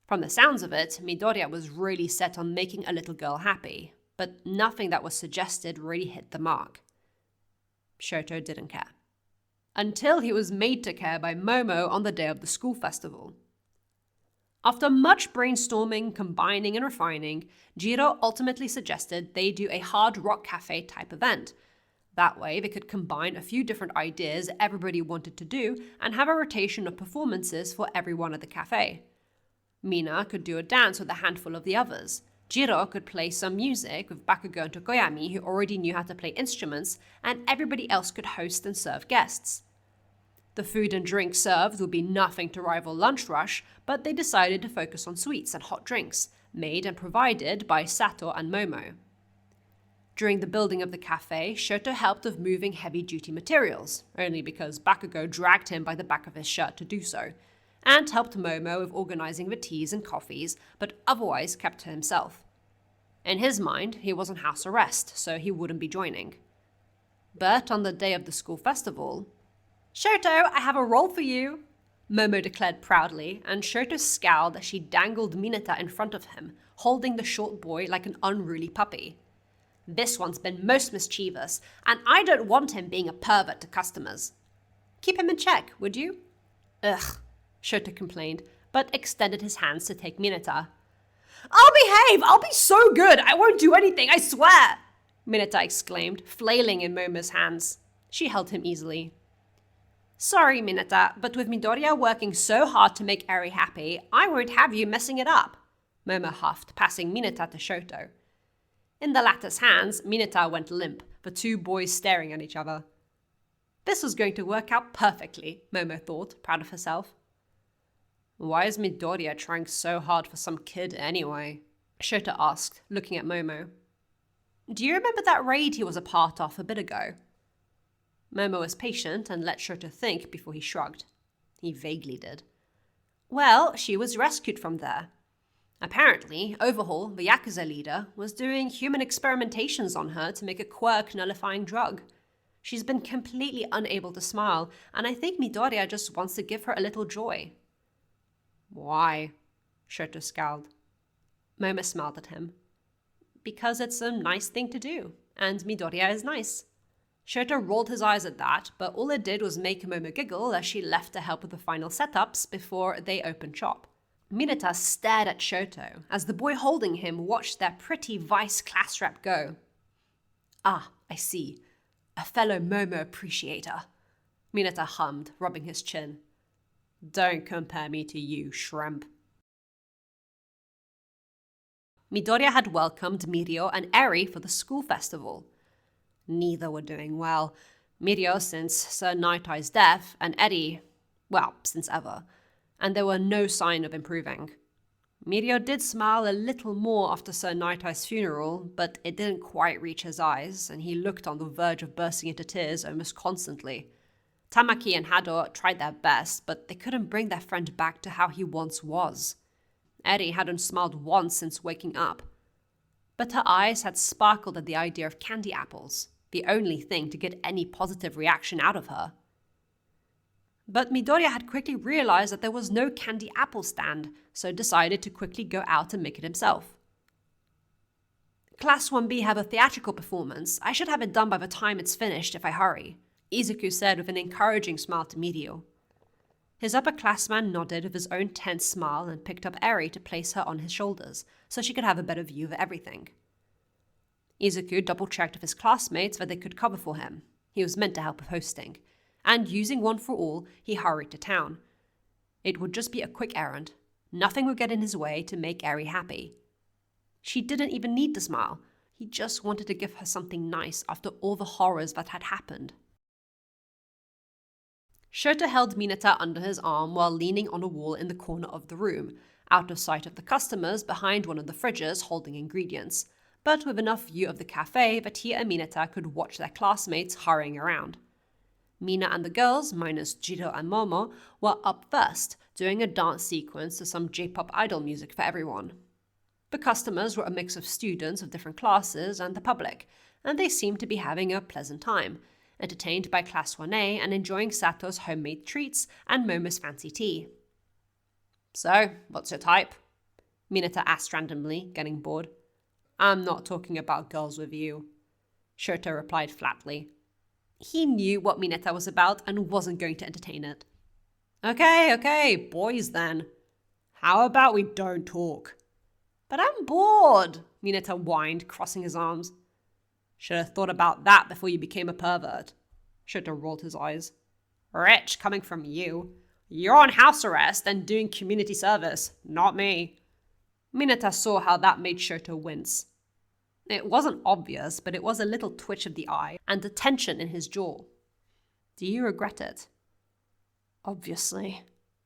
From the sounds of it, Midoriya was really set on making a little girl happy, but nothing that was suggested really hit the mark. Shoto didn't care. Until he was made to care by Momo on the day of the school festival. After much brainstorming, combining, and refining, Jiro ultimately suggested they do a hard rock cafe type event, That way, they could combine a few different ideas everybody wanted to do and have a rotation of performances for everyone at the cafe. Mina could do a dance with a handful of the others. Jiro could play some music with Bakugo and Tokoyami, who already knew how to play instruments, and everybody else could host and serve guests. The food and drink served would be nothing to rival Lunch Rush, but they decided to focus on sweets and hot drinks, made and provided by Sato and Momo. During the building of the cafe, Shoto helped with moving heavy-duty materials, only because Bakugo dragged him by the back of his shirt to do so, and helped Momo with organizing the teas and coffees, but otherwise kept to himself. In his mind, he was on house arrest, so he wouldn't be joining. But on the day of the school festival, "Shoto, I have a role for you," Momo declared proudly, and Shoto scowled as she dangled Mineta in front of him, holding the short boy like an unruly puppy. "This one's been most mischievous, and I don't want him being a pervert to customers." "Keep him in check, would you?" "Ugh," Shoto complained, but extended his hands to take Mineta. "I'll behave! I'll be so good! I won't do anything, I swear!" Mineta exclaimed, flailing in Momo's hands. She held him easily. "Sorry, Mineta, but with Midoriya working so hard to make Eri happy, I won't have you messing it up," Momo huffed, passing Mineta to Shoto. In the latter's hands, Mineta went limp, the two boys staring at each other. This was going to work out perfectly, Momo thought, proud of herself. "Why is Midoriya trying so hard for some kid anyway?" Shoto asked, looking at Momo. "Do you remember that raid he was a part of a bit ago?" Momo was patient and let Shoto think before he shrugged. He vaguely did. "Well, she was rescued from there. Apparently, Overhaul, the Yakuza leader, was doing human experimentations on her to make a quirk-nullifying drug. She's been completely unable to smile, and I think Midoriya just wants to give her a little joy." "Why?" Shoto scowled. Momo smiled at him. "Because it's a nice thing to do, and Midoriya is nice." Shoto rolled his eyes at that, but all it did was make Momo giggle as she left to help with the final setups before they opened shop. Mineta stared at Shoto as the boy holding him watched their pretty Vice class rep go. "Ah, I see. A fellow Momo appreciator," Mineta hummed, rubbing his chin. "Don't compare me to you, shrimp." Midoriya had welcomed Mirio and Eri for the school festival. Neither were doing well. Mirio since Sir Naitai's death, and Eri, well, since ever. And there were no sign of improving. Mirio did smile a little more after Sir Naitai's funeral, but it didn't quite reach his eyes, and he looked on the verge of bursting into tears almost constantly. Tamaki and Hado tried their best, but they couldn't bring their friend back to how he once was. Eri hadn't smiled once since waking up. But her eyes had sparkled at the idea of candy apples, the only thing to get any positive reaction out of her. But Midoriya had quickly realized that there was no candy apple stand, so decided to quickly go out and make it himself. "Class 1B have a theatrical performance. I should have it done by the time it's finished if I hurry," Izuku said with an encouraging smile to Mirio. His upperclassman nodded with his own tense smile and picked up Eri to place her on his shoulders, so she could have a better view of everything. Izuku double-checked with his classmates that they could cover for him. He was meant to help with hosting. And using One for All, he hurried to town. It would just be a quick errand. Nothing would get in his way to make Eri happy. She didn't even need to smile. He just wanted to give her something nice after all the horrors that had happened. Shoto held Mineta under his arm while leaning on a wall in the corner of the room, out of sight of the customers behind one of the fridges holding ingredients, but with enough view of the cafe that he and Mineta could watch their classmates hurrying around. Mina and the girls, minus Jiro and Momo, were up first, doing a dance sequence to some J-pop idol music for everyone. The customers were a mix of students of different classes and the public, and they seemed to be having a pleasant time, entertained by Class 1A and enjoying Sato's homemade treats and Momo's fancy tea. "So, what's your type?" Mineta asked randomly, getting bored. "I'm not talking about girls with you," Shoto replied flatly. He knew what Mineta was about and wasn't going to entertain it. Okay, boys then. How about we don't talk?" "But I'm bored," Mineta whined, crossing his arms. Should have thought about that before you became a pervert. Shoto rolled his eyes. Rich coming from you. You're on house arrest and doing community service, not me. Mineta saw how that made Shoto wince. It wasn't obvious, but it was a little twitch of the eye and the tension in his jaw. Do you regret it? Obviously,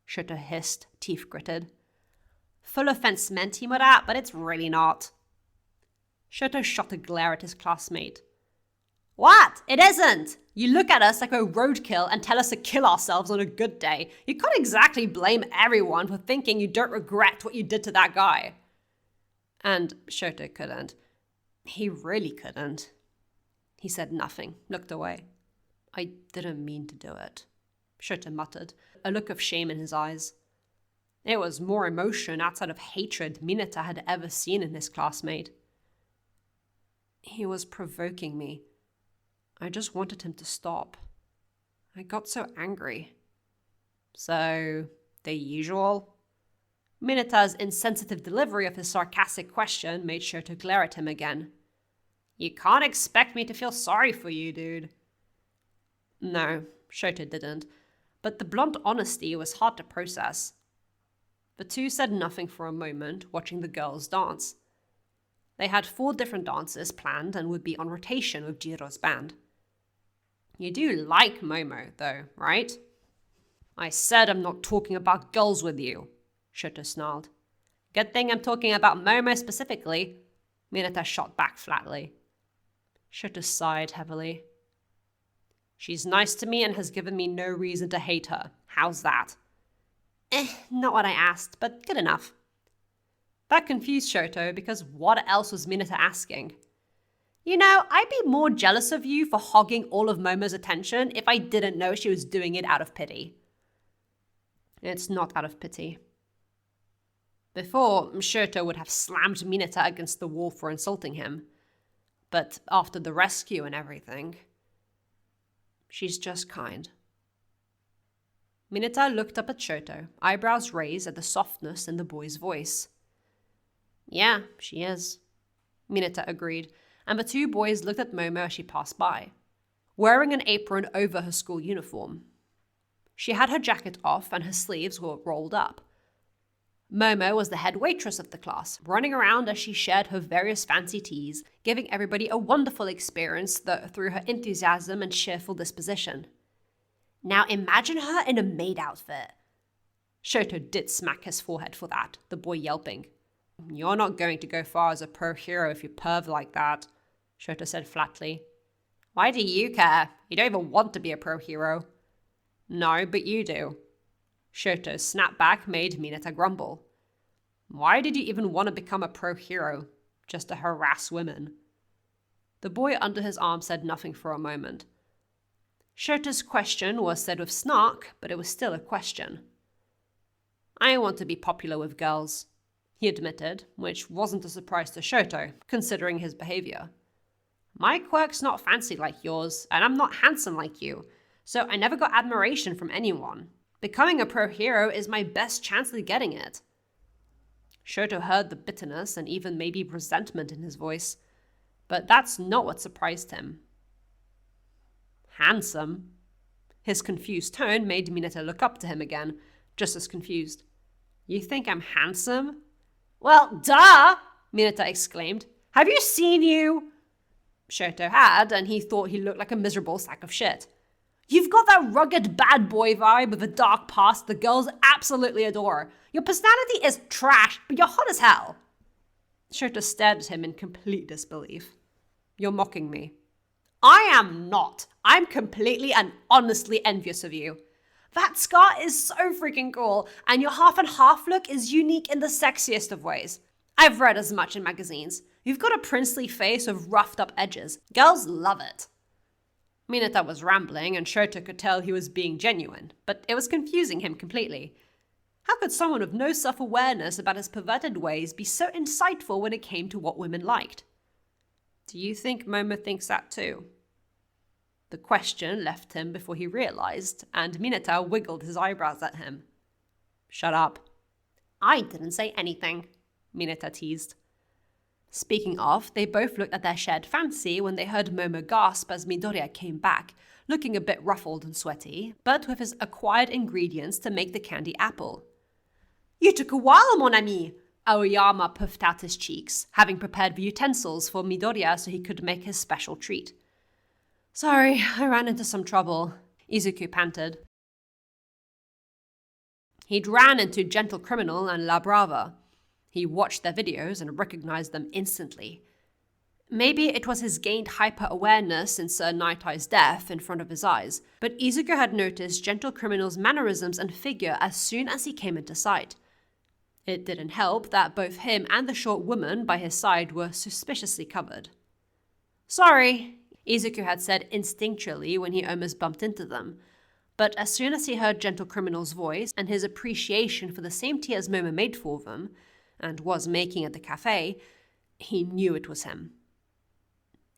Shoto hissed, teeth gritted. Full offense meant, Himura, but it's really not. Shoto shot a glare at his classmate. What? It isn't! You look at us like we're roadkill and tell us to kill ourselves on a good day. You can't exactly blame everyone for thinking you don't regret what you did to that guy. And Shoto couldn't. He really couldn't. He said nothing, looked away. I didn't mean to do it, Shoto muttered, a look of shame in his eyes. It was more emotion outside of hatred Mineta had ever seen in his classmate. He was provoking me. I just wanted him to stop. I got so angry. So, the usual? Mineta's insensitive delivery of his sarcastic question made sure to glare at him again. You can't expect me to feel sorry for you, dude. No, Shoto didn't, but the blunt honesty was hard to process. The two said nothing for a moment, watching the girls dance. They had 4 different dances planned and would be on rotation with Jiro's band. You do like Momo, though, right? I said I'm not talking about girls with you, Shoto snarled. Good thing I'm talking about Momo specifically, Mineta shot back flatly. Shoto sighed heavily. She's nice to me and has given me no reason to hate her. How's that? Not what I asked, but good enough. That confused Shoto because what else was Mineta asking? You know, I'd be more jealous of you for hogging all of Momo's attention if I didn't know she was doing it out of pity. It's not out of pity. Before, Shoto would have slammed Mineta against the wall for insulting him. But after the rescue and everything, she's just kind. Mineta looked up at Shoto, eyebrows raised at the softness in the boy's voice. Yeah, she is, Mineta agreed, and the 2 boys looked at Momo as she passed by, wearing an apron over her school uniform. She had her jacket off and her sleeves were rolled up. Momo was the head waitress of the class, running around as she shared her various fancy teas, giving everybody a wonderful experience through her enthusiasm and cheerful disposition. Now imagine her in a maid outfit. Shoto did smack his forehead for that, the boy yelping. You're not going to go far as a pro hero if you perv like that, Shoto said flatly. Why do you care? You don't even want to be a pro hero. No, but you do. Shoto's snapback made Mineta grumble. Why did you even want to become a pro hero? Just to harass women? The boy under his arm said nothing for a moment. Shoto's question was said with snark, but it was still a question. I want to be popular with girls, he admitted, which wasn't a surprise to Shoto, considering his behavior. My quirk's not fancy like yours, and I'm not handsome like you, so I never got admiration from anyone. Becoming a pro hero is my best chance at getting it. Shoto heard the bitterness and even maybe resentment in his voice, but that's not what surprised him. Handsome? His confused tone made Mineta look up to him again, just as confused. You think I'm handsome? Well, duh! Mineta exclaimed. Have you seen you? Shoto had, and he thought he looked like a miserable sack of shit. You've got that rugged bad boy vibe with a dark past the girls absolutely adore. Your personality is trash, but you're hot as hell. Shoto stared at him in complete disbelief. You're mocking me. I am not. I'm completely and honestly envious of you. That scar is so freaking cool, and your half and half look is unique in the sexiest of ways. I've read as much in magazines. You've got a princely face with roughed up edges. Girls love it. Mineta was rambling, and Shoto could tell he was being genuine, but it was confusing him completely. How could someone with no self-awareness about his perverted ways be so insightful when it came to what women liked? Do you think Momo thinks that too? The question left him before he realized, and Mineta wiggled his eyebrows at him. Shut up. I didn't say anything, Mineta teased. Speaking of, they both looked at their shared fancy when they heard Momo gasp as Midoriya came back, looking a bit ruffled and sweaty, but with his acquired ingredients to make the candy apple. "You took a while, mon ami!" Aoyama puffed out his cheeks, having prepared the utensils for Midoriya so he could make his special treat. "Sorry, I ran into some trouble," Izuku panted. He'd ran into Gentle Criminal and La Brava. He watched their videos and recognized them instantly. Maybe it was his gained hyper-awareness in Sir Night-Eye's death in front of his eyes, but Izuku had noticed Gentle Criminal's mannerisms and figure as soon as he came into sight. It didn't help that both him and the short woman by his side were suspiciously covered. "Sorry," Izuku had said instinctually when he almost bumped into them. But as soon as he heard Gentle Criminal's voice and his appreciation for the same tea as Momo made for them, and was making at the cafe, he knew it was him.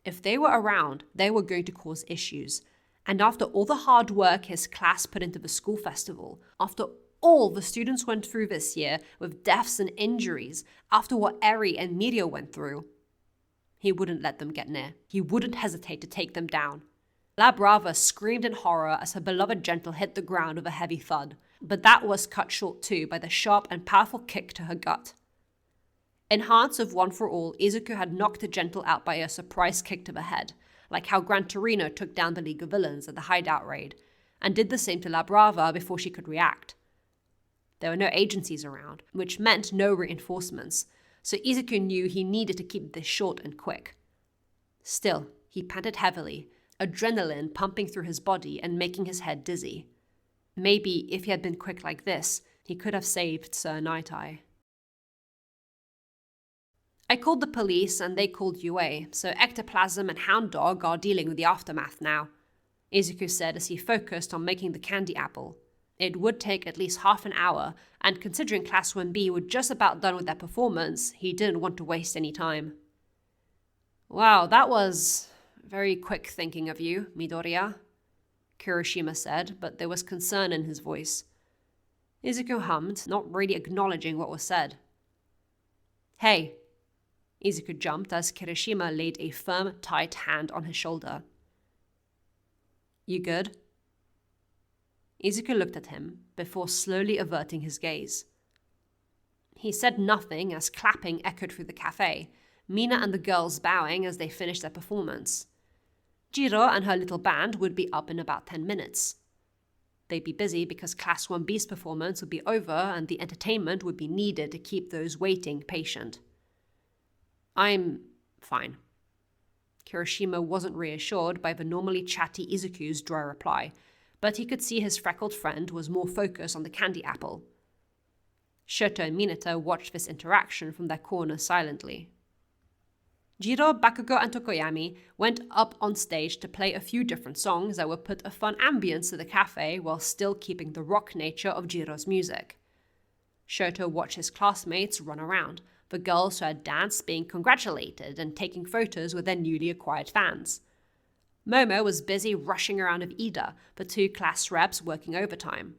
If they were around, they were going to cause issues. And after all the hard work his class put into the school festival, after all the students went through this year with deaths and injuries, after what Eri and Mirio went through, he wouldn't let them get near. He wouldn't hesitate to take them down. La Brava screamed in horror as her beloved Gentle hit the ground with a heavy thud, but that was cut short too by the sharp and powerful kick to her gut. In Hearts of One for All, Izuku had knocked the Gentle out by a surprise kick to the head, like how Gran Torino took down the League of Villains at the hideout raid, and did the same to La Brava before she could react. There were no agencies around, which meant no reinforcements, so Izuku knew he needed to keep this short and quick. Still, he panted heavily, adrenaline pumping through his body and making his head dizzy. Maybe if he had been quick like this, he could have saved Sir Night-Eye. "I called the police and they called UA, so Ectoplasm and Hound Dog are dealing with the aftermath now," Izuku said as he focused on making the candy apple. It would take at least half an hour, and considering Class 1B were just about done with their performance, he didn't want to waste any time. "Wow, that was very quick thinking of you, Midoriya," Kirishima said, but there was concern in his voice. Izuku hummed, not really acknowledging what was said. "Hey." Izuku jumped as Kirishima laid a firm, tight hand on his shoulder. "You good?" Izuku looked at him, before slowly averting his gaze. He said nothing as clapping echoed through the cafe, Mina and the girls bowing as they finished their performance. Jiro and her little band would be up in about 10 minutes. They'd be busy because Class 1B's performance would be over and the entertainment would be needed to keep those waiting patient. "I'm fine." Kirishima wasn't reassured by the normally chatty Izuku's dry reply, but he could see his freckled friend was more focused on the candy apple. Shoto and Minato watched this interaction from their corner silently. Jiro, Bakugo, and Tokoyami went up on stage to play a few different songs that would put a fun ambience to the cafe while still keeping the rock nature of Jiro's music. Shoto watched his classmates run around, the girls who had danced being congratulated and taking photos with their newly acquired fans. Momo was busy rushing around with Ida, the two class reps working overtime.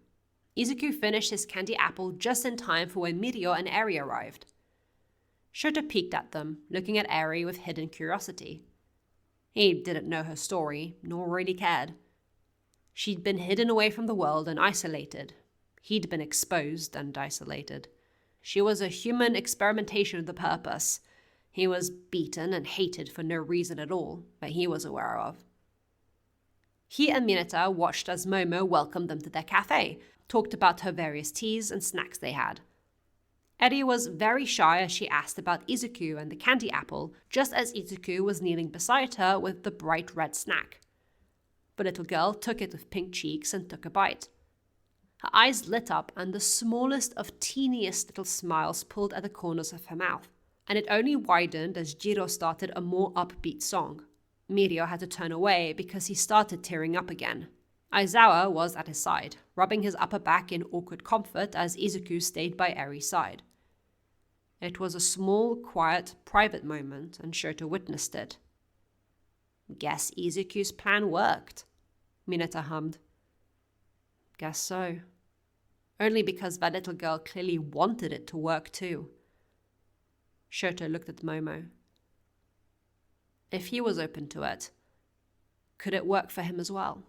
Izuku finished his candy apple just in time for when Mirio and Eri arrived. Shoto peeked at them, looking at Eri with hidden curiosity. He didn't know her story, nor really cared. She'd been hidden away from the world and isolated. He'd been exposed and isolated. She was a human experimentation of the purpose. He was beaten and hated for no reason at all that he was aware of. He and Mineta watched as Momo welcomed them to their cafe, talked about her various teas and snacks they had. Eri was very shy as she asked about Izuku and the candy apple, just as Izuku was kneeling beside her with the bright red snack. The little girl took it with pink cheeks and took a bite. Her eyes lit up and the smallest of teeniest little smiles pulled at the corners of her mouth, and it only widened as Jiro started a more upbeat song. Mirio had to turn away because he started tearing up again. Aizawa was at his side, rubbing his upper back in awkward comfort as Izuku stayed by Eri's side. It was a small, quiet, private moment, and Shoto witnessed it. "Guess Izuku's plan worked," Mineta hummed. "Guess so. Only because that little girl clearly wanted it to work too." Shoto looked at Momo. If he was open to it, could it work for him as well?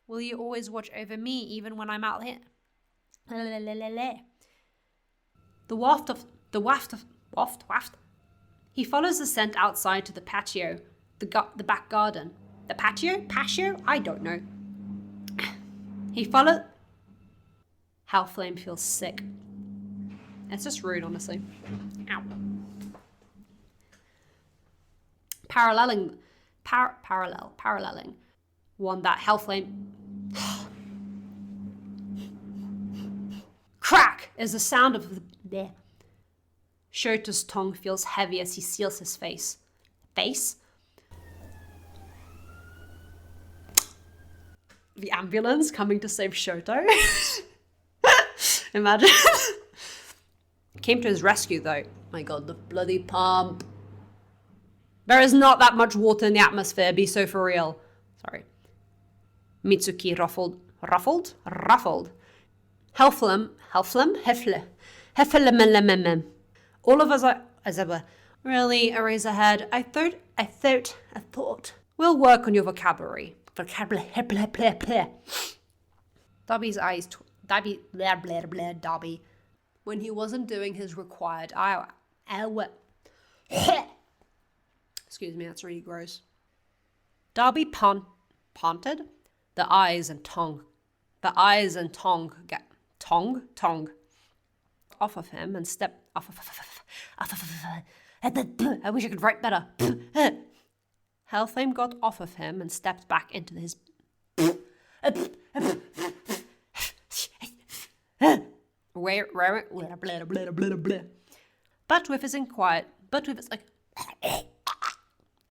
Will you always watch over me even when I'm out here? The waft. He follows the scent outside to the patio, the back garden. The patio? Patio? I don't know. He followed... Hellflame feels sick. It's just rude, honestly. Ow. Paralleling one that Hellflame... Crack is the sound of the... Shoto's tongue feels heavy as he seals his face. Face? The ambulance coming to save Shoto. Imagine. Came to his rescue though. My god, the bloody pump. There is not that much water in the atmosphere, be so for real. Sorry. Mitsuki ruffled. Hellflame. All of us are, as ever. Really, Eraserhead, I thought. We'll work on your vocabulary. Dobby's eyes, Dobby, when he wasn't doing his required excuse me, that's really gross. Dobby ponted the eyes and tongue get tongue off of him and stepped off of I wish I could write better. Hellflame got off of him and stepped back into his but with his like